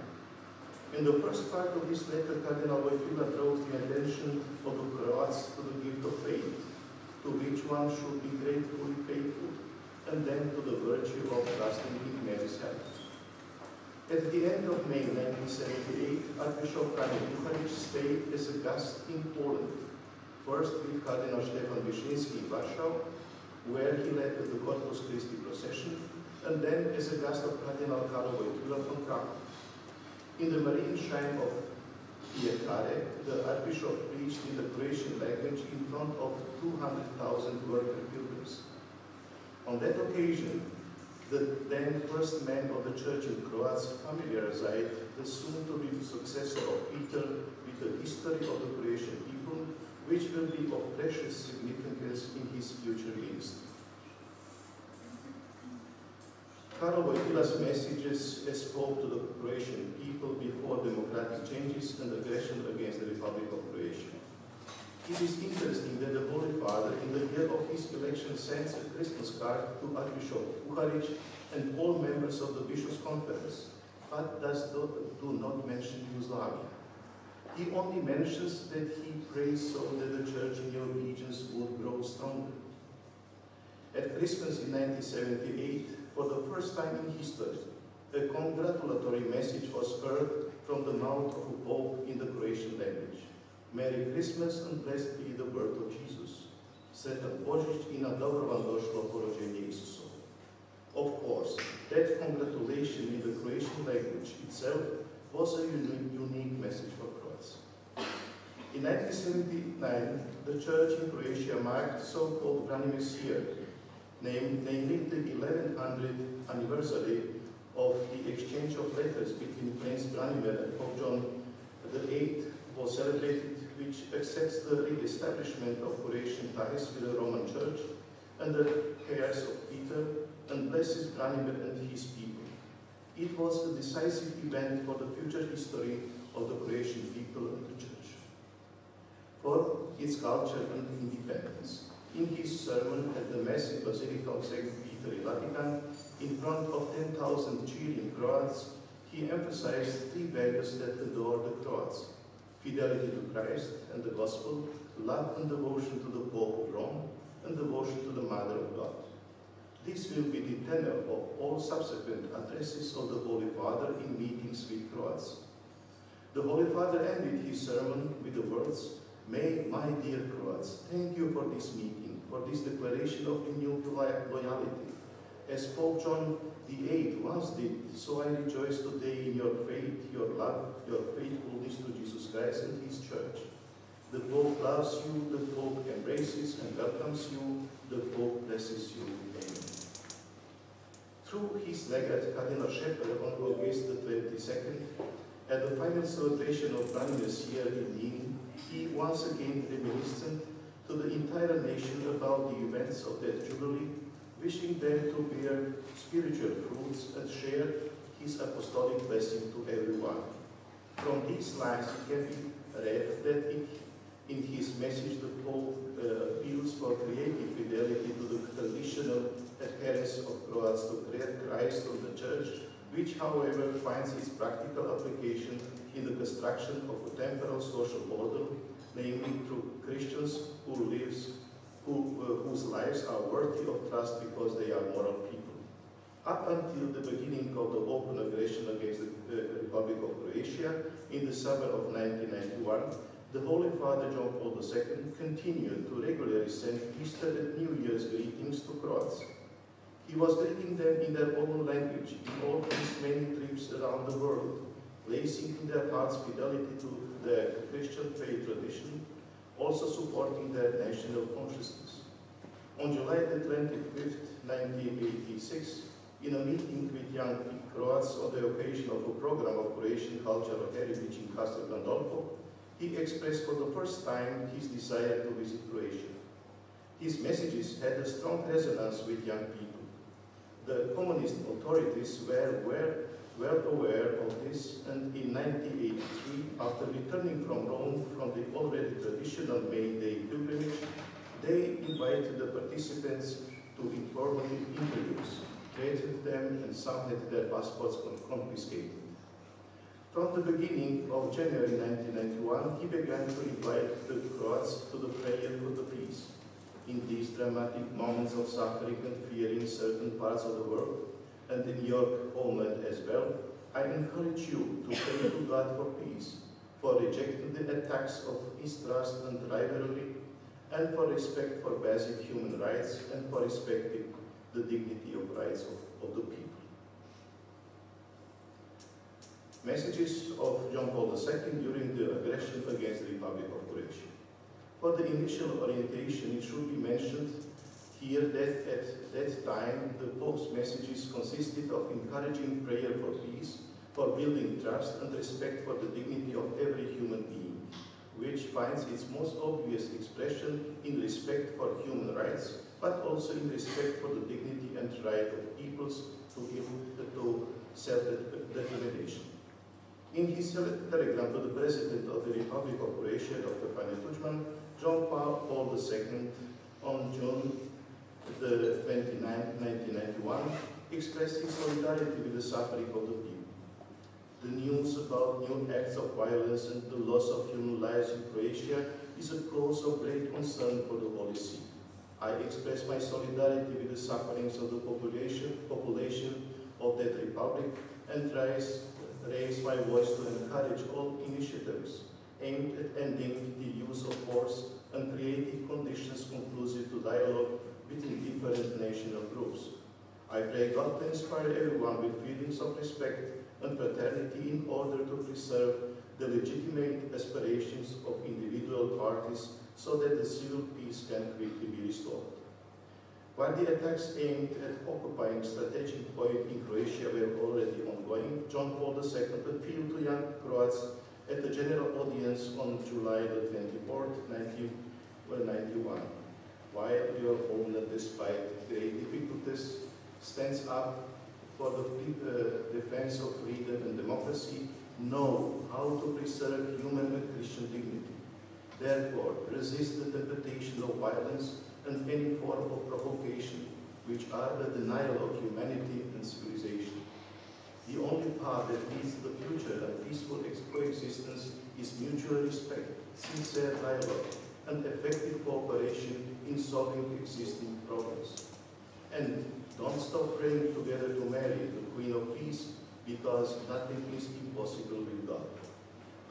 In the first part of this letter, Cardinal Wojtyła draws the attention of the Croats to the gift of faith, to which one should be gratefully faithful, and then to the virtue of trusting in Mary's help. At the end of May 1978, Archbishop Frane Kuharić stayed as a guest in Poland, first with Cardinal Stefan Wyszyński in Warsaw, where he led the Corpus Christi procession, and then as a guest of Cardinal Karol Wojtyła from Krakow. In the Marian shrine of Piekare, the Archbishop preached in the Croatian language in front of 200,000 worker pilgrims. On that occasion, the then first man of the church in Croatia familiarized the soon-to-be successor of Peter with the history of the Croatian people, which will be of precious significance in his future ministry. Karol Wojtyła's messages as It is interesting that the Holy Father, in the year of his election, sends a Christmas card to Archbishop Buharic and all members of the Bishops' Conference, but do not mention Yugoslavia. He only mentions that he prays so that the church in your regions would grow stronger. At Christmas in 1978, for the first time in history, a congratulatory message was heard from the mouth of a pope in the Croatian language. Merry Christmas and blessed be the birth of Jesus. Sretan Božić i na dobro vam došlo porođenje Isusovo. Of course, that congratulation in the Croatian language itself was a unique message for Croats. In 1979, the church in Croatia marked so-called Branimir's year, namely the 1100th anniversary of the exchange of letters between Prince Branimir and Pope John VIII was celebrated, which accepts the re-establishment of Croatian ties with the Roman Church under the cares of Peter and blesses Branimir and his people. It was a decisive event for the future history of the Croatian people and the Church, for its culture and independence. In his sermon at the Mass in Basilica of St. Peter in Vatican, in front of 10,000 cheering Croats, he emphasized three values that adore the Croats: fidelity to Christ and the Gospel, love and devotion to the Pope of Rome, and devotion to the Mother of God. This will be the tenor of all subsequent addresses of the Holy Father in meetings with Croats. The Holy Father ended his sermon with the words, "May my dear Croats, thank you for this meeting, for this declaration of renewed loyalty. As Pope John VIII once did, so I rejoice today in your faith, your love, your faithfulness to Jesus Christ and His Church. The Pope loves you, the Pope embraces and welcomes you, the Pope blesses you. Amen." Through his legate, Cardinal Scheffer, on August the 22nd, at the final celebration of Branimir's year in Wien, he once again reminiscent to the entire nation about the events of that jubilee, wishing them to bear spiritual fruits and share his apostolic blessing to everyone. From these lines it can be read that in his message the Pope appeals for creative fidelity to the traditional adherence of Croats to Christ and the Church, which however finds its practical application in the construction of a temporal social order, namely through Christians whose lives are worthy of trust because they are moral people. Up until the beginning of the open aggression against the Republic of Croatia in the summer of 1991, the Holy Father John Paul II continued to regularly send Easter and New Year's greetings to Croats. He was greeting them in their own language in all his many trips around the world, placing in their hearts fidelity to their Christian faith tradition, also supporting their national consciousness. On July the 25th, 1986, in a meeting with young Croats on the occasion of a program of Croatian cultural heritage in Castel Gandolfo, he expressed for the first time his desire to visit Croatia. His messages had a strong resonance with young people. The communist authorities were well aware of this, and in 1983, after returning from Rome from the already traditional May Day pilgrimage, they invited the participants to informative interviews, treated them, and some had their passports confiscated. From the beginning of January 1991, he began to invite the Croats to the prayer for the peace. In these dramatic moments of suffering and fear in certain parts of the world, and in your homeland as well, I encourage you to pray to God for peace, for rejecting the attacks of mistrust and rivalry, and for respect for basic human rights, and for respecting the dignity of rights of the people. Messages of John Paul II during the aggression against the Republic of Croatia. For the initial orientation, it should be mentioned here that at that time the Pope's messages consisted of encouraging prayer for peace, for building trust and respect for the dignity of every human being, which finds its most obvious expression in respect for human rights, but also in respect for the dignity and right of peoples to self-determination. In his telegram to the President of the Republic of Croatia, Dr. Franjo Tuđman, John Paul II, on June the 29th, 1991, expressed his solidarity with the suffering of the people. The news about new acts of violence and the loss of human lives in Croatia is a cause of great concern for the Holy See. I express my solidarity with the sufferings of the population of that republic and raise my voice to encourage all initiatives aimed at ending the use of force and creating conditions conducive to dialogue between different national groups. I pray God to inspire everyone with feelings of respect and fraternity in order to preserve the legitimate aspirations of individual parties so that the civil peace can quickly be restored. While the attacks aimed at occupying strategic point in Croatia were already ongoing, John Paul II appealed to young Croats at the general audience on July the 24th, 1991. While your homeland, despite great difficulties, stands up for the defense of freedom and democracy, know how to preserve human and Christian dignity. Therefore, resist the temptation of violence and any form of provocation, which are the denial of humanity and civilization. The only path that leads to the future and peaceful coexistence is mutual respect, sincere dialogue, and effective cooperation in solving existing problems. And don't stop praying together to Mary, the Queen of Peace, because nothing is impossible with God.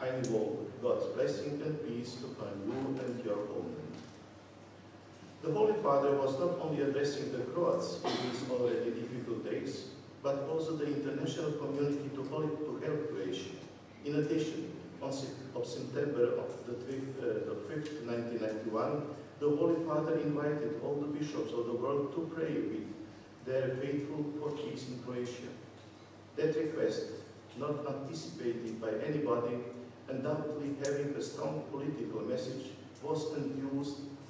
I invoke God's blessing and peace upon you and your homeland. The Holy Father was not only addressing the Croats in these already difficult days, but also the international community to help Croatia. In addition, on September the 5th, 1991, the Holy Father invited all the bishops of the world to pray with their faithful for peace in Croatia. That request, not anticipated by anybody, undoubtedly having a strong political message, was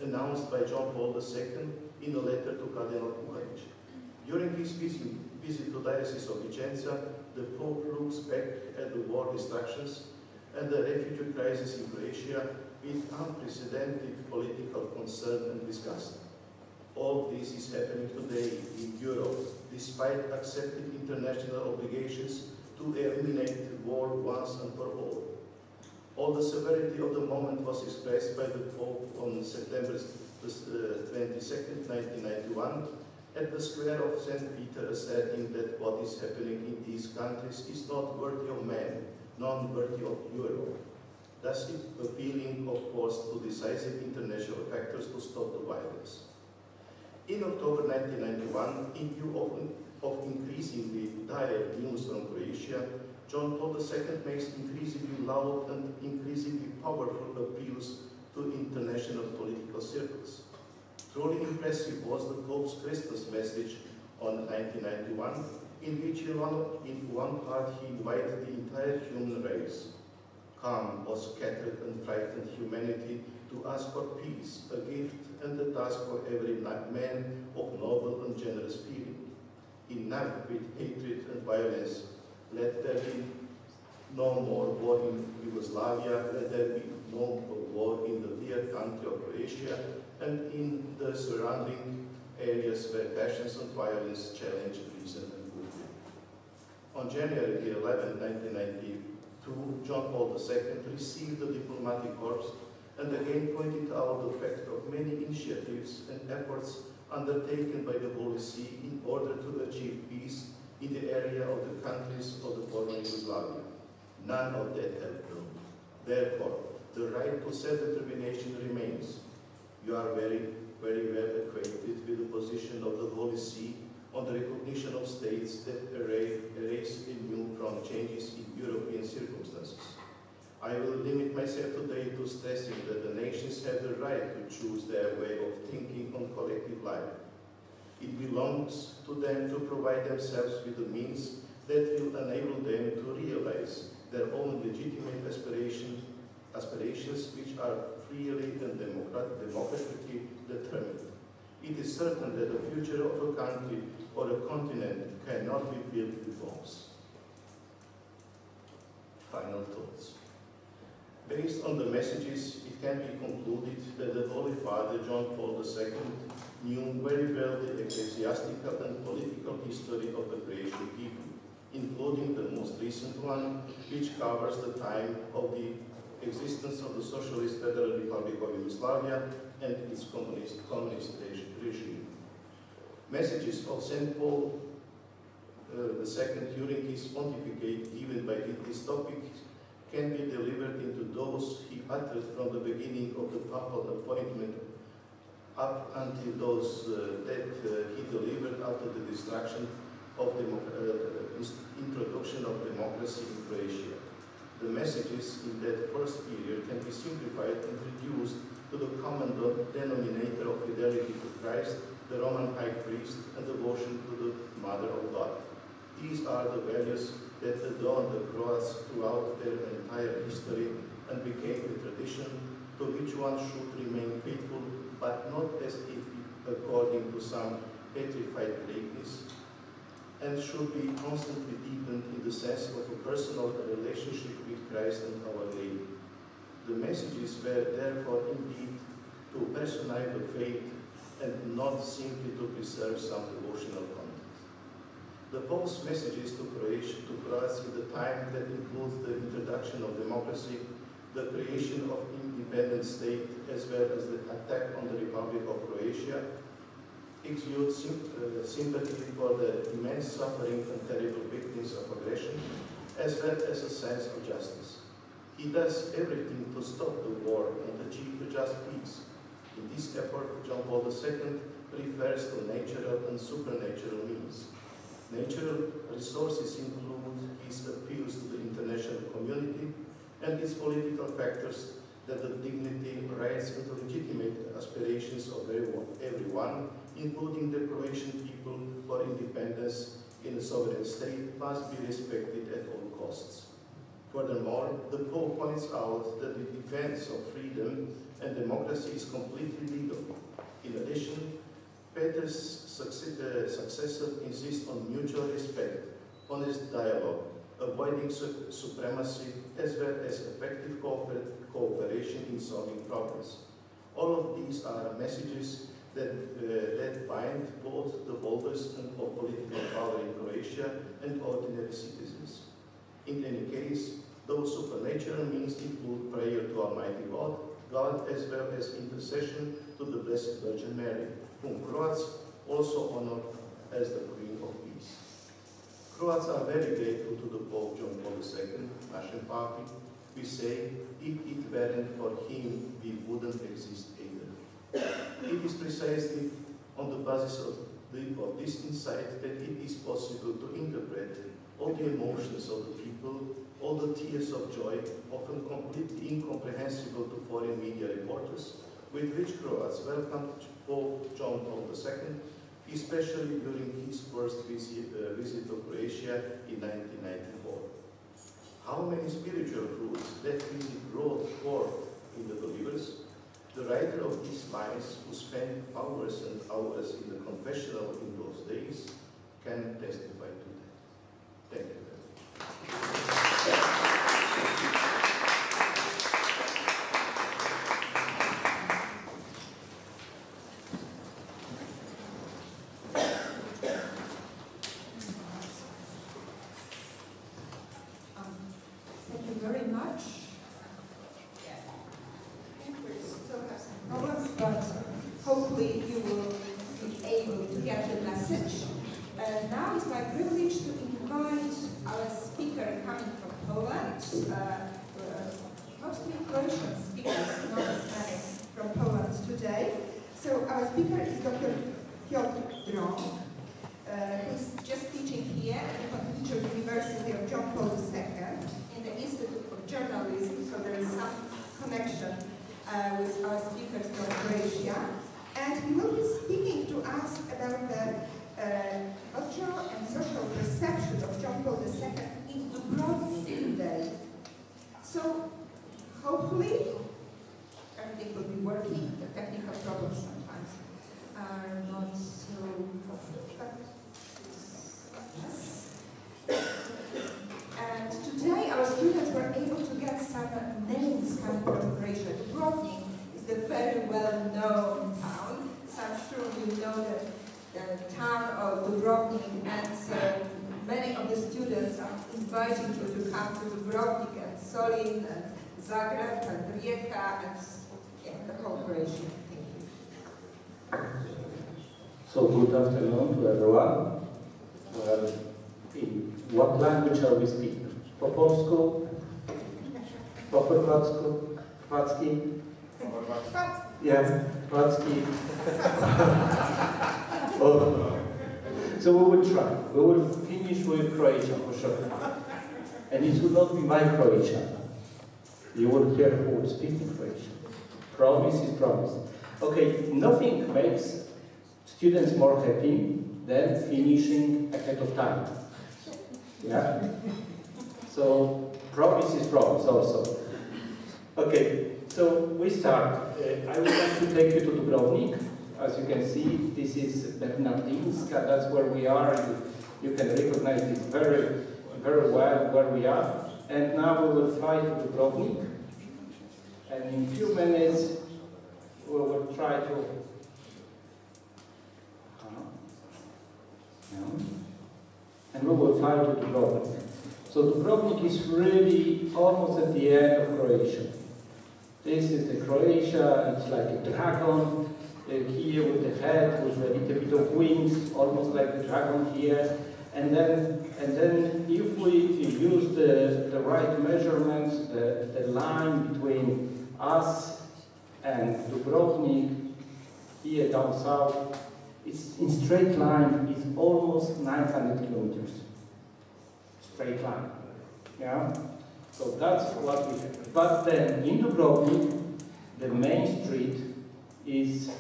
announced by John Paul II in a letter to Cardinal Puharic. During his visit to Diocese of Vicenza, the Pope looks back at the war destructions and the refugee crisis in Croatia with unprecedented political concern and disgust. All this is happening today in Europe, despite accepting international obligations to eliminate war once and for all. All the severity of the moment was expressed by the Pope on September 22nd, 1991, at the square of St. Peter, asserting that what is happening in these countries is not worthy of man, not worthy of Europe, thus appealing, of course, to decisive international factors to stop the violence. In October 1991, in view of increasingly dire news from Croatia, John Paul II makes increasingly loud and increasingly powerful appeals to international political circles. Truly impressive was the Pope's Christmas message on 1991, in which in one part he invited the entire human race, calm or scattered and frightened humanity, to ask for peace, a gift and a task for every man of noble and generous feeling. Enough with hatred and violence. Let there be no more war in Yugoslavia, let there be no more war in the dear country of Croatia and in the surrounding areas where passions and violence challenge reason and goodwill. On January 11, 1992, John Paul II received the diplomatic corps and again pointed out the fact of many initiatives and efforts undertaken by the Holy See in order to achieve peace in the area of the countries of the former Yugoslavia. None of that helped them. Therefore, the right to self-determination remains. You are very, very well acquainted with the position of the Holy See on the recognition of states that arise anew from changes in European circumstances. I will limit myself today to stressing that the nations have the right to choose their way of thinking on collective life. It belongs to them to provide themselves with the means that will enable them to realize their own legitimate aspirations which are freely and democratically determined. It is certain that the future of a country or a continent cannot be built with bombs. Final thoughts. Based on the messages, it can be concluded that the Holy Father John Paul II knew very well the ecclesiastical and political history of the Croatian people, including the most recent one, which covers the time of the existence of the Socialist Federal Republic of Yugoslavia and its communist regime. Messages of St. Paul II during his pontificate given by this topic can be delivered into those he uttered from the beginning of the papal appointment up until those that he delivered after the destruction of the introduction of democracy in Croatia. The messages in that first period can be simplified and reduced to the common denominator of fidelity to Christ, the Roman High Priest, and devotion to the Mother of God. These are the values that adorned the Croats throughout their entire history and became a tradition to which one should remain faithful, but not as if according to some petrified greatness, and should be constantly deepened in the sense of a personal relationship with Christ and Our Lady. The messages were therefore indeed to personify the faith and not simply to preserve some devotional content. The Pope's messages to Croats in the time that includes the introduction of democracy, the creation of independent state, as well as the attack on the Republic of Croatia, exude sympathy for the immense suffering and terrible victims of aggression, as well as a sense of justice. He does everything to stop the war and achieve a just peace. In this effort, John Paul II refers to natural and supernatural means. Natural resources include his appeals to the international community and its political factors that the dignity, rights, and legitimate aspirations of everyone, including the Croatian people for independence in a sovereign state, must be respected at all costs. Furthermore, the Pope points out that the defense of freedom and democracy is completely legal. In addition, Peter's successor insists on mutual respect, honest dialogue, avoiding supremacy, as well as effective cooperation in solving problems. All of these are messages that bind both the holders of political power in Croatia and ordinary citizens. In any case, those supernatural means include prayer to Almighty God, as well as intercession to the Blessed Virgin Mary, whom Croats also honor as the Queen of Peace. Croats are very grateful to the Pope John Paul II, našem papi. We say, if it weren't for him, we wouldn't exist either. It is precisely on the basis of this insight that it is possible to interpret all the emotions of the people, all the tears of joy, often completely incomprehensible to foreign media reporters, with which Croats welcomed Pope John Paul II, especially during his first visit to Croatia in 1994. How many spiritual fruits that visit brought forth in the believers? The writer of these lines, who spent hours and hours in the confessional in those days, can testify to that. Thank you very much. Thank you very much. I think we still have some problems, but hopefully you will be able to get the message. Now it's my privilege to invite our speaker coming from Poland, mostly Croatian speakers, not as many from Poland today. So our speaker is Dr. Piotr Drąg, who's just teaching here at the Pontifical University of John Paul II in the Institute of Journalism, so there is some connection with our speakers from Croatia. And he will be speaking to us about the cultural and social perception of John Paul II in Dubrovnik today. So hopefully everything will be working. The technical problems sometimes are not so yes. And today our students were able to get some names the very well-known town. So I'm sure you know the town of Dubrovnik, and many of the students are inviting you to come to Dubrovnik and Solin and Zagreb and Rijeka and the whole Croatia. Thank you. So good afternoon to everyone. In what language are we speaking? Po polsku? Po chorwacku? Chorwacki? Yeah, Chorwacki. So we will try. We will finish with Croatia for sure. And it will not be my Croatia. You will hear who will speak in Croatia. Promise is promise. Okay, nothing makes students more happy than finishing ahead of time. Yeah? So, promise is promise also. Okay, so we start. I would like to take you to Dubrovnik. As you can see, this is Bernardinska, that's where we are. You can recognize it very, very well where we are. And now we will fly to Dubrovnik. And in a few minutes, we will try to... And we will fly to Dubrovnik. So Dubrovnik is really almost at the end of Croatia. This is the Croatia, it's like a dragon here with the head, with a little bit of wings, almost like the dragon here. And then if we use the right measurements, the line between us and Dubrovnik, here down south, it's in straight line, it's almost 900 kilometers. Straight line. Yeah? So that's what we have. But then in Dubrovnik, the main street is,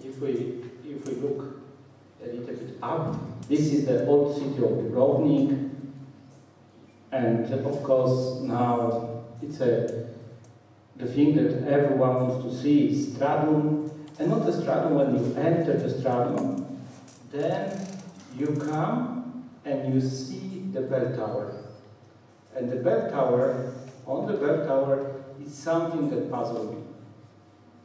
if we look a little bit up, this is the old city of Dubrovnik, and of course now it's the thing that everyone wants to see is Stradum, and not the Stradum. When you enter the Stradum, then you come and you see the bell tower, and the bell tower, on the bell tower is something that puzzles me,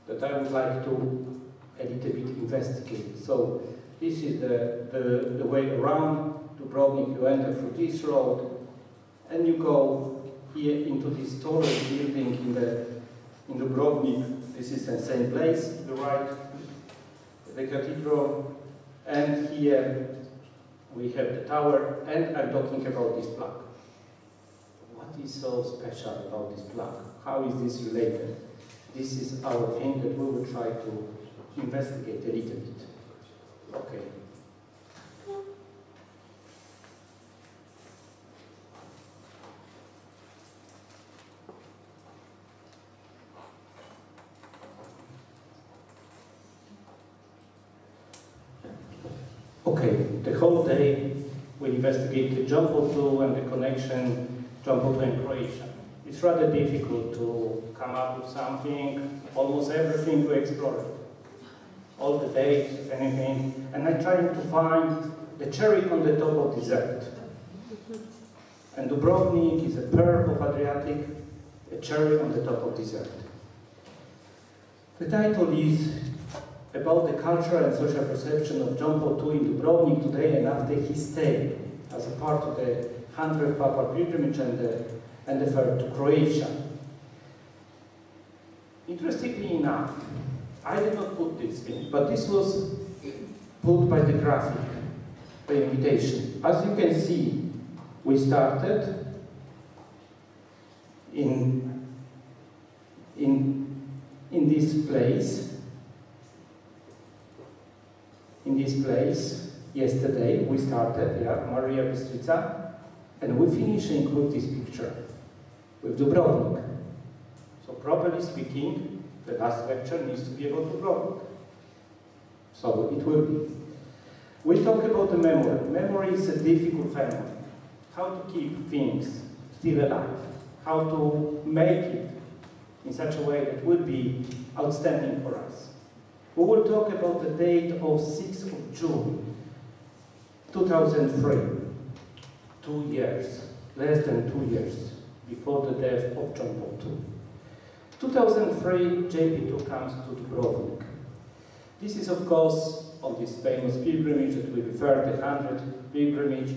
that I would like to a little bit investigate. So this is the way around Dubrovnik. You enter through this road, and you go here into this tallest building in Dubrovnik. This is the same place, to the right, the cathedral, and here we have the tower, and I'm talking about this plaque. What is so special about this plaque? How is this related? This is our thing that we will try to investigate a little bit. Okay. Okay, the whole day we investigate the Jumbo 2 and the connection Jumbo 2 and Croatia. It's rather difficult to come up with something, almost everything we explore. All the dates, anything, and I'm trying to find the cherry on the top of dessert. And Dubrovnik is a pearl of Adriatic, a cherry on the top of dessert. The title is about the cultural and social perception of John Paul II in Dubrovnik today and after his stay as a part of the 100th Papal pilgrimage and the flight to Croatia. Interestingly enough, I did not put this in, but this was put by the graphic, by invitation. As you can see, we started in this place. In this place, yesterday we started, Maria Bystrica, and we're finishing with this picture, with Dubrovnik. So properly speaking, the last lecture needs to be about Dubrovnik. So it will be. We talk about the memory. Memory is a difficult phenomenon. How to keep things still alive. How to make it in such a way that would be outstanding for us. We will talk about the date of 6th of June, 2003. 2 years, less than 2 years before the death of John Paul II. 2003, JP2 comes to Dubrovnik. This is, of course, on this famous pilgrimage that we referred, the 100th pilgrimage.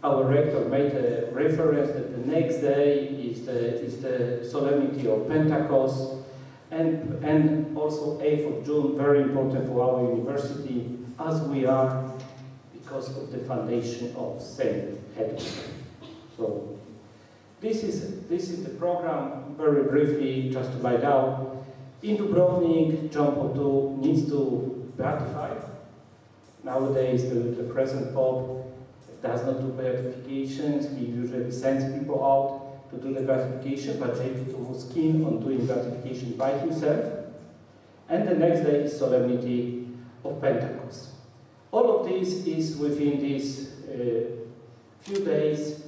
Our rector made a reference that the next day is the solemnity of Pentecost, and also 8th of June, very important for our university, as we are because of the foundation of Saint Hedwig. So this is the program. Very briefly, just to lay down. In Dubrovnik, John Paul II needs to beatify. Nowadays, the present Pope does not do beatifications. He usually sends people out to do the beatification, but JP2 was keen on doing beatification by himself. And the next day is solemnity of Pentecost. All of this is within these few days,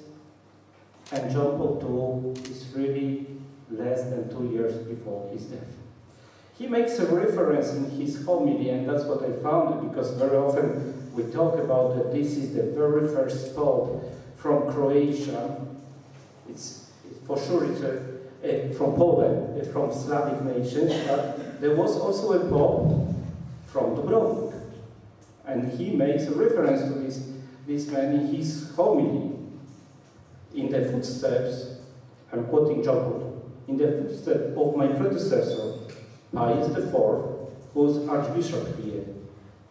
and John Paul II is really less than 2 years before his death. He makes a reference in his homily, and that's what I found, because very often we talk about that this is the very first Pope from Croatia. For sure it's from Poland, from Slavic nations, but there was also a Pope from Dubrovnik. And he makes a reference to this man in his homily. In the footsteps, I'm quoting John Paul II, in the footsteps of my predecessor, Pius IV, who was Archbishop here,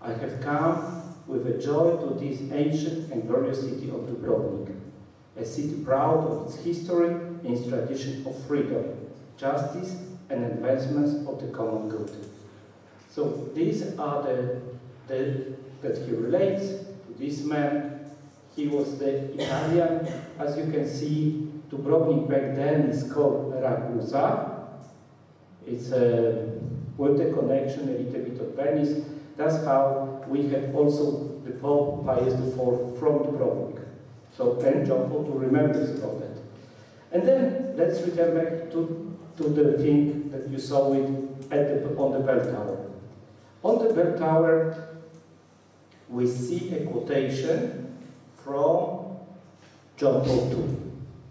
I have come with a joy to this ancient and glorious city of Dubrovnik, a city proud of its history and its tradition of freedom, justice, and advancements of the common good. So these are that he relates to this man. He was the Italian, as you can see, Dubrovnik back then is called Ragusa. It's with the connection a little bit of Venice. That's how we have also the Pope Pius IV from Dubrovnik. So, and John Paul II remembers about that. And then let's return back to the thing that you saw on the bell tower. On the bell tower, we see a quotation from John Paul II.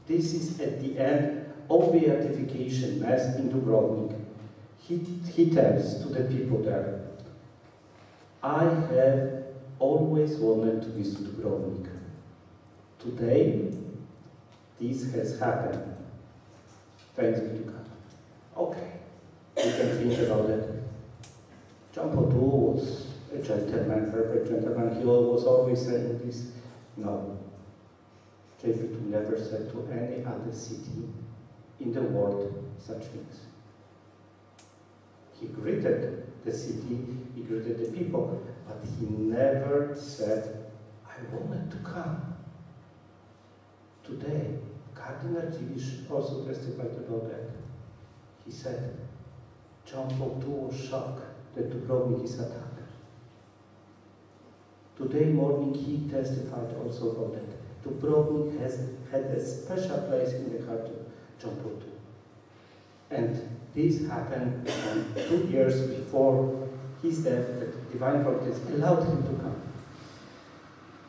This is at the end of beatification mass in Dubrovnik. He tells to the people there, I have always wanted to visit Dubrovnik. Today, this has happened. Thanks be to God. Okay, we can think about that. John Paul II was a gentleman, perfect gentleman. He was always saying this. No, JP2 never said to any other city in the world such things. He greeted the city, he greeted the people, but he never said, I wanted to come. Today, Cardinal Dziwisz also testified about that. He said, John Paul II was shocked that Dubrovnik is attacked. Today morning he testified also about that. Dubrovnik has had a special place in the heart of John Paul II. And this happened 2 years before his death, that divine providence allowed him to come.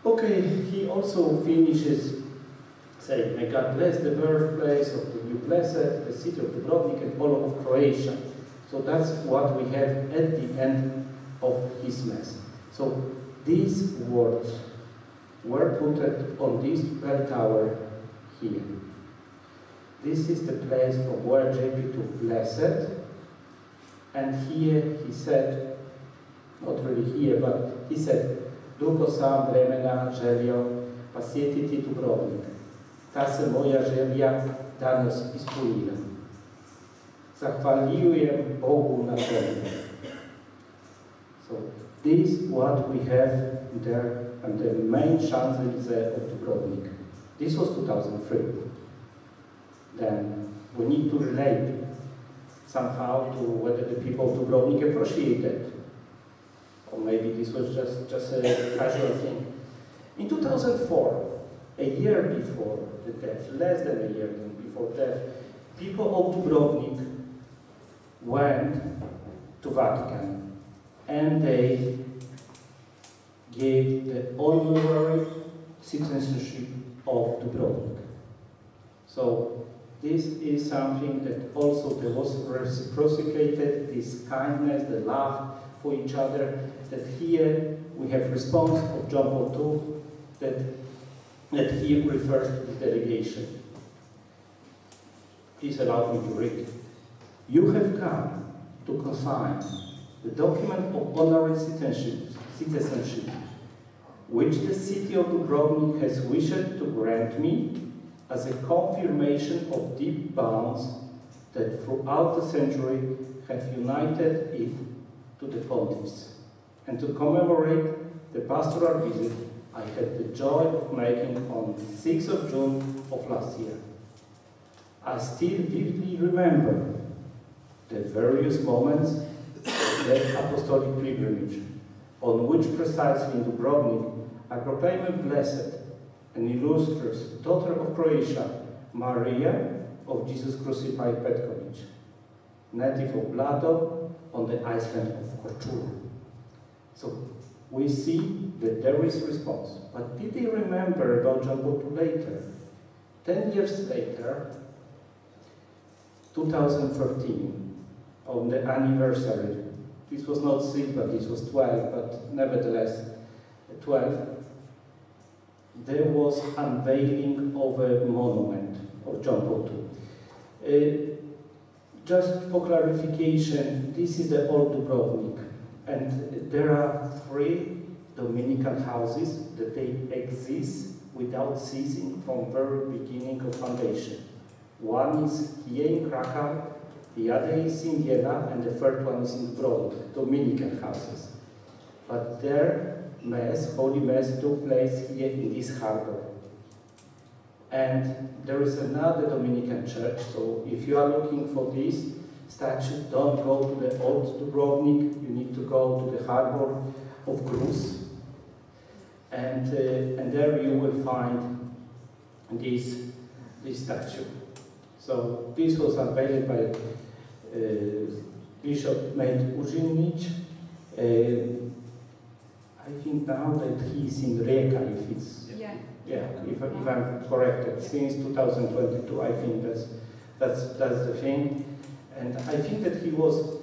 Okay, he also finishes saying, may God bless the birthplace of the new blessed, the city of Dubrovnik and all of Croatia. So that's what we have at the end of his mass. So these words were put on this bell tower here. This is the place from where JP2 blessed, and here he said, not really here, but he said, Dugo sam vremena želio posjetiti Dubrovnik. Ta se moja želja danas ispunila. Zahvaljujem Bogu na tome. So this is what we have there and the main Champs-Élysées of Dubrovnik. This was 2003. Then we need to relate somehow to whether the people of Dubrovnik appreciate it. Or maybe this was just a casual thing. In 2004, a year before the death, less than a year before death, people of Dubrovnik went to Vatican and they gave the honorary citizenship of Dubrovnik. So this is something that also there was reciprocated, this kindness, the love for each other, that here we have response of John Paul II, that he refers to the delegation. Please allow me to read. You have come to consign the document of honorary citizenship, which the city of Dubrovnik has wished to grant me as a confirmation of deep bonds that throughout the century have united it to the pontiffs, and to commemorate the pastoral visit I had the joy of making on the 6th of June of last year. I still vividly remember the various moments of that apostolic pilgrimage, on which precisely in Dubrovnik I proclaim a blessed and illustrious daughter of Croatia, Maria of Jesus Crucified Petković, native of Blado on the island of Korčula. So we see that there is response. But did they remember about John Paul II later? 10 years later, 2013, on the anniversary, this was not 6, but this was 12, but nevertheless 12, there was unveiling of a monument of John Paul II. Just for clarification, this is the old Dubrovnik, and there are 3 Dominican houses that they exist without ceasing from very beginning of foundation. One is here in Krakow, the other is in Vienna, and the third one is in Dubrovnik, Dominican houses. But their Mass, Holy Mass, took place here in this harbor. And there is another Dominican church, so if you are looking for this statue, don't go to the old Dubrovnik, you need to go to the harbor of Gruz. And there you will find this statue. So this was unveiled by Bishop Med Urzinic. I think now that he's in Rijeka, if it's if I'm corrected, since 2022. I think that's the thing, and I think that he was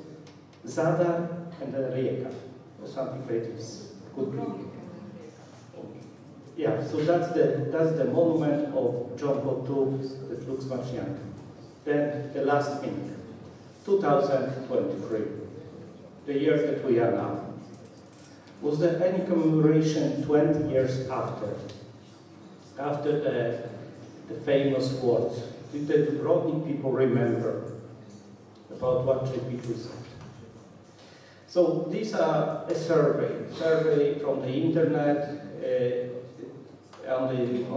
Zadar and then Rijeka or something like this. Could be. Yeah, so that's the monument of John Paul II that looks much younger. Then the last thing, 2023, the year that we are now. Was there any commemoration 20 years after the famous words? Did the Dubrovnik people remember about what JP said? So these are a survey from the internet, on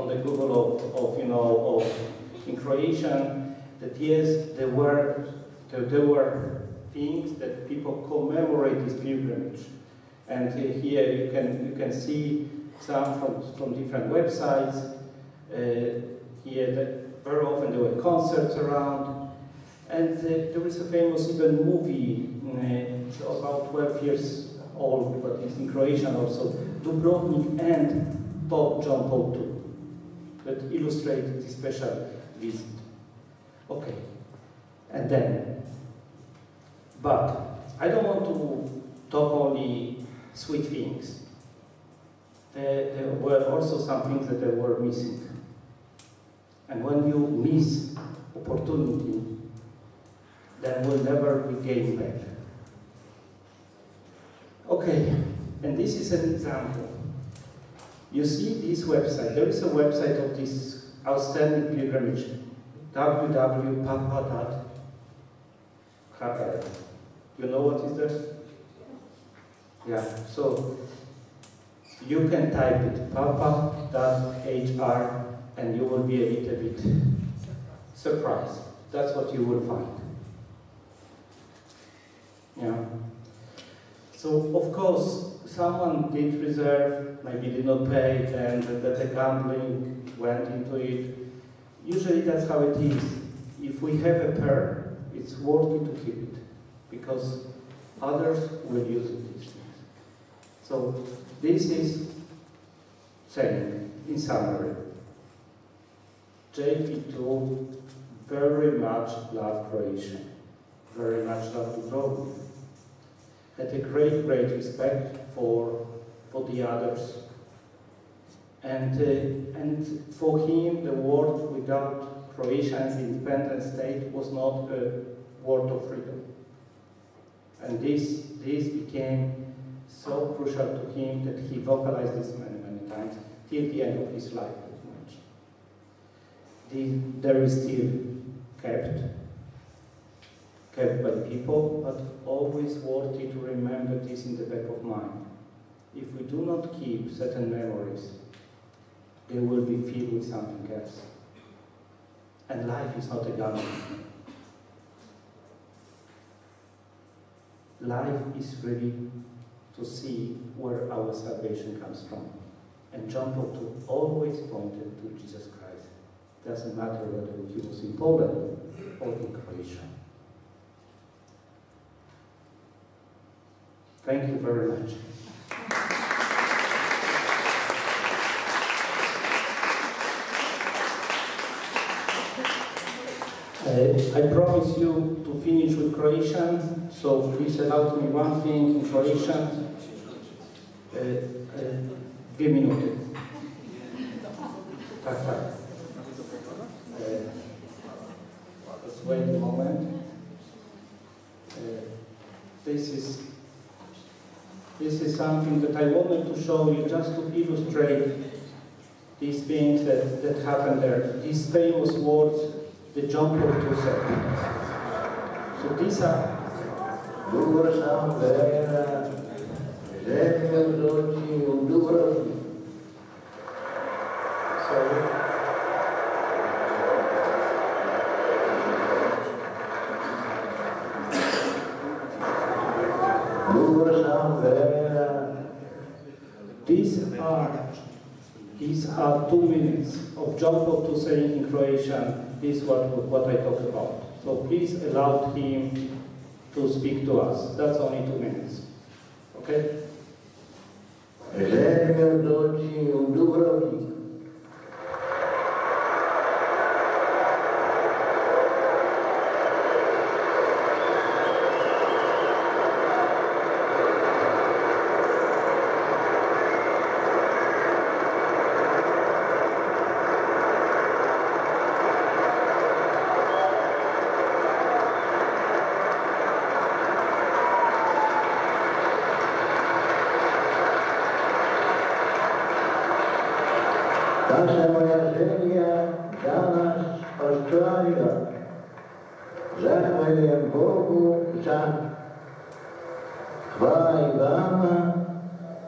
the Google of in Croatian, that yes, there were things that people commemorate this pilgrimage. And here you can see some from different websites. Here that very often there were concerts around, and there is a famous even movie about 12 years old, but it's in Croatian also, Dubrovnik and Pope John Paul II, that illustrated this special visit. Okay, and then, but I don't want to talk only sweet things. There were also some things that they were missing. And when you miss opportunity, then will never be gained back. Okay, and this is an example. You see this website. There is a website of this outstanding pilgrimage, www.papa.hr. You know what is that? Yeah, so you can type it, papa.hr, and you will be a little bit surprised. That's what you will find. Yeah. So, of course, someone did reserve, maybe did not pay, and that the gambling went into it. Usually that's how it is. If we have a pair, it's worth it to keep it, because others will use it. So this is saying, in summary, JP2 very much loved Croatia, very much loved Dubrovnik, had a great respect for the others. And for him, the world without Croatia as an independent state was not a world of freedom. And this became so crucial to him that he vocalized this many times till the end of his life, pretty much. There is still kept by people, but always worthy to remember this in the back of mind. If we do not keep certain memories, they will be filled with something else. And life is not a gamble. Life is really to see where our salvation comes from. And John Paul II always pointed to Jesus Christ. It doesn't matter whether he was in Poland or in Croatia. Thank you very much. I promise you to finish with Croatian, so please allow me one thing in Croatian. 2 minuty. Tak. Just wait a moment. This is something that I wanted to show you just to illustrate these things that happened there. These famous words that John Paul II said. So these are These are 2 minutes of John Paul II saying in Croatian, this is what I talk about. So please allow him to speak to us. That's only 2 minutes. Okay? Želim doći u Dubrovnik. Ta se moja želja danas ostvarila. Zahvaljujem Bogu hvala i vama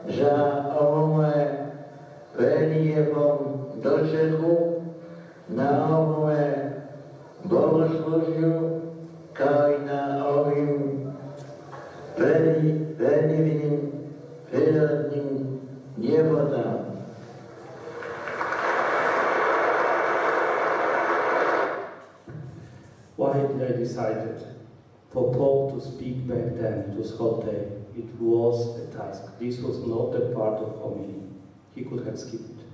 za ovome prelijepom dočeku na ovome bogoslužju kao i na ovim predivnim prirodnim ljepotama. Why did I decide for Pope to speak back then? It was hot day. It was a task. This was not a part of homily. He could have skipped it.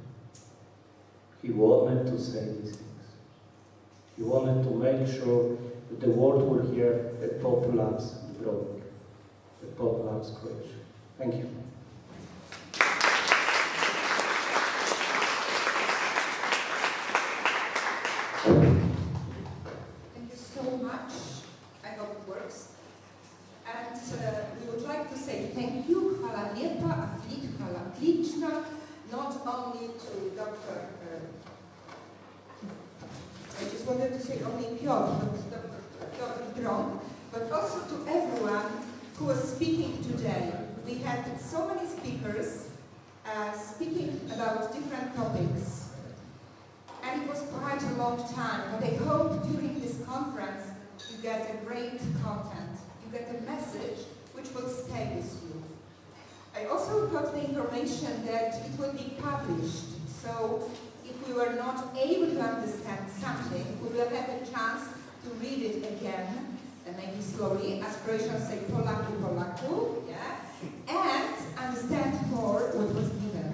He wanted to say these things. He wanted to make sure that the world will hear that Pope loves Dubrovnik, that Pope loves Croatia. Thank you. Thank you, hvala lijepa, hvala odlično, not only to Dr. I just wanted to say only Piotr, Dr. Dron, but also to everyone who was speaking today. We had so many speakers speaking about different topics, and it was quite a long time, but I hope during this conference you get a great content, you get a message which will stay with you. I also got the information that it will be published, so if we were not able to understand something, we will have a chance to read it again, and maybe slowly, as Croatians say, Polaku, Polaku, yeah, and understand more what was given.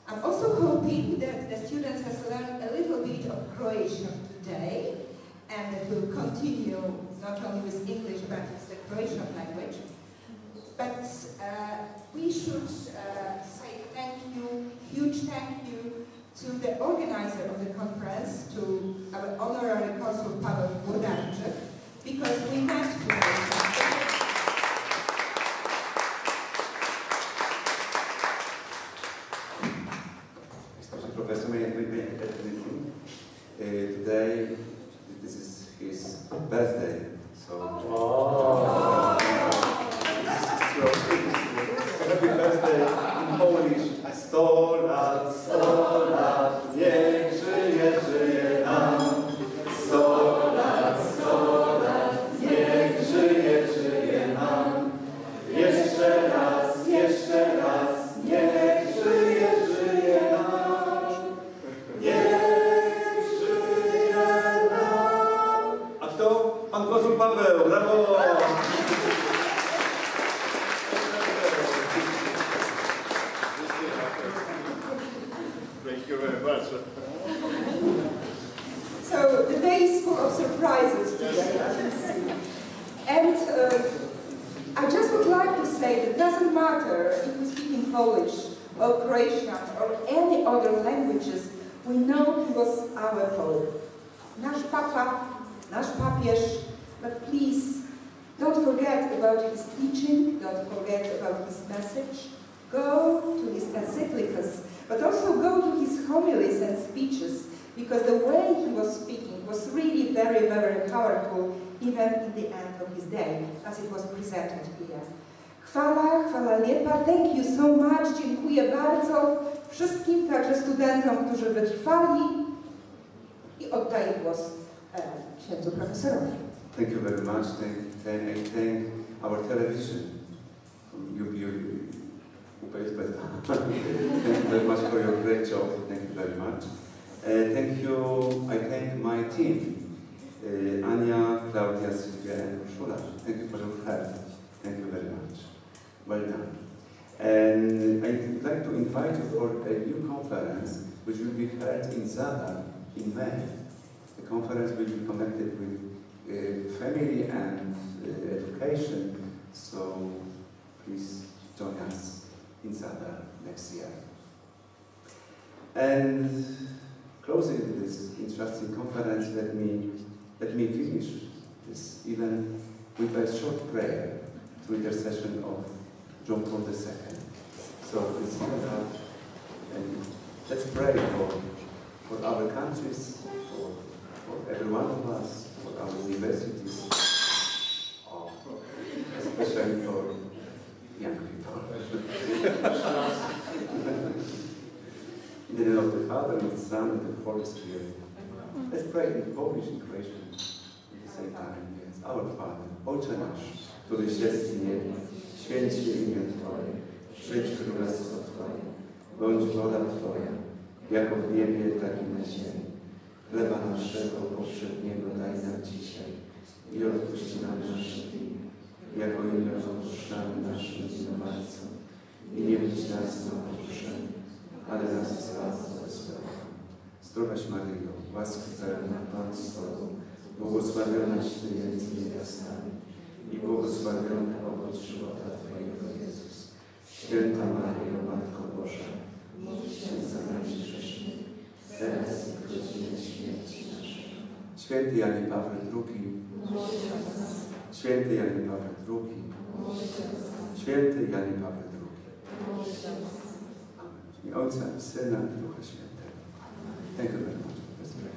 I'm also hoping that the students have learned a little bit of Croatian today, and it will continue not only with English but with the Croatian language. But we should say thank you, huge thank you to the organizer of the conference, to our honorary consul Paweł Kaszuba, because we met today. Professor, may I add anything? Today, this is his birthday, so... Happy birthday in Polish. 100 lat, 100 lat, niech żyje, żyje nam. 100 lat, 100 lat, niech żyje, żyje nam. Jeszcze raz, niech żyje, żyje nam. Niech żyje nam. A kto? Pan konsul Paweł, brawo! Thank you very much. So the day is full of surprises today, I can see. And I just would like to say that it doesn't matter if we speak in Polish or Croatian or any other languages, we know he was our Pope. Nasz Papa, nasz papież, but please don't forget about his teaching, don't forget about his message. Go to his encyclicals, but also go to his homilies and speeches, because the way he was speaking was really very, very powerful, even in the end of his day, as it was presented here. Chwała, chwała lepa, thank you so much, dziękuję bardzo wszystkim, także studentom, którzy wytrwali, i oddaję głos księdzu profesorowi. Thank you very much. Thank our television. Thank you very much for your great job. Thank you very much. I thank my team, Ania, Claudia, Sylvia, and Urszula. Thank you for your help. Thank you very much. Well done. And I would like to invite you for a new conference, which will be held in Zadar in May. The conference will be connected with family and education, so please join us in Zadar next year. And closing this interesting conference, let me finish this event with a short prayer to intercession of John Paul II. So please stand up and let's pray for our countries, for every one of us, for our universities, especially for young people. In the name of the Father, and the Son, and the Holy Spirit. Let's pray in Polish and Croatian at the same time. Yes. Our Father, Ojcze nasz, któryś jest w niebie, święć się imię Twoje, przyjdź królestwo Twoje, bądź wola Twoja, jako w niebie, tak i na ziemi. Chleba naszego powszedniego daj nam dzisiaj i odpuść nam nasze winy, jako i my odpuszczamy naszym winowajcom. I nie wódź nas na pokuszenie, ale nas zbaw od złego. Zdrowaś Maryjo, łaski pełna, Pan z Tobą, błogosławionaś Ty między niewiastami i błogosławiony owoc żywota Twojego, Jezus. Święta Maryjo, Matko Boża, módl się za nami grzesznych, teraz i w godzinie śmierci naszej. Święty Janie Pawle II, Święty Janie Pawle II, Święty Janie Pawle II. Amen. W imię Ojca, Syna i Ducha Świętego. Thank you very much. Let's pray.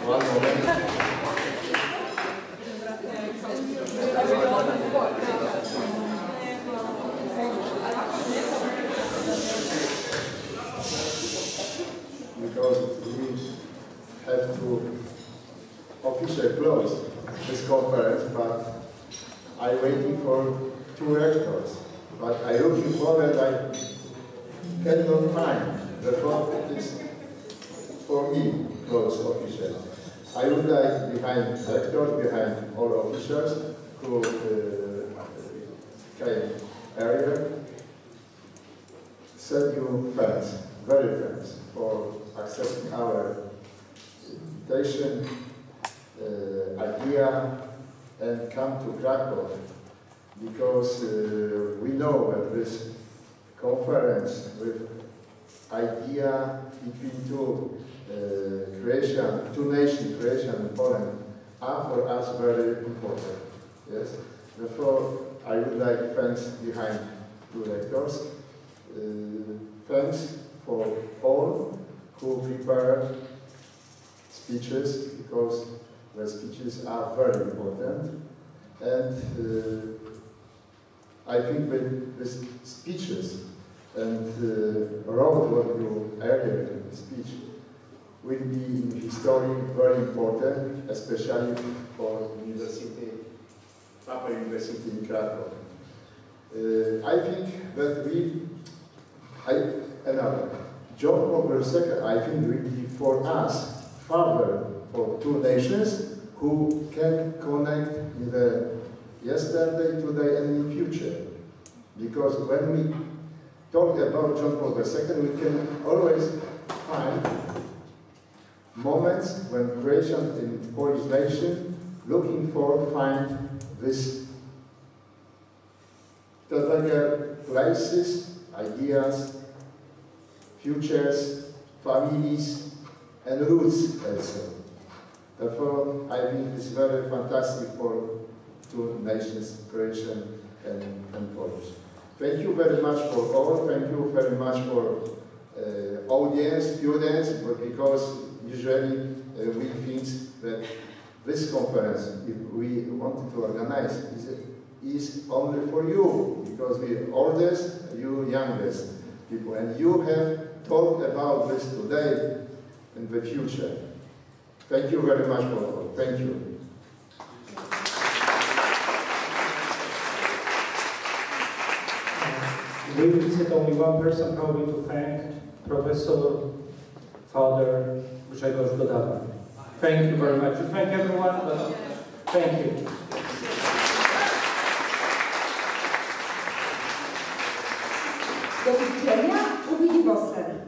One moment. Because we have to officially close this conference, but I'm waiting for 2 rectors. But I'm looking forward, I cannot find the one that is for me close officially. I would like, behind rectors, behind all officials who came earlier, thank you, friends, very friends, for accepting our invitation, idea, and come to Krakow, because we know that this conference with idea between two nation creation in Poland are for us very important. Yes. Therefore, I would like thanks behind two lectors. Thanks for all who prepared speeches, because the speeches are very important. And I think that the speeches and wrote what you earlier in the speech will be in history very important, especially for university, Upper University in Krakow. I think that another John Paul II, I think, will be for us father for two nations who can connect in the yesterday, today, and in future. Because when we talk about John Paul II, we can always find moments when creation in Polish nation looking for find this places, ideas, futures, families, and roots also. Therefore, I think it's very fantastic for two nations creation and Polish. Thank you very much for all. Thank you very much for audience, students, because usually we think that this conference, if we wanted to organize, is only for you, because we oldest, you youngest people, and you have talked about this today and the future. Thank you very much for all. Thank you. We visit only one person probably to thank, Professor Father Grzegorz Godawa. Thank you very much. Thank everyone, but thank you. Do widzenia u Widiwosem.